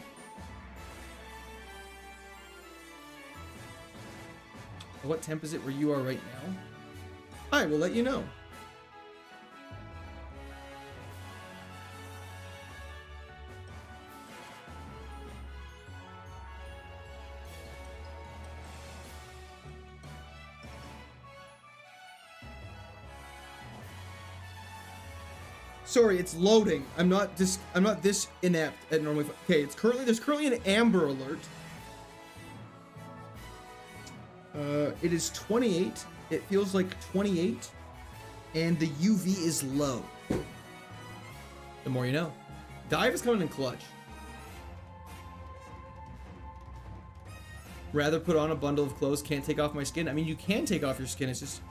What temp is it where you are right now? I will let you know. Sorry, it's loading. I'm not this inept at normally. Okay, there's currently an amber alert. It is 28. It feels like 28, and the UV is low. The more you know. Dive is coming in clutch. Rather put on a bundle of clothes. Can't take off my skin. I mean, you can take off your skin. It's just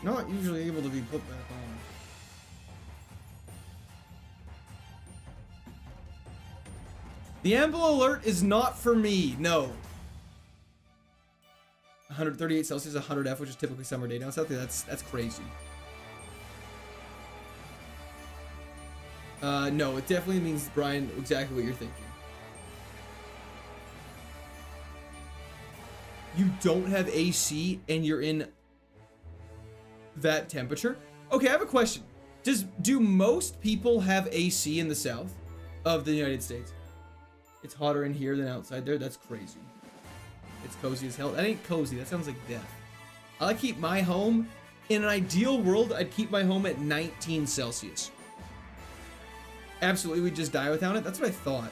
not usually able to be put back on. The amber alert is not for me. No. 138 Celsius, 100 F, which is typically summer day down south. That's crazy. No, it definitely means, Brian, exactly what you're thinking. You don't have AC and you're in that temperature? Okay, I have a question. Do most people have AC in the south of the United States? It's hotter in here than outside there. That's crazy. It's cozy as hell. That ain't cozy. That sounds like death. I like keep my home. In an ideal world, I'd keep my home at 19 Celsius. Absolutely, we'd just die without it. That's what I thought.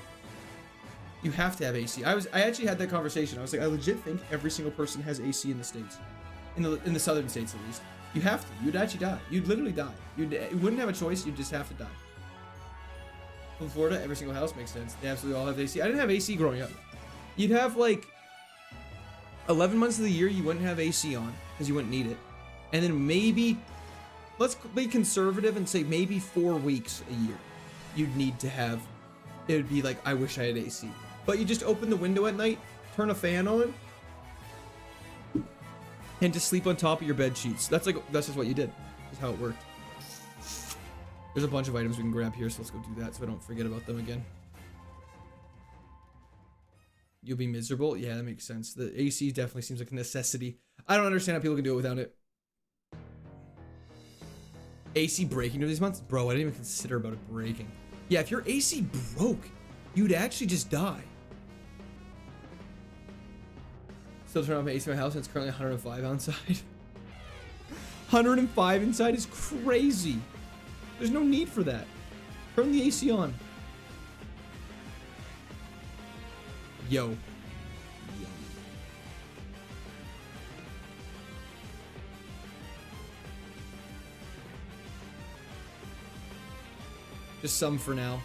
You have to have AC. I actually had that conversation. I was like, I legit think every single person has AC in the States. In the southern states, at least. You have to. You'd actually die. You'd literally die. You wouldn't have a choice. You'd just have to die. From Florida, every single house makes sense. They absolutely all have AC. I didn't have AC growing up. You'd have like 11 months of the year you wouldn't have AC on because you wouldn't need it. And then maybe, let's be conservative and say maybe 4 weeks a year you'd need to have. It would be like, I wish I had AC. But you just open the window at night, turn a fan on, and just sleep on top of your bed sheets. That's just what you did. That's how it worked. There's a bunch of items we can grab here, so let's go do that so I don't forget about them again. You'll be miserable? Yeah, that makes sense. The AC definitely seems like a necessity. I don't understand how people can do it without it. AC breaking these months? Bro, I didn't even consider about it breaking. Yeah, if your AC broke, you'd actually just die. Still turn on my AC in my house and it's currently 105 outside. 105 inside is crazy. There's no need for that. Turn the AC on. Yo. Just some for now.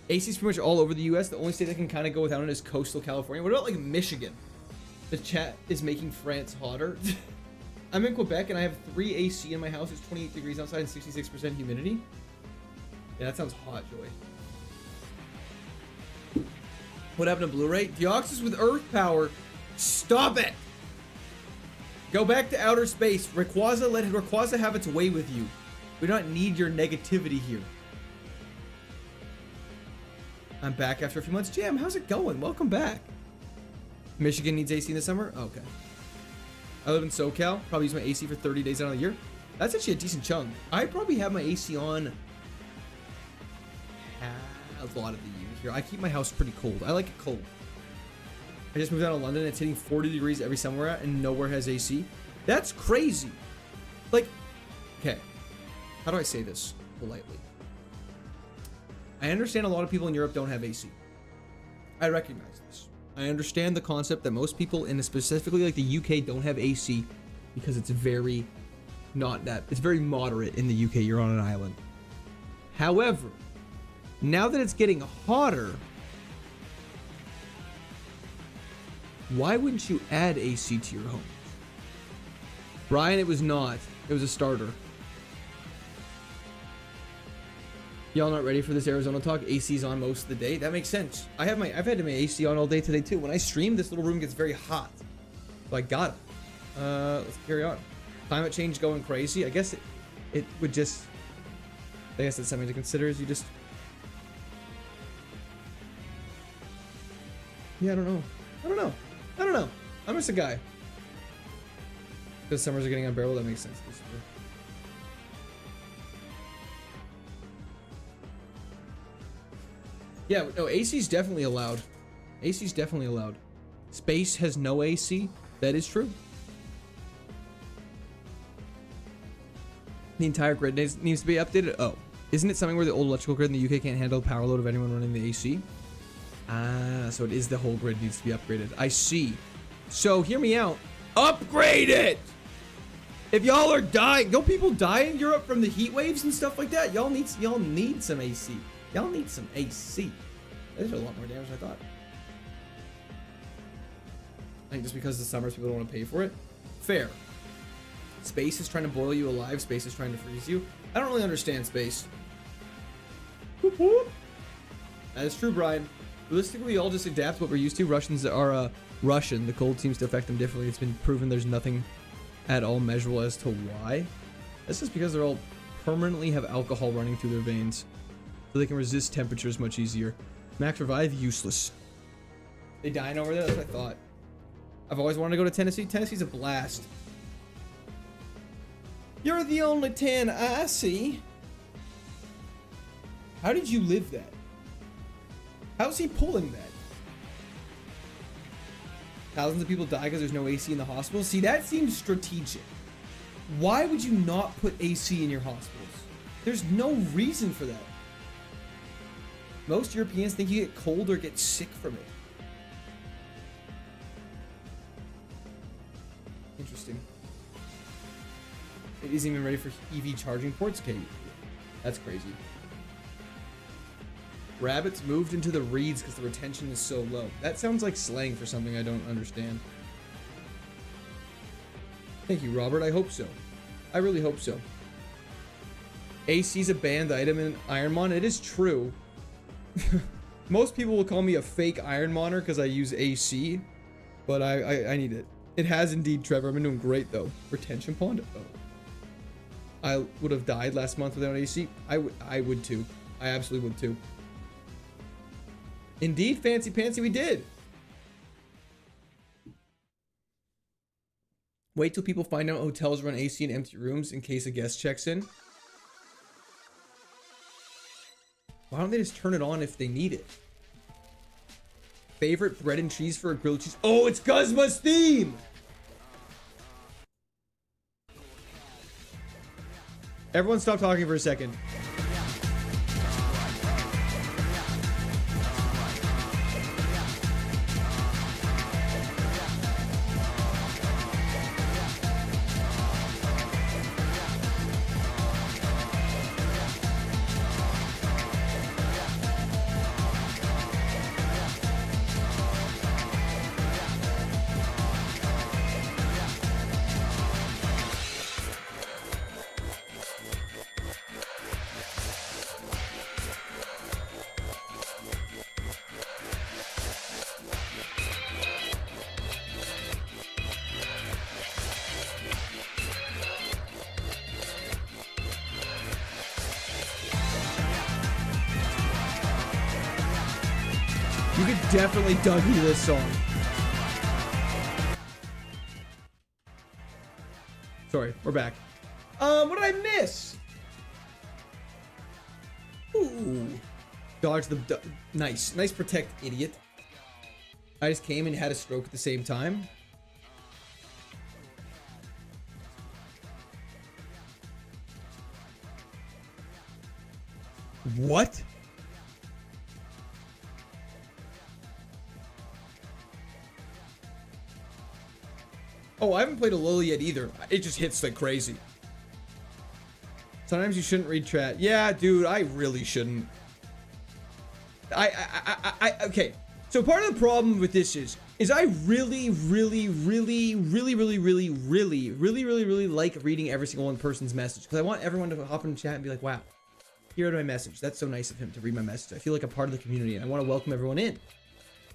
AC's pretty much all over the US. The only state that can kind of go without it is coastal California. What about like Michigan? The chat is making France hotter. I'm in Quebec and I have 3 AC in my house. It's 28 degrees outside and 66% humidity. Yeah, that sounds hot, Joy. What happened to Blu-ray? Deoxys with Earth power. Stop it! Go back to outer space. Rayquaza, let Rayquaza have its way with you. We don't need your negativity here. I'm back after a few months. Jam, how's it going? Welcome back. Michigan needs AC in the summer? Oh, okay. I live in SoCal. Probably use my AC for 30 days out of the year. That's actually a decent chunk. I probably have my AC on a lot of the year here. I keep my house pretty cold. I like it cold. I just moved out of London. It's hitting 40 degrees every summer at, and nowhere has AC. That's crazy. Like, okay. How do I say this politely? I understand a lot of people in Europe don't have AC. I recognize this. I understand the concept that most people in specifically like the UK don't have AC because it's very not that. It's very moderate in the UK. You're on an island. However, now that it's getting hotter, why wouldn't you add AC to your home? Brian, it was not. It was a starter. Y'all not ready for this Arizona talk? AC's on most of the day. That makes sense. I've had my AC on all day today too. When I stream, this little room gets very hot. So I got it. Let's carry on. Climate change going crazy. I guess it would just, I guess that's something to consider is you just, yeah, I don't know. I'm just a guy. Because summers are getting unbearable, that makes sense. Yeah, no, AC's definitely allowed. AC's definitely allowed. Space has no AC. That is true. The entire grid needs to be updated. Oh, isn't it something where the old electrical grid in the UK can't handle the power load of anyone running the AC? Ah, so it is the whole grid needs to be upgraded. I see. So hear me out. Upgrade it! If y'all are dying, don't people die in Europe from the heat waves and stuff like that? Y'all need some AC. Y'all need some AC. Those are a lot more damage than I thought. I think just because the summers people don't want to pay for it. Fair. Space is trying to boil you alive. Space is trying to freeze you. I don't really understand space. Whoop, whoop. That is true, Brian. Realistically, we all just adapt what we're used to. Russians are Russian. The cold seems to affect them differently. It's been proven there's nothing at all measurable as to why. This is because they're all permanently have alcohol running through their veins. So they can resist temperatures much easier. Max revive, useless. They dying over there? That's what I thought. I've always wanted to go to Tennessee. Tennessee's a blast. You're the only 10 I see. How did you live that? How's he pulling that? Thousands of people die because there's no AC in the hospital. See, that seems strategic. Why would you not put AC in your hospitals? There's no reason for that. Most Europeans think you get cold or get sick from it. Interesting. It isn't even ready for EV charging ports, Kate. That's crazy. Rabbits moved into the reeds because the retention is so low. That sounds like slang for something I don't understand. Thank you, Robert. I hope so. I really hope so. AC's a banned item in Ironmon. It is true. Most people will call me a fake Ironmoner because I use AC, but I need it. It has indeed, Trevor. I've been doing great though. Retention pond. Oh. I would have died last month without AC. I would too. I absolutely would too. Indeed, Fancy Pantsy, we did. Wait till people find out hotels run AC in empty rooms in case a guest checks in. Why don't they just turn it on if they need it? Favorite bread and cheese for a grilled cheese? Oh, it's Guzma's theme! Everyone stop talking for a second. You could definitely Dougie this song. Sorry, we're back. What did I miss? Ooh. Dodge the... Nice. Nice protect, idiot. I just came and had a stroke at the same time. What? Oh, I haven't played a Lily yet either. It just hits like crazy. Sometimes you shouldn't read chat. Yeah, dude, I really shouldn't. Okay. So part of the problem with this is I really like reading every single one person's message because I want everyone to hop in the chat and be like, wow, here are my message. That's so nice of him to read my message. I feel like a part of the community and I want to welcome everyone in.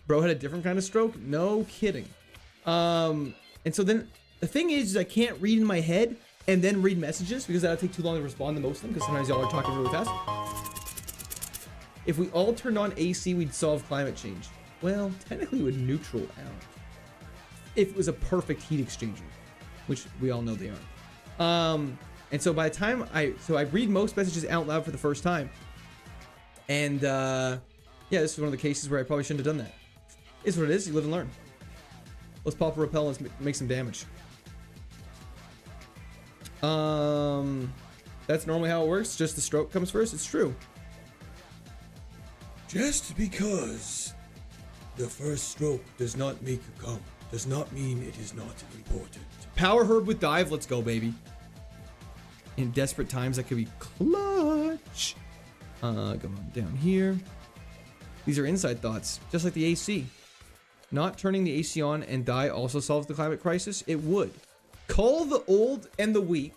Bro had a different kind of stroke? No kidding. And so then the thing is I can't read in my head and then read messages because that'll take too long to respond to most of them because sometimes y'all are talking really fast. If we all turned on AC, we'd solve climate change. Well, technically it would neutral out. If it was a perfect heat exchanger, which we all know they aren't. And so by the time I read most messages out loud for the first time. And yeah, this is one of the cases where I probably shouldn't have done that. It's what it is, you live and learn. Let's pop a repel and make some damage. That's normally how it works. Just the stroke comes first. It's true. Just because the first stroke does not make you come does not mean it is not important. Power herb with dive. Let's go, baby. In desperate times, that could be clutch. Go on down here. These are inside thoughts, just like the AC. Not turning the AC on and die also solves the climate crisis. It would. Cull the old and the weak,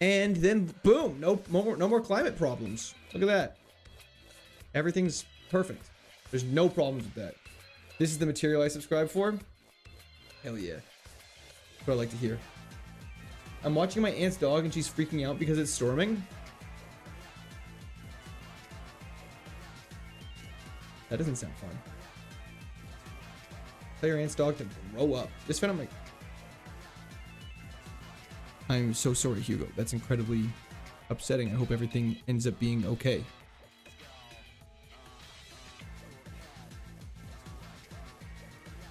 and then boom, no more climate problems. Look at that. Everything's perfect. There's no problems with that. This is the material I subscribe for. Hell yeah. That's what I like to hear. I'm watching my aunt's dog and she's freaking out because it's storming. That doesn't sound fun. Tell your aunt's dog to grow up. This fan, I'm like, I'm so sorry, Hugo. That's incredibly upsetting. I hope everything ends up being okay.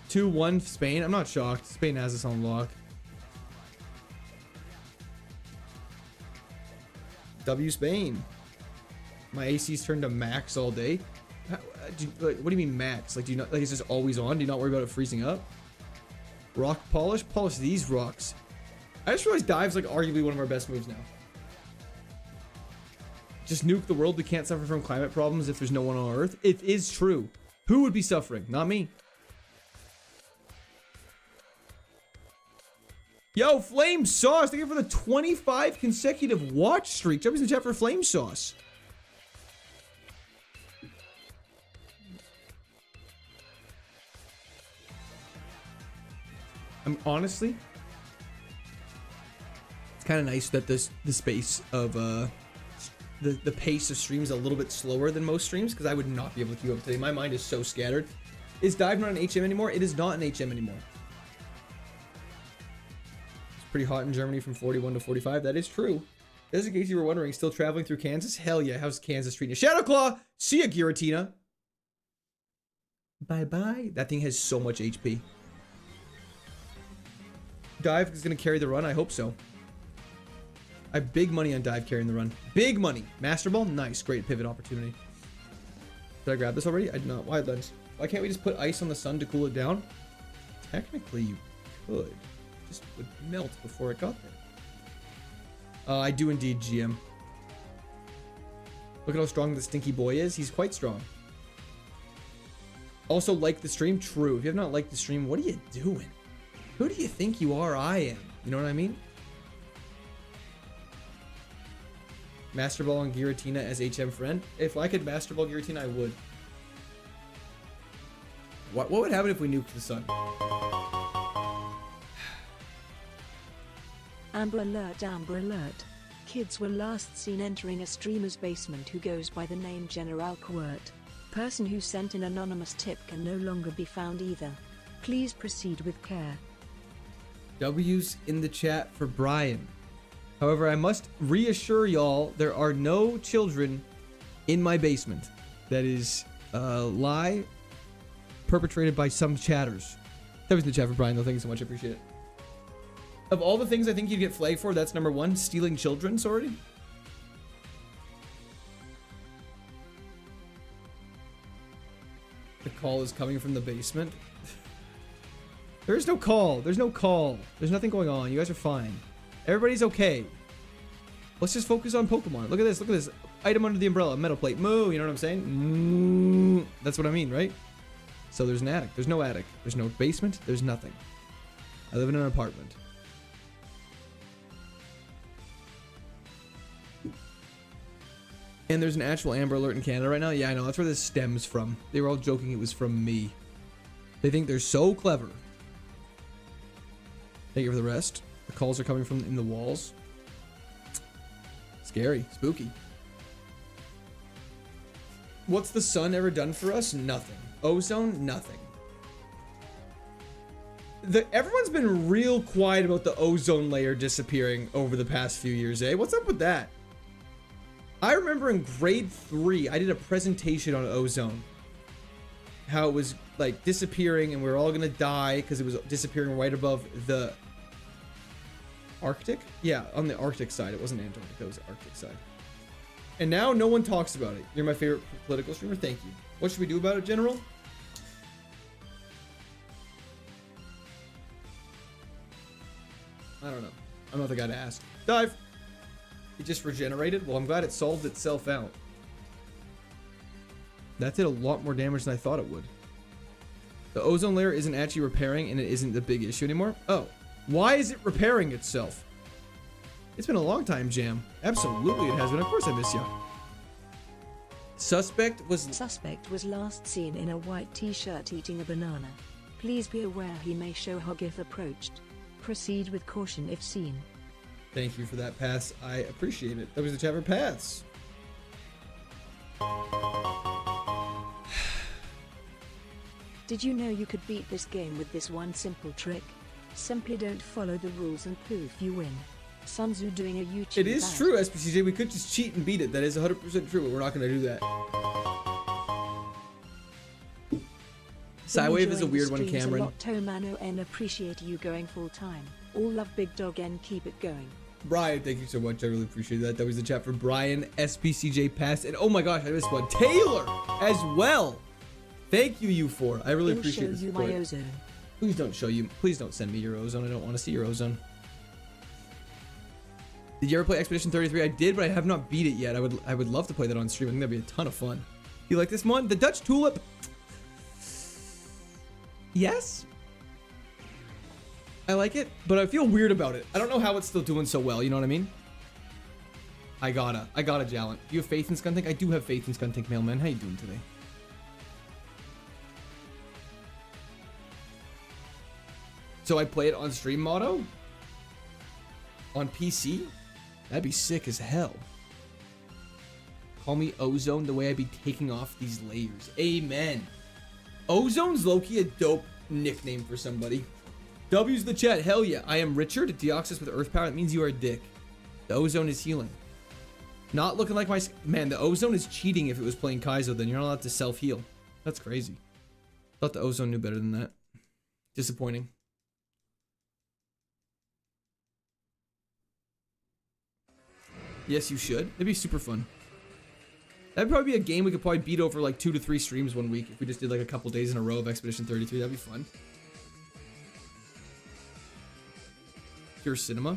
Two, one, Spain. I'm not shocked. Spain has this on lock. W Spain. My AC's turned to max all day. What do you mean max? Like, do you not, like, it's just always on? Do you not worry about it freezing up? Rock polish? Polish these rocks. I just realized dive's like arguably one of our best moves now. Just nuke the world. We can't suffer from climate problems if there's no one on Earth. It is true. Who would be suffering? Not me. Yo, Flame Sauce. Thank you for the 25 consecutive watch streak. Jump in the chat for Flame Sauce. I'm honestly, it's kind of nice that the space of the pace of streams a little bit slower than most streams because I would not be able to keep up today. My mind is so scattered. Is Dive not an HM anymore? It is not an HM anymore. Pretty hot in Germany from 41 to 45. That is true. Just in case you were wondering, still traveling through Kansas? Hell yeah. How's Kansas treating you? Shadow Claw! See ya, Giratina. Bye-bye. That thing has so much HP. Dive is going to carry the run. I hope so. I have big money on Dive carrying the run. Big money. Master Ball? Nice. Great pivot opportunity. Did I grab this already? I did not. Wide Lens. Why can't we just put ice on the sun to cool it down? Technically, you could. It just would melt before it got there. I do indeed, GM. Look at how strong the stinky boy is. He's quite strong. Also, like the stream? True. If you have not liked the stream, what are you doing? Who do you think you are? I am. You know what I mean? Master Ball and Giratina as HM friend. If I could Master Ball Giratina, I would. What would happen if we nuked the sun? Amber alert, Amber alert. Kids were last seen entering a streamer's basement who goes by the name General Quirt. Person who sent an anonymous tip can no longer be found either. Please proceed with care. W's in the chat for Brian. However, I must reassure y'all, there are no children in my basement. That is a lie perpetrated by some chatters. W's in the chat for Brian, though. Thank you so much. I appreciate it. Of all the things I think you'd get flagged for, that's number one. Stealing children, sorry. The call is coming from the basement. There's no call. There's no call. There's nothing going on. You guys are fine. Everybody's okay. Let's just focus on Pokemon. Look at this. Look at this. Item under the umbrella. Metal plate. Moo. You know what I'm saying? Moo. That's what I mean, right? So there's an attic. There's no attic. There's no basement. There's nothing. I live in an apartment. And there's an actual Amber Alert in Canada right now. Yeah, I know. That's where this stems from. They were all joking it was from me. They think they're so clever. Thank you for the rest. The calls are coming from in the walls. Scary. Spooky. What's the sun ever done for us? Nothing. Ozone? Nothing. Everyone's been real quiet about the ozone layer disappearing over the past few years, eh? What's up with that? I remember in grade 3, I did a presentation on ozone. How it was like disappearing and we were all gonna die because it was disappearing right above the Arctic? Yeah, on the Arctic side. It wasn't Antarctica, it was the Arctic side. And now no one talks about it. You're my favorite political streamer. Thank you. What should we do about it, General? I don't know. I'm not the guy to ask. Dive! It just regenerated? Well, I'm glad it solved itself out. That did a lot more damage than I thought it would. The ozone layer isn't actually repairing and it isn't the big issue anymore. Oh, why is it repairing itself? It's been a long time, Jam. Absolutely it has been. Of course I miss you. Suspect was last seen in a white t-shirt eating a banana. Please be aware he may show hog if approached. Proceed with caution if seen. Thank you for that pass. I appreciate it. That was the chat for paths. Did you know you could beat this game with this one simple trick? Simply don't follow the rules and poof, you win. Sun Tzu doing a YouTube It is true, SPCJ. We could just cheat and beat it. That is 100% true, but we're not going to do that. Psywave is a weird one, Cameron. Tomano and appreciate you going full time. All love Big Dog and keep it going. Brian, thank you so much. I really appreciate that. That was the chat for Brian, SPCJ Pass, and oh my gosh, I missed one. Taylor as well. Thank you, U4. I really appreciate this. Show you my ozone. Please don't show you. Please don't send me your ozone. I don't want to see your ozone. Did you ever play Expedition 33? I did, but I have not beat it yet. I would love to play that on stream. I think that'd be a ton of fun. You like this one? The Dutch Tulip? Yes. I like it, but I feel weird about it. I don't know how it's still doing so well. You know what I mean? I gotta, Jallant. Do you have faith in Skuntank? I do have faith in Skuntank, Mailman. How you doing today? So I play it on stream motto? On PC? That'd be sick as hell. Call me Ozone the way I be taking off these layers. Amen. Ozone's low-key a dope nickname for somebody. W's the chat. Hell yeah. I am Richard. Deoxys with Earth Power. That means you are a dick. The ozone is healing. Not looking like my... Man, the ozone is cheating if it was playing Kaizo. Then you're not allowed to self-heal. That's crazy. Thought the ozone knew better than that. Disappointing. Yes, you should. It'd be super fun. That'd probably be a game we could probably beat over like 2 to 3 streams one week if we just did like a couple days in a row of Expedition 33. That'd be fun. Pure Cinema.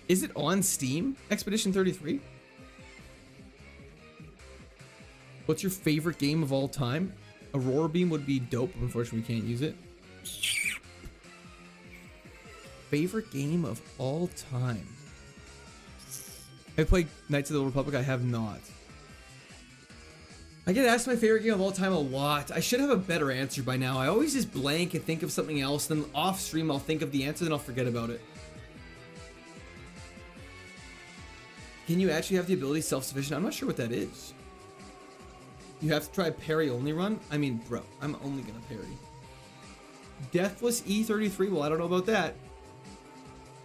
Is it on Steam? Expedition 33? What's your favorite game of all time? Aurora Beam would be dope. Unfortunately, we can't use it. Favorite game of all time? I played Knights of the Old Republic. I have not. I get asked my favorite game of all time a lot. I should have a better answer by now. I always just blank and think of something else. Then off stream, I'll think of the answer, then I'll forget about it. Can you actually have the ability self-sufficient? I'm not sure what that is. You have to try a parry only run? I mean, bro, I'm only gonna parry. Deathless E33? Well, I don't know about that.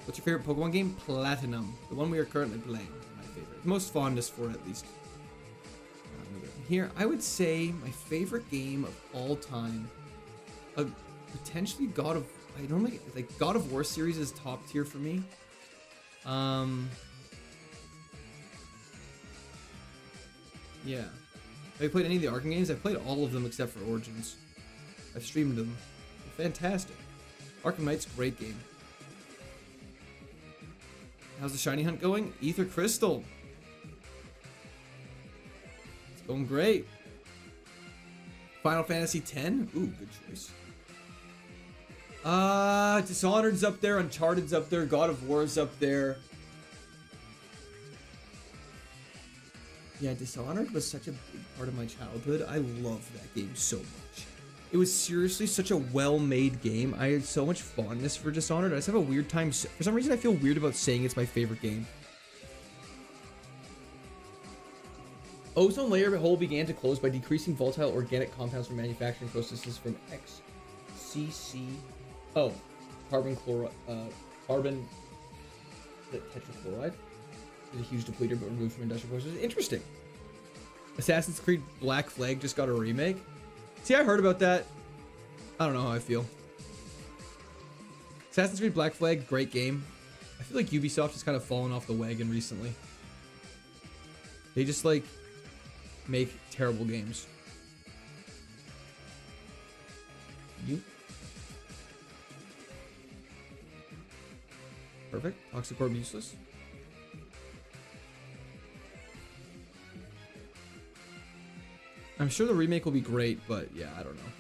What's your favorite Pokemon game? Platinum. The one we are currently playing. My favorite. Most fondest for, at least. Here, I would say my favorite game of all time. Potentially God of... I don't like God of War series is top tier for me. Yeah. Have you played any of the Arkham games? I've played all of them except for Origins. I've streamed them. They're fantastic. Arkham Knight's a great game. How's the shiny hunt going? Ether Crystal. It's going great. Final Fantasy X? Ooh, good choice. Dishonored's up there, Uncharted's up there, God of War's up there. Yeah, Dishonored was such a big part of my childhood. I love that game so much. It was seriously such a well-made game. I had so much fondness for Dishonored. I just have a weird time. For some reason, I feel weird about saying it's my favorite game. Ozone layer hole began to close by decreasing volatile organic compounds from manufacturing processes from XCC. Oh, carbon chloride. Carbon tetrachloride. Is a huge depleter, but removed from industrial processes. Interesting. Assassin's Creed Black Flag just got a remake. See, I heard about that. I don't know how I feel. Assassin's Creed Black Flag, great game. I feel like Ubisoft has kind of fallen off the wagon recently. They just like make terrible games. You. Perfect. Toxic Orb useless. I'm sure the remake will be great, but yeah, I don't know.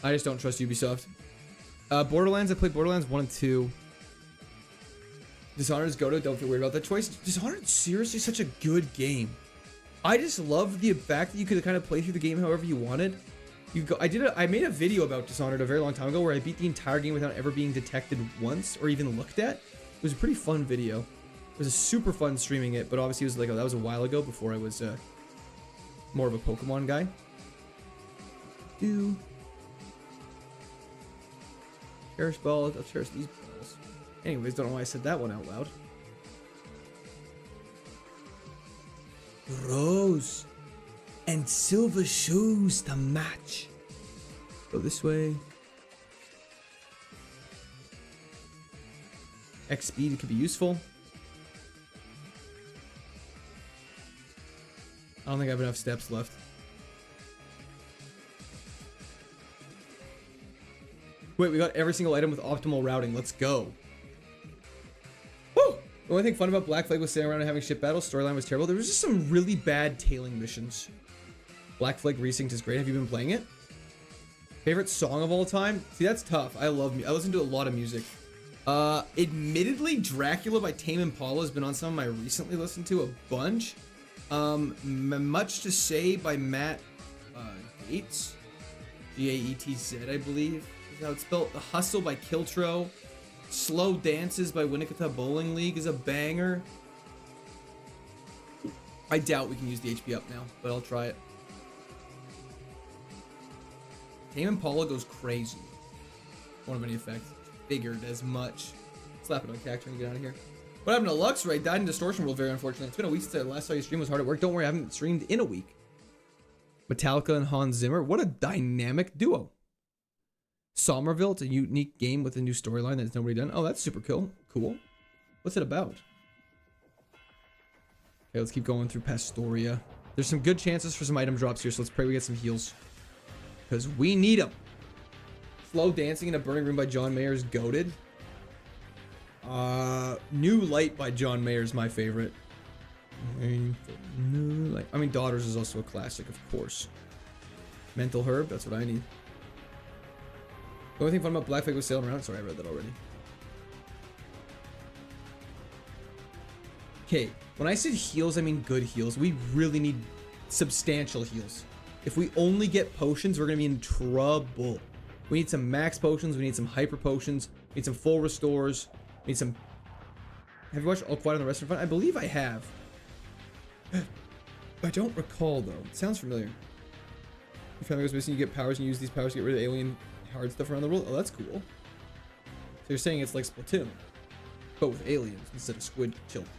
I just don't trust Ubisoft. Borderlands, I played Borderlands 1 and 2. Dishonored's Goto, don't feel weird about that choice. Dishonored's seriously such a good game. I just love the fact that you could kind of play through the game however you wanted. I made a video about Dishonored a very long time ago where I beat the entire game without ever being detected once or even looked at. It was a pretty fun video. It was a super fun streaming it, but obviously it was like, that was a while ago before I was more of a Pokemon guy. Cherish balls. I'll cherish these balls. Anyways, don't know why I said that one out loud. Rose and silver shoes to match. Go this way. X speed could be useful. I don't think I have enough steps left. Wait, we got every single item with optimal routing. Let's go. Woo! The only thing fun about Black Flag was sitting around and having ship battles. Storyline was terrible. There was just some really bad tailing missions. Black Flag Resynced is great. Have you been playing it? Favorite song of all time? See, that's tough. I listen to a lot of music. Admittedly, Dracula by Tame Impala has been on some of my recently listened to a bunch. Much to Say by Matt Gaetz. Gaetz, I believe is how it's spelled. The Hustle by Kiltro. Slow Dances by Winnicott Bowling League is a banger. I doubt we can use the HP up now, but I'll try it. Tame Impala goes crazy. Won't have any effect. Figured as much. Slap it on Cactus and get out of here. What happened to Luxray? Died in Distortion World, very unfortunately. It's been a week since I last saw you stream. Was hard at work. Don't worry, I haven't streamed in a week. Metallica and Hans Zimmer. What a dynamic duo. Somerville. It's a unique game with a new storyline that's nobody done. Oh, that's super cool. Cool. What's it about? Okay, let's keep going through Pastoria. There's some good chances for some item drops here, so let's pray we get some heals. Because we need them. Slow Dancing in a Burning Room by John Mayer is goated. New Light by John Mayer is my favorite. New Light. I mean, Daughters is also a classic, of course. Mental Herb, that's what I need. The only thing fun about Black Flag was sailing around. Sorry, I read that already. Okay, when I said heals, I mean good heals. We really need substantial heals. If we only get potions, we're gonna be in trouble. We need some max potions. We need some hyper potions. We need some full restores. We need some. Have you watched All Quiet on the Western Front? I believe I have. I don't recall though. It sounds familiar. Your family goes missing. You get powers and use these powers to get rid of alien hard stuff around the world. Oh, that's cool. So you're saying it's like Splatoon, but with aliens instead of squid children.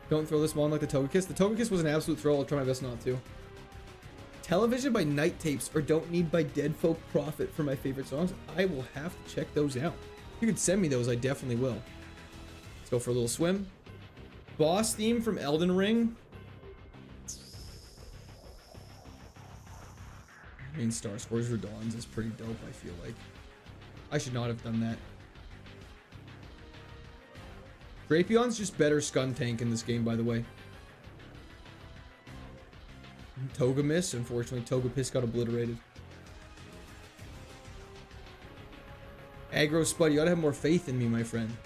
Don't throw this one like the Togekiss. The Togekiss was an absolute throw. I'll try my best not to. Television by Night Tapes or Don't Need by Dead Folk Profit for my favorite songs. I will have to check those out. If you could send me those, I definitely will. Let's go for a little swim. Boss theme from Elden Ring. I mean, Star Scores Redawns is pretty dope, I feel like. I should not have done that. Drapion's just better Scun Tank in this game, by the way. Togamiss, unfortunately, Togepiss got obliterated. Aggro Spud, you gotta have more faith in me, my friend.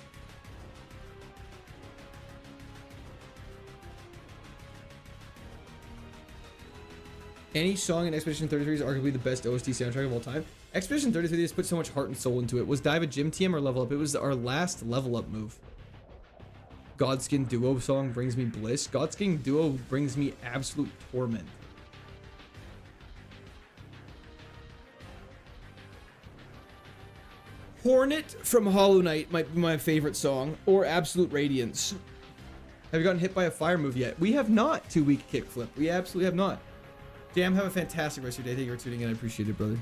Any song in Expedition 33 is arguably the best OST soundtrack of all time. Expedition 33 just put so much heart and soul into it. Was Dive a Gym TM or Level Up? It was our last Level Up move. Godskin Duo song brings me bliss. Godskin Duo brings me absolute torment. Hornet from Hollow Knight might be my favorite song, or Absolute Radiance. Have you gotten hit by a fire move yet? We have not. 2-week kickflip. We absolutely have not. Jam, have a fantastic rest of your day. Thank you for tuning in. I appreciate it, brother.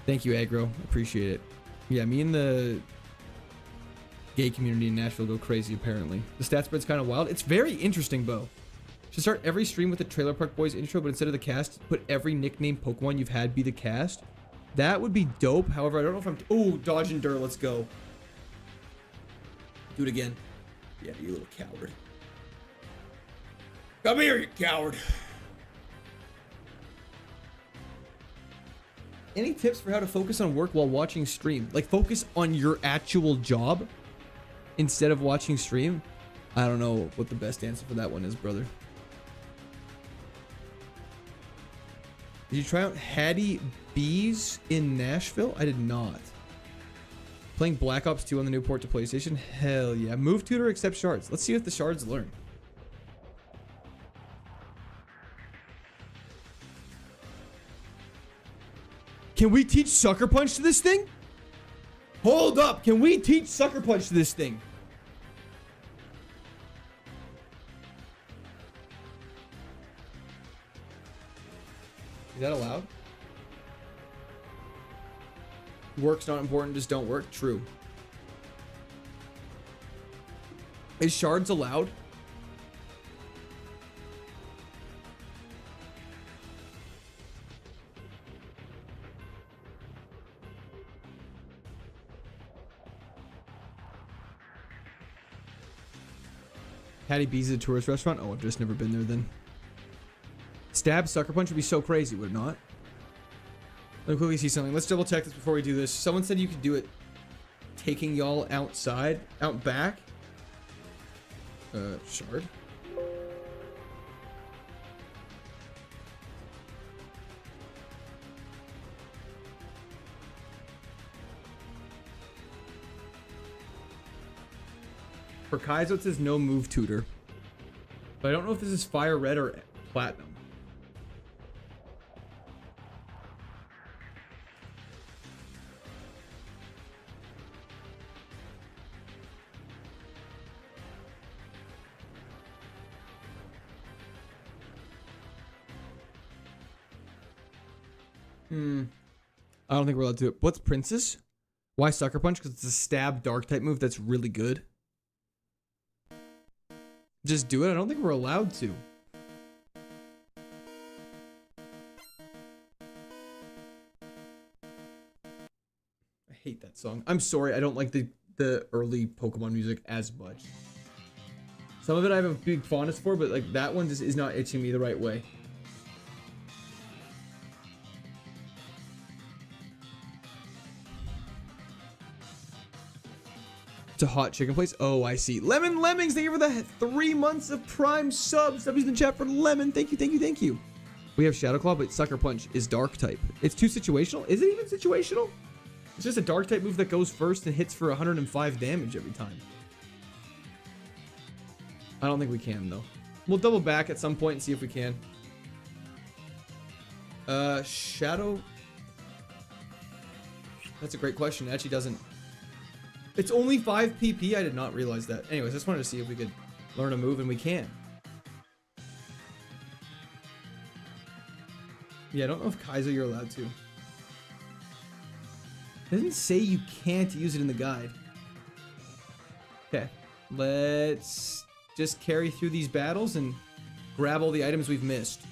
Thank you, Aggro. Appreciate it. Yeah, me and the gay community in Nashville go crazy, apparently. The stat spread's kind of wild. It's very interesting, Bo. Should start every stream with the Trailer Park Boys intro, but instead of the cast, put every nickname Pokemon you've had be the cast. That would be dope. However, I don't know if I'm... Oh, Dodge and Dur. Let's go. Do it again. Yeah, you little coward. Come here, you coward. Any tips for how to focus on work while watching stream? Like, focus on your actual job instead of watching stream? I don't know what the best answer for that one is, brother. Did you try out Hattie B's in Nashville? I did not. Playing Black Ops 2 on the new port to PlayStation? Hell yeah. Move tutor accept shards. Let's see if the shards learn. Can we teach Sucker Punch to this thing? Hold up. Can we teach Sucker Punch to this thing? Is that allowed? Work's not important, just don't work. True. Is shards allowed? Hattie B's is a tourist restaurant? Oh, I've just never been there then. Stab Sucker Punch would be so crazy, would it not? Let me quickly see something. Let's double check this before we do this. Someone said you could do it taking y'all outside, out back. Shard. For Kaizo, it says no move tutor. But I don't know if this is fire red or platinum. I don't think we're allowed to do it. What's Princess? Why Sucker Punch? Because it's a stab dark type move that's really good. Just do it? I don't think we're allowed to. I hate that song. I'm sorry, I don't like the early Pokemon music as much. Some of it I have a big fondness for, but like that one just is not itching me the right way. It's a hot chicken place. Oh, I see. Lemon Lemmings, thank you for the 3 months of Prime subs. W's in the chat for Lemon. Thank you, thank you, thank you. We have Shadow Claw, but Sucker Punch is dark type. It's too situational. Is it even situational? It's just a dark type move that goes first and hits for 105 damage every time. I don't think we can, though. We'll double back at some point and see if we can. Shadow. That's a great question. It actually doesn't. It's only 5 PP. I did not realize that. Anyways, I just wanted to see if we could learn a move, and we can. Yeah, I don't know if Kaizo you're allowed to. It doesn't say you can't use it in the guide. Okay, let's just carry through these battles and grab all the items we've missed.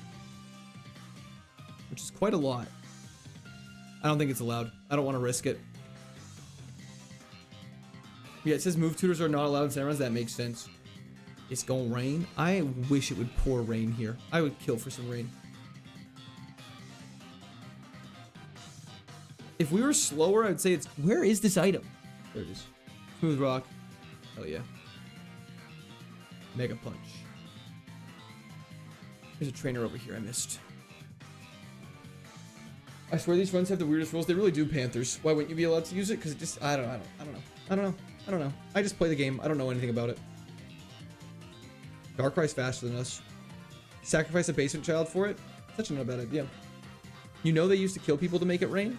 Which is quite a lot. I don't think it's allowed. I don't want to risk it. Yeah, it says move tutors are not allowed in Samurais. That makes sense. It's gonna rain. I wish it would pour rain here. I would kill for some rain. If we were slower, I would say it's... Where is this item? There it is. Smooth Rock. Oh, yeah. Mega Punch. There's a trainer over here I missed. I swear these runs have the weirdest rules. They really do, Panthers. Why wouldn't you be allowed to use it? Because it just... I don't know. I don't know. I just play the game. I don't know anything about it. Darkrai's faster than us. Sacrifice a basement child for it? Such a not bad idea. You know they used to kill people to make it rain?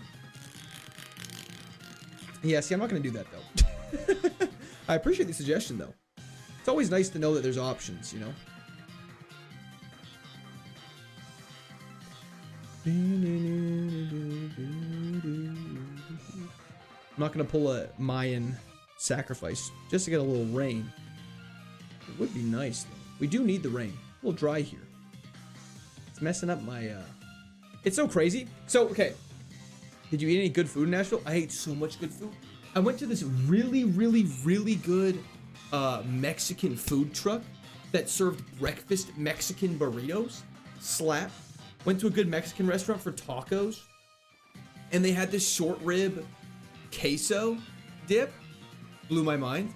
Yeah, see, I'm not going to do that, though. I appreciate the suggestion, though. It's always nice to know that there's options, you know? I'm not going to pull a Mayan sacrifice just to get a little rain. It would be nice, though. We do need the rain. A little dry here. It's messing up my... It's so crazy. So, okay. Did you eat any good food in Nashville? I ate so much good food. I went to this really, really, really good Mexican food truck that served breakfast Mexican burritos. Slap. Went to a good Mexican restaurant for tacos. And they had this short rib queso dip. Blew my mind.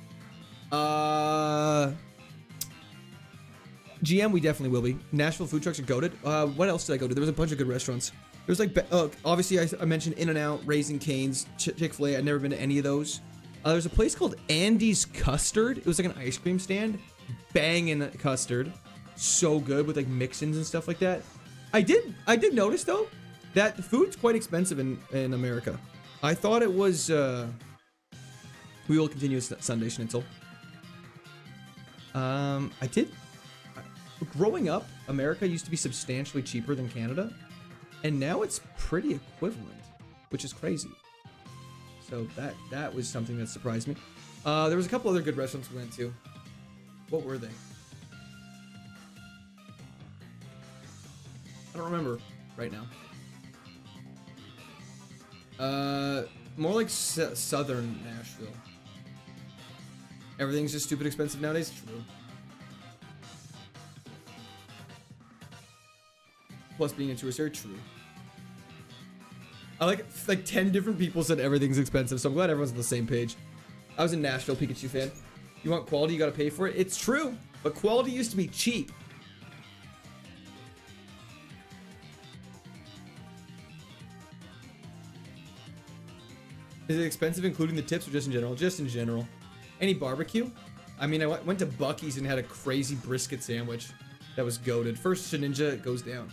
GM, we definitely will be. Nashville food trucks are goated. What else did I go to? There was a bunch of good restaurants. There's like, obviously I mentioned In-N-Out, Raising Cane's, Chick-fil-A. I'd never been to any of those. There's a place called Andy's Custard. It was like an ice cream stand. Banging custard. So good with like mix-ins and stuff like that. I did notice though that the food's quite expensive in America. I thought it was, we will continue Sunday Schnitzel. Growing up, America used to be substantially cheaper than Canada. And now it's pretty equivalent, which is crazy. So that was something that surprised me. There was a couple other good restaurants we went to. What were they? I don't remember right now. More like southern Nashville. Everything's just stupid expensive nowadays. True. Plus being a tourist area, true. I like 10 different people said everything's expensive, so I'm glad everyone's on the same page. I was a Nashville Pikachu fan. You want quality, you gotta pay for it. It's true, but quality used to be cheap. Is it expensive including the tips or just in general? Just in general. Any barbecue? I mean, I went to Buc-ee's and had a crazy brisket sandwich that was goated. First Ninja goes down.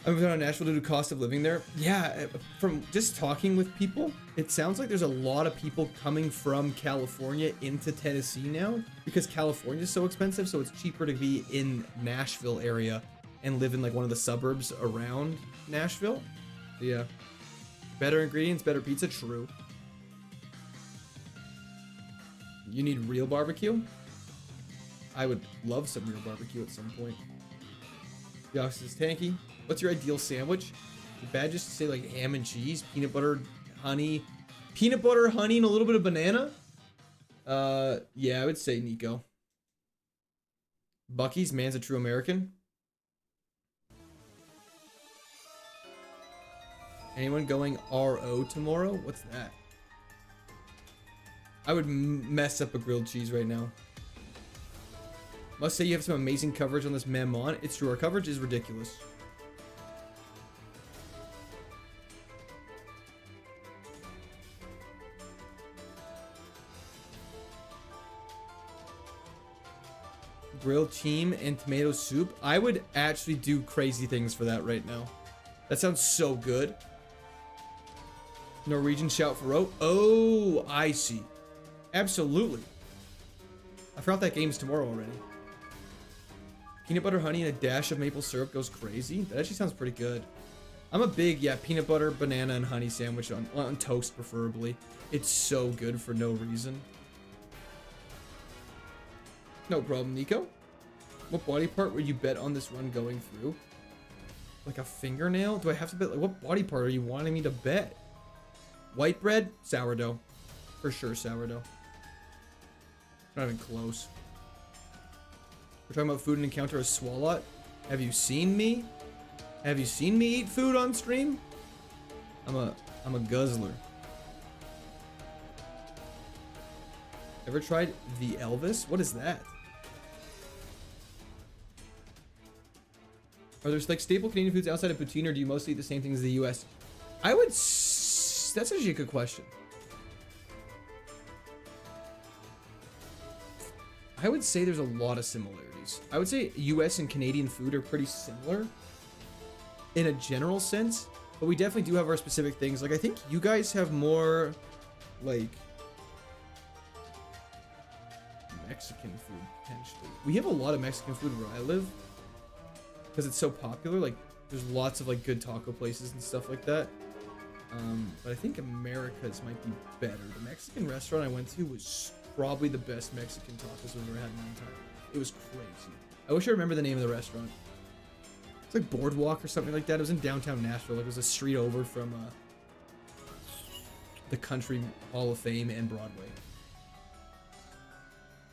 I moved out of Nashville due to cost of living there. Yeah, from just talking with people, it sounds like there's a lot of people coming from California into Tennessee now because California is so expensive, so it's cheaper to be in Nashville area and live in like one of the suburbs around Nashville. Yeah. Better ingredients, better pizza, true. You need real barbecue? I would love some real barbecue at some point. Yox is tanky. What's your ideal sandwich? The bad just to say like ham and cheese, peanut butter, honey, and a little bit of banana. Yeah, I would say Nico. Buc-ee's, man's a true American. Anyone going RO tomorrow? What's that? I would mess up a grilled cheese right now. Must say you have some amazing coverage on this Memon. It's true, our coverage is ridiculous. Grilled team and tomato soup. I would actually do crazy things for that right now. That sounds so good. Norwegian shout for rope. Oh, I see. Absolutely. I forgot that game's tomorrow already. Peanut butter, honey, and a dash of maple syrup goes crazy. That actually sounds pretty good. I'm a big, yeah, peanut butter, banana, and honey sandwich on toast, preferably. It's so good for no reason. No problem, Nico. What body part would you bet on this run going through? Like a fingernail? Do I have to bet? Like, what body part are you wanting me to bet? White bread? Sourdough. For sure, sourdough. Not even close. We're talking about food and encounter a swalot. Have you seen me? Have you seen me eat food on stream? I'm a guzzler. Ever tried the Elvis? What is that? Are there like staple Canadian foods outside of poutine, or do you mostly eat the same things as the US? I would. That's actually a good question. I would say there's a lot of similarities. I would say US and Canadian food are pretty similar in a general sense, but we definitely do have our specific things. Like I think you guys have more like Mexican food potentially. We have a lot of Mexican food where I live because it's so popular. Like there's lots of like good taco places and stuff like that. But I think America's might be better. The Mexican restaurant I went to was probably the best Mexican tacos I've ever had in my entire life. It was crazy. I wish I remember the name of the restaurant. It's like Boardwalk or something like that. It was in downtown Nashville. Like it was a street over from the Country Hall of Fame and Broadway.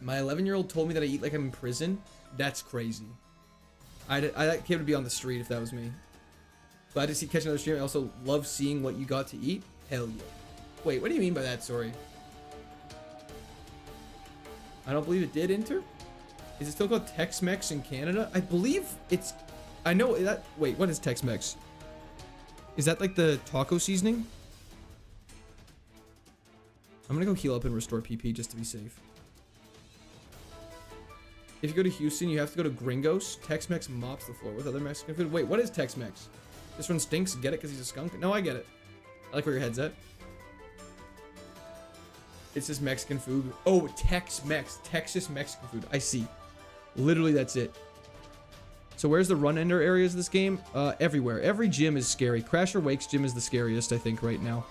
My 11-year-old told me that I eat like I'm in prison. That's crazy. That kid would be on the street if that was me. Glad to see catch another stream. I also love seeing what you got to eat. Hell yeah. Wait, what do you mean by that? Sorry. I don't believe it did enter. Is it still called Tex-Mex in Canada? I believe it's... I know that... Wait, what is Tex-Mex? Is that like the taco seasoning? I'm gonna go heal up and restore PP just to be safe. If you go to Houston, you have to go to Gringos. Tex-Mex mops the floor with other Mexican food. Wait, what is Tex-Mex? This one stinks. Get it because he's a skunk? No, I get it. I like where your head's at. It's just Mexican food. Oh, Tex-Mex. Texas Mexican food. I see. Literally, that's it. So where's the run-ender areas of this game? Everywhere. Every gym is scary. Crasher Wake's gym is the scariest, I think, right now.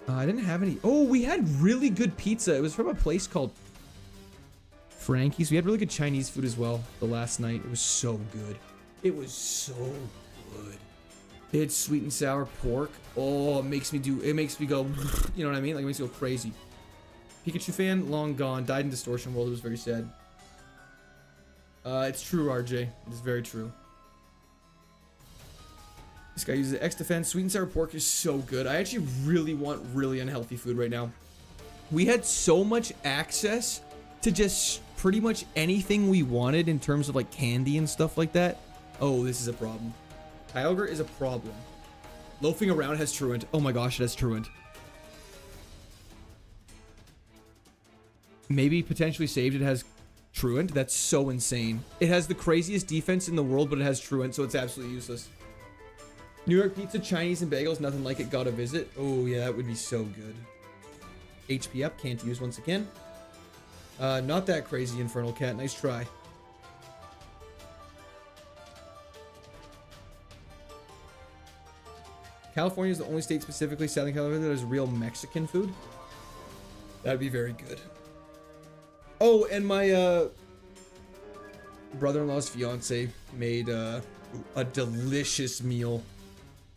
I didn't have any. Oh, we had really good pizza. It was from a place called Frankie's. We had really good Chinese food as well the last night. It was so good. It was so good. They had sweet and sour pork. Oh, it makes me go, you know what I mean? Like, it makes me go crazy. Pikachu fan, long gone. Died in Distortion World. It was very sad. It's true, RJ. It is very true. This guy uses X Defense. Sweet and sour pork is so good. I actually really want really unhealthy food right now. We had so much access to just pretty much anything we wanted in terms of like candy and stuff like that. Oh, this is a problem. Kyogre is a problem. Loafing around has truant. Oh my gosh, it has truant. Maybe potentially saved it has truant. That's so insane. It has the craziest defense in the world, but it has truant, so it's absolutely useless. New York pizza, Chinese, and bagels. Nothing like it. Gotta visit. Oh yeah, that would be so good. HP up. Can't use once again. Not that crazy, Infernal Cat. Nice try. California is the only state specifically, Southern California, that has real Mexican food. That'd be very good. Oh, and my brother-in-law's fiance made a delicious meal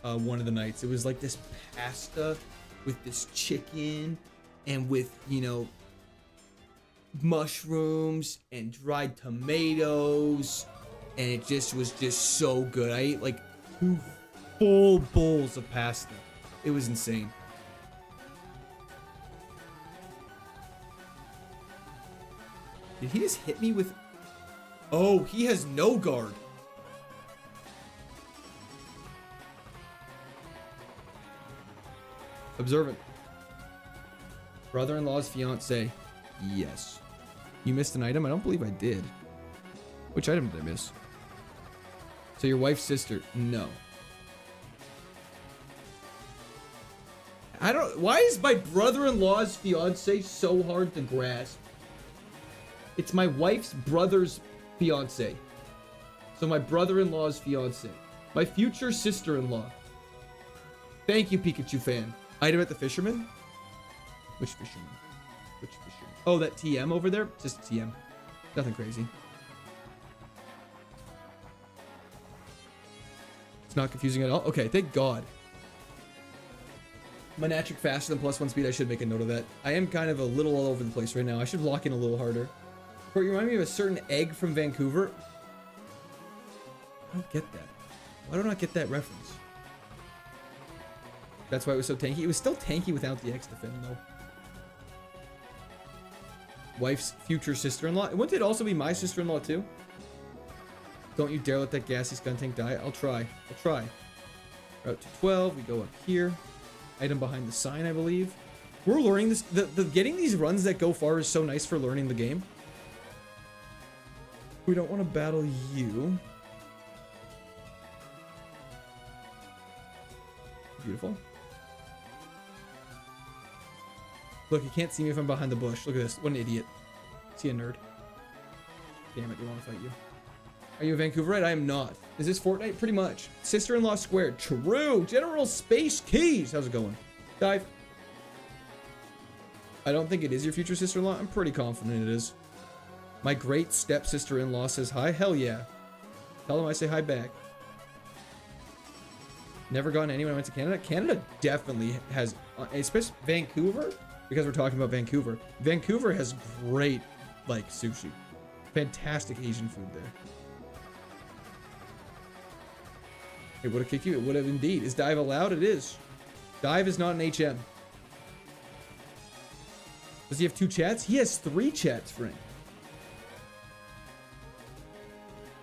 one of the nights. It was like this pasta with this chicken and with, you know, mushrooms and dried tomatoes, and it just was just so good. I ate like 2 full bowls of pasta. It was insane. Did he just hit me with... Oh, he has no guard. Observant. Brother-in-law's fiance. Yes. You missed an item? I don't believe I did. Which item did I miss? So your wife's sister? No. I don't... Why is my brother-in-law's fiance so hard to grasp? It's my wife's brother's fiance. So my brother-in-law's fiance. My future sister-in-law. Thank you, Pikachu fan. Item at the fisherman? Which fisherman? Which fisherman? Oh, that TM over there? Just a TM. Nothing crazy. It's not confusing at all. Okay, thank God. Monatric faster than +1 speed. I should make a note of that. I am kind of a little all over the place right now. I should lock in a little harder. Court, you remind me of a certain egg from Vancouver. I don't get that. Why do I not get that reference? That's why it was so tanky. It was still tanky without the X defend, though. Wife's future sister-in-law. Wouldn't it also be my sister-in-law, too? Don't you dare let that gassy skun tank die. I'll try. I'll try. Route to 12. We go up here. Item behind the sign, I believe. We're learning this. The getting these runs that go far is so nice for learning the game. We don't want to battle you. Beautiful. Look, you can't see me if I'm behind the bush. Look at this. What an idiot. Is he a nerd? Damn it, they want to fight you. Are you a Vancouverite? I am not. Is this Fortnite? Pretty much. Sister-in-law squared. True. General Space Keys. How's it going? Dive. I don't think it is your future sister-in-law. I'm pretty confident it is. My great step-sister-in-law says hi. Hell yeah. Tell him I say hi back. Never gone anywhere. I went to Canada. Canada definitely has, especially Vancouver, because we're talking about Vancouver. Vancouver has great, like, sushi. Fantastic Asian food there. It would have kicked you. It would have indeed. Is dive allowed? It is. Dive is not an HM. Does he have 2 chats? He has 3 chats, friend.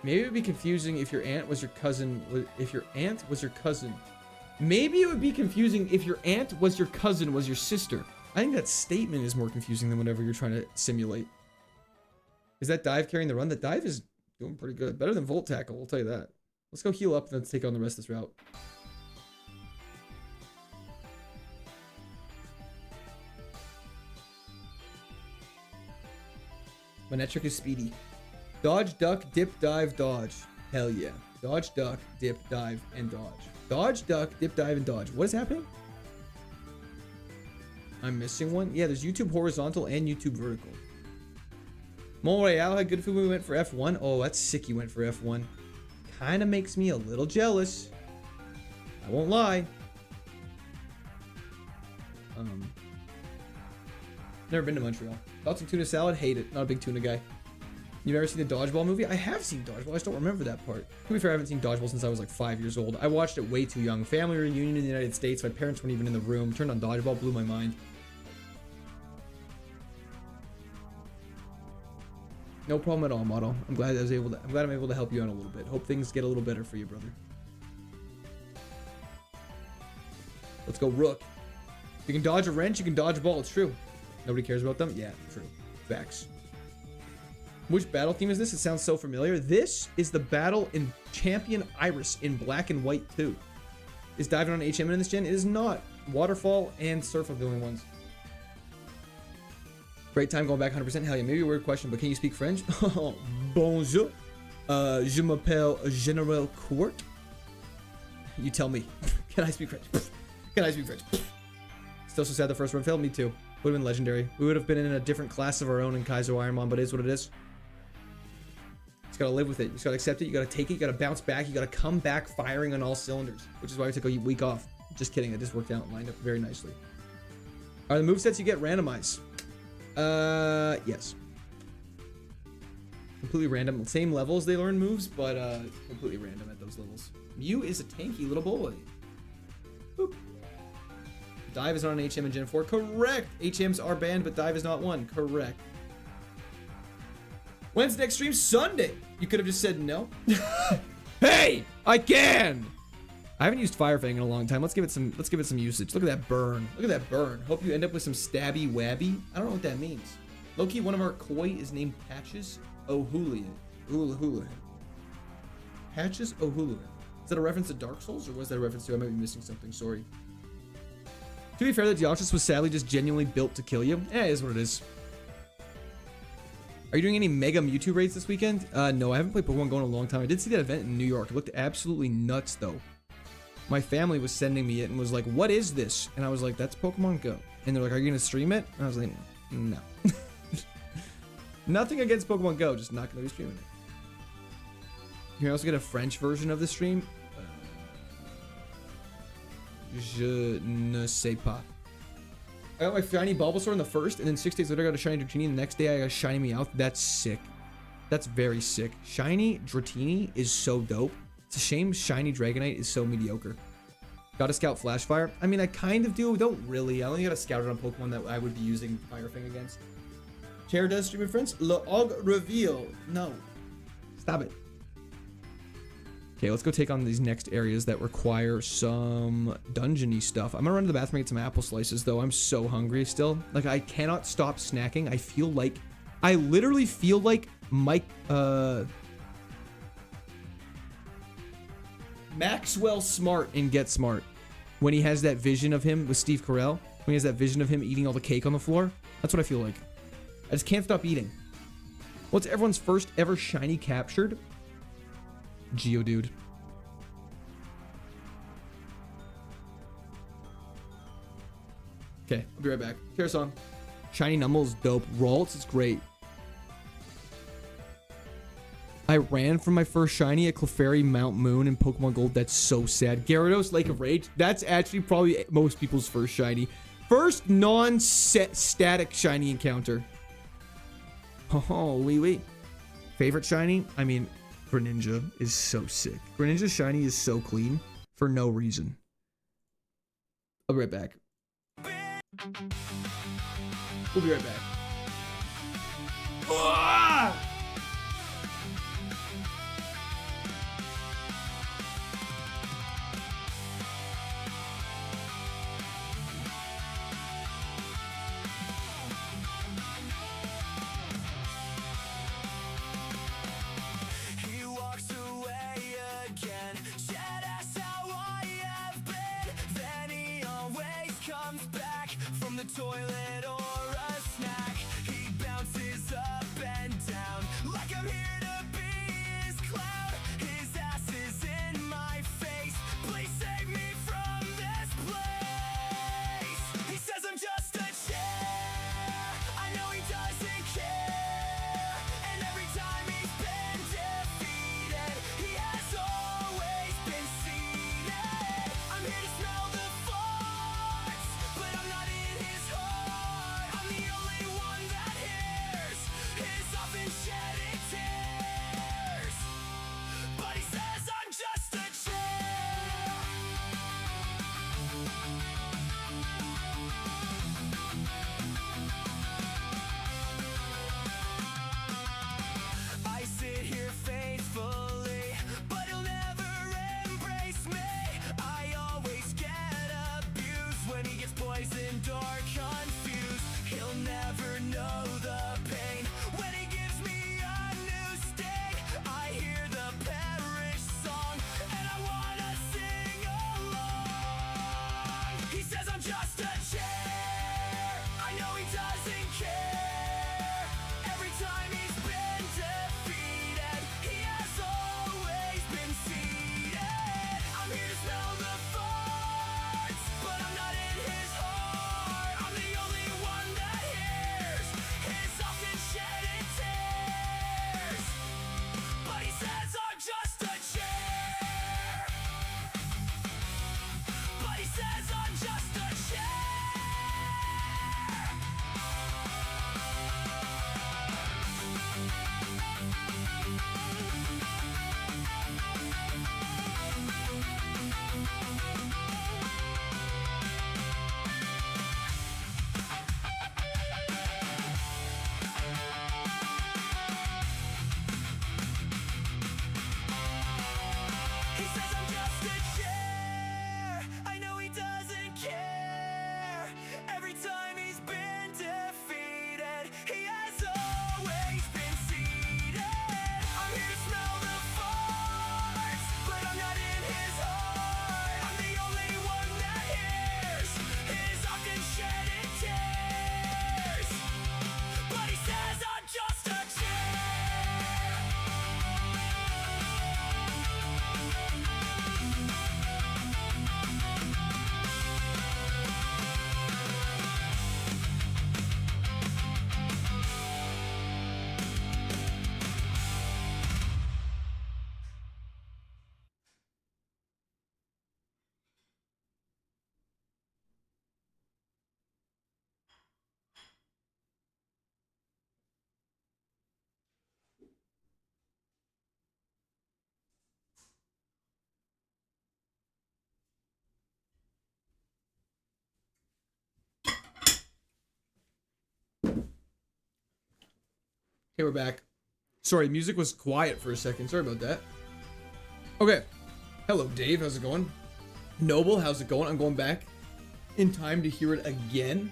Maybe it would be confusing if your aunt was your cousin. If your aunt was your cousin. Maybe it would be confusing if your aunt was your cousin, was your sister. I think that statement is more confusing than whatever you're trying to simulate. Is that dive carrying the run? The dive is doing pretty good. Better than Volt Tackle, I'll tell you that. Let's go heal up and then take on the rest of this route. Monetric is speedy. Dodge, duck, dip, dive, dodge. Hell yeah. Dodge, duck, dip, dive, and dodge. Dodge, duck, dip, dive, and dodge. What is happening? I'm missing one. Yeah, there's YouTube horizontal and YouTube vertical. Montreal had good food when we went for F1. Oh, that's sick you went for F1. Kind of makes me a little jealous. I won't lie. Never been to Montreal. Thoughts on tuna salad? Hate it. Not a big tuna guy. You've ever seen the Dodgeball movie? I have seen Dodgeball. I just don't remember that part. To be fair, I haven't seen Dodgeball since I was like 5 years old. I watched it way too young. Family reunion in the United States. My parents weren't even in the room. Turned on Dodgeball. Blew my mind. No problem at all, Model. I'm glad I'm able to help you out a little bit. Hope things get a little better for you, brother. Let's go rook. You can dodge a wrench, you can dodge a ball. It's true. Nobody cares about them? Yeah, true. Facts. Which battle theme is this? It sounds so familiar. This is the battle in Champion Iris in black and white too. Is diving on HM in this gen? It is not. Waterfall and Surf are the only ones. Great time going back 100%. Hell yeah, maybe a weird question, but can you speak French? Bonjour. Je m'appelle General Court. You tell me. Can I speak French? Can I speak French? Still so sad the first run failed. Me too. Would have been legendary. We would have been in a different class of our own in KAIZO IRONMON, but it is what it is. Just gotta live with it. You just gotta accept it. You gotta take it. You gotta bounce back. You gotta come back firing on all cylinders, which is why we took a week off. Just kidding. It just worked out and lined up very nicely. Are the movesets you get randomized? Yes. Completely random. Same levels they learn moves, but completely random at those levels. Mew is a tanky little boy. Boop. Dive is not an HM in Gen 4. Correct. HMs are banned, but dive is not one. Correct. When's the next stream? Sunday. You could have just said no. Hey, I can. I haven't used Fire Fang in a long time. Let's give it some usage. Look at that burn. Look at that burn. Hope you end up with some stabby wabby. I don't know what that means. Low-key, one of our koi is named Patches O'Hoolihan. Hula. Patches O'Hoolihan. Is that a reference to Dark Souls, or was that a reference to? I might be missing something. Sorry. To be fair, the Deoxys was sadly just genuinely built to kill you. Yeah, it is what it is. Are you doing any Mega Mewtwo raids this weekend? No, I haven't played Pokemon Go in a long time. I did see that event in New York. It looked absolutely nuts, though. My family was sending me it and was like, what is this? And I was like, that's Pokemon Go. And they're like, are you going to stream it? And I was like, no. Nothing against Pokemon Go, just not going to be streaming it. You can also get a French version of the stream. Je ne sais pas. I got my shiny Bulbasaur in the first, and then 6 days later I got a shiny Dratini, and the next day I got a shiny Meowth. That's sick. That's very sick. Shiny Dratini is so dope. It's a shame shiny Dragonite is so mediocre. Got to scout Flashfire? I mean, I kind of do. Don't really. I only got to scout it on Pokemon that I would be using Fire Fang against. Chair does stream in French? Le Og Reveal. No. Stop it. Okay, let's go take on these next areas that require some dungeony stuff. I'm gonna run to the bathroom and get some apple slices, though. I'm so hungry still. Like, I cannot stop snacking. I literally feel like Maxwell Smart in Get Smart, when he has that vision of him with Steve Carell, when he has that vision of him eating all the cake on the floor. That's what I feel like. I just can't stop eating. What's everyone's first ever shiny captured? Geodude. Okay, I'll be right back. Kara-san. Shiny Numble is dope. Ralts is great. I ran from my first shiny at Clefairy Mount Moon in Pokemon Gold. That's so sad. Gyarados, Lake of Rage. That's actually probably most people's first shiny. First non-static shiny encounter. Oh, wee. Favorite shiny? I mean, Greninja is so sick. Greninja's shiny is so clean for no reason. I'll be right back. We'll be right back. Ah! Toilet or a snack, he bounces up and down like I'm here to be his clown. His ass is in my face. Please save me from this place. He says I'm just a chair. I know he doesn't care. And every time he's been defeated, he has always been seated. I'm here to smell the farts, but I'm not in his heart. I'm the only one frightened or confused. He'll never know the pain when he gives me a new state. I hear the parish song and I wanna sing along. He says I'm just a chair. I know he doesn't care. Every time he's been defeated, he has always been seated. I'm here to smell the farts, but I'm not in his heart. I'm the only one that hears his often shedded tears. But he says I'm just a chair. But he says I'm just a chair. He says I'm just a chair. I know he doesn't care. Every time he's been defeated, he has always been seated. I'm here to smell the farts, but I'm not in his heart. I'm the only one that hears his often shedded tears. But he says I'm just a chair. Okay, we're back. Sorry, music was quiet for a second. Sorry about that. Okay. Hello, Dave. How's it going? Noble, how's it going? I'm going back in time to hear it again.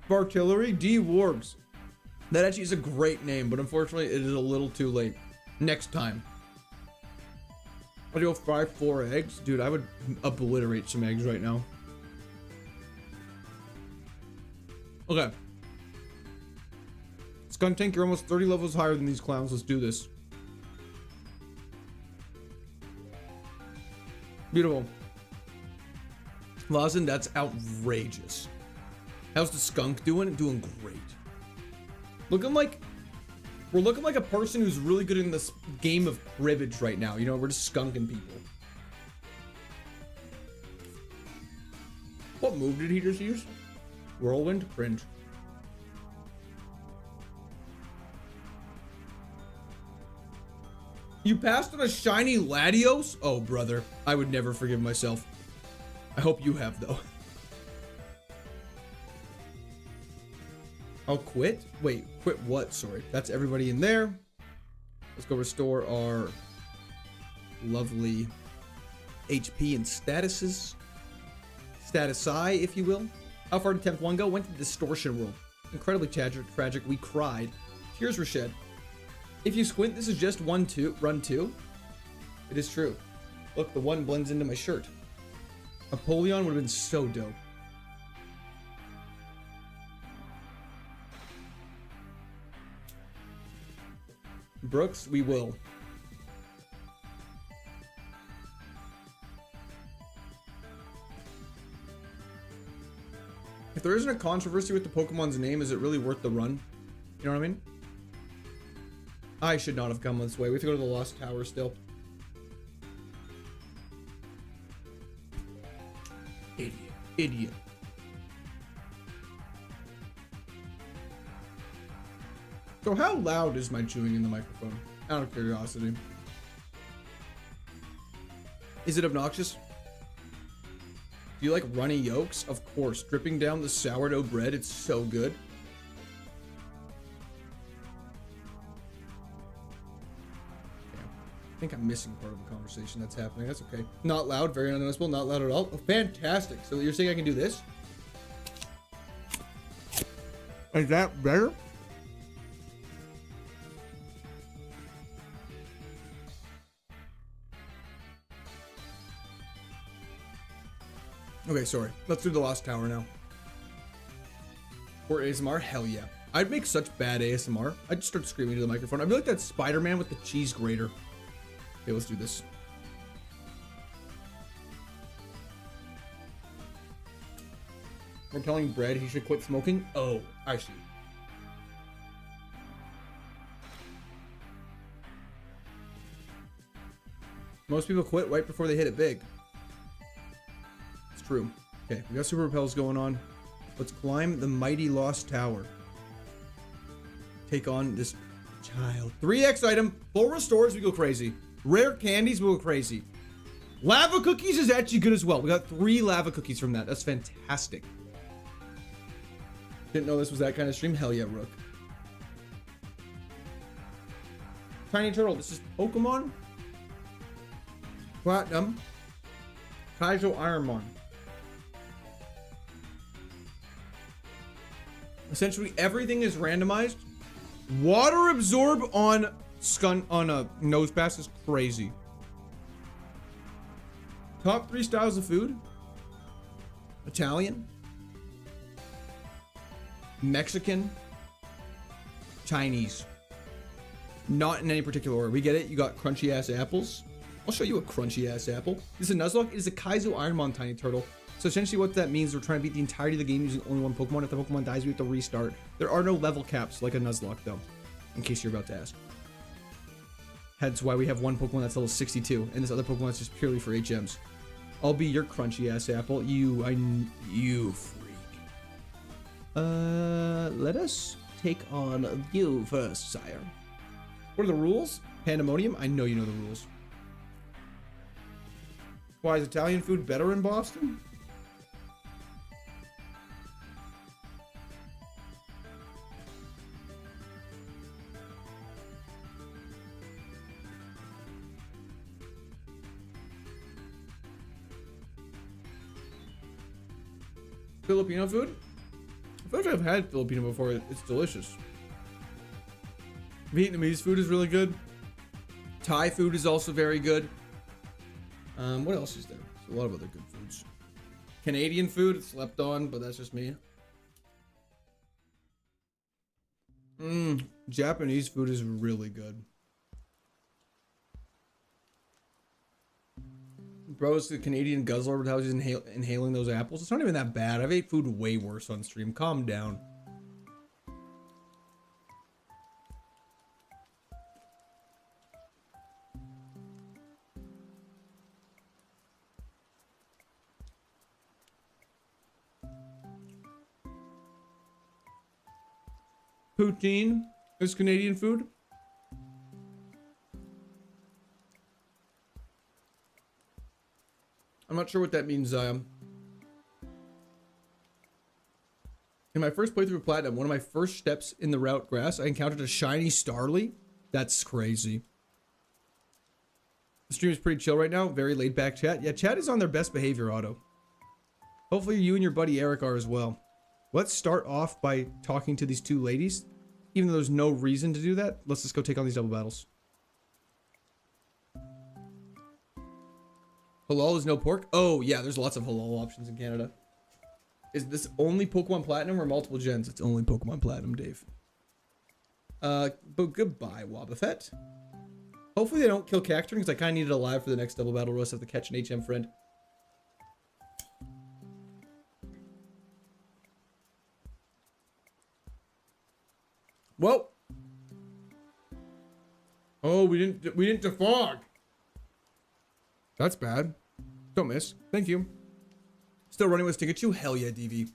Bartillery D. Warbs. That actually is a great name, but unfortunately, it is a little too late. Next time. I'd go fry 4 eggs. Dude, I would obliterate some eggs right now. Okay. Skunk Tank, you're almost 30 levels higher than these clowns. Let's do this. Beautiful. Lawson, that's outrageous. How's the skunk doing? Doing great. Looking like... We're looking like a person who's really good in this game of cribbage right now. You know, we're just skunking people. What move did he just use? Whirlwind? Cringe. You passed on a shiny Latios? Oh, brother. I would never forgive myself. I hope you have, though. I'll quit? Wait, quit what? Sorry. That's everybody in there. Let's go restore our lovely HP and statuses. Status-I, if you will. How far did Temp 1 go? Went to Distortion World. Incredibly tragic. We cried. Tears were shed. If you squint, this is just run 2. It is true. Look, the 1 blends into my shirt. Apollyon would have been so dope. Brooks, we will. If there isn't a controversy with the Pokemon's name, is it really worth the run? You know what I mean? I should not have come this way. We have to go to the Lost Tower still. Idiot. So how loud is my chewing in the microphone? Out of curiosity. Is it obnoxious? Do you like runny yolks? Of course. Dripping down the sourdough bread, it's so good. think I'm missing part of the conversation that's happening. That's okay. Not loud, very unnoticeable, not loud at all. Oh, fantastic. So you're saying I can do this? Is that better? Okay, sorry. Let's do the Lost Tower now. Or ASMR? Hell yeah. I'd make such bad ASMR. I'd just start screaming to the microphone. I'd be like that Spider-Man with the cheese grater. Okay, let's do this. We're telling Brad he should quit smoking? Oh, I see. Most people quit right before they hit it big. It's true. Okay, we got super repels going on. Let's climb the mighty Lost Tower. Take on this child. 3x item. Full restores, we go crazy. Rare candies, we go crazy. Lava cookies is actually good as well. We got 3 lava cookies from that. That's fantastic. Didn't know this was that kind of stream. Hell yeah, Rook. Tiny Turtle, this is Pokemon Platinum KAIZO IRONMON. Essentially everything is randomized. Water absorb on a nose pass is crazy. Top 3 styles of food: Italian, Mexican, Chinese. Not in any particular order. We get it. You got crunchy ass apples. I'll show you a crunchy ass apple. This is a Nuzlocke. It is a KAIZO IRONMON Tiny Turtle. So essentially what that means, we're trying to beat the entirety of the game using only one Pokemon. If the Pokemon dies, we have to restart. There are no level caps like a Nuzlocke though, in case you're about to ask. Hence why we have one Pokemon that's level 62, and this other Pokemon is just purely for HMs. I'll be your crunchy ass apple. You freak. Let us take on you first, sire. What are the rules? Pandemonium? I know you know the rules. Why is Italian food better in Boston? Filipino food? I feel like I've had Filipino before. It's delicious. Vietnamese food is really good. Thai food is also very good. What else is there? There's a lot of other good foods. Canadian food, it's slept on, but that's just me. Japanese food is really good. Bro's the Canadian guzzler, but how he's inhaling those apples. It's not even that bad. I've ate food way worse on stream. Calm down. Poutine is Canadian food. I'm not sure what that means, Zion. In my first playthrough of Platinum, one of my first steps in the route grass, I encountered a shiny Starly. That's crazy. The stream is pretty chill right now. Very laid back chat. Yeah, chat is on their best behavior, Otto. Hopefully you and your buddy Eric are as well. Let's start off by talking to these 2 ladies. Even though there's no reason to do that, let's just go take on these double battles. Halal is no pork? Oh, yeah, there's lots of halal options in Canada. Is this only Pokemon Platinum or multiple gens? It's only Pokemon Platinum, Dave. But goodbye, Wobbuffet. Hopefully they don't kill Cacturne, because I kind of need it alive for the next double battle. Russ have to catch an HM friend. Whoa. Oh, we didn't defog. That's bad. Don't miss. Thank you. Still running with Pikachu? Hell yeah, DV.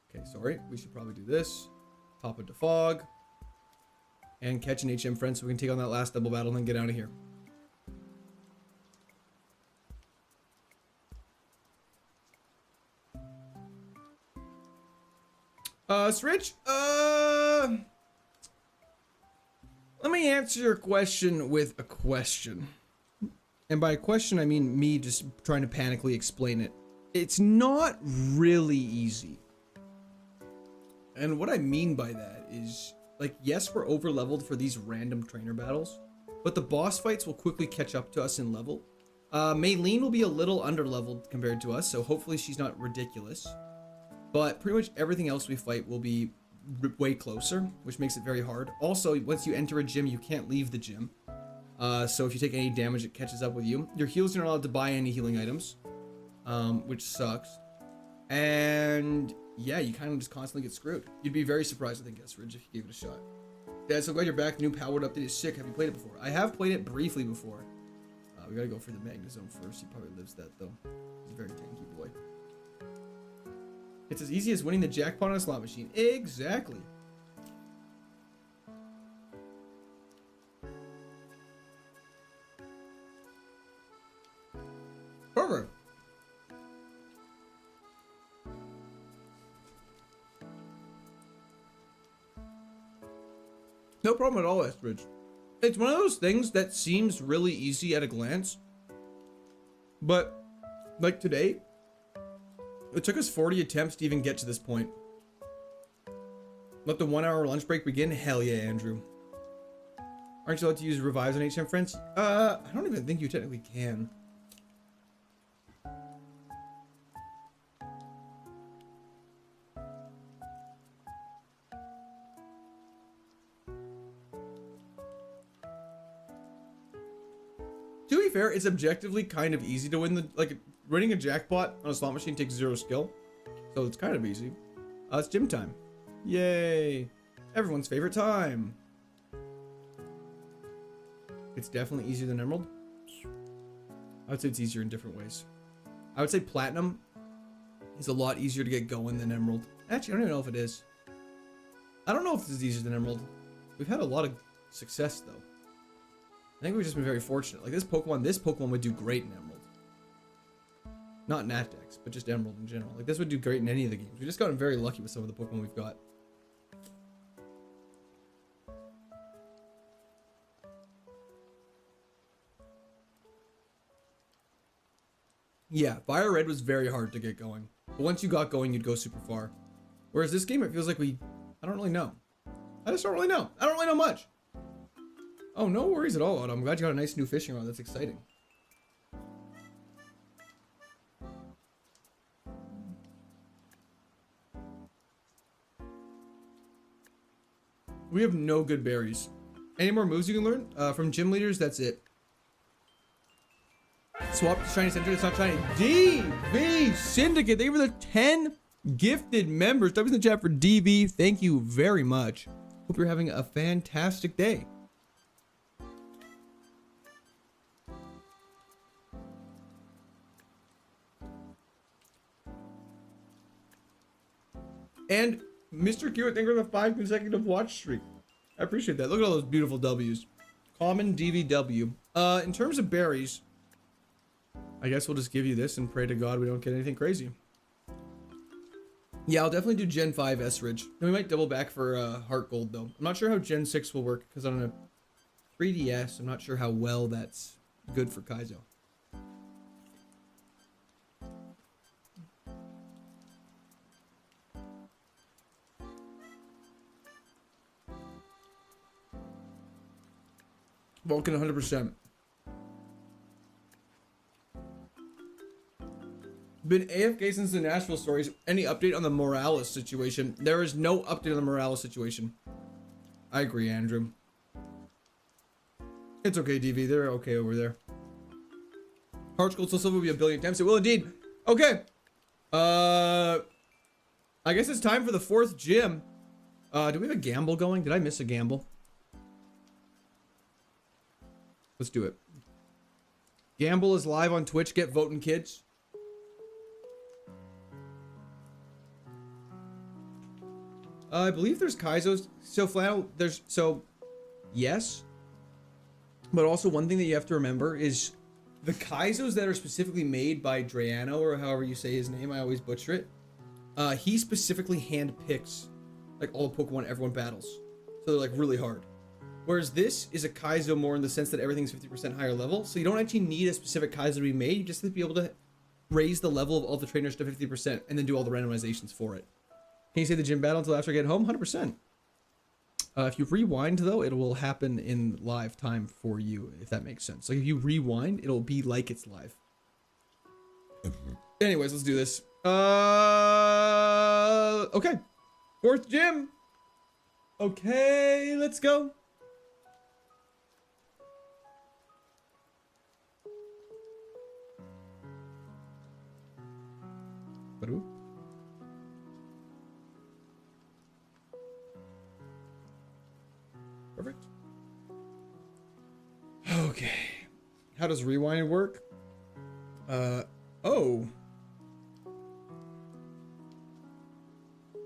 Okay, sorry. We should probably do this. Pop a defog. And catch an HM friend so we can take on that last double battle and then get out of here. Switch? Let me answer your question with a question. And by a question, I mean me just trying to panically explain it. It's not really easy. And what I mean by that is, like, yes, we're over leveled for these random trainer battles, but the boss fights will quickly catch up to us in level. Maylene will be a little under leveled compared to us, so hopefully she's not ridiculous. But pretty much everything else we fight will be way closer, which makes it very hard. Also, once you enter a gym, you can't leave the gym. So if you take any damage, it catches up with you. Your heals, you're not allowed to buy any healing items, which sucks. And yeah, you kind of just constantly get screwed. You'd be very surprised, I think, Ridge, if you gave it a shot. Dad, so glad you're back. New powered update is sick. Have you played it before? I have played it briefly before. We gotta go for the Magnezone first. He probably lives that, though. He's a very tanky boy. It's as easy as winning the jackpot on a slot machine. Exactly. Perfect. No problem at all, Estridge. It's one of those things that seems really easy at a glance, but like today, it took us 40 attempts to even get to this point. Let the 1 hour lunch break begin? Hell yeah, Andrew. Aren't you allowed to use revives on HM friends? I don't even think you technically can. To be fair, it's objectively kind of easy to win the, like, winning a jackpot on a slot machine takes 0 skill. So it's kind of easy. It's gym time. Yay. Everyone's favorite time. It's definitely easier than Emerald. I would say it's easier in different ways. I would say Platinum is a lot easier to get going than Emerald. Actually, I don't even know if it is. I don't know if this is easier than Emerald. We've had a lot of success, though. I think we've just been very fortunate. Like this Pokemon would do great in Emerald. Not Nat-Dex, but just Emerald in general. Like this would do great in any of the games. We just gotten very lucky with some of the Pokemon we've got. Yeah, Fire Red was very hard to get going. But once you got going, you'd go super far. Whereas this game, it feels like I don't really know. I just don't really know. I don't really know much. Oh, no worries at all, Otto. I'm glad you got a nice new fishing rod. That's exciting. We have no good berries. Any more moves you can learn? From gym leaders, that's it. Swap to Shiny Center. It's not shiny. DV Syndicate. Thank you for the 10 gifted members. W's in the chat for DV. Thank you very much. Hope you're having a fantastic day. And Mr. Q, thank you for the 5 consecutive watch streak. I appreciate that. Look at all those beautiful W's. Common DVW. In terms of berries, I guess we'll just give you this and pray to God we don't get anything crazy. Yeah, I'll definitely do Gen 5 S-Ridge. And we might double back for Heart Gold, though. I'm not sure how Gen 6 will work, because on a 3DS, I'm not sure how well that's good for Kaizo. Vulcan 100%. Been AFK since the Nashville stories. Any update on the Morales situation? There is no update on the Morales situation. I agree, Andrew. It's okay, DV. They're okay over there. Hearts Gold Silver will be 1 billion times. It will indeed. Okay. I guess it's time for the 4th gym. Do we have a gamble going? Did I miss a gamble? Let's do it. Gamble is live on Twitch. Get voting, kids. I believe there's Kaizos. So Flannel, yes. But also one thing that you have to remember is the Kaizos that are specifically made by Drayano, or however you say his name, I always butcher it. He specifically hand picks like all the Pokemon everyone battles. So they're like really hard. Whereas this is a Kaizo more in the sense that everything's 50% higher level. So you don't actually need a specific Kaizo to be made. You just have to be able to raise the level of all the trainers to 50% and then do all the randomizations for it. Can you say the gym battle until after I get home? 100%. If you rewind, though, it will happen in live time for you, if that makes sense. Like, if you rewind, it'll be like it's live. Anyways, let's do this. Okay. 4th gym. Okay, let's go. What? Perfect. Okay. How does rewind work? Oh.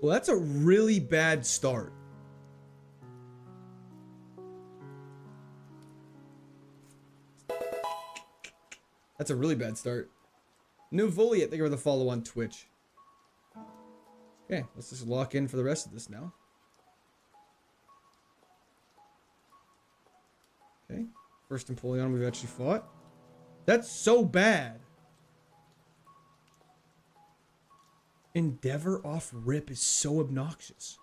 Well, that's a really bad start. That's a really bad start. New Voliet, thank you for the follow on Twitch. Okay, let's just lock in for the rest of this now. Okay, first Empoleon we've actually fought. That's so bad. Endeavor off rip is so obnoxious.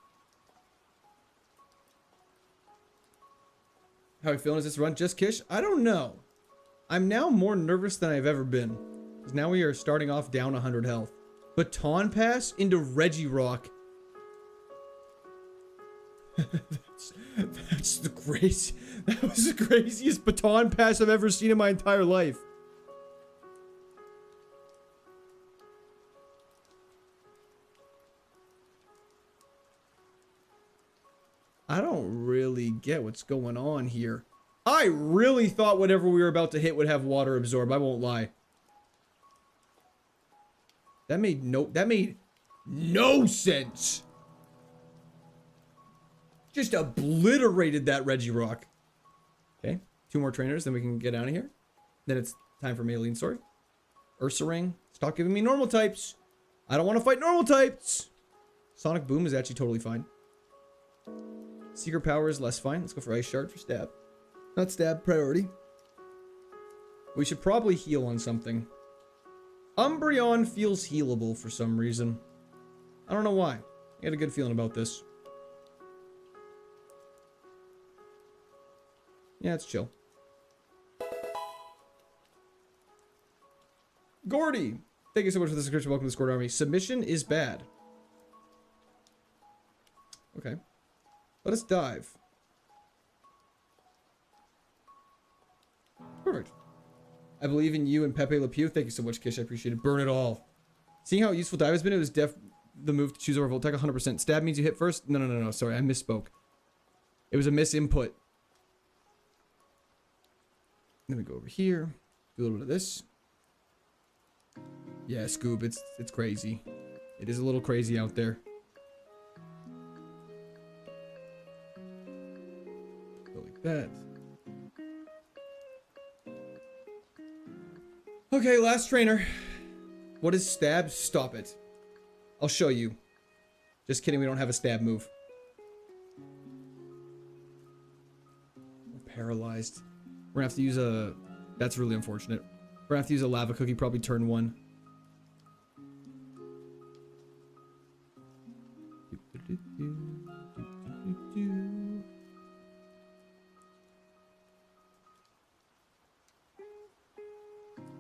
How are you feeling? Is this run just Kish? I don't know. I'm now more nervous than I've ever been. Because now we are starting off down 100 health. Baton pass into Regirock. That's the crazy. That was the craziest baton pass I've ever seen in my entire life. I don't really get what's going on here. I really thought whatever we were about to hit would have water absorb. I won't lie. That made no sense. Just obliterated that Regirock. Okay, 2 more trainers, then we can get out of here. Then it's time for Maylene, sorry. Ursaring, stop giving me normal types. I don't want to fight normal types. Sonic Boom is actually totally fine. Secret Power is less fine. Let's go for Ice Shard for stab. Not stab, priority. We should probably heal on something. Umbreon feels healable for some reason. I don't know why. I get a good feeling about this. Yeah, it's chill. Gordy! Thank you so much for the subscription. Welcome to the Scored Army. Submission is bad. Okay. Let us dive. Perfect. I believe in you and Pepe Le Pew. Thank you so much, Kish. I appreciate it. Burn it all. Seeing how useful dive has been, it was the move to choose over Voltec 100%. Stab means you hit first. No. Sorry, I misspoke. It was a misinput. Then we go over here. Do a little bit of this. Yeah, Scoob, it's crazy. It is a little crazy out there. Go like that. Okay, last trainer. What is stab? Stop it. I'll show you. Just kidding, we don't have a stab move. We're paralyzed. We're gonna have to use a... That's really unfortunate. We're gonna have to use a lava cookie, probably turn 1.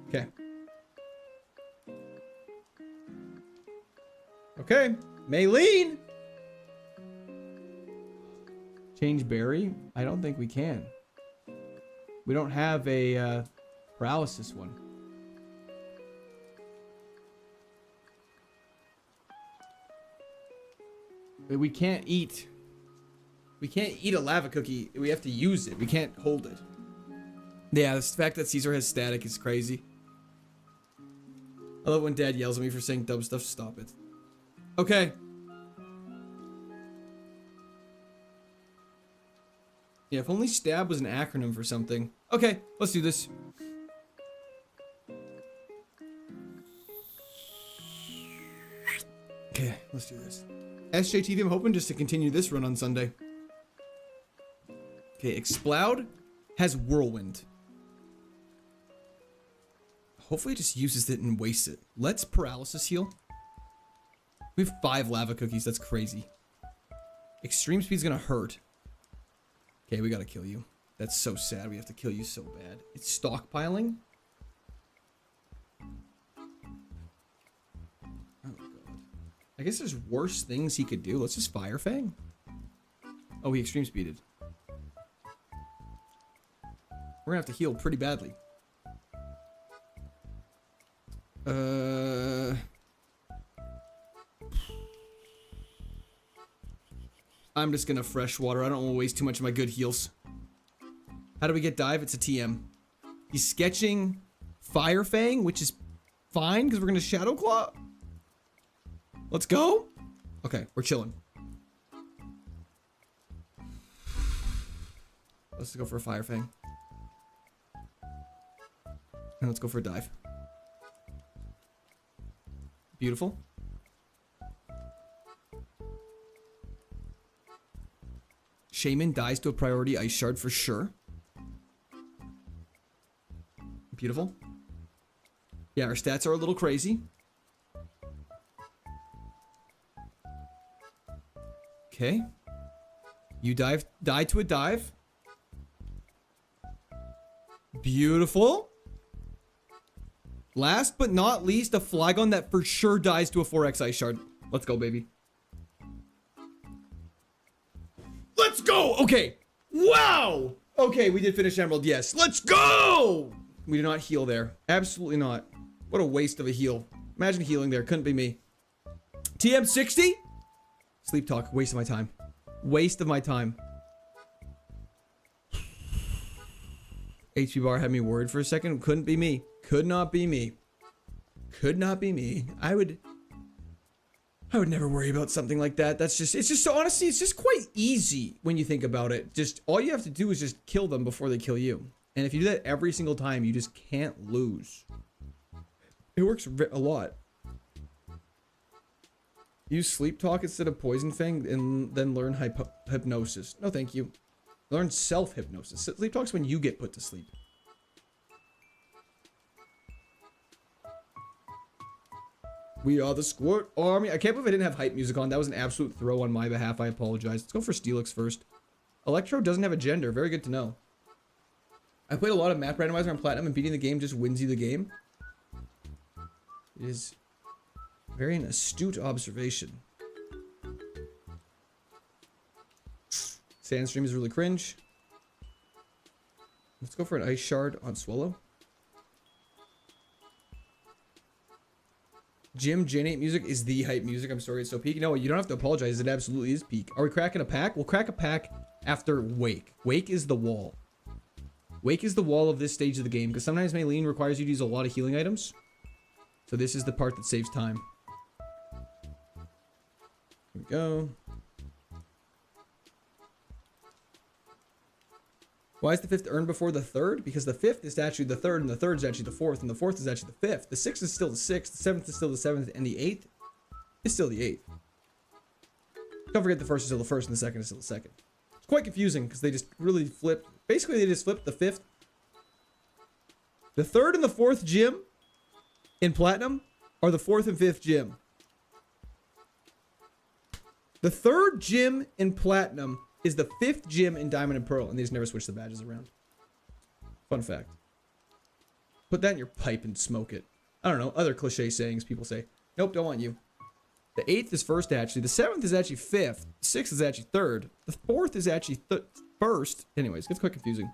Okay. Okay. Maylene! Change berry? I don't think we can. We don't have a paralysis one. We can't eat. We can't eat a lava cookie. We have to use it. We can't hold it. Yeah, the fact that Caesar has static is crazy. I love when Dad yells at me for saying dumb stuff. Stop it. Okay. Yeah, if only stab was an acronym for something. Okay, let's do this. Okay, let's do this. SJTV, I'm hoping just to continue this run on Sunday. Okay, Exploud has Whirlwind. Hopefully it just uses it and wastes it. Let's Paralysis Heal. We have 5 Lava Cookies. That's crazy. Extreme Speed's gonna hurt. Okay, we gotta kill you. That's so sad. We have to kill you so bad. It's stockpiling. Oh, God. I guess there's worse things he could do. Let's just Fire Fang. Oh, he Extreme Speeded. We're gonna have to heal pretty badly. I'm just gonna Freshwater. I don't want to waste too much of my good heals. How do we get dive? It's a TM. He's sketching Fire Fang, which is fine because we're gonna Shadow Claw. Let's go. Okay, we're chilling. Let's go for a Fire Fang. And let's go for a dive. Beautiful. Shaman dies to a priority Ice Shard for sure. Beautiful. Yeah, our stats are a little crazy. Okay. You die to a dive. Beautiful. Last but not least, a Flygon that for sure dies to a 4x Ice Shard. Let's go, baby. Let's go! Okay. Wow! Okay, we did finish Emerald, yes. Let's go! We did not heal there. Absolutely not. What a waste of a heal. Imagine healing there. Couldn't be me. TM 60? Sleep Talk. Waste of my time. Waste of my time. HP bar had me worried for a second. Couldn't be me. Could not be me. Could not be me. I would never worry about something like that. It's just so honestly, it's just quite easy when you think about it. Just all you have to do is just kill them before they kill you. And if you do that every single time, you just can't lose. It works a lot. Use Sleep Talk instead of Poison Fang and then learn hypnosis. No, thank you. Learn self-hypnosis. Sleep Talk's when you get put to sleep. We are the Squirt Army. I can't believe I didn't have hype music on. That was an absolute throw on my behalf. I apologize. Let's go for Steelix first. Electro doesn't have a gender. Very good to know. I played a lot of map randomizer on Platinum, and beating the game just wins you the game. It is very an astute observation. Sandstream is really cringe. Let's go for an Ice Shard on Swallow. Jim, Gen 8 music is the hype music. I'm sorry it's so peak. No, you don't have to apologize. It absolutely is peak. Are we cracking a pack? We'll crack a pack after Wake. Wake is the wall. Wake is the wall of this stage of the game because sometimes Maylene requires you to use a lot of healing items. So this is the part that saves time. Here we go. Why is the 5th earned before the 3rd? Because the 5th is actually the 3rd, and the 3rd is actually the 4th, and the 4th is actually the 5th. The 6th is still the 6th, the 7th is still the 7th, and the 8th is still the 8th. Don't forget the 1st is still the 1st, and the 2nd is still the 2nd. It's quite confusing, because they just really flipped. Basically, they just flipped the 5th. The 3rd and the 4th gym in Platinum are the 4th and 5th gym. The 3rd gym in Platinum is the 5th gym in Diamond and Pearl, and they just never switch the badges around. Fun fact. Put that in your pipe and smoke it. I don't know, other cliche sayings people say. Nope, don't want you. The 8th is 1st, actually. The 7th is actually 5th. The 6th is actually 3rd. The 4th is actually 1st. Anyways, it gets quite confusing.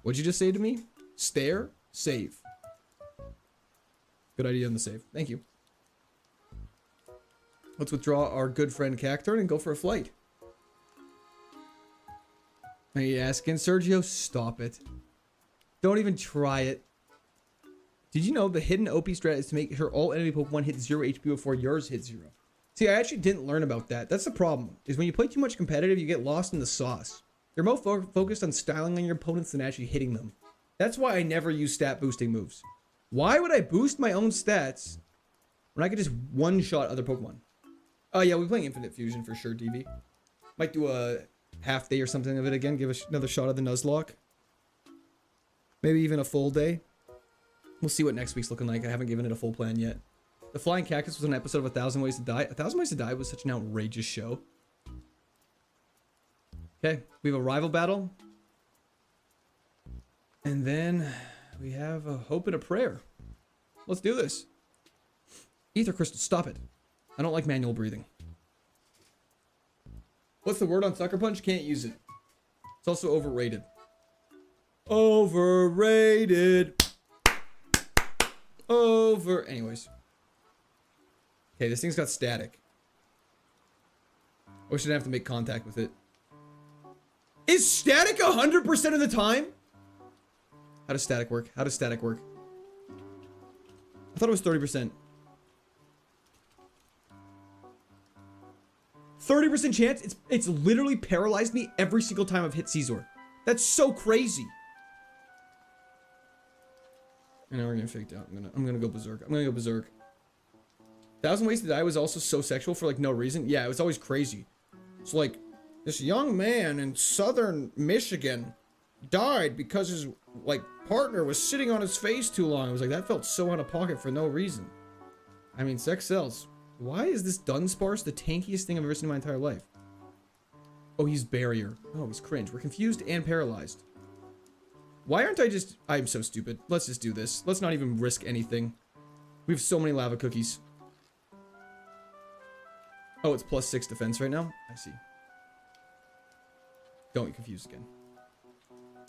What'd you just say to me? Stare, save. Good idea on the save. Thank you. Let's withdraw our good friend Cacturn and go for a flight. Are you asking, Sergio? Stop it. Don't even try it. Did you know the hidden OP strat is to make sure all enemy Pokemon hit 0 HP before yours hit 0? See, I actually didn't learn about that. That's the problem, is when you play too much competitive, you get lost in the sauce. You're more focused on styling on your opponents than actually hitting them. That's why I never use stat boosting moves. Why would I boost my own stats when I could just one-shot other Pokemon? Oh yeah, we're playing Infinite Fusion for sure, DV. Might do a half day or something of it again. Give another shot of the Nuzlocke. Maybe even a full day. We'll see what next week's looking like. I haven't given it a full plan yet. The Flying Cactus was an episode of 1,000 Ways to Die. 1,000 Ways to Die was such an outrageous show. Okay, we have a rival battle. And then we have a hope and a prayer. Let's do this. Ether Crystal, stop it. I don't like manual breathing. What's the word on Sucker Punch? Can't use it. It's also overrated. Overrated. Anyways. Okay, this thing's got static. I wish I didn't have to make contact with it. Is static 100% of the time? How does static work? How does static work? I thought it was 30%. 30% chance? It's literally paralyzed me every single time I've hit Caesar. That's so crazy. And now we're getting faked out. I'm gonna go berserk. I'm gonna go berserk. 1,000 Ways to Die was also so sexual for like no reason. Yeah, it was always crazy. It's like this young man in southern Michigan died because his like partner was sitting on his face too long. I was like, that felt so out of pocket for no reason. I mean, sex sells. Why is this Dunsparce the tankiest thing I've ever seen in my entire life? Oh, he's barrier. Oh, he's cringe. We're confused and paralyzed. Why aren't I just... I'm so stupid. Let's just do this. Let's not even risk anything. We have so many lava cookies. Oh, it's +6 defense right now? I see. Don't get confused again.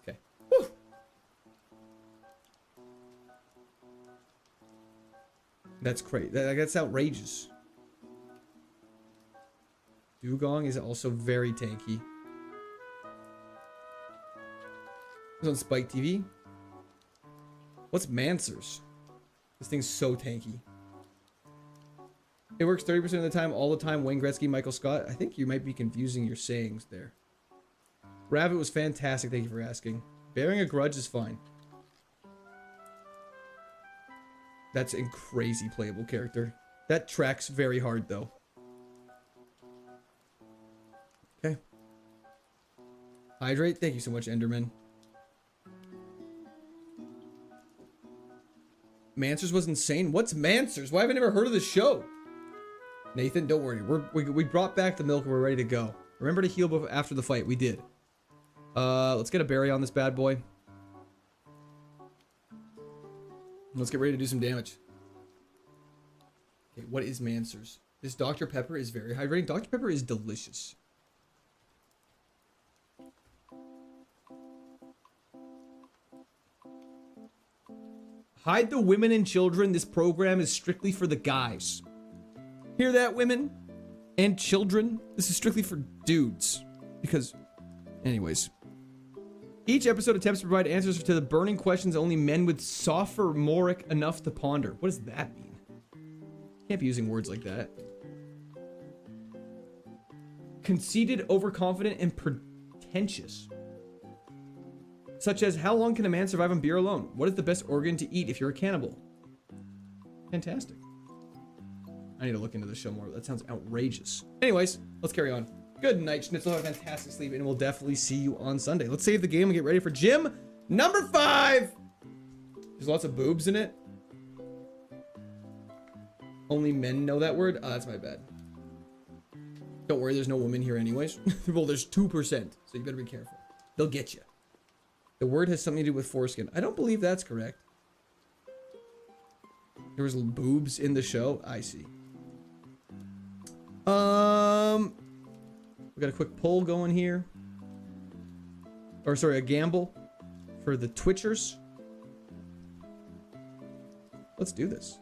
Okay. Woo! That's crazy. That's outrageous. Dugong is also very tanky. It was on Spike TV. What's Mansers? This thing's so tanky. It works 30% of the time, all the time. Wayne Gretzky, Michael Scott. I think you might be confusing your sayings there. Rabbit was fantastic. Thank you for asking. Bearing a grudge is fine. That's a crazy playable character. That tracks very hard, though. Okay. Hydrate. Thank you so much, Enderman. Mansers was insane. What's Mansers? Why have I never heard of this show? Nathan, don't worry. We brought back the milk and we're ready to go. Remember to heal after the fight. We did. Let's get a berry on this bad boy. Let's get ready to do some damage. Okay, what is Mansers? This Dr. Pepper is very hydrating. Dr. Pepper is delicious. Hide the women and children. This program is strictly for the guys. Hear that, women and children? This is strictly for dudes. Because, anyways. Each episode attempts to provide answers to the burning questions only men with sophomoric enough to ponder. What does that mean? Can't be using words like that. Conceited, overconfident, and pretentious. Such as, how long can a man survive on beer alone? What is the best organ to eat if you're a cannibal? Fantastic. I need to look into this show more. That sounds outrageous. Anyways, let's carry on. Good night, Schnitzel. Have a fantastic sleep, and we'll definitely see you on Sunday. Let's save the game and get ready for gym number 5. There's lots of boobs in it. Only men know that word? Oh, that's my bad. Don't worry, there's no women here anyways. Well, there's 2%, so you better be careful. They'll get you. The word has something to do with foreskin. I don't believe that's correct. There was boobs in the show. I see. We got a quick poll going here. Or sorry, a gamble for the Twitchers. Let's do this.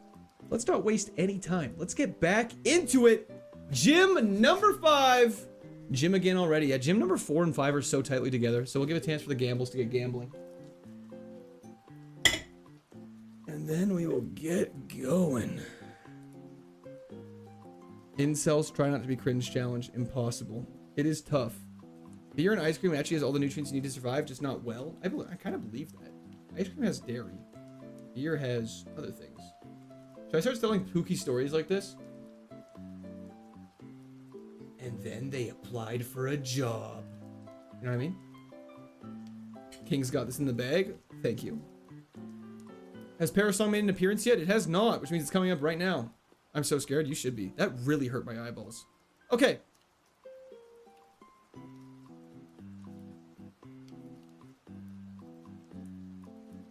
Let's not waste any time. Let's get back into it. Gym number 5. Gym again already. Yeah, gym number 4 and 5 are so tightly together. So we'll give a chance for the gambles to get gambling. And then we will get going. Incels try not to be cringe challenge. Impossible. It is tough. Beer and ice cream actually has all the nutrients you need to survive, just not well. I kind of believe that. Ice cream has dairy. Beer has other things. Should I start telling kooky stories like this? And then they applied for a job. You know what I mean? King's got this in the bag. Thank you. Has Parasong made an appearance yet? It has not, which means it's coming up right now. I'm so scared. You should be. That really hurt my eyeballs. Okay.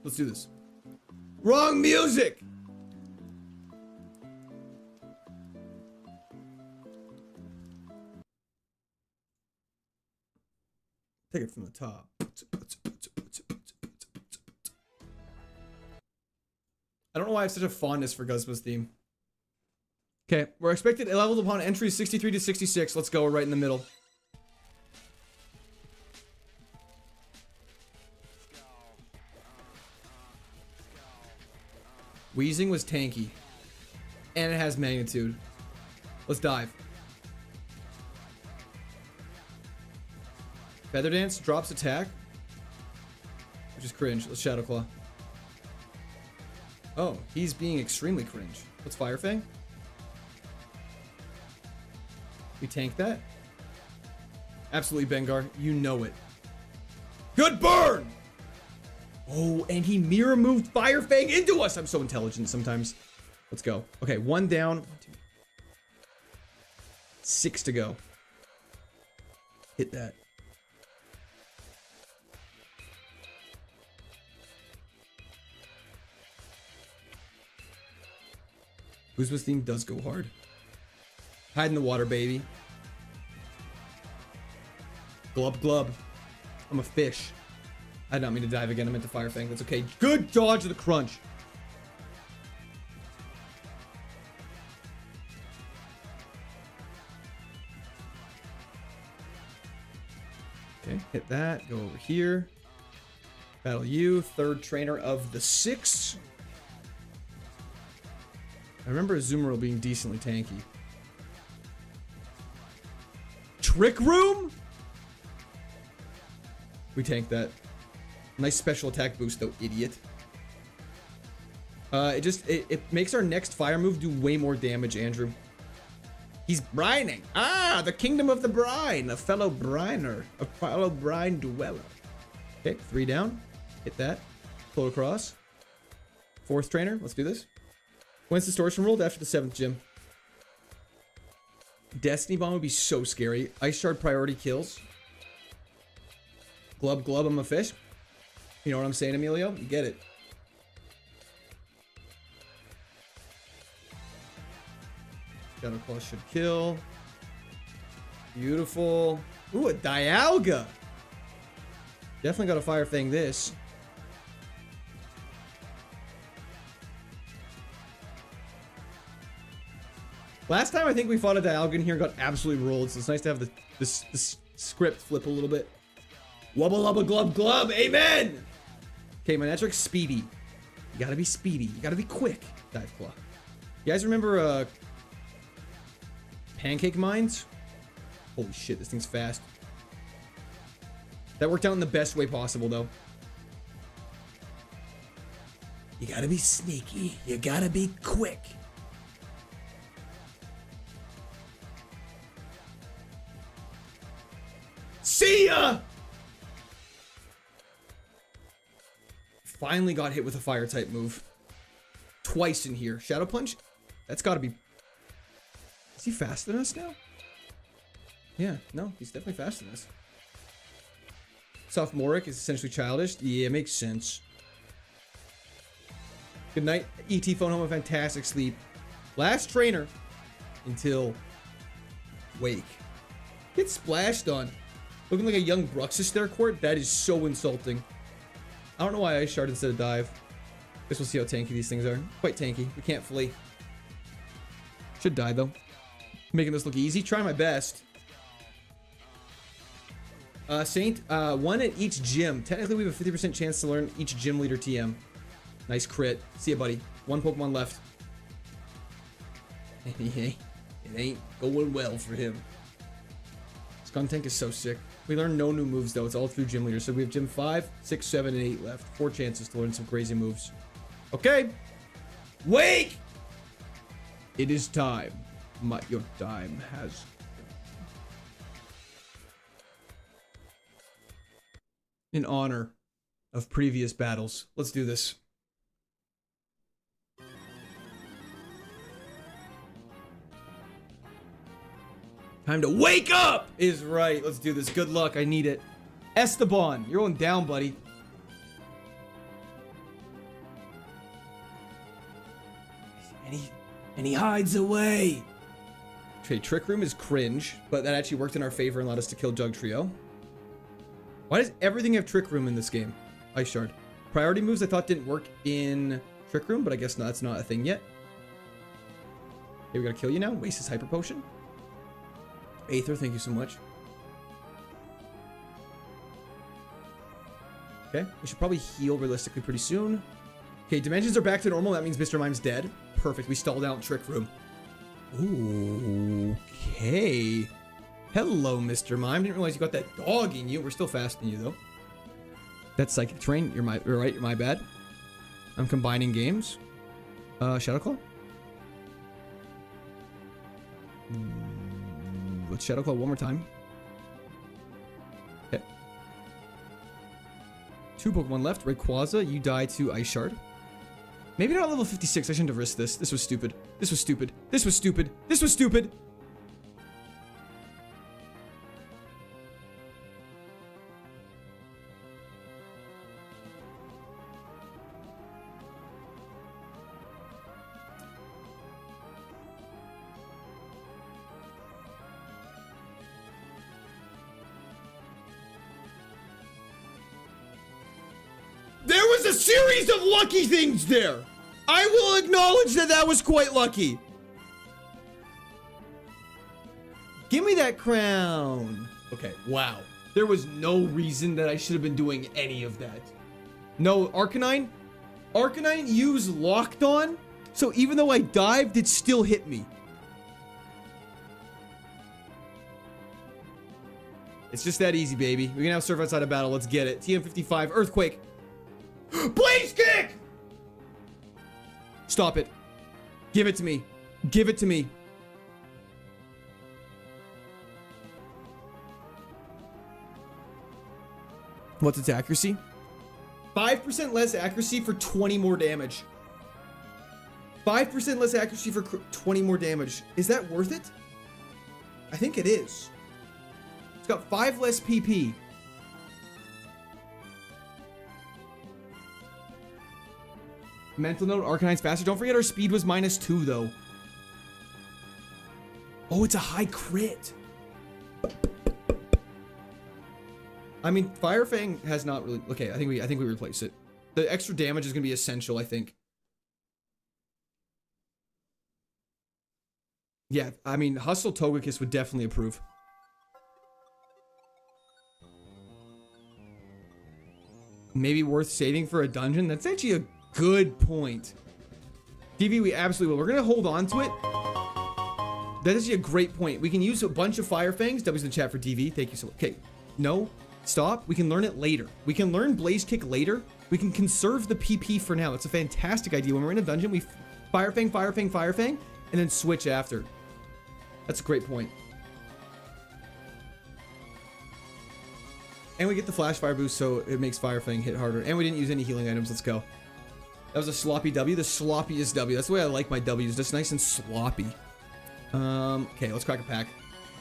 Let's do this. Wrong music! Take it from the top. I don't know why I have such a fondness for Guzma's theme. Okay, we're expected a level upon entry 63 to 66. Let's go, we're right in the middle. Wheezing was tanky. And it has magnitude. Let's dive. Feather Dance drops attack. Which is cringe. Let's Shadow Claw. Oh, he's being extremely cringe. What's Fire Fang? We tank that. Absolutely, Bengar. You know it. Good burn! Oh, and he mirror moved Fire Fang into us. I'm so intelligent sometimes. Let's go. Okay, 1 down. 1, 2. 6 to go. Hit that. Guzma's theme does go hard. Hide in the water, baby. Glub glub. I'm a fish. I did not mean to dive again. I meant to Fire Fang. That's okay. Good dodge of the crunch. Okay, hit that. Go over here. Battle you. Third trainer of the 6. I remember Azumarill being decently tanky. Trick Room? We tanked that. Nice special attack boost though, idiot. It makes our next fire move do way more damage, Andrew. He's brining. Ah, the kingdom of the brine. A fellow briner. A fellow brine dweller. Okay, 3 down. Hit that. Float across. 4th trainer. Let's do this. When's distortion rolled? After the 7th gym. Destiny Bomb would be so scary. Ice Shard priority kills. Glub glub, I'm a fish. You know what I'm saying, Emilio? You get it. Shadow Claw should kill. Beautiful. Ooh, a Dialga. Definitely got a Fire Fang this. Last time I think we fought a Dialga in here and got absolutely rolled, so it's nice to have the script flip a little bit. Wubba lubba glub glub, amen! Okay, my Manectric's speedy. You gotta be speedy. You gotta be quick. Dive Claw. You guys remember Pancake Mines? Holy shit, this thing's fast. That worked out in the best way possible, though. You gotta be sneaky. You gotta be quick. See ya! Finally got hit with a fire type move. Twice in here. Shadow Punch? That's gotta be... Is he faster than us now? Yeah, no, he's definitely faster than us. Sophomoric is essentially childish. Yeah, it makes sense. Good night, ET phone home, a fantastic sleep. Last trainer until Wake. Get splashed on. Looking like a young Bruxus there, Court. That is so insulting. I don't know why I Shard instead of Dive. Guess we'll see how tanky these things are. Quite tanky. We can't flee. Should die, though. Making this look easy. Try my best. Saint, 1 at each gym. Technically, we have a 50% chance to learn each gym leader TM. Nice crit. See ya, buddy. 1 Pokemon left. It ain't going well for him. Skuntank is so sick. We learn no new moves, though. It's all through gym leaders. So we have gym 5, 6, 7, and 8 left. 4 chances to learn some crazy moves. Okay. Wake! It is time. Your time has... in honor of previous battles. Let's do this. Time to wake up is right. Let's do this. Good luck. I need it. Esteban, you're going down, buddy. And he hides away. Okay, Trick Room is cringe, but that actually worked in our favor and allowed us to kill Jug Trio. Why does everything have Trick Room in this game? Ice Shard. Priority moves I thought didn't work in Trick Room, but I guess that's not a thing yet. Okay, we gotta kill you now. Waste his Hyper Potion. Aether, thank you so much. Okay, we should probably heal realistically pretty soon. Okay, dimensions are back to normal. That means Mr. Mime's dead. Perfect. We stalled out Trick Room. Ooh, okay. Hello, Mr. Mime. Didn't realize you got that dog in you. We're still fasting you, though. That's Psychic Terrain. You're right. My bad. I'm combining games. Shadow Claw. Let's Shadow Claw one more time. Okay. 2 Pokemon left. Rayquaza, you die to Ice Shard. Maybe not level 56. I shouldn't have risked this. This was stupid. This was stupid. This was stupid. This was stupid. There was a series of lucky things there. I will acknowledge that that was quite lucky. Give me that crown. Okay, wow. There was no reason that I should have been doing any of that. No, Arcanine used Locked On, so even though I dived, it still hit me. It's just that easy, baby. We can now surf outside of battle. Let's get it. TM55, Earthquake. Blaze Kick! Stop it. Give it to me. Give it to me. What's its accuracy? 5% less accuracy for 20 more damage. 5% less accuracy for 20 more damage. Is that worth it? I think it is. It's got 5 less PP. Mental note, Arcanine's faster. Don't forget our speed was -2 though. Oh, it's a high crit. I mean, Fire Fang has not really. Okay, I think we replace it. The extra damage is gonna be essential, I think. Yeah, I mean, Hustle Togekiss would definitely approve. Maybe worth saving for a dungeon. That's actually a good point. DV, we absolutely will. We're gonna hold on to it. That is actually a great point. We can use a bunch of Fire Fangs. W's in the chat for DV. Thank you so much. Okay, no, stop. We can learn it later. We can learn Blaze Kick later. We can conserve the PP for now. It's a fantastic idea. When we're in a dungeon, we Fire Fang, Fire Fang, Fire Fang, and then switch after. That's a great point. And we get the Flash Fire boost, so it makes Fire Fang hit harder. And we didn't use any healing items. Let's go. That was a sloppy W, the sloppiest W. That's the way I like my W's, just nice and sloppy. Okay, let's crack a pack.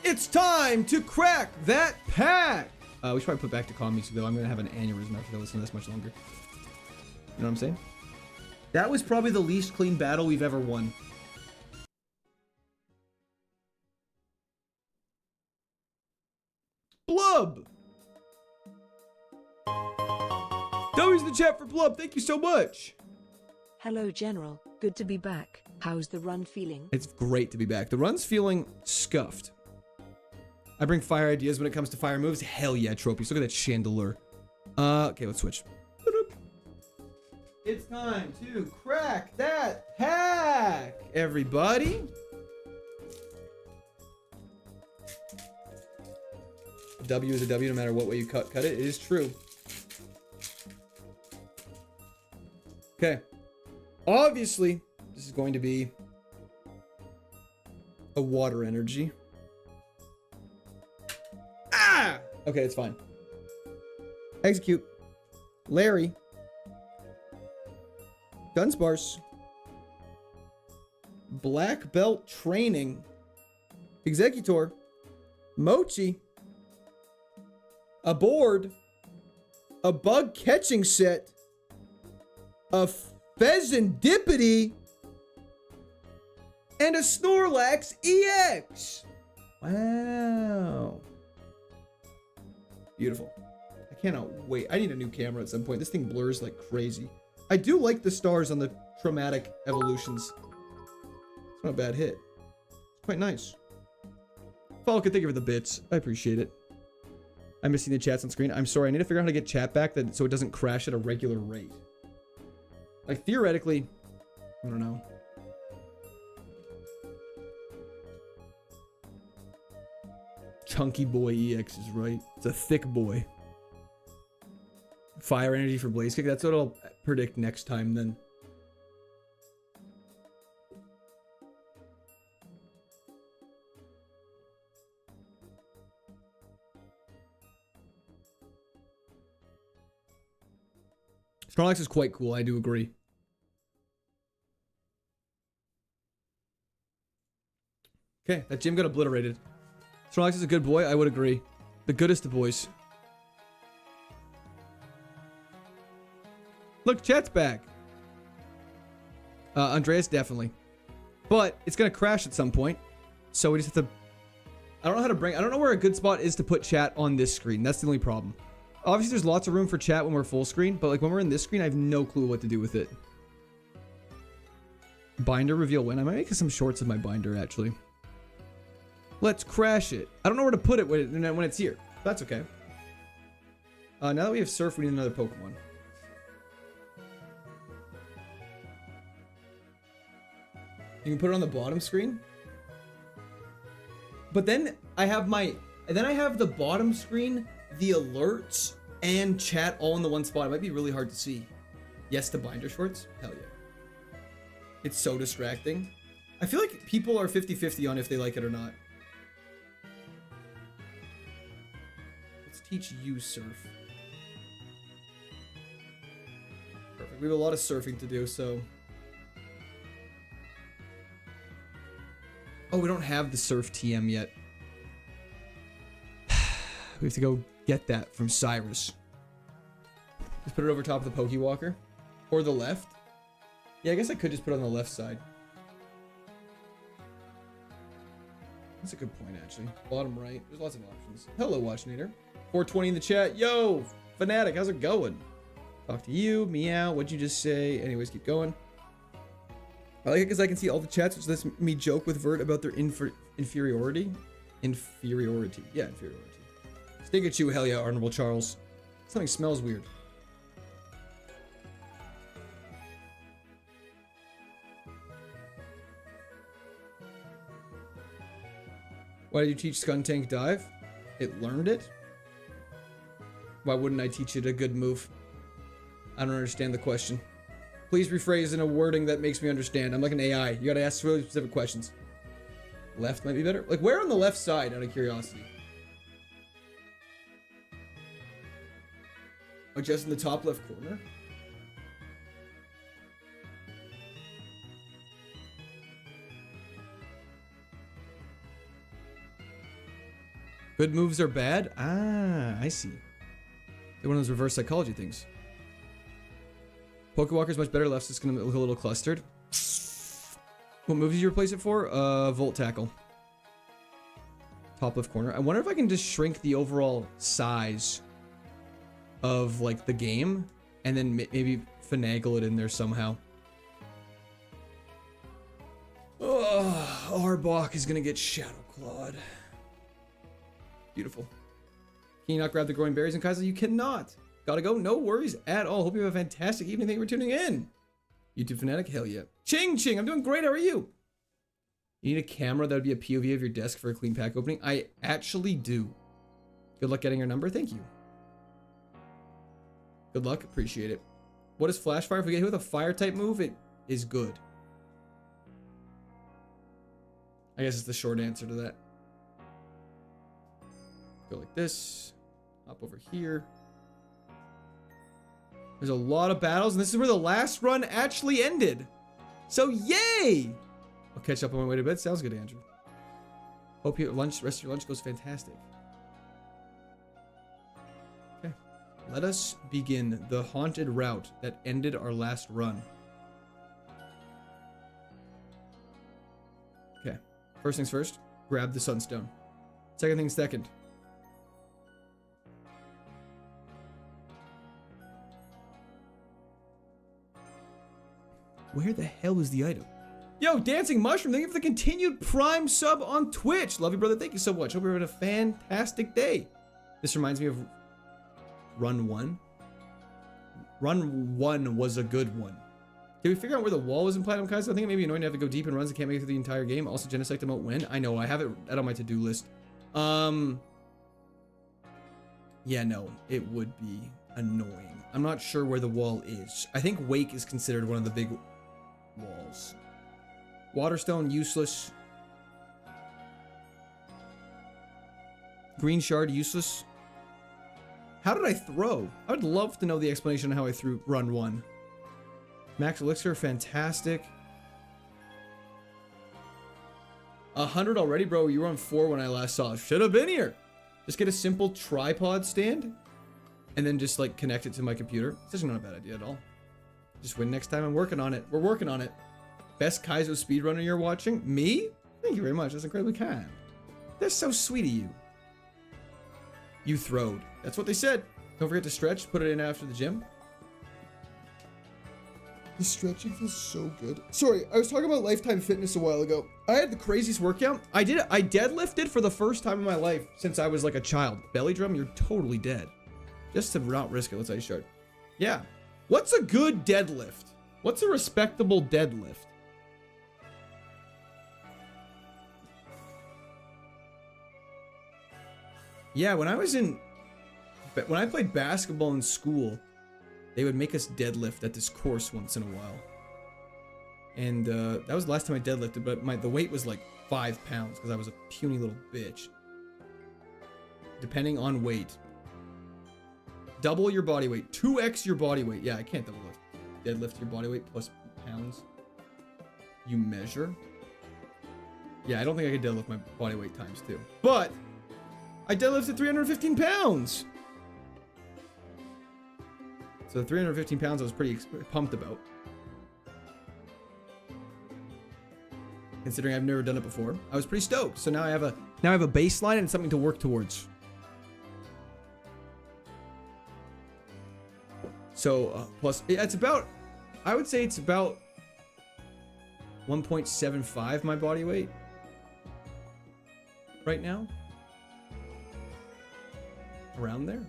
It's time to crack that pack! We should probably put back to Kami, so though I'm gonna have an aneurysm after I listen to this much longer. You know what I'm saying? That was probably the least clean battle we've ever won. Blub! W's in the chat for Blub, thank you so much! Hello General, good to be back. How's the run feeling? It's great to be back. The run's feeling scuffed. I bring fire ideas when it comes to fire moves. Hell yeah, Tropies. Look at that chandelier. Okay, let's switch. It's time to crack that pack, everybody. A W is a W no matter what way you cut it. It is true. Okay. Obviously, this is going to be a water energy. Ah! Okay, it's fine. Execute. Larry. Dunsparce. Black Belt Training. Executor. Mochi. A board. A bug catching set. A Pheasantipity. And a Snorlax EX. Wow. Beautiful. I cannot wait. I need a new camera at some point. This thing blurs like crazy. I do like the stars on the traumatic evolutions. It's not a bad hit. It's quite nice. Falcon, thank you for the bits. I appreciate it. I'm missing the chats on screen. I'm sorry. I need to figure out how to get chat back so it doesn't crash at a regular rate. Like, theoretically, I don't know. Chunky Boy EX is right. It's a thick boy. Fire energy for Blaze Kick. That's what I'll predict next time then. Snorlax is quite cool. I do agree. Okay, that gym got obliterated. Snorlax is a good boy. I would agree. The goodest of boys. Look, chat's back. Andreas, definitely. But it's going to crash at some point. So we just have to... I don't know how to bring... I don't know where a good spot is to put chat on this screen. That's the only problem. Obviously, there's lots of room for chat when we're full screen. But like when we're in this screen, I have no clue what to do with it. Binder reveal when? I might make some shorts of my binder, actually. Let's crash it. I don't know where to put it when it's here. That's okay. Now that we have Surf, we need another Pokemon. You can put it on the bottom screen. But then I have the bottom screen, the alerts, and chat all in the one spot. It might be really hard to see. Yes to binder shorts? Hell yeah. It's so distracting. I feel like people are 50-50 on if they like it or not. Let's teach you surf. Perfect. We have a lot of surfing to do, so... Oh, we don't have the surf TM yet. We have to go get that from Cyrus. Just put it over top of the Pokewalker. Or the left. Yeah, I guess I could just put it on the left side. That's a good point, actually. Bottom right. There's lots of options. Hello, Watchnator. 420 in the chat. Yo, Fanatic, how's it going? Talk to you. Meow. What'd you just say? Anyways, keep going. I like it because I can see all the chats, which lets me joke with Vert about their inferiority. Inferiority. Yeah, inferiority. Stink at you, hell yeah, Honorable Charles. Something smells weird. Why did you teach Skuntank Dive? It learned it? Why wouldn't I teach it a good move? I don't understand the question. Please rephrase in a wording that makes me understand. I'm like an AI. You gotta ask really specific questions. Left might be better. Like, where on the left side, out of curiosity? Oh, just in the top left corner? Good moves are bad? Ah, I see. They're one of those reverse psychology things. Pokewalker's much better. Left's just gonna look a little clustered. What moves did you replace it for? Volt Tackle. Top left corner. I wonder if I can just shrink the overall size of, like, the game. And then maybe finagle it in there somehow. Oh, Arbok is gonna get Shadow Clawed. Beautiful. Can you not grab the growing berries in KAIZO? You cannot. Gotta go. No worries at all. Hope you have a fantastic evening. Thank you for tuning in. YouTube Fanatic? Hell yeah. Ching Ching, I'm doing great. How are you? You need a camera that would be a POV of your desk for a clean pack opening? I actually do. Good luck getting your number. Thank you. Good luck. Appreciate it. What is Flash Fire? If we get hit with a fire type move, it is good. I guess it's the short answer to that. Go like this. Hop over here. There's a lot of battles, and this is where the last run actually ended. So yay! I'll catch up on my way to bed. Sounds good, Andrew. Hope your rest of your lunch goes fantastic. Okay. Let us begin the haunted route that ended our last run. Okay. First things first, grab the sunstone. Second things second. Where the hell is the item? Yo, Dancing Mushroom, thank you for the continued Prime sub on Twitch. Love you, brother. Thank you so much. Hope you're having a fantastic day. This reminds me of Run 1. Run 1 was a good one. Did we figure out where the wall was in Platinum Kaizo? I think it may be annoying to have to go deep in runs and can't make it through the entire game. Also, Genesect won't win. I know, I have it on my to-do list. Yeah, no, it would be annoying. I'm not sure where the wall is. I think Wake is considered one of the big walls. Waterstone, useless. Green shard, useless. How did I throw? I would love to know the explanation on how I threw run 1. Max elixir, fantastic. 100 already, bro. You were on 4 when I last saw. Should have been here. Just get a simple tripod stand and then just like connect it to my computer. It's actually not a bad idea at all. Just win next time. I'm working on it. We're working on it. Best Kaizo speedrunner you're watching? Me? Thank you very much. That's incredibly kind. That's so sweet of you. You throwed. That's what they said. Don't forget to stretch. Put it in after the gym. The stretching feels so good. Sorry, I was talking about Lifetime Fitness a while ago. I had the craziest workout. I deadlifted for the first time in my life since I was like a child. Belly drum, you're totally dead. Just to not risk it, let's say start. Yeah. What's a good deadlift? What's a respectable deadlift? Yeah, when I played basketball in school, they would make us deadlift at this course once in a while. And that was the last time I deadlifted, but the weight was like 5 pounds because I was a puny little bitch. Depending on weight. Double your body weight. 2x your body weight. Yeah, I can't deadlift your body weight plus pounds. You measure? Yeah, I don't think I could deadlift my body weight times 2. But I deadlifted 315 pounds. So 315 pounds I was pretty pumped about. Considering I've never done it before. I was pretty stoked. So now I have a baseline and something to work towards. So plus it's about, I would say it's about 1.75 my body weight right now. Around there.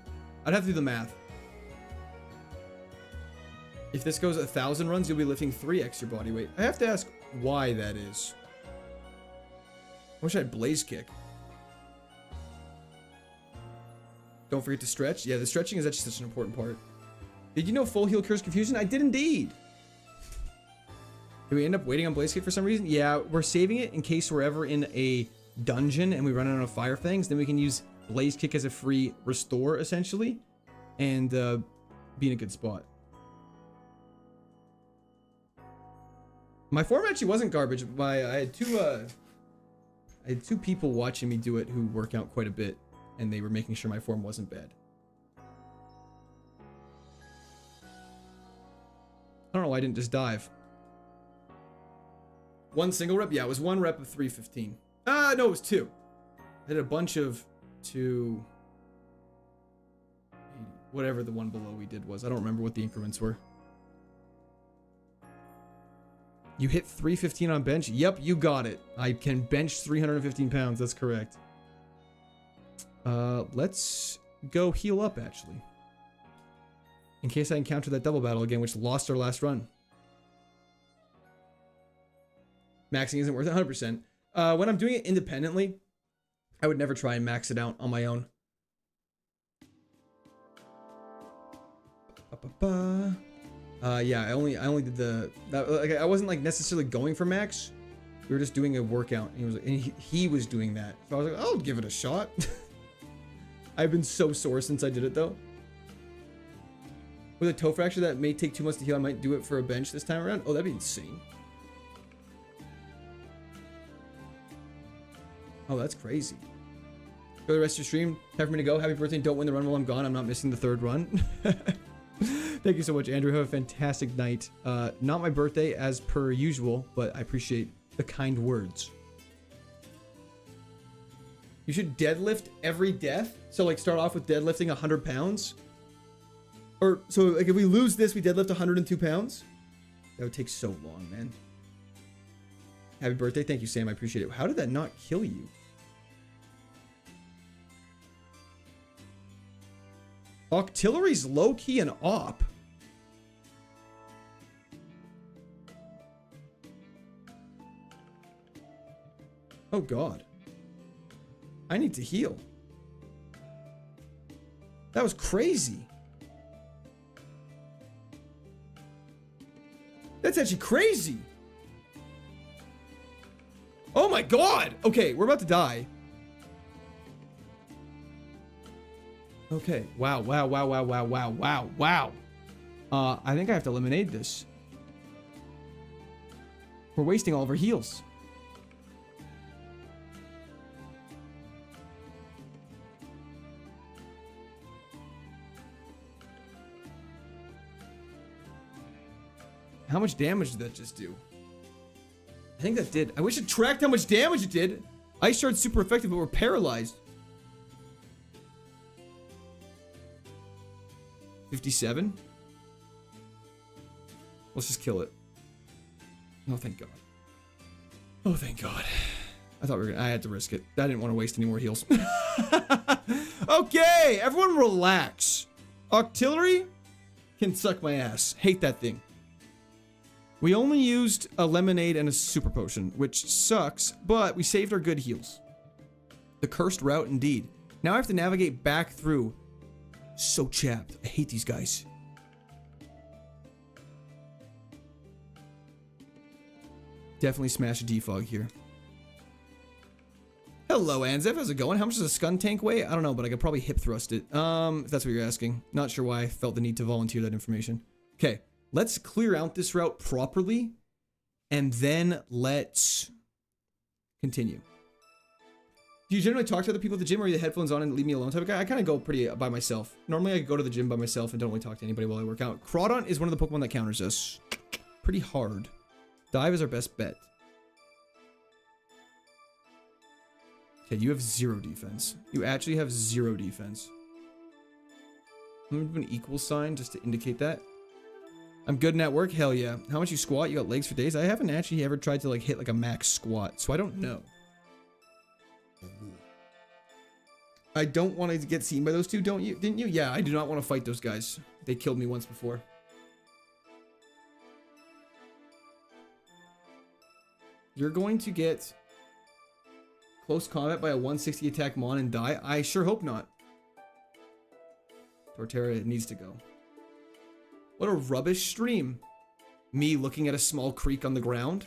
I'd have to do the math. If this goes 1,000 runs, you'll be lifting 3x your body weight. I have to ask why that is. I wish I had Blaze Kick. Don't forget to stretch. Yeah, the stretching is actually such an important part. Did you know full heal cures confusion? I did indeed. Did we end up waiting on Blaze Kick for some reason? Yeah, we're saving it in case we're ever in a dungeon and we run out of fire things. Then we can use Blaze Kick as a free restore, essentially. And be in a good spot. My form actually wasn't garbage. I had two people watching me do it who work out quite a bit, and they were making sure my form wasn't bad. I don't know why I didn't just dive. 1 single rep? Yeah, it was 1 rep of 315. No, it was 2. I did a bunch of 2... whatever the one below we did was. I don't remember what the increments were. You hit 315 on bench? Yep, you got it. I can bench 315 pounds. That's correct. Let's go heal up, actually. In case I encounter that double battle again, which lost our last run. Maxing isn't worth it 100%. When I'm doing it independently, I would never try and max it out on my own. Yeah, I only did like I wasn't like necessarily going for max. We were just doing a workout, and he was doing that. So I was like, I'll give it a shot. I've been so sore since I did it though. With a toe fracture that may take 2 months to heal, I might do it for a bench this time around. Oh, that'd be insane. Oh, that's crazy. Go to the rest of your stream. Time for me to go. Happy birthday. Don't win the run while I'm gone. I'm not missing the 3rd run. Thank you so much, Andrew. Have a fantastic night. Not my birthday as per usual, but I appreciate the kind words. You should deadlift every death. So like start off with deadlifting 100 pounds. Or so like if we lose this, we deadlift 102 pounds. That would take so long, man. Happy birthday. Thank you, Sam. I appreciate it. How did that not kill you? Octillery's low-key an op. Oh, God. I need to heal. That was crazy. That's actually crazy. Oh, my God. Okay, we're about to die. Okay. Wow. I think I have to eliminate this. We're wasting all of our heals. How much damage did that just do? I think that did. I wish it tracked how much damage it did. Ice Shard's super effective, but we're paralyzed. 57? Let's just kill it. Oh, thank God. Oh, thank God. I thought we were gonna... I had to risk it. I didn't want to waste any more heals. Okay, everyone relax. Octillery can suck my ass. Hate that thing. We only used a lemonade and a super potion, which sucks, but we saved our good heals. The cursed route indeed. Now I have to navigate back through. So chapped. I hate these guys. Definitely smash a defog here. Hello, Anzev. How's it going? How much does a scun tank weigh? I don't know, but I could probably hip thrust it. If that's what you're asking. Not sure why I felt the need to volunteer that information. Okay, let's clear out this route properly, and then let's continue. Do you generally talk to other people at the gym, or are you the headphones on and leave me alone type of guy? I kind of go pretty by myself. Normally, I go to the gym by myself and don't really talk to anybody while I work out. Crawdon is one of the Pokemon that counters us pretty hard. Dive is our best bet. Okay, you have 0 defense. You actually have 0 defense. I'm gonna do an equal sign just to indicate that. I'm good in at work? Hell yeah. How much you squat? You got legs for days? I haven't actually ever tried to like hit like a max squat, so I don't know. I don't want to get seen by those two, don't you? Didn't you? Yeah, I do not want to fight those guys. They killed me once before. You're going to get close combat by a 160 attack Mon and die? I sure hope not. Torterra needs to go. What a rubbish stream. Me looking at a small creek on the ground.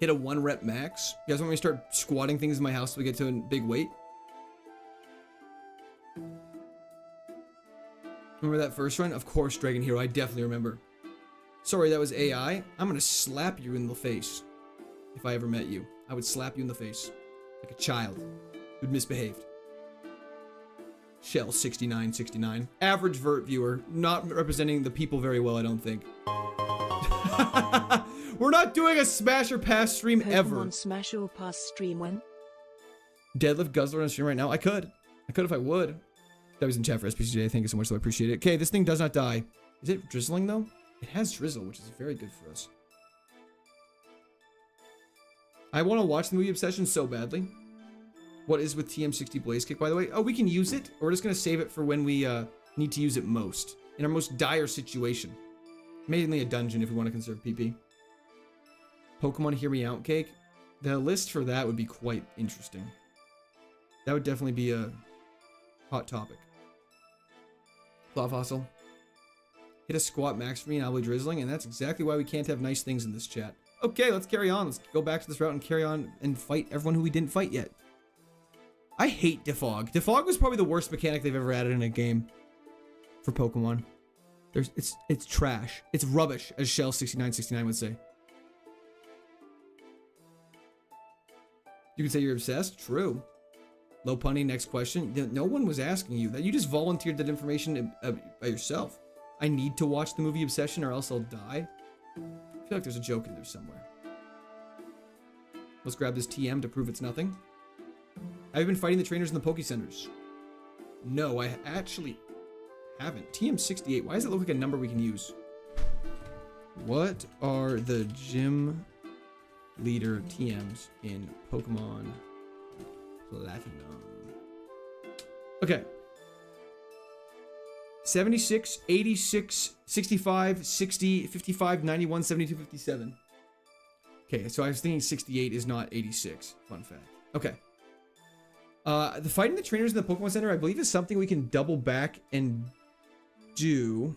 Hit a 1 rep max. You guys want me to start squatting things in my house so we get to a big weight? Remember that first run? Of course, Dragon Hero. I definitely remember. Sorry, that was AI. I'm gonna slap you in the face. If I ever met you, I would slap you in the face. Like a child who'd misbehaved. Shell 6969. Average vert viewer. Not representing the people very well, I don't think. We're not doing a smash or pass stream ever. Pokemon smash or pass stream when? Deadlift Guzzler on stream right now? I could. I could if I would. That was in chat for SPCJ. Thank you so much, so I appreciate it. Okay, this thing does not die. Is it drizzling though? It has drizzle, which is very good for us. I want to watch the movie Obsession so badly. What is with TM60 Blaze Kick, by the way? Oh, we can use it, or we're just going to save it for when we need to use it most. In our most dire situation. Mainly a dungeon if we want to conserve PP. Pokemon Hear Me Out Cake. The list for that would be quite interesting. That would definitely be a hot topic. Claw Fossil. Hit a squat max for me and I'll be drizzling, and that's exactly why we can't have nice things in this chat. Okay, let's carry on. Let's go back to this route and carry on and fight everyone who we didn't fight yet. I hate Defog. Defog was probably the worst mechanic they've ever added in a game for Pokemon. It's trash. It's rubbish, as Shell6969 would say. You could say you're obsessed. True. Low punny, next question. No one was asking you that. You just volunteered that information by yourself. I need to watch the movie Obsession or else I'll die. I feel like there's a joke in there somewhere. Let's grab this TM to prove it's nothing. Have you been fighting the trainers in the Poke Centers? No, I actually haven't. TM68. Why does it look like a number we can use? What are the gym leader TMs in Pokemon Platinum? Okay. 76, 86, 65, 60, 55, 91, 72, 57. Okay, so I was thinking 68 is not 86. Fun fact. Okay. The fighting the trainers in the Pokemon Center, I believe, is something we can double back and do.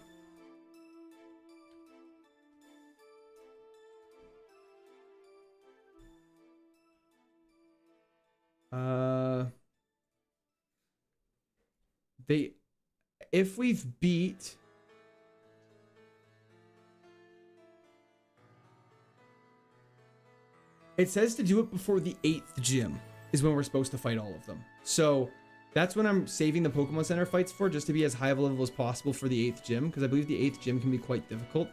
If we've beat it says to do it before the 8th gym is when we're supposed to fight all of them. So that's when I'm saving the Pokemon Center fights for, just to be as high of a level as possible for the 8th gym, because I believe the 8th gym can be quite difficult.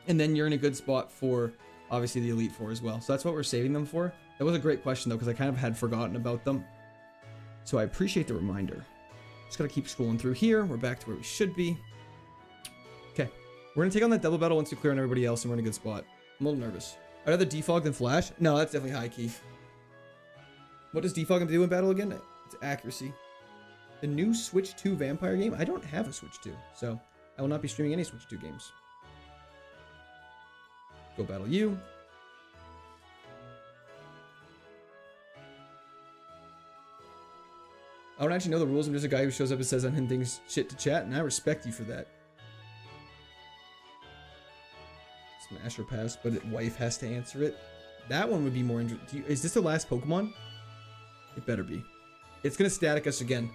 And then you're in a good spot for obviously the Elite Four as well. So that's what we're saving them for. That was a great question though, because I kind of had forgotten about them. So I appreciate the reminder. Just gotta keep scrolling through here. We're back to where we should be. Okay. We're gonna take on that double battle once we clear on everybody else and we're in a good spot. I'm a little nervous. I'd rather defog than flash. No, that's definitely high key. What does defog do in battle again? It's accuracy. The new Switch 2 Vampire game? I don't have a Switch 2, so I will not be streaming any Switch 2 games. Go battle you. I don't actually know the rules. I'm just a guy who shows up and says unhinged things shit to chat, and I respect you for that. Smash or pass, but wife has to answer it. That one would be more interesting. Is this the last Pokemon? It better be. It's gonna static us again.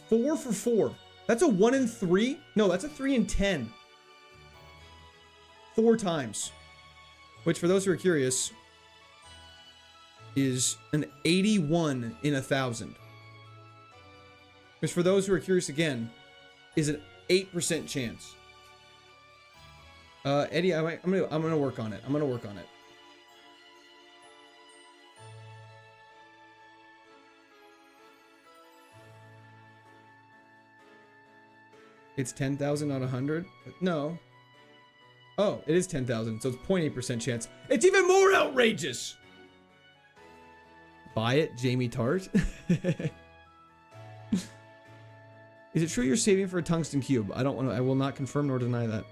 4 for 4. That's a 1 in 3? No, that's a 3 in 10. 4 times. Which, for those who are curious, is an 81 in 1,000. Which, for those who are curious again, is an 8% chance. Eddie, I'm gonna work on it. I'm gonna work on it. It's 10,000, not 100. No. Oh, it is 10,000, so it's 0.8% chance. It's even more outrageous. Buy it, Jamie Tart. Is it true you're saving for a tungsten cube? I will not confirm nor deny that.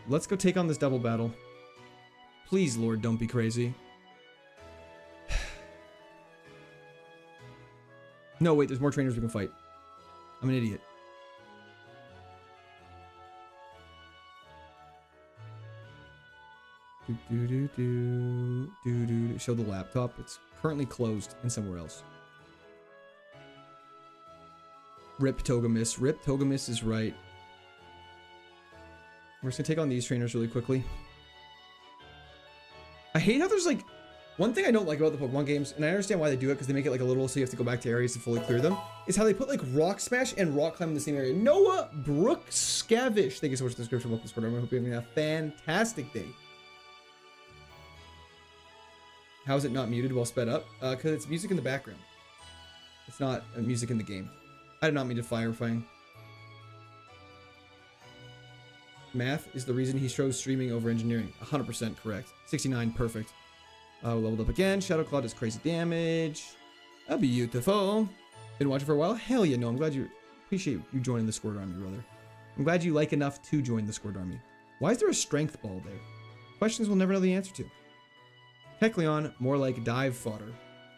Let's go take on this double battle. Please, Lord, don't be crazy. No, wait, there's more trainers we can fight. I'm an idiot. Show the laptop. It's currently closed and somewhere else. Rip Togemis. Rip Togemis is right. We're just gonna take on these trainers really quickly. I hate how there's like one thing I don't like about the Pokemon games, and I understand why they do it because they make it like a little so you have to go back to areas to fully clear them, is how they put like Rock Smash and Rock Climb in the same area. Noah Brookscavish, thank you so much for the description of this quarter. I hope you're having a fantastic day. How is it not muted while sped up? Because it's music in the background. It's not music in the game. I did not mean to firefang. Math is the reason he chose streaming over engineering. 100% correct. 69, perfect. Leveled up again. Shadow Claw does crazy damage. Beautiful. Been watching for a while? Hell yeah, no. I'm glad you appreciate you joining the Squirt Army, brother. I'm glad you like enough to join the Squirt Army. Why is there a strength ball there? Questions we'll never know the answer to. Kecleon, more like dive fodder.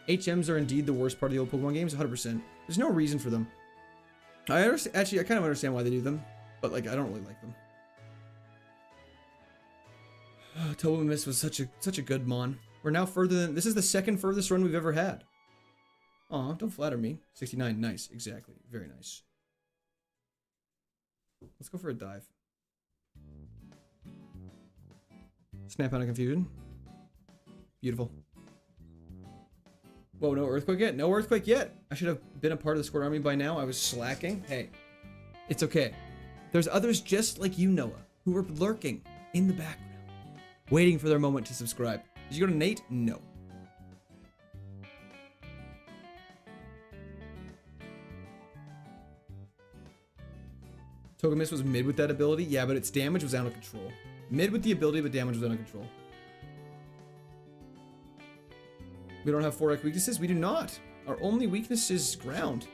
HMs are indeed the worst part of the old Pokemon games, 100%. There's no reason for them. I kind of understand why they do them, but like I don't really like them. Toba Mist was such a good mon. We're now further than, this is the second furthest run we've ever had. Aw, don't flatter me. 69, nice, exactly, very nice. Let's go for a dive. Snap out of confusion. Beautiful. Whoa, no earthquake yet? No earthquake yet. I should have been a part of the squad army by now. I was slacking. Hey, it's okay. There's others just like you, Noah, who were lurking in the background, waiting for their moment to subscribe. Did you go to Nate? No. Togemis was mid with that ability. Yeah, but its damage was out of control. Mid with the ability, but damage was out of control. We don't have 4X weaknesses? We do not. Our only weakness is ground.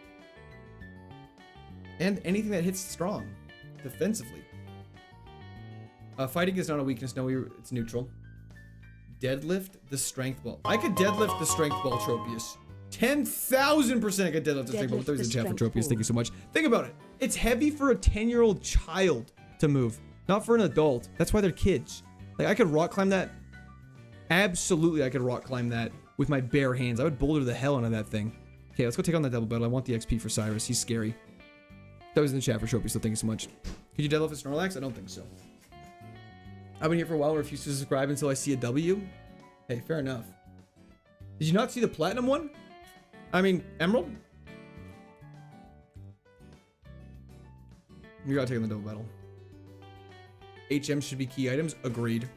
And anything that hits strong. Defensively. Fighting is not a weakness. No, it's neutral. Deadlift the strength ball. I could deadlift the strength ball, Tropius. 10,000% I could deadlift the strength ball. There's a chat for Tropius. Thank you so much. Think about it. It's heavy for a 10-year-old child to move. Not for an adult. That's why they're kids. Like, I could rock climb that. Absolutely, I could rock climb that with my bare hands. I would boulder the hell out of that thing. Okay, let's go take on that double battle. I want the XP for Cyrus. He's scary. That was in the chat for Tropius, so thank you so much. Could you deadlift a Snorlax? I don't think so. I've been here for a while and refuse to subscribe until I see a W. Hey, fair enough. Did you not see the platinum one? I mean, Emerald? You gotta take on the double battle. HM should be key items. Agreed.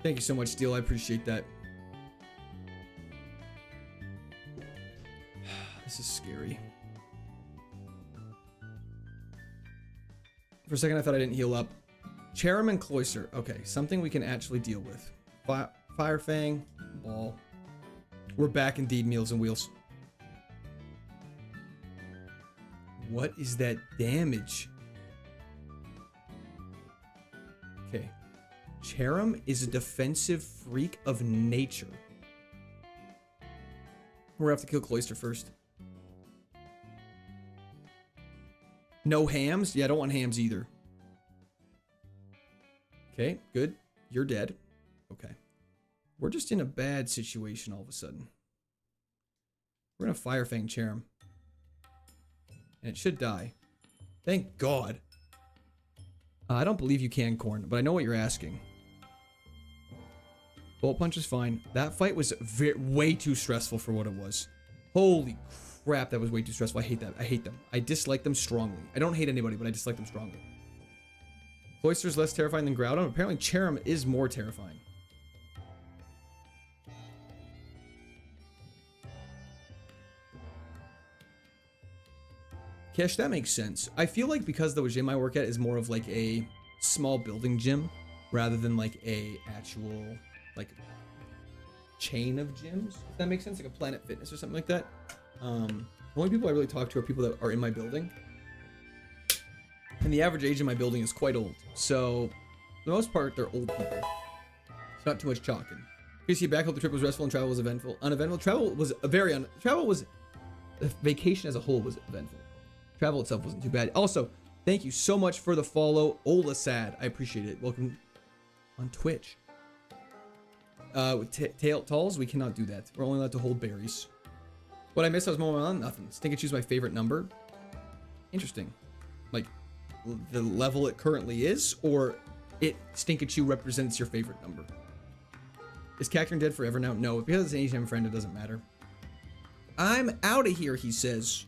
Thank you so much, Steel. I appreciate that. This is scary. For a second, I thought I didn't heal up. Cherim and Cloyster. Okay, something we can actually deal with. Fire Fang, Ball. We're back indeed, Meals and Wheels. What is that damage? Okay. Cherim is a defensive freak of nature. We're gonna have to kill Cloyster first. No hams? Yeah, I don't want hams either. Okay, good. You're dead. Okay. We're just in a bad situation all of a sudden. We're gonna Fire Fang Cherim. And it should die. Thank God. I don't believe you can, Corn, but I know what you're asking. Bolt Punch is fine. That fight was way too stressful for what it was. Holy crap, that was way too stressful. I hate that. I hate them. I dislike them strongly. I don't hate anybody, but I dislike them strongly. Cloyster's less terrifying than Groudon. Apparently, Cherim is more terrifying. Kesh, that makes sense. I feel like because the gym I work at is more of like a small building gym rather than like a actual like chain of gyms, if that makes sense, like a Planet Fitness or something like that. The only people I really talk to are people that are in my building. And the average age in my building is quite old. So, for the most part, they're old people. It's not too much talking. You see, back, hope the trip was restful and travel was eventful. Uneventful. Travel was the vacation as a whole was eventful. Travel itself wasn't too bad. Also, thank you so much for the follow, Olasad. I appreciate it. Welcome on Twitch. With Talls, we cannot do that. We're only allowed to hold berries. What I missed, I was mowing on nothing. Stinkachu's my favorite number. Interesting. Like, the level it currently is, or Stinkachu represents your favorite number. Is Cacturn dead forever now? No, because it's an HM friend, it doesn't matter. I'm out of here, he says.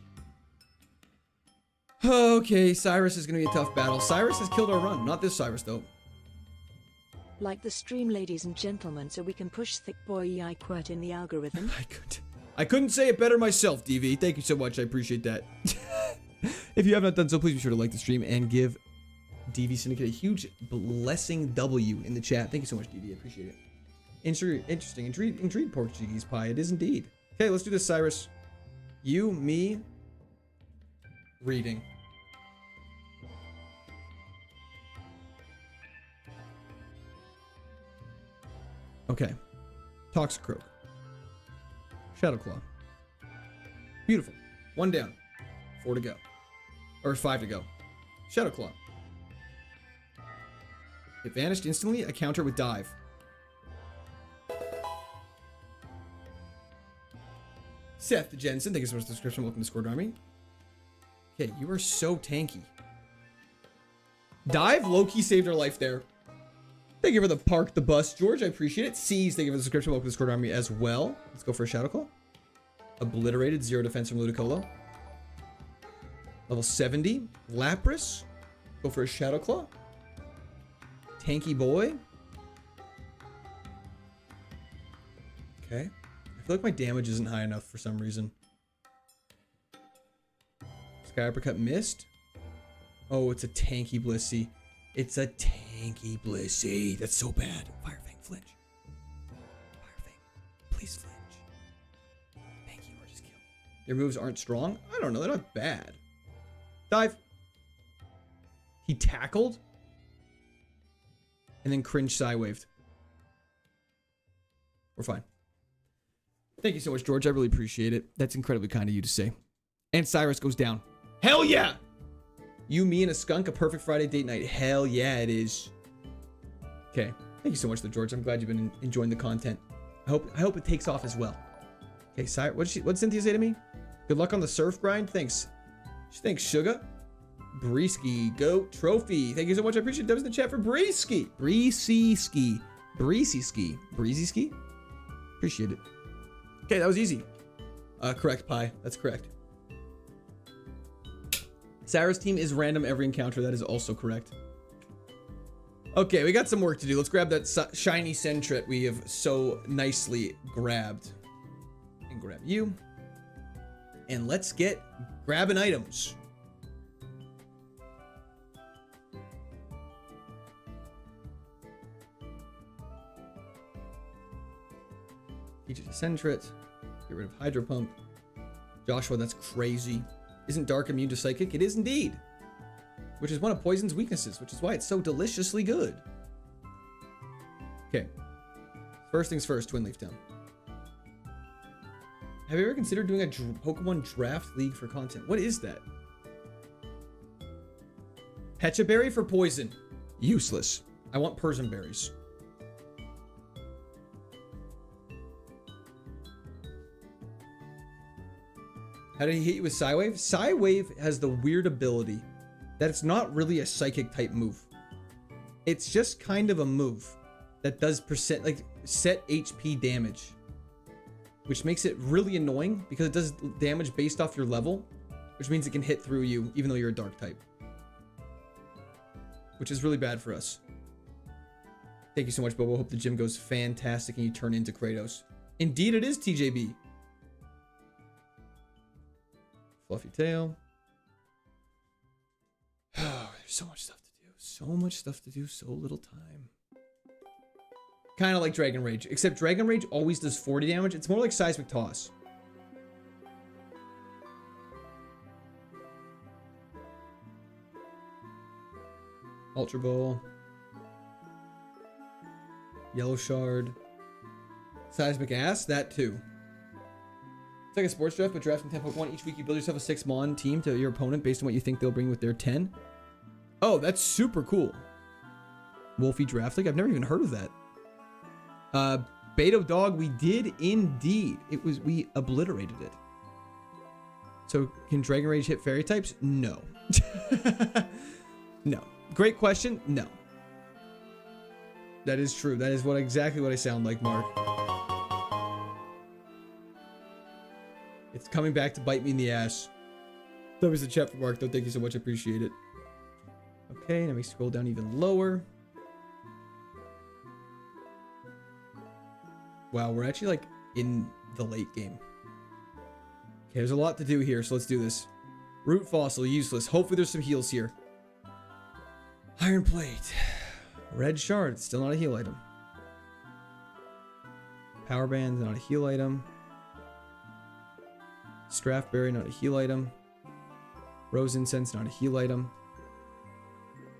Okay, Cyrus is going to be a tough battle. Cyrus has killed our run. Not this Cyrus, though. Like the stream, ladies and gentlemen, so we can push thick boy EI quert in the algorithm. I couldn't say it better myself, DV. Thank you so much. I appreciate that. If you have not done so, please be sure to like the stream and give DV Syndicate a huge blessing W in the chat. Thank you so much, DV. I appreciate it. Interesting. Intrigued Portuguese pie. It is indeed. Okay, let's do this, Cyrus. You, me, reading. Okay. Toxicroak. Shadowclaw. Beautiful. 1 down. 4 to go. Or 5 to go. Shadow Claw. It vanished instantly. I counter with dive. Seth the Jensen, thank you so much for the description. Welcome to Scored Army. Okay, you are so tanky. Dive low-key saved our life there. Thank you for the park the bus, George. I appreciate it. C's, thank you for the description. Welcome to Scored Army as well. Let's go for a Shadow Claw. Obliterated, 0 defense from Ludicolo. Level 70, Lapras. Go for a Shadow Claw. Tanky boy. Okay. I feel like my damage isn't high enough for some reason. Sky Uppercut missed. Oh, it's a tanky Blissey. It's a tanky Blissey. That's so bad. Fire Fang, flinch. Fire Fang, please flinch. Thank you, or just kill. Your moves aren't strong? I don't know. They're not bad. Dive. He tackled. And then cringe Psy-waved. We're fine. Thank you so much, George. I really appreciate it. That's incredibly kind of you to say. And Cyrus goes down. Hell yeah! You, me, and a skunk, a perfect Friday date night. Hell yeah, it is. Okay. Thank you so much, though, George. I'm glad you've been enjoying the content. I hope it takes off as well. Okay, Cyrus. What'd Cynthia say to me? Good luck on the surf grind. Thanks. Thanks, Sugar. Breeski, Goat Trophy. Thank you so much. I appreciate it. That was in the chat for Breeski. Breezy Ski. Breezy Ski. Appreciate it. Okay, that was easy. Correct, Pi. That's correct. Sarah's team is random every encounter. That is also correct. Okay, we got some work to do. Let's grab that shiny Sentret we have so nicely grabbed. And grab you. And let's get grabbing items. Teach it to Sentret. Get rid of Hydro Pump. Joshua, that's crazy. Isn't Dark immune to Psychic? It is indeed. Which is one of Poison's weaknesses, which is why it's so deliciously good. Okay. First things first, Twin Leaf Town. Have you ever considered doing a Pokemon Draft League for content? What is that? Pecha Berry for Poison. Useless. I want Persian Berries. How did he hit you with Psy-Wave? Psy-Wave has the weird ability that it's not really a psychic type move. It's just kind of a move that does set HP damage, which makes it really annoying because it does damage based off your level, which means it can hit through you even though you're a dark type, which is really bad for us. Thank you so much, Bobo. Hope the gym goes fantastic and you turn into Kratos. Indeed, it is TJB. Fluffy tail. Oh, there's so much stuff to do. So much stuff to do. So little time. Kind of like Dragon Rage. Except Dragon Rage always does 40 damage. It's more like Seismic Toss. Ultra Ball. Yellow Shard. Seismic Ass. That too. It's like a sports draft, but drafting 10 Pokemon. Each week you build yourself a 6-mon team to your opponent based on what you think they'll bring with their 10. Oh, that's super cool. Wolfie Draft League? I've never even heard of that. Beto Dog, we did indeed. We obliterated it. So can Dragon Rage hit fairy types? No. No. Great question. No. That is true. That is exactly what I sound like, Mark. It's coming back to bite me in the ass. That was the chat for Mark, though. Thank you so much. I appreciate it. Okay, let me scroll down even lower. Wow, we're actually like in the late game. Okay, there's a lot to do here, so let's do this. Root Fossil, useless. Hopefully there's some heals here. Iron Plate. Red Shard, still not a heal item. Power Band, not a heal item. Strathberry, not a heal item. Rose Incense, not a heal item.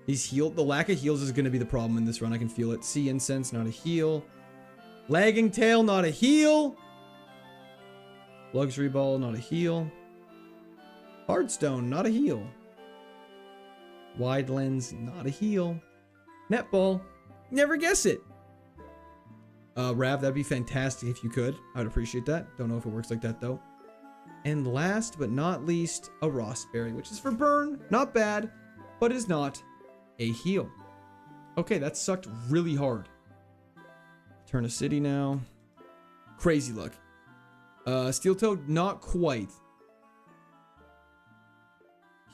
The lack of heals is going to be the problem in this run. I can feel it. Sea Incense, not a heal. Lagging Tail, not a heal. Luxury Ball, not a heal. Hardstone, not a heal. Wide lens, not a heel. Netball, never guess it. Rav, that'd be fantastic if you could. I would appreciate that. Don't know if it works like that though. And last but not least, a Rossberry, which is for burn. Not bad, but is not a heel. Okay, that sucked really hard. Turn a city now. Crazy luck. Steel Toad, not quite.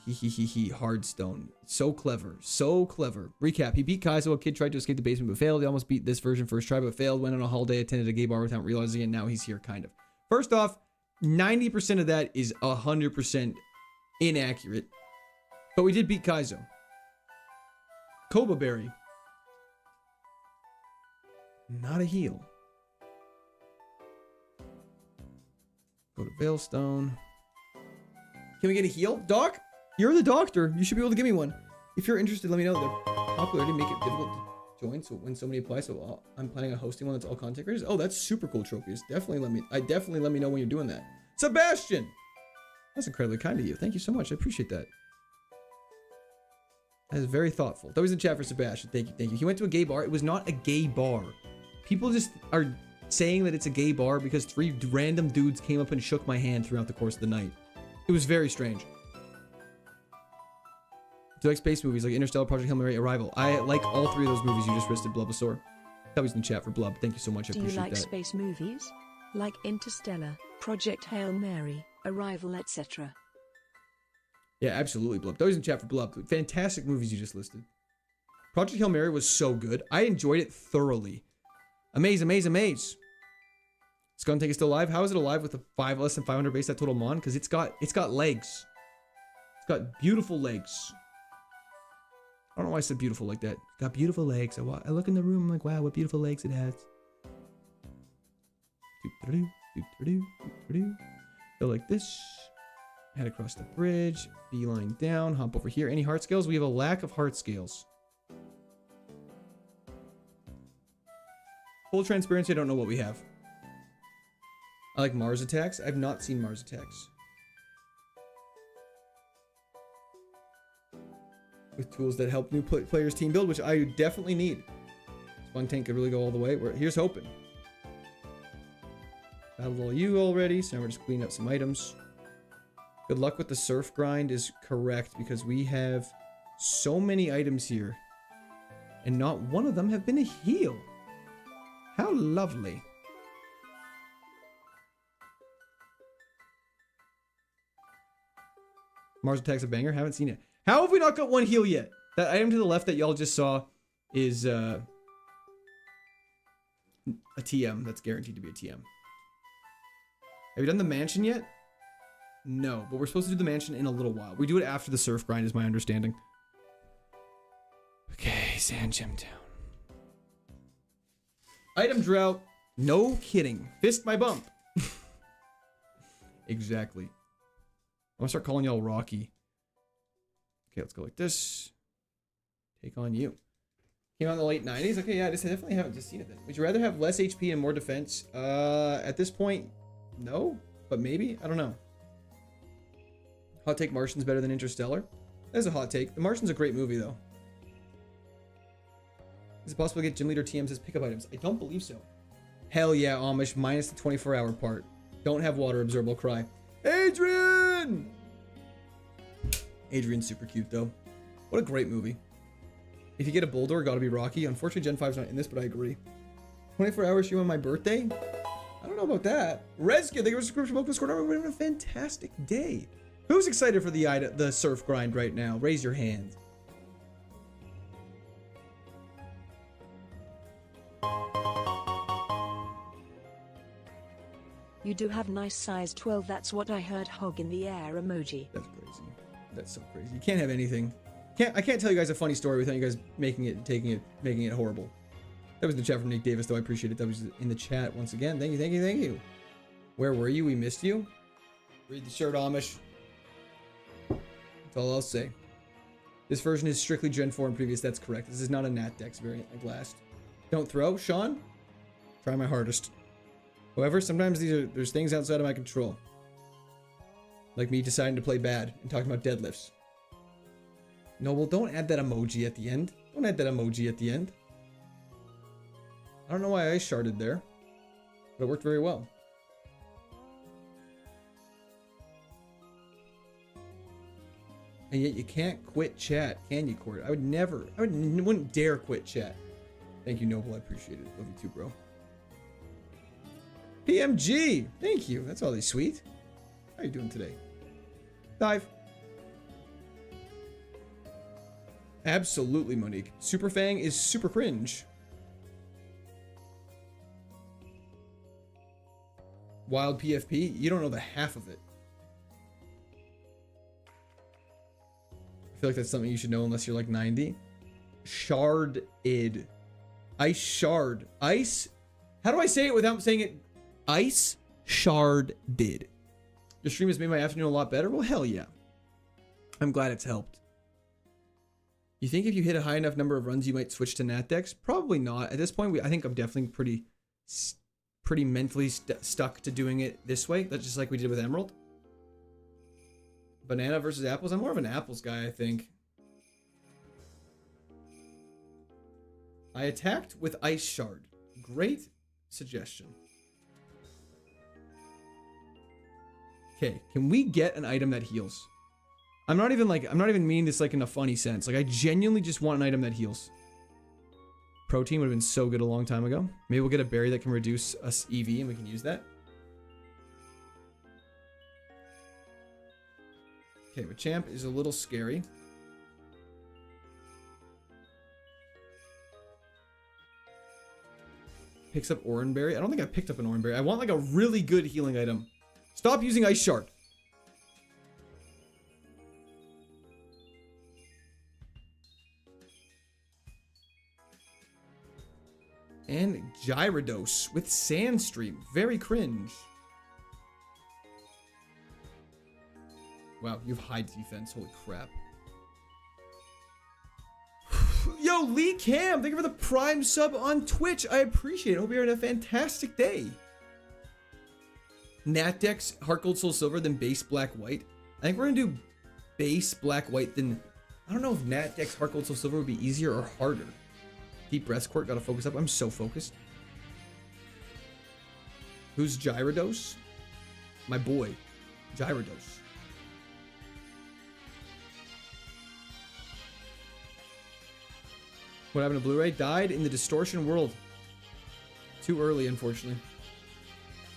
Hardstone. So clever. So clever. Recap. He beat Kaizo. A kid tried to escape the basement but failed. He almost beat this version first try but failed. Went on a holiday, attended a gay bar without realizing it. Now he's here, kind of. First off, 90% of that is 100% inaccurate. But we did beat Kaizo. Koba Berry. Not a heel. Go to Veilstone. Can we get a heel? Doc? You're the doctor. You should be able to give me one. If you're interested, let me know. Their popularity make it difficult to join. So when so many apply, so I'm planning on hosting one that's all content creators. Oh, that's super cool, Tropius. Definitely let me know when you're doing that. Sebastian! That's incredibly kind of you. Thank you so much. I appreciate that. That is very thoughtful. That was in chat for Sebastian. Thank you, thank you. He went to a gay bar. It was not a gay bar. People just are saying that it's a gay bar because 3 random dudes came up and shook my hand throughout the course of the night. It was very strange. Do you like space movies like Interstellar, Project Hail Mary, Arrival? I like all 3 of those movies you just listed, Blubbasaur. That was in chat for Blub. Thank you so much. I appreciate that. Do you like space movies? Like Interstellar, Project Hail Mary, Arrival, etc. Yeah, absolutely, Blub. That was in chat for Blub. Fantastic movies you just listed. Project Hail Mary was so good. I enjoyed it thoroughly. Amaze. It's gonna take us still alive. How is it alive with a less than 500 base that total mon? Because it's got legs. It's got beautiful legs. I don't know why I said beautiful like that. It's got beautiful legs. I look in the room, I'm like, wow, what beautiful legs it has. Go like this. Head across the bridge. Beeline down. Hop over here. Any heart scales? We have a lack of heart scales. Full transparency, I don't know what we have. I like Mars attacks. I've not seen Mars attacks. With tools that help new players team build, which I definitely need. Spunk Tank could really go all the way. Here's hoping. Battled all you already, so now we're just cleaning up some items. Good luck with the surf grind is correct because we have so many items here. And not one of them have been a heal. How lovely. Mars Attack's a banger. Haven't seen it. How have we not got one heal yet? That item to the left that y'all just saw is a TM. That's guaranteed to be a TM. Have you done the mansion yet? No, but we're supposed to do the mansion in a little while. We do it after the surf grind is my understanding. Okay, Sand Gem Town. Item drought. No kidding. Fist my bump. Exactly. I'm gonna start calling y'all Rocky. Okay, let's go like this. Take on you. Came out in the late 90s. Okay, yeah, I definitely haven't just seen it then. Would you rather have less HP and more defense? At this point, no, but maybe. I don't know. Hot take: Martian's better than Interstellar. That's a hot take. The Martian's a great movie, though. Is it possible to get gym leader TMs as pickup items? I don't believe so. Hell yeah, Amish, minus the 24-hour part. Don't have water absorb, I'll cry. Adrian! Adrian's super cute, though. What a great movie. If you get a Bulldor, gotta be Rocky. Unfortunately, Gen 5's not in this, but I agree. 24 hours stream on my birthday? I don't know about that. Rezkid, thank you for the subscription. Welcome to Discord. We're having a fantastic day. Who's excited for the surf grind right now? Raise your hand. You do have nice size 12. That's what I heard. Hog in the air emoji. That's crazy. That's so crazy. You can't have anything. I can't tell you guys a funny story without you guys making it horrible. That was the chat from Nick Davis, though. I appreciate it. That was in the chat once again. Thank you. Where were you? We missed you. Read the shirt, Amish. That's all I'll say. This version is strictly Gen 4 and previous. That's correct. This is not a Nat Dex variant like last. Don't throw, Sean. Try my hardest. However, sometimes there's things outside of my control. Like me deciding to play bad and talking about deadlifts. Noble, don't add that emoji at the end. Don't add that emoji at the end. I don't know why I sharded there, but it worked very well. And yet you can't quit chat, can you, Cord? I would never, wouldn't dare quit chat. Thank you, Noble. I appreciate it. Love you too, bro. PMG, thank you. That's all sweet. How are you doing today? Dive. Absolutely, Monique. Super Fang is super cringe. Wild PFP, you don't know the half of it. I feel like that's something you should know unless you're like 90. Shard-id. Ice shard. Ice. How do I say it without saying it? Ice shard did. Your stream has made my afternoon a lot better? Well, hell yeah. I'm glad it's helped. You think if you hit a high enough number of runs, you might switch to Nat decks? Probably not. At this point, I think I'm definitely pretty mentally stuck to doing it this way. That's just like we did with Emerald. Banana versus apples. I'm more of an apples guy, I think. I attacked with Ice Shard. Great suggestion. Okay, can we get an item that heals? I'm not even meaning this like in a funny sense. Like I genuinely just want an item that heals. Protein would have been so good a long time ago. Maybe we'll get a berry that can reduce us EV and we can use that. Okay, Machamp is a little scary. Picks up Oranberry. I don't think I picked up an Oranberry. I want like a really good healing item. Stop using Ice Shard. And Gyarados with Sandstream. Very cringe. Wow, you have high defense. Holy crap. Yo, Lee Cam, thank you for the Prime sub on Twitch. I appreciate it. Hope you're having a fantastic day. Nat Dex, Heart Gold, Soul Silver, then base Black White. I think we're gonna do base Black White, then I don't know if Nat Dex, Heart Gold, Soul Silver would be easier or harder. Deep Breath Court, gotta focus up. I'm so focused. Who's Gyarados? My boy, Gyarados. What happened to Blu-ray? Died in the distortion world. Too early, unfortunately.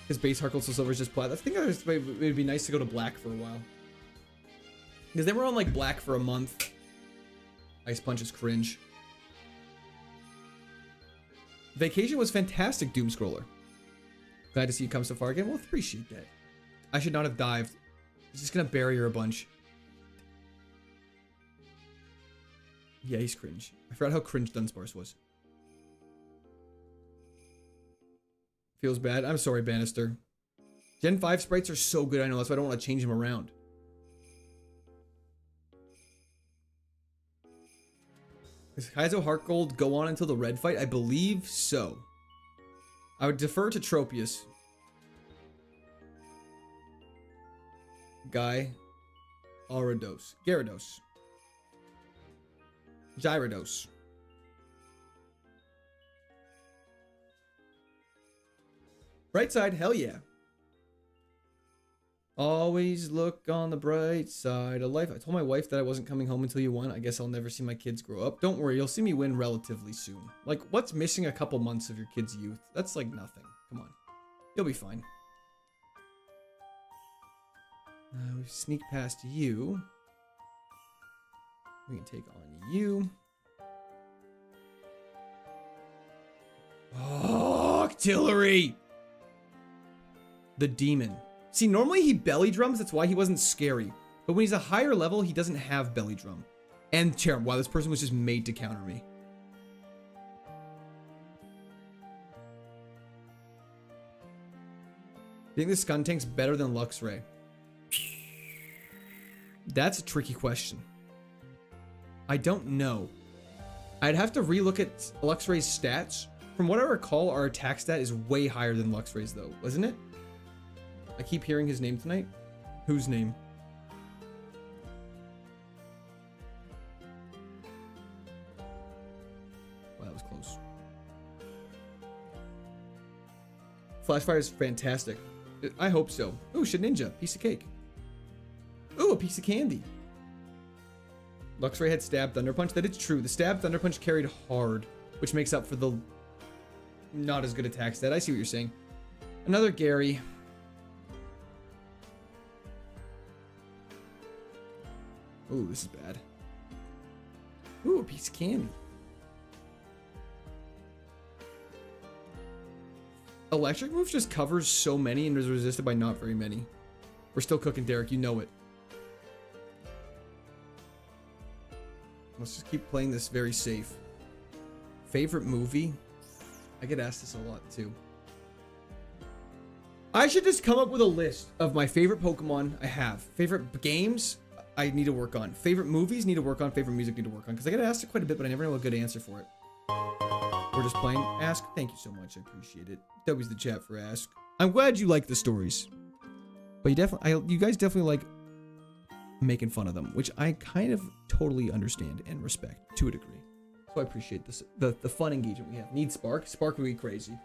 His base Heart Gold Soul Silver is just plat. I think it would be nice to go to black for a while. Because then we're on like black for a month. Ice Punch is cringe. Vacation was fantastic, Doom Scroller. Glad to see you come so far again. Well, appreciate that. I should not have dived. He's just gonna bury her a bunch. Yeah, he's cringe. I forgot how cringe Dunsparce was. Feels bad. I'm sorry, Bannister. Gen 5 sprites are so good, I know. That's why I don't want to change them around. Does Kaizo Heart Gold go on until the red fight? I believe so. I would defer to Tropius. Guy. Gyarados. Gyarados. Bright side, hell yeah. Always look on the bright side of life. I told my wife that I wasn't coming home until you won. I guess I'll never see my kids grow up. Don't worry, you'll see me win relatively soon. Like, what's missing a couple months of your kid's youth? That's like nothing. Come on. You'll be fine. We sneak past you. We can take on you. Oh, Octillery! The demon. See, normally he belly drums, that's why he wasn't scary. But when he's a higher level, he doesn't have belly drum. And Chair, wow, this person was just made to counter me. Do you think the Skuntank's better than Luxray? That's a tricky question. I don't know. I'd have to relook at Luxray's stats. From what I recall, our attack stat is way higher than Luxray's though, wasn't it? I keep hearing his name tonight. Whose name? Flashfire is fantastic. I hope so. Ooh, Shedinja, piece of cake. Ooh, a piece of candy. Luxray had Stab Thunder Punch. That is true. The Stab Thunder Punch carried hard, which makes up for the not as good attack stat. I see what you're saying. Another Gary. Ooh, this is bad. Ooh, a piece of candy. Electric moves just covers so many and is resisted by not very many. We're still cooking, Derek. You know it. Let's just keep playing this very safe. Favorite movie? I get asked this a lot too. I should just come up with a list of my favorite Pokemon I have. Favorite games I need to work on. Favorite movies need to work on. Favorite music need to work on. Because I get asked it quite a bit, but I never know a good answer for it. We're just playing Ask. Thank you so much. I appreciate it. W's the chat for Ask. I'm glad you like the stories. But you guys definitely like making fun of them, which I kind of totally understand and respect to a degree. So I appreciate this, the fun engagement we have. Need Spark. Spark would be crazy.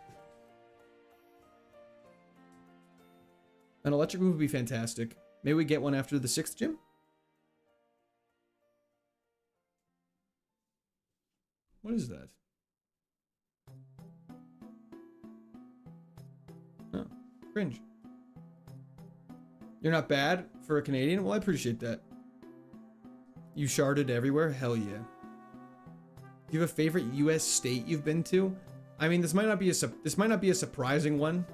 An electric move would be fantastic. Maybe we get one after the 6th gym? What is that? Oh, cringe. You're not bad for a Canadian? Well, I appreciate that. You sharded everywhere? Hell yeah. Do you have a favorite U.S. state you've been to? I mean, this might not be a surprising one,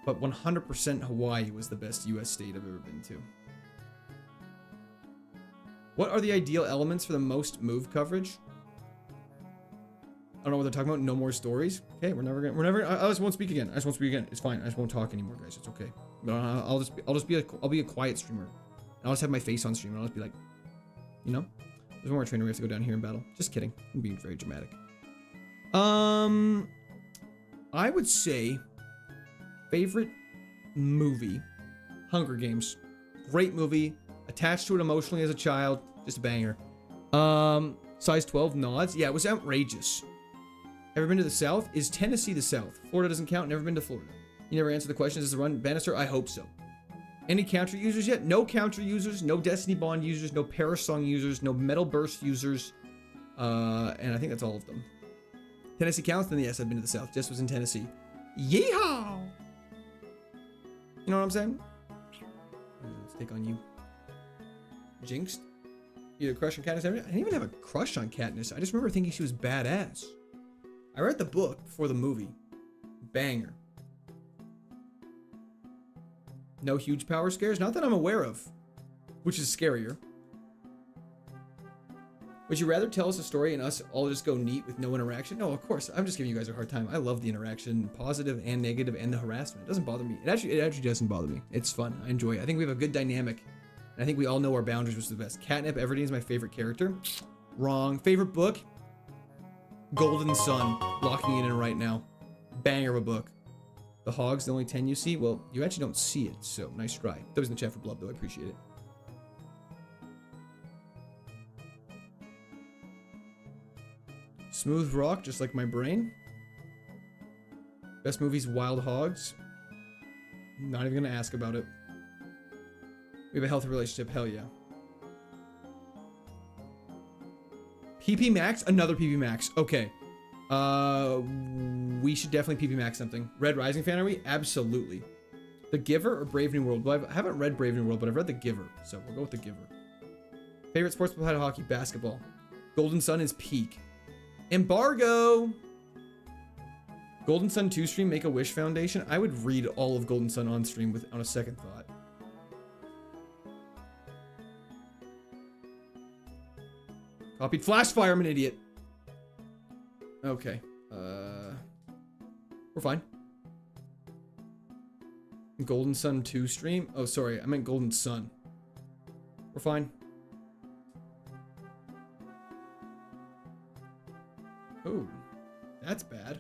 but 100% Hawaii was the best U.S. state I've ever been to. What are the ideal elements for the most move coverage? I don't know what they're talking about. No more stories. Okay, I just won't speak again. It's fine. I just won't talk anymore, guys. It's okay. But I'll be a quiet streamer. And I'll just have my face on stream. And I'll just be like, you know, there's one more trainer. We have to go down here and battle. Just kidding. I'm being very dramatic. I would say favorite movie, Hunger Games. Great movie. Attached to it emotionally as a child. Just a banger. Size 12 nods. Yeah, it was outrageous. Ever been to the South? Is Tennessee the South? Florida doesn't count. Never been to Florida. You never answered the question. Is this a run? Bannister? I hope so. Any counter users yet? No counter users. No Destiny Bond users. No Parasong users. No Metal Burst users. And I think that's all of them. Tennessee counts? Then yes, I've been to the South. Just was in Tennessee. Yeehaw! You know what I'm saying? Let's take on you. Jinxed? You had a crush on Katniss? I didn't even have a crush on Katniss. I just remember thinking she was badass. I read the book before the movie. Banger. No huge power scares? Not that I'm aware of. Which is scarier. Would you rather tell us a story and us all just go neat with no interaction? No, of course. I'm just giving you guys a hard time. I love the interaction. Positive and negative and the harassment. It doesn't bother me. It actually doesn't bother me. It's fun. I enjoy it. I think we have a good dynamic. And I think we all know our boundaries, which is the best. Catnip Everdeen is my favorite character. Wrong. Favorite book? Golden Sun. Locking it in right now. Banger of a book. The Hog's the only 10 you see? Well, you actually don't see it, so nice try. That was in the chat for Blood, though. I appreciate it. Smooth rock, just like my brain. Best movies, Wild Hogs. Not even gonna ask about it. We have a healthy relationship, hell yeah. PP Max? Another PP Max. Okay. We should definitely PP Max something. Red Rising fan, are we? Absolutely. The Giver or Brave New World? Well, I haven't read Brave New World, but I've read The Giver, so we'll go with The Giver. Favorite sports besides hockey? Basketball. Golden Sun is peak. Embargo! Golden Sun 2 stream, Make-A-Wish Foundation. I would read all of Golden Sun on stream on a second thought. Copied Flashfire, I'm an idiot. Okay. We're fine. Golden Sun 2 stream? Oh, sorry. I meant Golden Sun. We're fine. Oh, that's bad.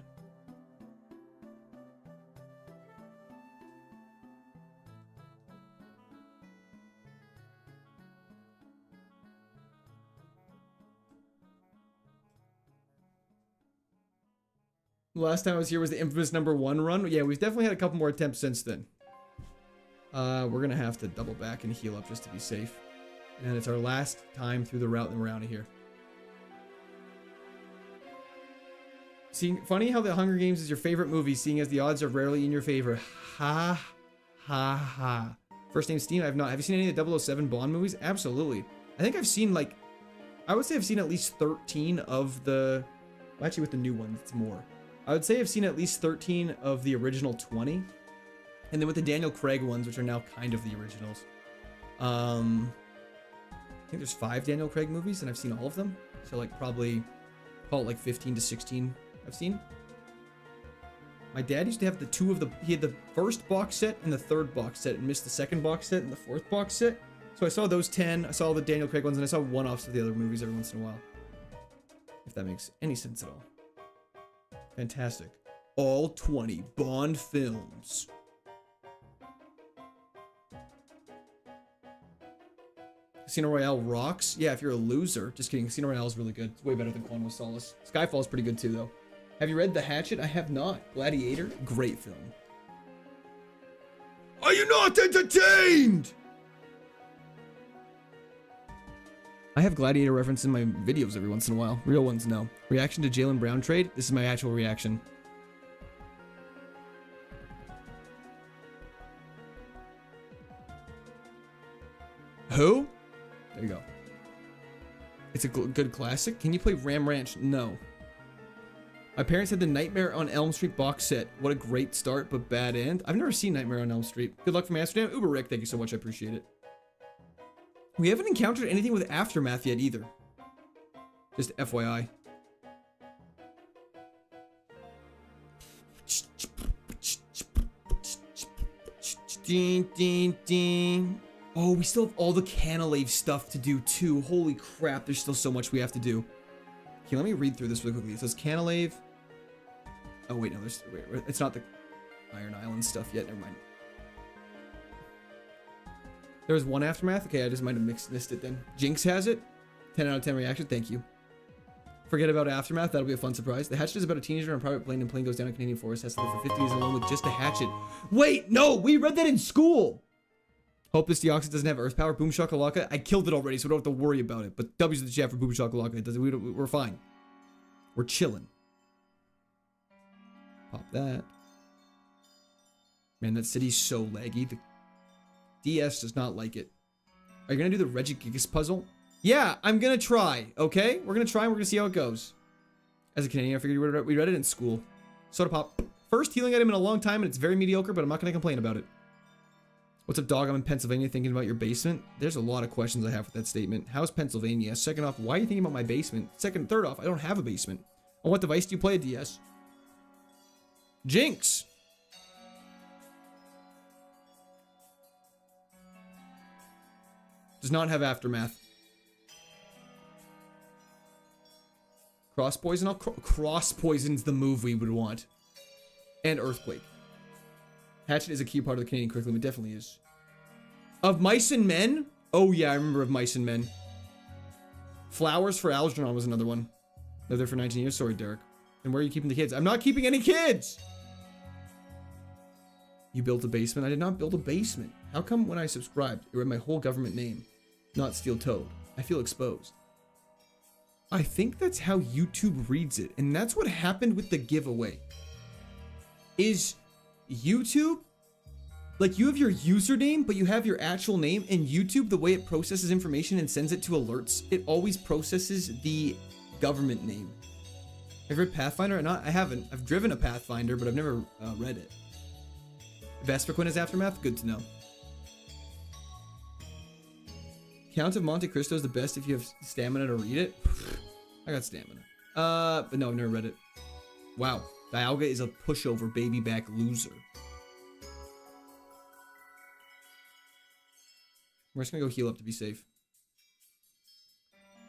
The last time I was here was the infamous #1 run. Yeah, we've definitely had a couple more attempts since then. We're gonna have to double back and heal up just to be safe. And it's our last time through the route and we're out of here. Seeing, funny how the Hunger Games is your favorite movie, seeing as the odds are rarely in your favor. Ha, ha, ha. First name Steam, I have not. Have you seen any of the 007 Bond movies? Absolutely. I think I've seen like, I would say I've seen at least 13 of the, well, actually with the new ones, it's more. I would say I've seen at least 13 of the original 20. And then with the Daniel Craig ones, which are now kind of the originals. I think there's 5 Daniel Craig movies and I've seen all of them. So like probably, call it like 15 to 16 I've seen. My dad used to have he had the first box set and the third box set and missed the second box set and the fourth box set. So I saw those 10, I saw all the Daniel Craig ones, and I saw one-offs of the other movies every once in a while. If that makes any sense at all. Fantastic. All 20 Bond films. Casino Royale rocks. Yeah, if you're a loser. Just kidding. Casino Royale is really good. It's way better than Quantum of Solace. Skyfall is pretty good too, though. Have you read The Hatchet? I have not. Gladiator? Great film. Are you not entertained? I have Gladiator reference in my videos every once in a while. Real ones, no. Reaction to Jaylen Brown trade? This is my actual reaction. Who? There you go. It's a good classic. Can you play Ram Ranch? No. My parents had the Nightmare on Elm Street box set. What a great start, but bad end. I've never seen Nightmare on Elm Street. Good luck from Amsterdam. Uber Rick, thank you so much. I appreciate it. We haven't encountered anything with Aftermath yet either. Just FYI. Oh, we still have all the Canalave stuff to do too. Holy crap, there's still so much we have to do. Okay, let me read through this really quickly. It says Canalave. Oh wait, no, wait, it's not the Iron Island stuff yet. Never mind. There was one Aftermath. Okay, I just might have missed it then. Jinx has it. 10 out of 10 reaction. Thank you. Forget about Aftermath. That'll be a fun surprise. The Hatchet is about a teenager on a private plane and plane goes down a Canadian forest. Has to live for 50 years alone with just a hatchet. Wait, no, we read that in school. Hope this Deoxys doesn't have Earth Power. Boom Shakalaka. I killed it already, so we don't have to worry about it. But W's in the chat for Boom Shakalaka. It doesn't. We're fine. We're chilling. Pop that. Man, that city's so laggy. The DS does not like it. Are you gonna do the Regigigas puzzle? Yeah, I'm gonna try. Okay, we're gonna try and we're gonna see how it goes. As a Canadian, I figured we read it in school. Soda Pop. First healing item in a long time, and it's very mediocre, but I'm not gonna complain about it. What's up, dog? I'm in Pennsylvania thinking about your basement. There's a lot of questions I have with that statement. How's Pennsylvania? Second off, why are you thinking about my basement? Third off, I don't have a basement. On what device do you play a DS? Jinx! Does not have Aftermath. Cross Poison? Cross Poison's the move we would want. And Earthquake. Hatchet is a key part of the Canadian curriculum. It definitely is. Of Mice and Men? Oh yeah, I remember Of Mice and Men. Flowers for Algernon was another one. Lived there for 19 years. Sorry, Derek. And where are you keeping the kids? I'm not keeping any kids! You built a basement? I did not build a basement. How come when I subscribed, it read my whole government name? Not Steel Toad. I feel exposed. I think that's how YouTube reads it. And that's what happened with the giveaway. Is YouTube, like you have your username, but you have your actual name, and YouTube, the way it processes information and sends it to alerts, it always processes the government name. Have you read Pathfinder or not? I haven't. I've driven a Pathfinder, but I've never read it. Vesperquin is Aftermath? Good to know. Count of Monte Cristo is the best if you have stamina to read it. I got stamina. But no, I've never read it. Wow. Dialga is a pushover baby back loser. We're just gonna go heal up to be safe.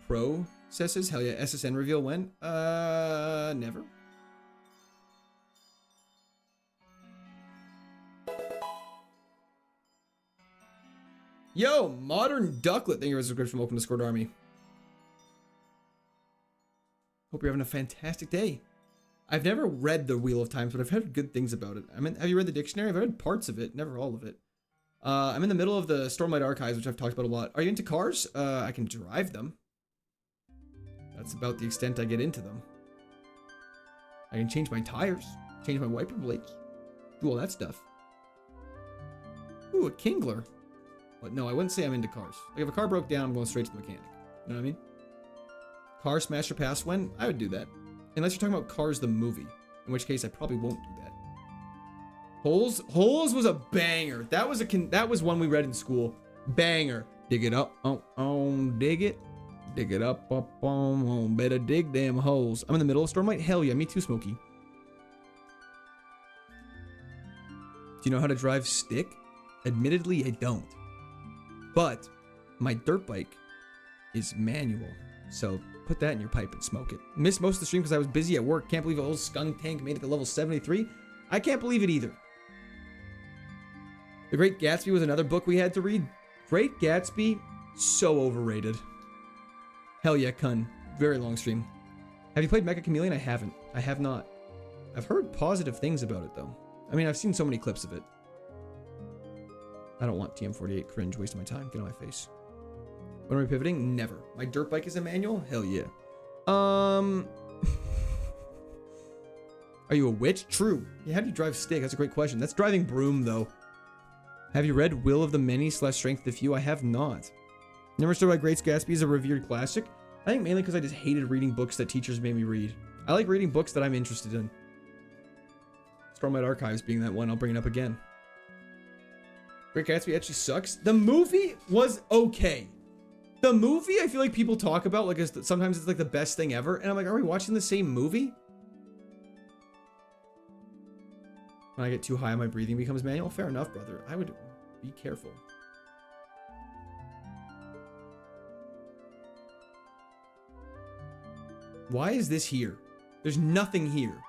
Processes? Hell yeah. SSN reveal when? Never. Yo, Modern Ducklet. Thank you for the subscription. Welcome to Discord Army. Hope you're having a fantastic day. I've never read The Wheel of Times, but I've heard good things about it. I mean, have you read the dictionary? I've read parts of it, never all of it. I'm in the middle of the Stormlight Archives, which I've talked about a lot. Are you into cars? I can drive them. That's about the extent I get into them. I can change my tires, change my wiper blades, do all that stuff. Ooh, a Kingler. But no, I wouldn't say I'm into cars. Like if a car broke down, I'm going straight to the mechanic. You know what I mean? Car smash or pass when? I would do that. Unless you're talking about Cars the movie. In which case I probably won't do that. Holes was a banger. That was one we read in school. Banger. Dig it up, dig it. Dig it up, better dig them holes. I'm in the middle of Stormlight? Hell yeah, me too, Smokey. Do you know how to drive stick? Admittedly, I don't. But my dirt bike is manual. So put that in your pipe and smoke it. Missed most of the stream because I was busy at work. Can't believe a whole skunk tank made it to level 73. I can't believe it either. The Great Gatsby was another book we had to read. Great Gatsby, so overrated. Hell yeah, Kun. Very long stream. Have you played Mecha Chameleon? I haven't. I have not. I've heard positive things about it though. I mean, I've seen so many clips of it. I don't want TM48 cringe, wasting my time. Get on my face. When are we pivoting? Never. My dirt bike is a manual? Hell yeah. Are you a witch? True. Yeah, how do you drive stick? That's a great question. That's driving broom though. Have you read Will of the Many / Strength of the Few? I have not. Never Stood by Great Gatsby is a revered classic. I think mainly because I just hated reading books that teachers made me read. I like reading books that I'm interested in. Stormlight Archives being that one, I'll bring it up again. Great Gatsby actually sucks. The movie was okay. The movie, I feel like people talk about like sometimes it's like the best thing ever. And I'm like, are we watching the same movie? When I get too high, my breathing becomes manual. Fair enough, brother. I would be careful. Why is this here? There's nothing here.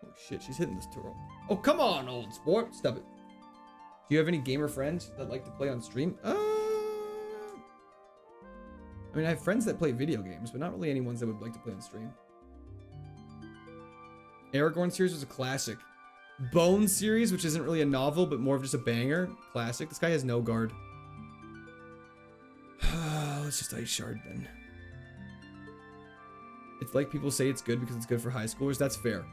Oh shit, she's hitting this turtle. Oh, come on, old sport. Stop it. Do you have any gamer friends that like to play on stream? I mean, I have friends that play video games, but not really any ones that would like to play on stream. Aragorn series was a classic. Bone series, which isn't really a novel, but more of just a banger. Classic. This guy has no guard. Let's just Ice Shard then. It's like people say it's good because it's good for high schoolers. That's fair.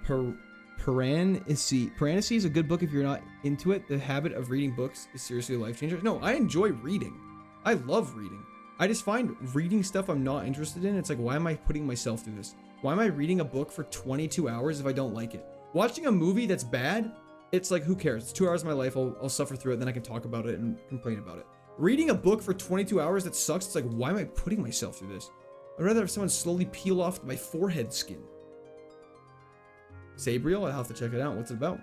Piranesi is a good book if you're not into it. The habit of reading books is seriously a life changer. No, I enjoy reading. I love reading. I just find reading stuff I'm not interested in. It's like, why am I putting myself through this? Why am I reading a book for 22 hours if I don't like it? Watching a movie that's bad, it's like, who cares? It's 2 hours of my life. I'll suffer through it. Then I can talk about it and complain about it. Reading a book for 22 hours that sucks. It's like, why am I putting myself through this? I'd rather have someone slowly peel off my forehead skin. Sabriel, I'll have to check it out. What's it about?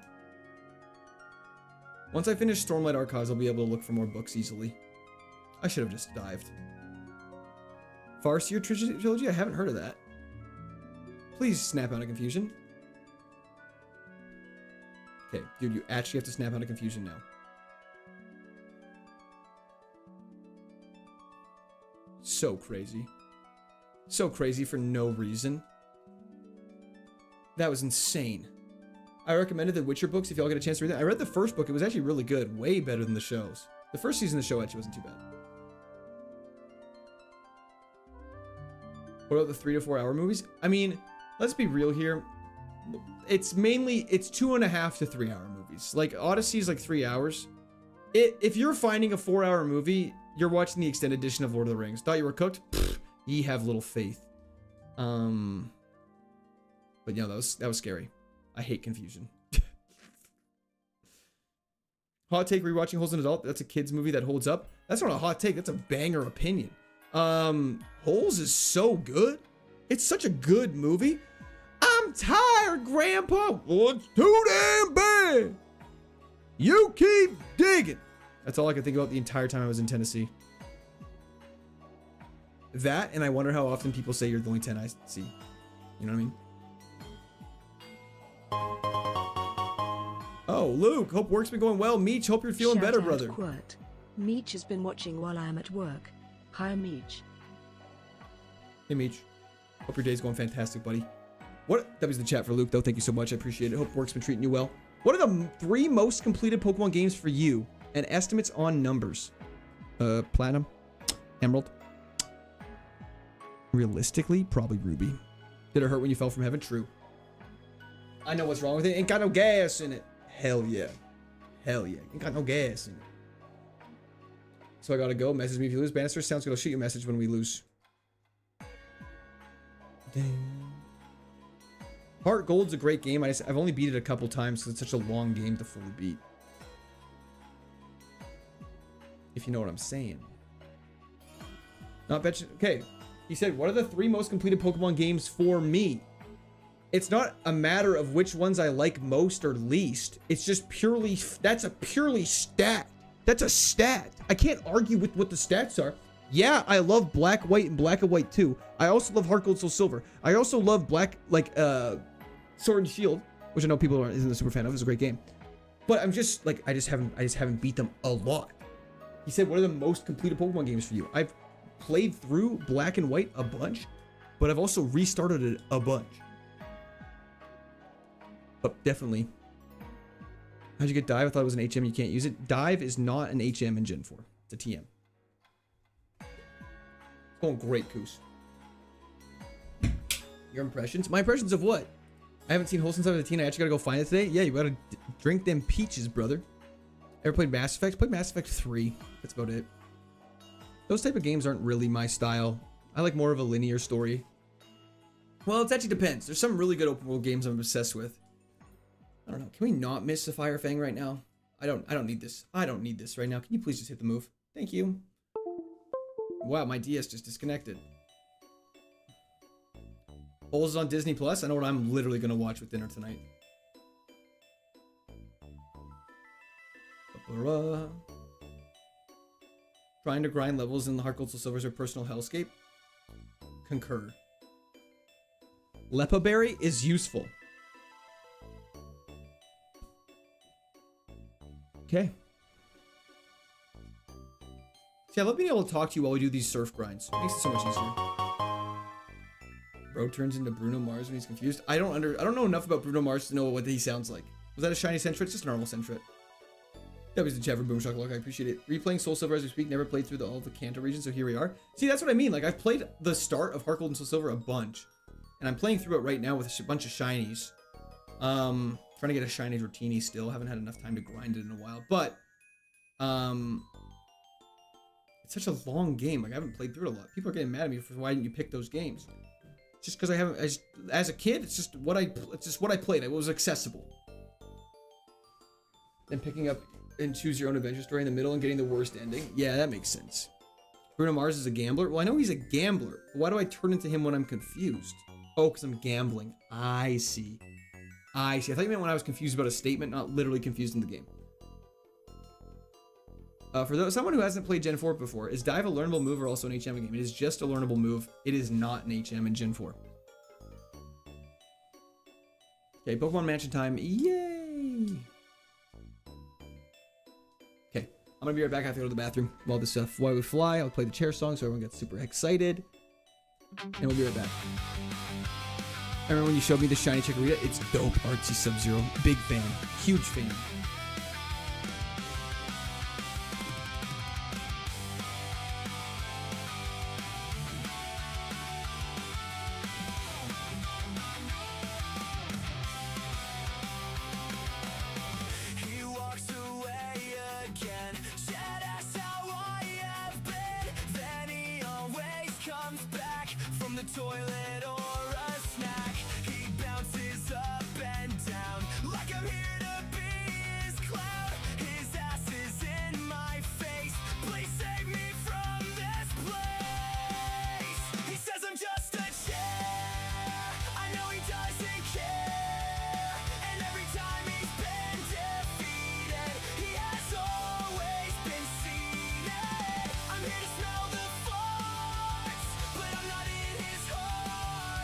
Once I finish Stormlight Archives, I'll be able to look for more books easily. I should have just dived. Farseer trilogy? I haven't heard of that. Please snap out of confusion. Okay, dude, you actually have to snap out of confusion now. So crazy. So crazy for no reason. That was insane. I recommended the Witcher books if y'all get a chance to read them. I read the first book. It was actually really good. Way better than the shows. The first season of the show actually wasn't too bad. What about the 3 to 4 hour movies? I mean, let's be real here. It's 2.5 to 3 hour movies. Like Odyssey is like 3 hours. If you're finding a 4 hour movie, you're watching the extended edition of Lord of the Rings. Thought you were cooked? Pfft, ye have little faith. But yeah, that was scary. I hate confusion. Hot take, rewatching Holes in Adult. That's a kid's movie that holds up. That's not a hot take. That's a banger opinion. Holes is so good. It's such a good movie. I'm tired, Grandpa. Well, it's too damn bad. You keep digging. That's all I could think about the entire time I was in Tennessee. That, and I wonder how often people say you're the only 10 I see. You know what I mean? Oh, Luke, hope work's been going well. Meech, hope you're feeling better, brother. Quote. Meech has been watching while I am at work. Hi, Meech. Hey, Meech. Hope your day's going fantastic, buddy. That was the chat for Luke, though. Thank you so much. I appreciate it. Hope work's been treating you well. What are the 3 most completed Pokemon games for you? And estimates on numbers. Platinum. Emerald. Realistically, probably Ruby. Did it hurt when you fell from heaven? True. I know what's wrong with it. Ain't got no gas in it. Hell yeah. Hell yeah. Ain't got no gas in it. So I gotta go. Message me if you lose. Bannister, sounds good. I'll shoot you a message when we lose. Dang. Heart Gold's a great game. I've only beat it a couple times because it's such a long game to fully beat. If you know what I'm saying. Not bet you. Okay. He said, what are the 3 most completed Pokemon games for me? It's not a matter of which ones I like most or least. It's just purely, that's a purely stat. That's a stat. I can't argue with what the stats are. Yeah, I love Black, White, and Black and White too. I also love Heart Gold, Soul Silver. I also love Sword and Shield, which I know people isn't a super fan of. It's a great game. But I'm just like, I just haven't beat them a lot. He said, what are the most completed Pokemon games for you? I've played through Black and White a bunch, but I've also restarted it a bunch. But definitely. How'd you get Dive? I thought it was an HM. You can't use it. Dive is not an HM in Gen 4. It's a TM. It's going great, Koos. Your impressions? My impressions of what? I haven't seen Whole since I was a teen. I actually gotta go find it today. Yeah, you gotta drink them peaches, brother. Ever played Mass Effect? Played Mass Effect 3. That's about it. Those type of games aren't really my style. I like more of a linear story. Well, it actually depends. There's some really good open world games I'm obsessed with. I don't know. Can we not miss a Fire Fang right now? I don't need this. I don't need this right now. Can you please just hit the move? Thank you. Wow, my DS just disconnected. Holes is on Disney Plus. I know what I'm literally gonna watch with dinner tonight. Trying to grind levels in the Heart Gold Soul Silvers or personal hellscape. Concur. Lepa Berry is useful. Okay. See, I love being able to talk to you while we do these surf grinds. Makes it so much easier. Bro turns into Bruno Mars when he's confused. I don't know enough about Bruno Mars to know what he sounds like. Was that a shiny Sentret? It's just a normal Sentret. That was the chat for Boom Shock. I appreciate it. Replaying Soul Silver as we speak. Never played through all the Kanto region, so here we are. See, that's what I mean. Like, I've played the start of Heart Gold and Soul Silver a bunch. And I'm playing through it right now with a bunch of shinies. Trying to get a shiny Dratini still. Haven't had enough time to grind it in a while. But, it's such a long game. Like, I haven't played through it a lot. People are getting mad at me for why didn't you pick those games. Just because I haven't, as a kid, it's just what I played. It was accessible. Then picking up and choose your own adventure story in the middle and getting the worst ending. Yeah, that makes sense. Bruno Mars is a gambler. Well, I know he's a gambler. Why do I turn into him when I'm confused? Oh, because I'm gambling. I see. I thought you meant when I was confused about a statement, not literally confused in the game. For someone who hasn't played Gen 4 before, is Dive a learnable move or also an HM game? It is just a learnable move. It is not an HM in Gen 4. Okay, Pokemon Mansion time. Yay! Okay, I'm gonna be right back. I have to go to the bathroom while this Why We Fly. I'll play the chair song so everyone gets super excited. And we'll be right back. I remember when you showed me the shiny Chikorita. It's dope, artsy Sub-Zero. Big fan. Huge fan. He walks away again, said that's how I have been. Then he always comes back from the toilet or a snack. He bounces up and down like I'm here to be his clown. His ass is in my face. Please save me from this place. He says I'm just a chair. I know he doesn't care. And every time he's been defeated, he has always been seated. I'm here to smell the farts, but I'm not in his heart.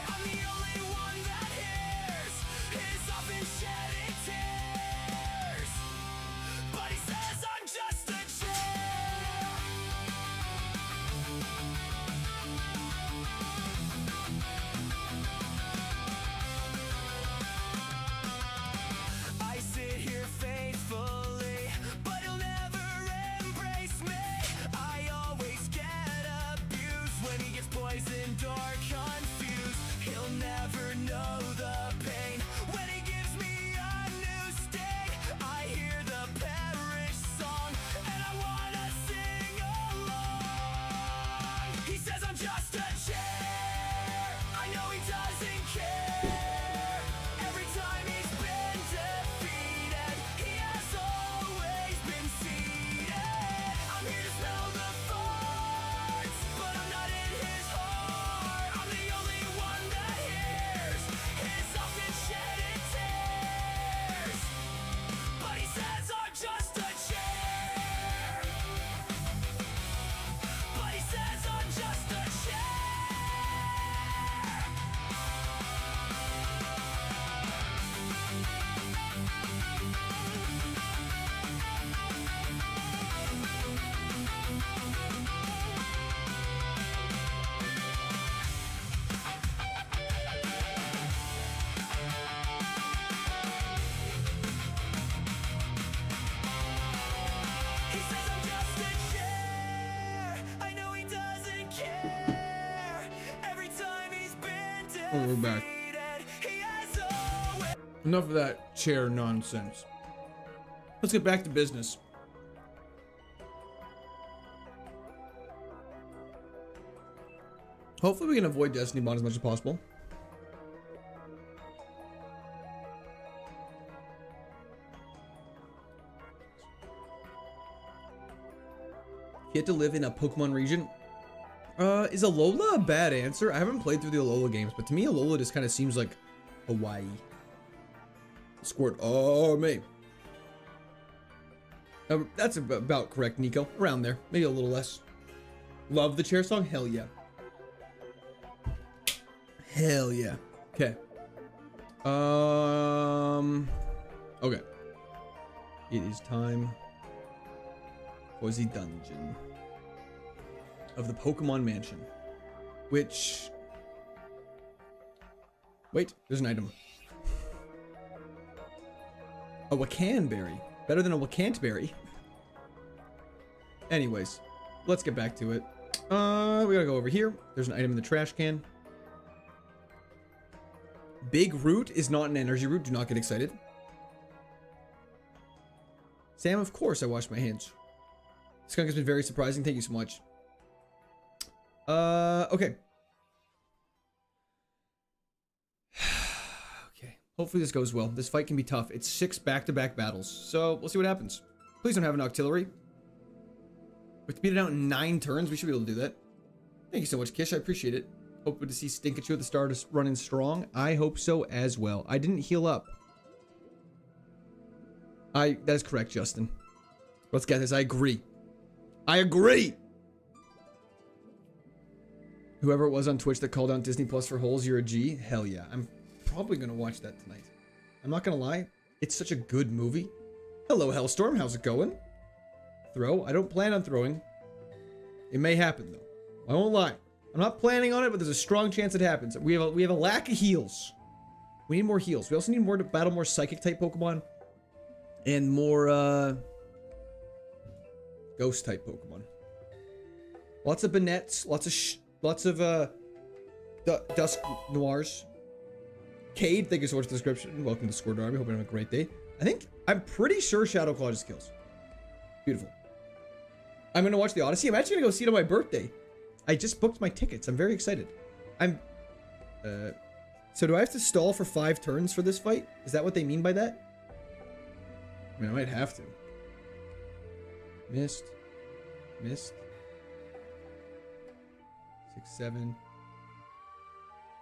more confused. He'll never know the pain. When he gives me a new state, I hear the parish song, and I wanna sing along. He says I'm just a chair. I know he doesn't care. Every time he's been defeated, he has always been seated. I'm here to smell the farts, but I'm not in his heart. I'm the only one that hears his often shedded tears. But he says I'm just a chair. But he says I'm just a chair. He says I'm just a chair. I know he doesn't care. Every time he's been Oh, we're back. defeated, he has always. Enough of that chair nonsense. Let's get back to business. Hopefully we can avoid Destiny Bond as much as possible. If you had to live in a Pokemon region, is Alola a bad answer? I haven't played through the Alola games, but to me Alola just kind of seems like Hawaii. Squirt. Oh, me. That's about correct, Nico. Around there. Maybe a little less. Love the chair song? Hell yeah. Hell yeah. Okay. Okay. It is time for the dungeon of the Pokemon Mansion. Which... Wait, there's an item. A Wacanberry. Better than a Wacantberry. Anyways, let's get back to it. We gotta go over here. There's an item in the trash can. Big Root is not an energy root. Do not get excited. Sam, of course I washed my hands. Skunk has been very surprising. Thank you so much. Okay. Okay. Hopefully this goes well. This fight can be tough. It's 6 back-to-back battles. So we'll see what happens. Please don't have an Octillery. We have to beat it out in 9 turns. We should be able to do that. Thank you so much, Kish. I appreciate it. Hoping to see Stinkachu at the start is running strong. I hope so as well. I didn't heal up. That is correct, Justin. Let's get this. I agree. I agree! Whoever it was on Twitch that called out Disney Plus for holes, you're a G. Hell yeah. I'm probably going to watch that tonight. I'm not going to lie. It's such a good movie. Hello, Hellstorm. How's it going? Throw? I don't plan on throwing. It may happen, though. I won't lie. I'm not planning on it, but there's a strong chance it happens. We have a lack of heals. We need more heals. We also need more to battle more psychic type Pokemon and more ghost type Pokemon. Lots of Bannettes, lots of Dusk Noirs. Cade, thank you so much for the description. Welcome to Squirtle Army. Hope you have a great day. I'm pretty sure Shadow Claw just kills. Beautiful. I'm gonna watch the Odyssey. I'm actually gonna go see it on my birthday. I just booked my tickets. I'm very excited. So do I have to stall for 5 turns for this fight? Is that what they mean by that? I mean, I might have to. Missed. 6, 7,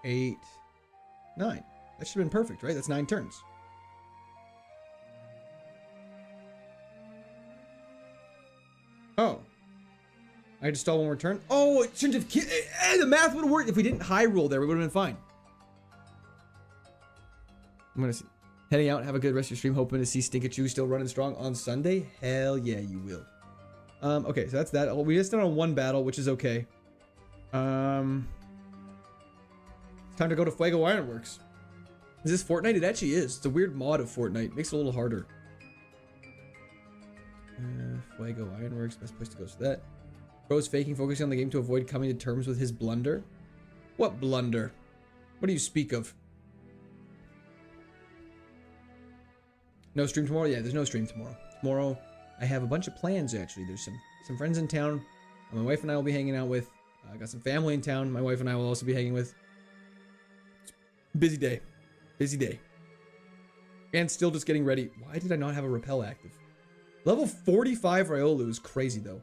8, 9. That should have been perfect, right? That's 9 turns. Oh. I had to stall one more turn. Oh, it shouldn't have. The math would have worked if we didn't high roll there. We would have been fine. I'm gonna see. Heading out. Have a good rest of your stream. Hoping to see Stinkachu still running strong on Sunday. Hell yeah, you will. Okay, so that's that. Oh, we just done on 1 battle, which is okay. Time to go to Fuego Ironworks. Is this Fortnite? It actually is. It's a weird mod of Fortnite. Makes it a little harder. Fuego Ironworks. Best place to go. So that. Bro's faking, focusing on the game to avoid coming to terms with his blunder. What blunder? What do you speak of? No stream tomorrow? Yeah, there's no stream tomorrow. Tomorrow, I have a bunch of plans, actually. There's some friends in town my wife and I will be hanging out with. I got some family in town my wife and I will also be hanging with. Busy day. Busy day. And still just getting ready. Why did I not have a repel active? Level 45 Riolu is crazy, though.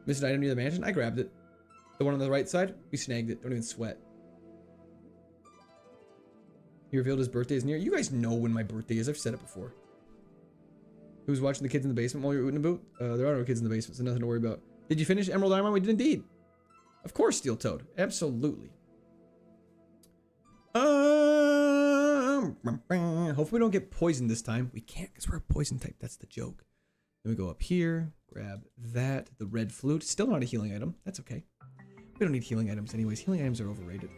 Missed an item near the mansion? I grabbed it. The one on the right side? We snagged it. Don't even sweat. He revealed his birthday is near. You guys know when my birthday is. I've said it before. Who's watching the kids in the basement while you're rooting about? There are no kids in the basement, so nothing to worry about. Did you finish Emerald Iron? We did indeed. Of course, Steel Toad. Absolutely. Hopefully we don't get poisoned this time. We can't because we're a poison type. That's the joke. Then we go up here, grab that, the red flute. Still not a healing item. That's okay. We don't need healing items anyways. Healing items are overrated.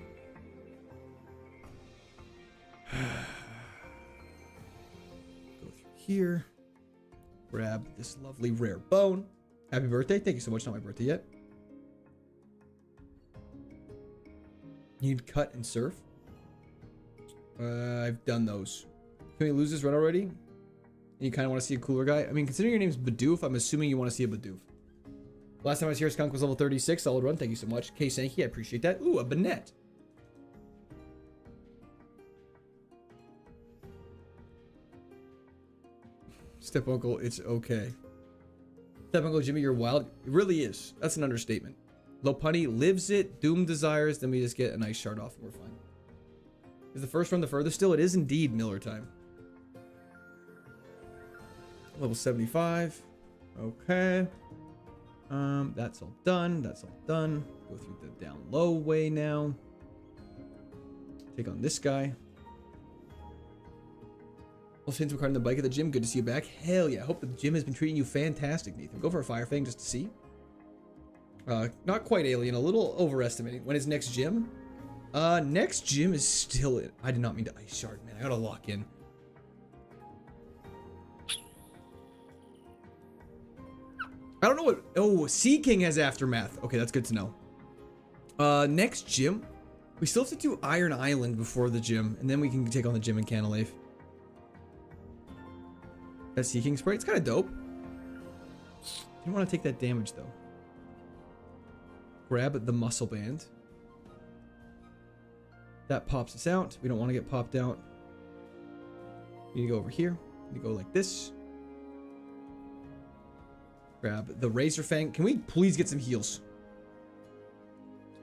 Go through here. Grab this lovely rare bone. Happy birthday. Thank you so much. Not my birthday yet. Need cut and surf. I've done those. Can we lose this run already? And you kind of want to see a cooler guy? I mean, considering your name's Bidoof, I'm assuming you want to see a Bidoof. Last time I was here, Skunk was level 36. Solid run. Thank you so much. K Sankey, I appreciate that. Ooh, a Banette. Step Uncle, it's okay. Step Uncle Jimmy, you're wild. It really is. That's an understatement. Lopunny lives it. Doom desires. Then we just get a nice shard off and we're fine. Is the first run the furthest still? It is indeed Miller time. Level 75. Okay. That's all done. That's all done. Go through the down low way now. Take on this guy. Well, since we're riding the bike at the gym, good to see you back. Hell yeah. I hope the gym has been treating you fantastic, Nathan. Go for a Fire Fang just to see. Not quite alien, a little overestimating. When is next gym? Next gym is still in. I did not mean to ice shard, man. I gotta lock in. I don't know what. Oh, Sea King has Aftermath. Okay, that's good to know. Next gym. We still have to do Iron Island before the gym, and then we can take on the gym in Canalave. That Sea King spray, it's kind of dope. Didn't want to take that damage though. Grab the muscle band. That pops us out. We don't want to get popped out. You need to go over here. You go like this. Grab the Razor Fang. Can we please get some heals?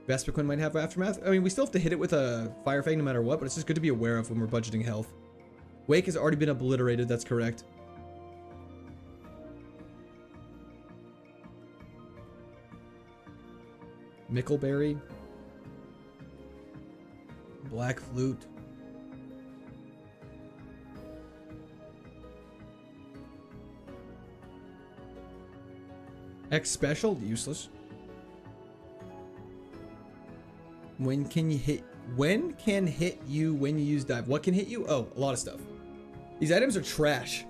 Vespiquen might have Aftermath. I mean, we still have to hit it with a Fire Fang no matter what, but it's just good to be aware of when we're budgeting health. Wake has already been obliterated. That's correct. Mickleberry. Black Flute. X Special, useless. When can you hit? When can hit you when you use dive? What can hit you? Oh, a lot of stuff. These items are trash.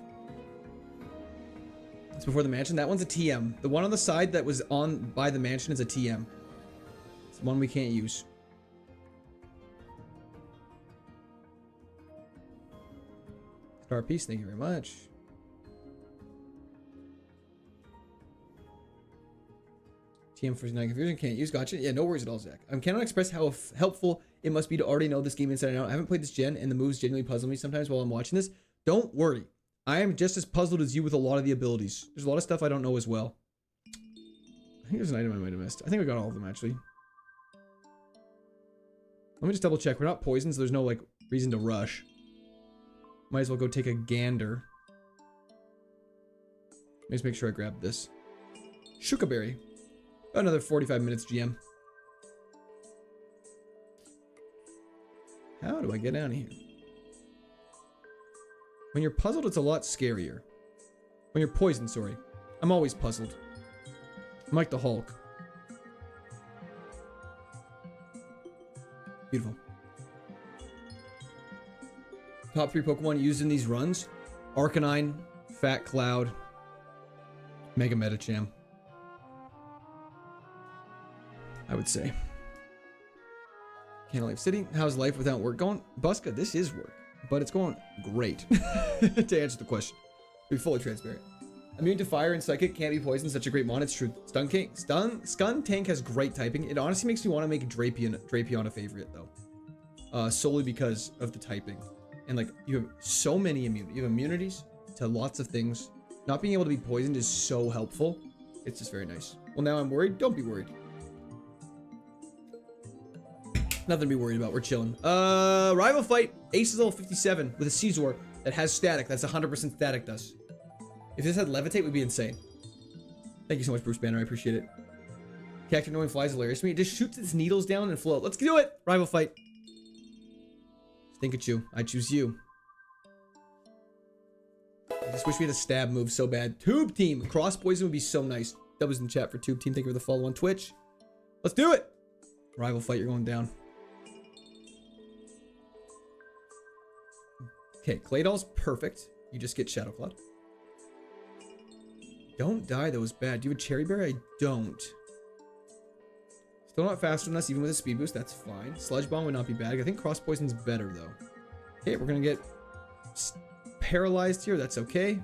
It's before the mansion. That one's a TM. The one on the side that was on by the mansion is a TM. It's one we can't use. Star piece, thank you very much. TM for night confusion, can't use, gotcha. Yeah, no worries at all, Zach. I cannot express how helpful it must be to already know this game inside and out. I haven't played this gen, and the moves genuinely puzzle me sometimes while I'm watching this. Don't worry. I am just as puzzled as you with a lot of the abilities. There's a lot of stuff I don't know as well. I think there's an item I might have missed. I think we got all of them, actually. Let me just double check. We're not poisoned, so there's no, like, reason to rush. Might as well go take a gander. Let me just make sure I grab this. Shukaberry. Another 45 minutes, GM. How do I get down here? When you're puzzled, it's a lot scarier. When you're poisoned, sorry. I'm always puzzled. I'm like the Hulk. Beautiful. Top 3 Pokemon used in these runs. Arcanine, Fat Cloud, Mega Metacham. I would say. Can't leave city. How's life without work going? Buska, this is work, but it's going great. To answer the question, to be fully transparent. Immune to fire and psychic, can't be poisoned. Such a great mon. It's true. Stun tank has great typing. It honestly makes me want to make Drapion a favorite though, solely because of the typing. And like you have so many you have immunities to lots of things. Not being able to be poisoned is so helpful. It's just very nice. Well, now I'm worried. Don't be worried. Nothing to be worried about. We're chilling. Rival fight. Ace is level 57 with a Caesar that has static. That's 100% static dust. If this had levitate, it would be insane. Thank you so much, Bruce Banner. I appreciate it. Cactus knowing flies hilarious to me. It just shoots its needles down and float. Let's do it. Rival fight. Stinkachu. I choose you. I just wish we had a stab move so bad. Tube team. Cross poison would be so nice. That was in chat for Tube team. Thank you for the follow on Twitch. Let's do it. Rival fight. You're going down. Okay. Claydol's perfect. You just get Shadow Cloud. Don't die, that was bad. Do you have a Cherry Berry? I don't. Still not faster than us, even with a speed boost. That's fine. Sludge Bomb would not be bad. I think Cross Poison's better, though. Okay, we're going to get paralyzed here. That's okay.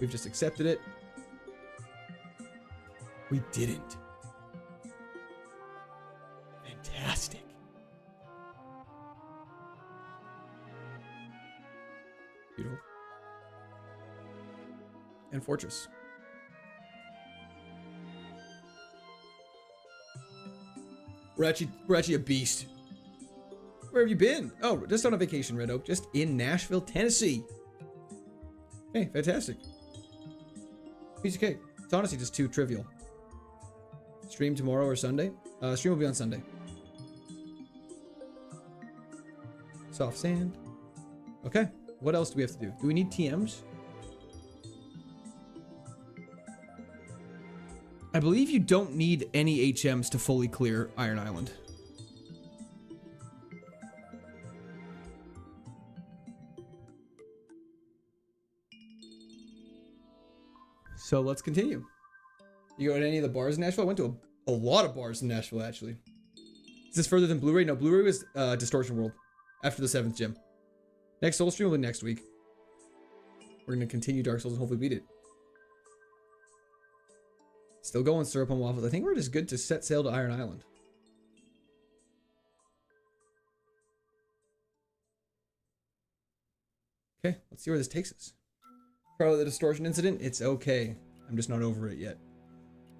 We've just accepted it. We didn't. Fantastic. Beautiful. And Fortress. We're actually a beast. Where have you been? Oh, just on a vacation, Red Oak. Just in Nashville, Tennessee. Hey, fantastic. Piece of cake. It's honestly just too trivial. Stream tomorrow or Sunday? Stream will be on Sunday. Soft sand. Okay. What else do we have to do? Do we need TMs? I believe you don't need any HMs to fully clear Iron Island. So let's continue. You go to any of the bars in Nashville? I went to a lot of bars in Nashville, actually. Is this further than Blu-ray? No, Blu-ray was Distortion World after the 7th gym. Next Soul Stream will be next week. We're going to continue Dark Souls and hopefully beat it. Still going syrup on waffles. I think we're just good to set sail to Iron Island. Okay, let's see where this takes us. Probably the distortion incident. It's okay. I'm just not over it yet.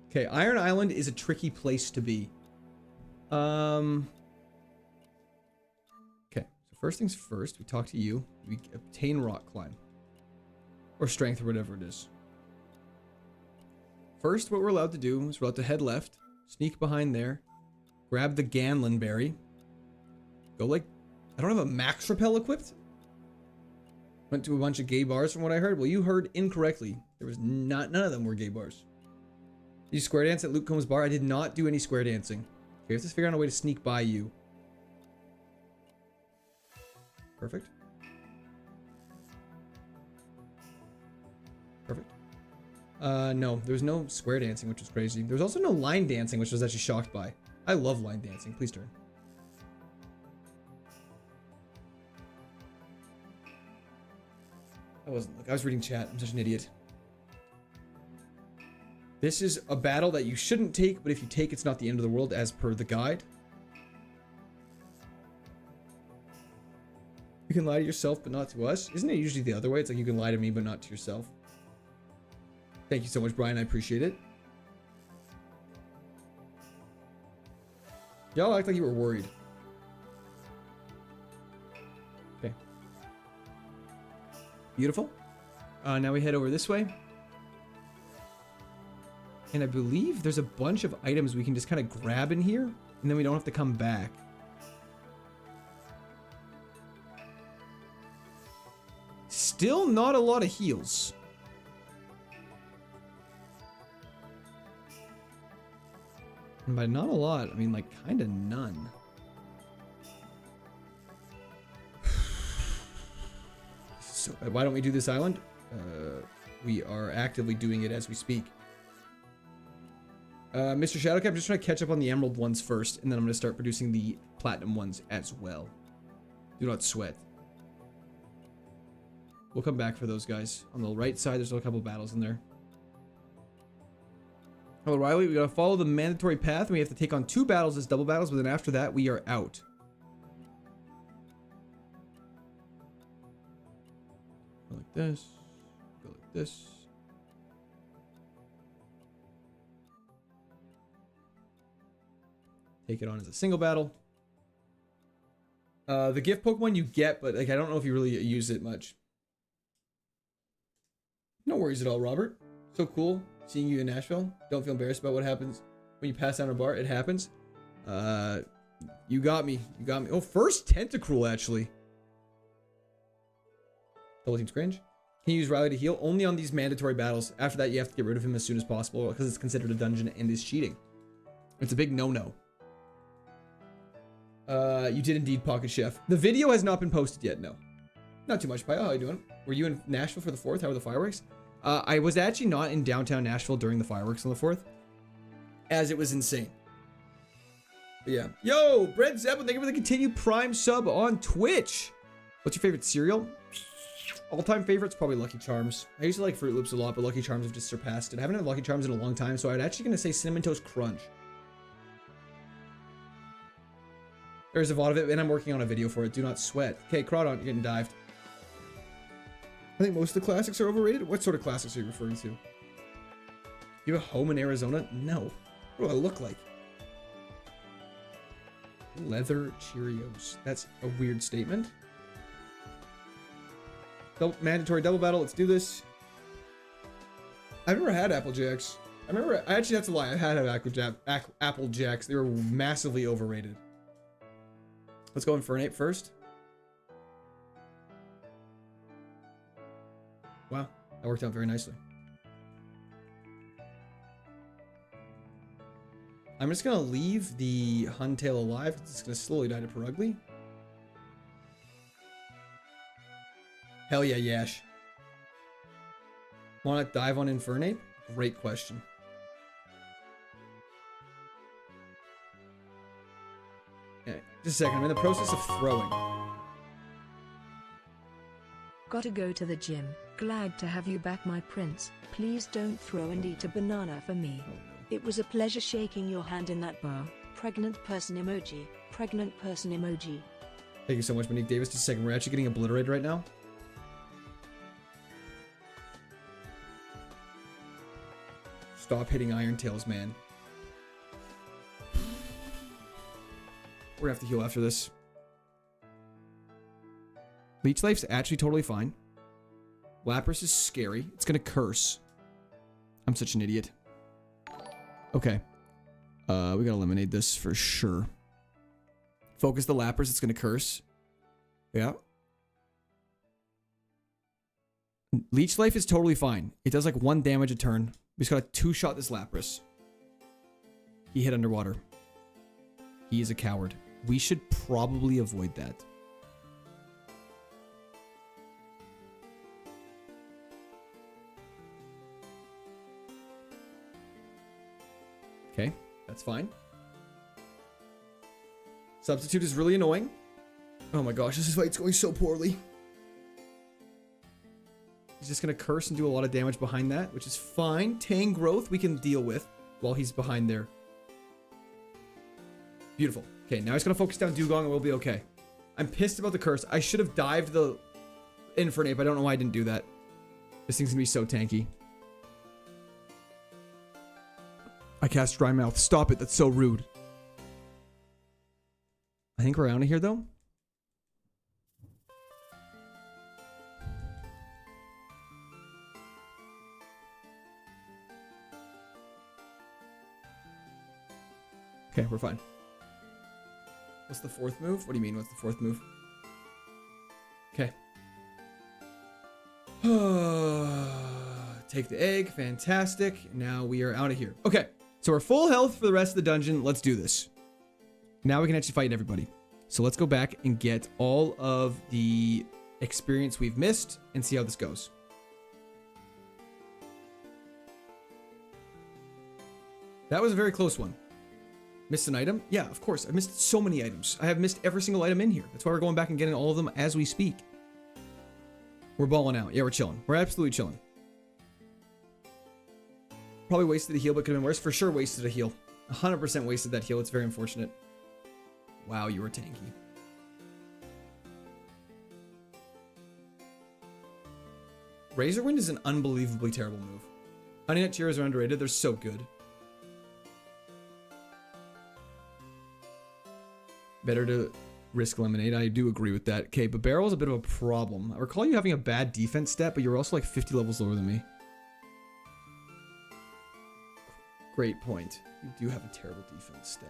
Okay, Iron Island is a tricky place to be. Okay, so first things first, we talk to you. We obtain rock climb. Or strength or whatever it is. First, what we're allowed to do is we're allowed to head left, sneak behind there, grab the Ganlin berry, go like, I don't have a max repel equipped. Went to a bunch of gay bars from what I heard. Well, you heard incorrectly. There was none of them were gay bars. Did you square dance at Luke Combs' bar? I did not do any square dancing. Okay, we have to figure out a way to sneak by you. Perfect. Perfect. No, there was no square dancing, which was crazy. There was also no line dancing, which I was actually shocked by. I love line dancing. Please turn. I wasn't. Look, I was reading chat. I'm such an idiot. This is a battle that you shouldn't take, but if you take, it's not the end of the world, as per the guide. You can lie to yourself, but not to us. Isn't it usually the other way? It's like you can lie to me, but not to yourself. Thank you so much, Brian. I appreciate it. Y'all act like you were worried. Okay. Beautiful. Now we head over this way. And I believe there's a bunch of items we can just kind of grab in here, and then we don't have to come back. Still not a lot of heals. And by not a lot, I mean like kind of none. So why don't we do this island? We are actively doing it as we speak. Mr. Shadowcat, I'm just trying to catch up on the emerald ones first, and then I'm going to start producing the platinum ones as well. Do not sweat. We'll come back for those guys. On the right side, there's a couple battles in there. Hello, Riley. We got to follow the mandatory path, and we have to take on 2 battles as double battles, but then after that, we are out. Go like this. Go like this. Take it on as a single battle. The gift Pokemon you get, but like I don't know if you really use it much. No worries at all, Robert. So cool seeing you in Nashville. Don't feel embarrassed about what happens when you pass down a bar. It happens. You got me. You got me. Oh, first Tentacruel, actually. Double Team's cringe. Can you use Riley to heal? Only on these mandatory battles. After that, you have to get rid of him as soon as possible because it's considered a dungeon and is cheating. It's a big no-no. You did indeed, Pocket Chef. The video has not been posted yet, no. Not too much, Pio. How you doing? Were you in Nashville for the 4th? How were the fireworks? I was actually not in downtown Nashville during the fireworks on the 4th, as it was insane. But yeah. Yo, Brent Zeppelin, thank you for the continued Prime sub on Twitch. What's your favorite cereal? All-time favorites, probably Lucky Charms. I used to like Fruit Loops a lot, but Lucky Charms have just surpassed it. I haven't had Lucky Charms in a long time, so I'm actually going to say Cinnamon Toast Crunch. There's a lot of it, and I'm working on a video for it. Do not sweat. Okay, Crawdon, you're getting dived. I think most of the classics are overrated. What sort of classics are you referring to? You have a home in Arizona? No. What do I look like? Leather Cheerios. That's a weird statement. Mandatory double battle. Let's do this. I've never had Apple Jacks. Actually, that's a lie. I had Apple Jacks. They were massively overrated. Let's go Infernape first. Wow, that worked out very nicely. I'm just gonna leave the Huntail alive. It's gonna slowly die to Perugly. Hell yeah, Yash. Wanna dive on Infernape? Great question. Okay, just a second. I'm in the process of throwing. Gotta go to the gym. Glad to have you back, my prince. Please don't throw and eat a banana for me. It was a pleasure shaking your hand in that bar. Pregnant person emoji. Pregnant person emoji. Thank you so much, Monique Davis. Just a second. We're actually getting obliterated right now. Stop hitting Iron Tails, man. We're gonna have to heal after this. Leech Life's actually totally fine. Lapras is scary. It's gonna curse. I'm such an idiot. Okay. We gotta eliminate this for sure. Focus the Lapras. It's gonna curse. Yeah. Leech Life is totally fine. It does like 1 damage a turn. We just gotta 2-shot this Lapras. He hit underwater. He is a coward. We should probably avoid that. Okay, that's fine. Substitute is really annoying. Oh my gosh, this fight's going so poorly. He's just gonna curse and do a lot of damage behind that, which is fine. Tang growth we can deal with while he's behind there. Beautiful. Okay, now he's gonna focus down Dugong and we'll be okay. I'm pissed about the curse. I should have dived the Infernape. I don't know why I didn't do that. This thing's gonna be so tanky. I cast Dry Mouth. Stop it. That's so rude. I think we're out of here, though. Okay, we're fine. What's the 4th move? What do you mean, what's the 4th move? Okay. Take the egg. Fantastic. Now we are out of here. Okay. So we're full health for the rest of the dungeon. Let's do this. Now we can actually fight everybody. So let's go back and get all of the experience we've missed and see how this goes. That was a very close one. Missed an item? Yeah, of course. I missed so many items. I have missed every single item in here. That's why we're going back and getting all of them as we speak. We're balling out. Yeah, we're chilling. We're absolutely chilling. Probably wasted a heal, but could have been worse. For sure wasted a heal. 100% wasted that heal. It's very unfortunate. Wow, you were tanky. Razor Wind is an unbelievably terrible move. Honey Nut Cheerios are underrated. They're so good. Better to risk Lemonade. I do agree with that. Okay, but Barrel is a bit of a problem. I recall you having a bad defense stat, but you're also like 50 levels lower than me. Great point. You do have a terrible defense stat.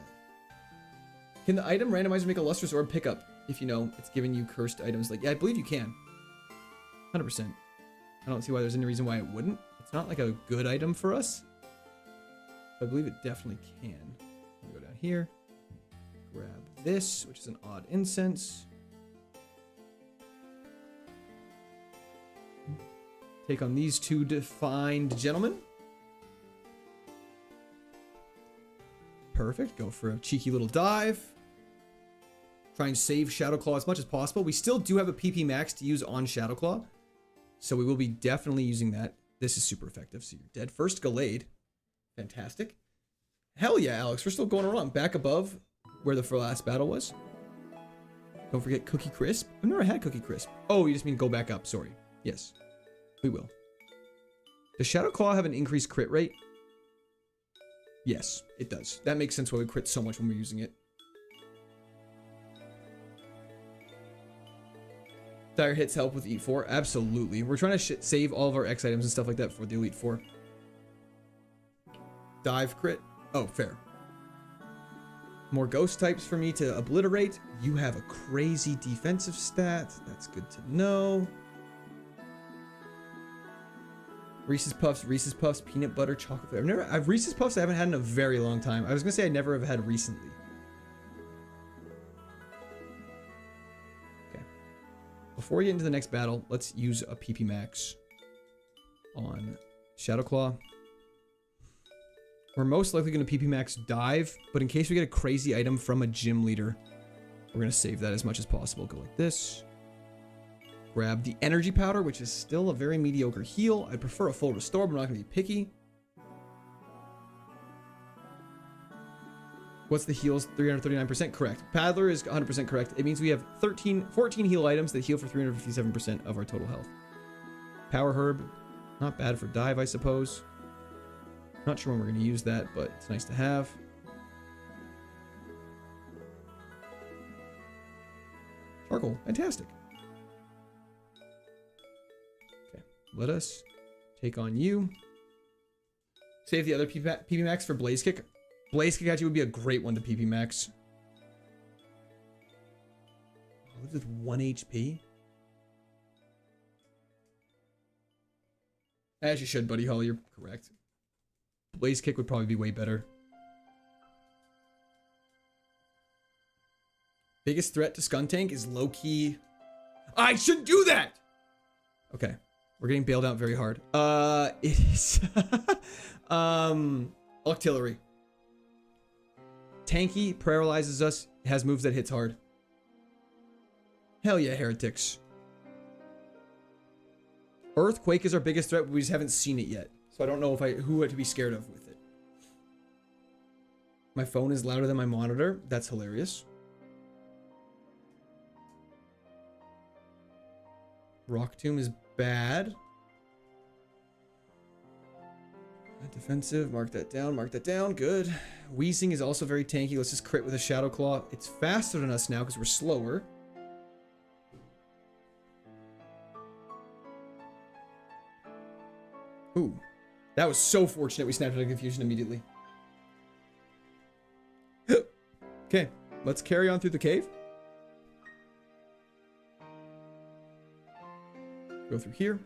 Can the item randomizer make a lustrous orb pickup if you know it's giving you cursed items? Like, yeah, I believe you can. 100%. I don't see why there's any reason why it wouldn't. It's not like a good item for us. I believe it definitely can. I'll go down here. Grab this, which is an odd incense. Take on these two defined gentlemen. Perfect. Go for a cheeky little dive. Try and save Shadowclaw as much as possible. We still do have a PP max to use on Shadowclaw, so we will be definitely using that. This is super effective. So you're dead. First Gallade. Fantastic. Hell yeah, Alex. We're still going around. Back above where the last battle was. Don't forget Cookie Crisp. I've never had Cookie Crisp. Oh, you just mean go back up. Sorry. Yes, we will. Does Shadowclaw have an increased crit rate? Yes, it does. That makes sense why we crit so much when we're using it. Dire hits help with Elite 4. Absolutely. We're trying to save all of our X items and stuff like that for the Elite 4. Dive crit. Oh, fair. More ghost types for me to obliterate. You have a crazy defensive stat. That's good to know. Reese's Puffs, peanut butter, chocolate flavor. I've Reese's Puffs I haven't had in a very long time. I was gonna say I never have had recently. Okay. Before we get into the next battle, let's use a PP Max on Shadowclaw. We're most likely going to PP Max Dive, but in case we get a crazy item from a gym leader, we're going to save that as much as possible. Go like this. Grab the Energy Powder, which is still a very mediocre heal. I prefer a full restore, but I'm not going to be picky. What's the heals? 339%? Correct. Paddler is 100% correct. It means we have 14 heal items that heal for 357% of our total health. Power Herb, not bad for dive, I suppose. Not sure when we're going to use that, but it's nice to have. Charcoal, fantastic. Okay, let us take on you. Save the other PP Max for Blaze Kick. Blaze Kick actually would be a great one to PP Max. Lives with 1 HP. As you should, Buddy Holly, you're correct. Blaze Kick would probably be way better. Biggest threat to Skuntank is low-key... I shouldn't do that! Okay. We're getting bailed out very hard. It is... Octillery. Tanky, paralyzes us, has moves that hits hard. Hell yeah, Heretics. Earthquake is our biggest threat, but we just haven't seen it yet. So I don't know if who to be scared of with it. My phone is louder than my monitor. That's hilarious. Rock Tomb is bad. Defensive, mark that down, good. Wheezing is also very tanky. Let's just crit with a Shadow Claw. It's faster than us now because we're slower. Ooh. That was so fortunate we snapped out of confusion immediately. Okay, let's carry on through the cave. Go through here.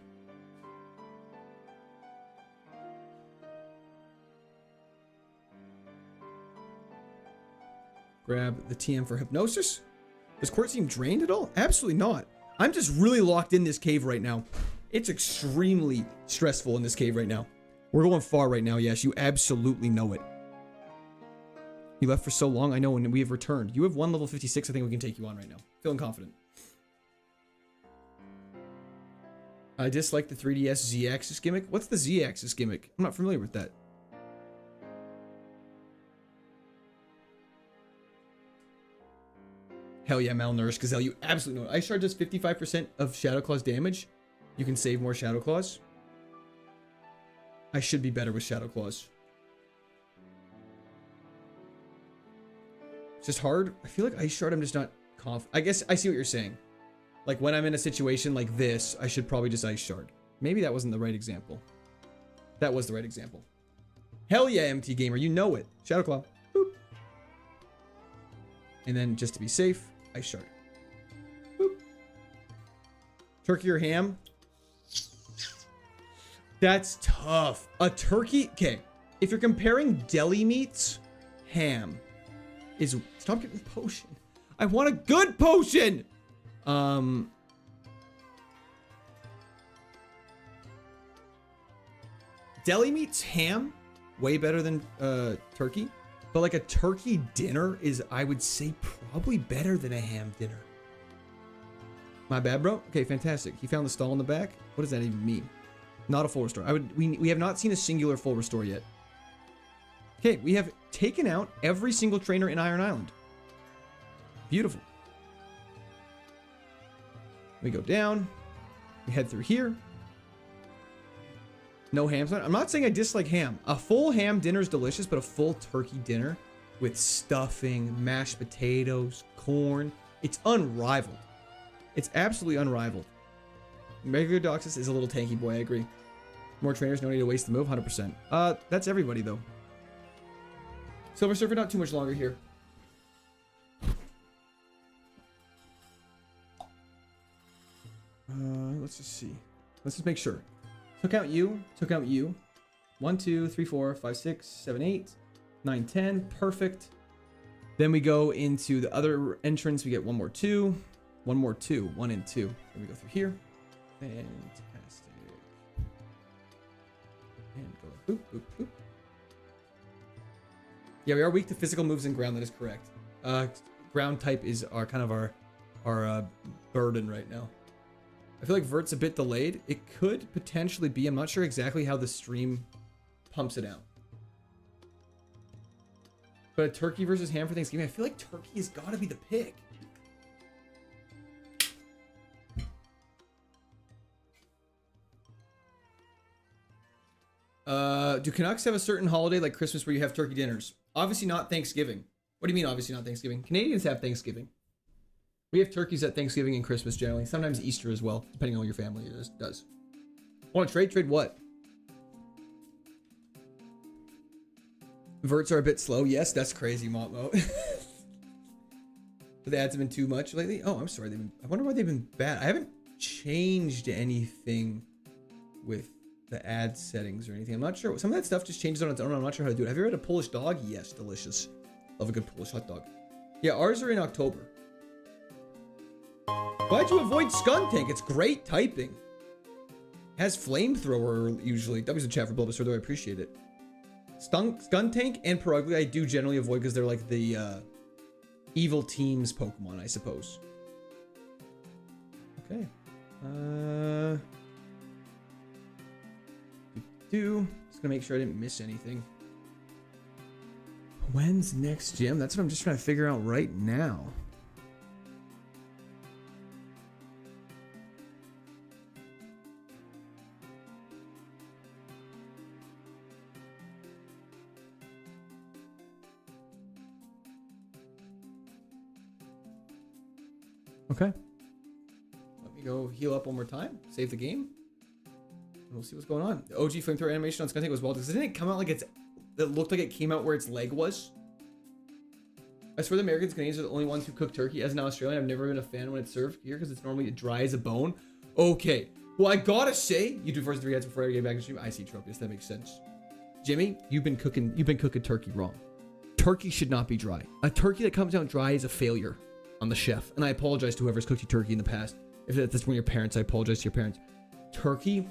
Grab the TM for Hypnosis. Does Court seem drained at all? Absolutely not. I'm just really locked in this cave right now. It's extremely stressful in this cave right now. We're going far right now, yes. You absolutely know it. You left for so long. I know, and we have returned. You have one level 56. I think we can take you on right now. Feeling confident. I dislike the 3DS Z-axis gimmick. What's the Z-axis gimmick? I'm not familiar with that. Hell yeah, malnourished gazelle. You absolutely know it. Ice Shard does 55% of Shadow Claw's damage. You can save more Shadow Claws. I should be better with Shadow Claws. It's just hard. I feel like Ice Shard, I'm just not confident. I guess I see what you're saying. Like when I'm in a situation like this, I should probably just Ice Shard. Maybe that wasn't the right example. That was the right example. Hell yeah, MT Gamer. You know it. Shadow Claw. Boop. And then just to be safe, Ice Shard. Boop. Turkey or ham? That's tough. A turkey. Okay. If you're comparing deli meats, ham is. Stop getting potion. I want a good potion. Deli meats, ham, way better than turkey. But like a turkey dinner is, I would say, probably better than a ham dinner. My bad, bro. Okay, fantastic. He found the stall in the back. What does that even mean? Not a full restore. We have not seen a singular full restore yet. Okay, we have taken out every single trainer in Iron Island. Beautiful. We go down. We head through here. No ham. I'm not saying I dislike ham. A full ham dinner is delicious, but a full turkey dinner with stuffing, mashed potatoes, corn, it's unrivaled. It's absolutely unrivaled. Regular Doxus is a little tanky boy, I agree. More trainers, no need to waste the move, 100%. That's everybody, though. Silver Surfer, not too much longer here. Let's just see. Let's just make sure. Took out you. Took out you. 1, 2, 3, 4, 5, 6, 7, 8, 9, 10. Perfect. Then we go into the other entrance. We get one more 2. One more 2. 1 and 2. Then we go through here. Fantastic. And go boop, boop, boop. Yeah, we are weak to physical moves and ground. That is correct. Ground type is our kind of our burden right now. I feel like Vert's a bit delayed. It could potentially be. I'm not sure exactly how the stream pumps it out. But a turkey versus ham for Thanksgiving, I feel like turkey has got to be the pick. Do Canucks have a certain holiday like Christmas where you have turkey dinners? Obviously not Thanksgiving. What do you mean obviously not Thanksgiving? Canadians have Thanksgiving. We have turkeys at Thanksgiving and Christmas generally. Sometimes Easter as well, depending on what your family does. Want to trade? Trade what? Verts are a bit slow. Yes, that's crazy, Montmo. The ads have been too much lately. Oh, I'm sorry. I wonder why they've been bad. I haven't changed anything with the ad settings or anything. I'm not sure. Some of that stuff just changes on its own. I'm not sure how to do it. Have you ever had a Polish dog? Yes, delicious. Love a good Polish hot dog. Yeah, ours are in October. Why'd you avoid Skun Tank? It's great typing. Has flamethrower usually. W's in chat for Bulbasaur, though I appreciate it. Skun Tank and Perugly I do generally avoid because they're like the evil team's Pokemon, I suppose. Okay. Just gonna make sure I didn't miss anything. When's next gym? That's what I'm just trying to figure out right now. Okay. Let me go heal up one more time. Save the game. And we'll see what's going on. The OG flamethrower animation on Skuntank was well because didn't it come out like it looked like it came out where its leg was? I swear the Americans and Canadians are the only ones who cook turkey. As an Australian, I've never been a fan when it's served here because it's normally dry as a bone. Okay. Well, I gotta say, you do first 3 ads before I get back to stream. I see Tropius. That makes sense. Jimmy, you've been cooking turkey wrong. Turkey should not be dry. A turkey that comes out dry is a failure on the chef. And I apologize to whoever's cooked you turkey in the past. If that's one of your parents, I apologize to your parents. Turkey,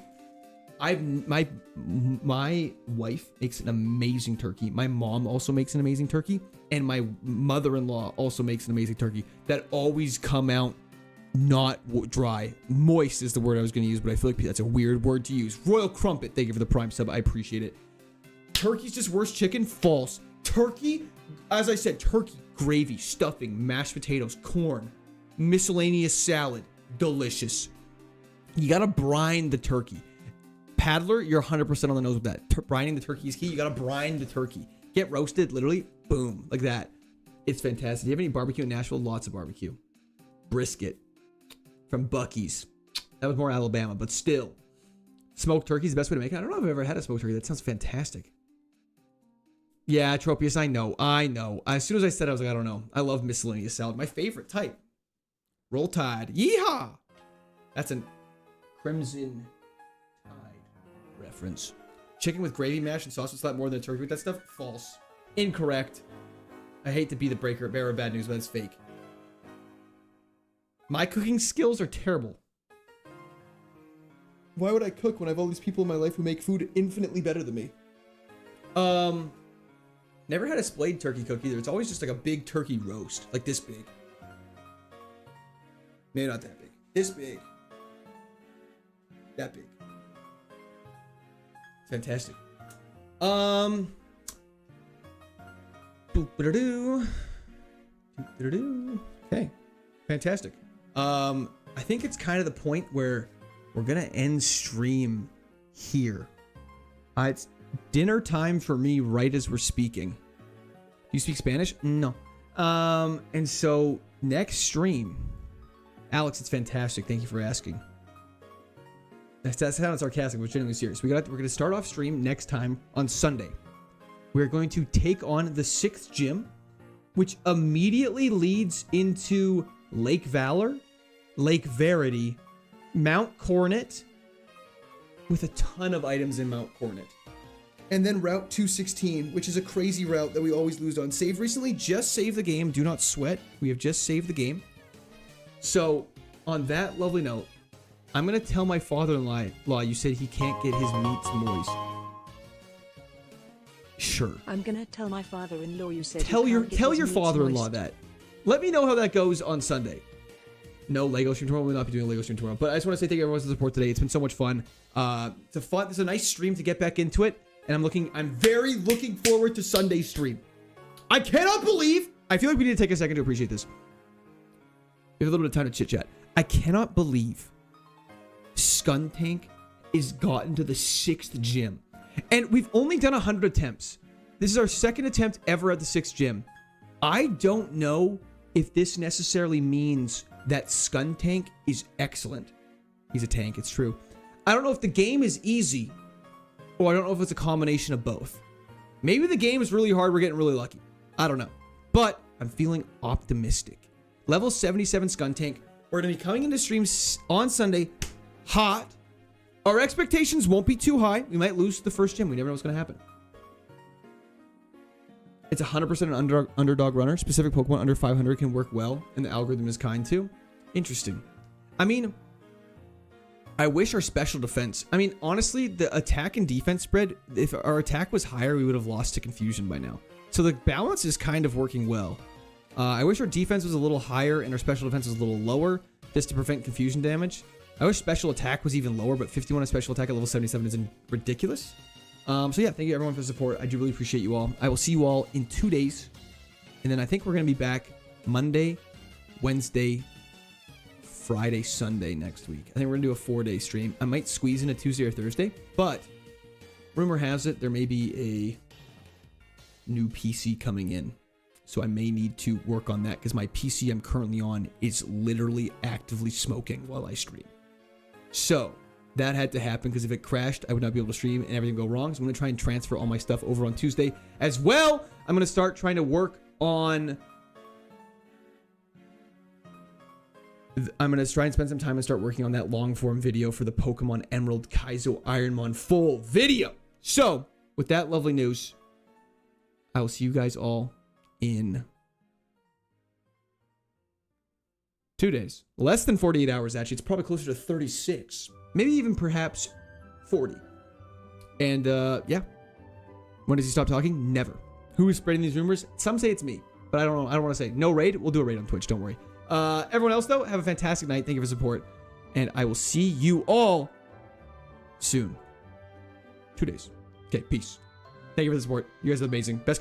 my wife makes an amazing turkey. My mom also makes an amazing turkey, and my mother-in-law also makes an amazing turkey that always come out not dry. Moist is the word I was going to use, but I feel like that's a weird word to use. Royal Crumpet, thank you for the Prime sub. I appreciate it. Turkey's just worse chicken? False. Turkey, as I said, turkey, gravy, stuffing, mashed potatoes, corn, miscellaneous salad, delicious. You got to brine the turkey. Paddler, you're 100% on the nose with that. Brining the turkey is key. You got to brine the turkey. Get roasted, literally, boom, like that. It's fantastic. Do you have any barbecue in Nashville? Lots of barbecue. Brisket from Buc-ee's. That was more Alabama, but still. Smoked turkey is the best way to make it. I don't know if I've ever had a smoked turkey. That sounds fantastic. Yeah, Tropius, I know. As soon as I said it, I was like, I don't know. I love miscellaneous salad. My favorite type. Roll Tide. Yeehaw! That's a Crimson reference. Chicken with gravy mash and sausage slap more than a turkey with that stuff? False. Incorrect. I hate to be the bearer of bad news, but it's fake. My cooking skills are terrible. Why would I cook when I have all these people in my life who make food infinitely better than me? Never had a splayed turkey cook either. It's always just like a big turkey roast. Like this big. Maybe not that big. This big. That big. Fantastic. Okay. Fantastic. I think it's kind of the point where we're gonna end stream here. It's dinner time for me right as we're speaking. Do you speak Spanish? No. And so next stream, Alex, it's fantastic. Thank you for asking. That sounds sarcastic, but genuinely serious. We're gonna start off stream next time on Sunday. We're going to take on the 6th gym, which immediately leads into Lake Valor, Lake Verity, Mount Coronet, with a ton of items in Mount Coronet. And then Route 216, which is a crazy route that we always lose on. Save recently, just save the game. Do not sweat. We have just saved the game. So, on that lovely note, I'm going to tell my father-in-law you said he can't get his meats moist. Sure. I'm going to tell my father-in-law you said Tell your meats father-in-law moist. that. Let me know how that goes on Sunday. No Lego stream tomorrow. We'll not be doing a Lego stream tomorrow. But I just want to say thank you everyone for the support today. It's been so much fun. It's a nice stream to get back into it. And I'm very looking forward to Sunday's stream. I cannot believe. I feel like we need to take a second to appreciate this. We have a little bit of time to chit chat. I cannot believe Skuntank is gotten to the 6th gym. And we've only done 100 attempts. This is our 2nd attempt ever at the 6th gym. I don't know if this necessarily means that Skuntank is excellent. He's a tank, it's true. I don't know if the game is easy, or I don't know if it's a combination of both. Maybe the game is really hard, we're getting really lucky. I don't know. But I'm feeling optimistic. Level 77 Skuntank. We're going to be coming into streams on Sunday hot. Our expectations won't be too high. We might lose the first gym. We never know what's going to happen. It's 100% an underdog runner. Specific Pokemon under 500 can work well, and the algorithm is kind to. Interesting. I mean, I wish our special defense... I mean, honestly, the attack and defense spread, if our attack was higher, we would have lost to confusion by now. So the balance is kind of working well. I wish our defense was a little higher and our special defense was a little lower, just to prevent confusion damage. I wish special attack was even lower, but 51 on special attack at level 77 isn't ridiculous. So yeah, thank you everyone for the support. I do really appreciate you all. I will see you all in 2 days. And then I think we're going to be back Monday, Wednesday, Friday, Sunday next week. I think we're going to do a 4-day stream. I might squeeze in a Tuesday or Thursday, but rumor has it there may be a new PC coming in. So I may need to work on that because my PC I'm currently on is literally actively smoking while I stream. So that had to happen because if it crashed, I would not be able to stream and everything would go wrong. So I'm going to try and transfer all my stuff over on Tuesday as well. I'm going to start trying to work on... I'm going to try and spend some time and start working on that long form video for the Pokemon Emerald KAIZO IRONMON full video. So with that lovely news, I will see you guys all in 2 days. Less than 48 hours, actually. It's probably closer to 36. Maybe even perhaps 40. And yeah, when does he stop talking? Never. Who is spreading these rumors? Some say it's me, but I don't know. I don't want to say. No raid. We'll do a raid on Twitch. Don't worry. Everyone else though, have a fantastic night. Thank you for support, and I will see you all soon. 2 days. Okay, peace. Thank you for the support. You guys are amazing. Best community.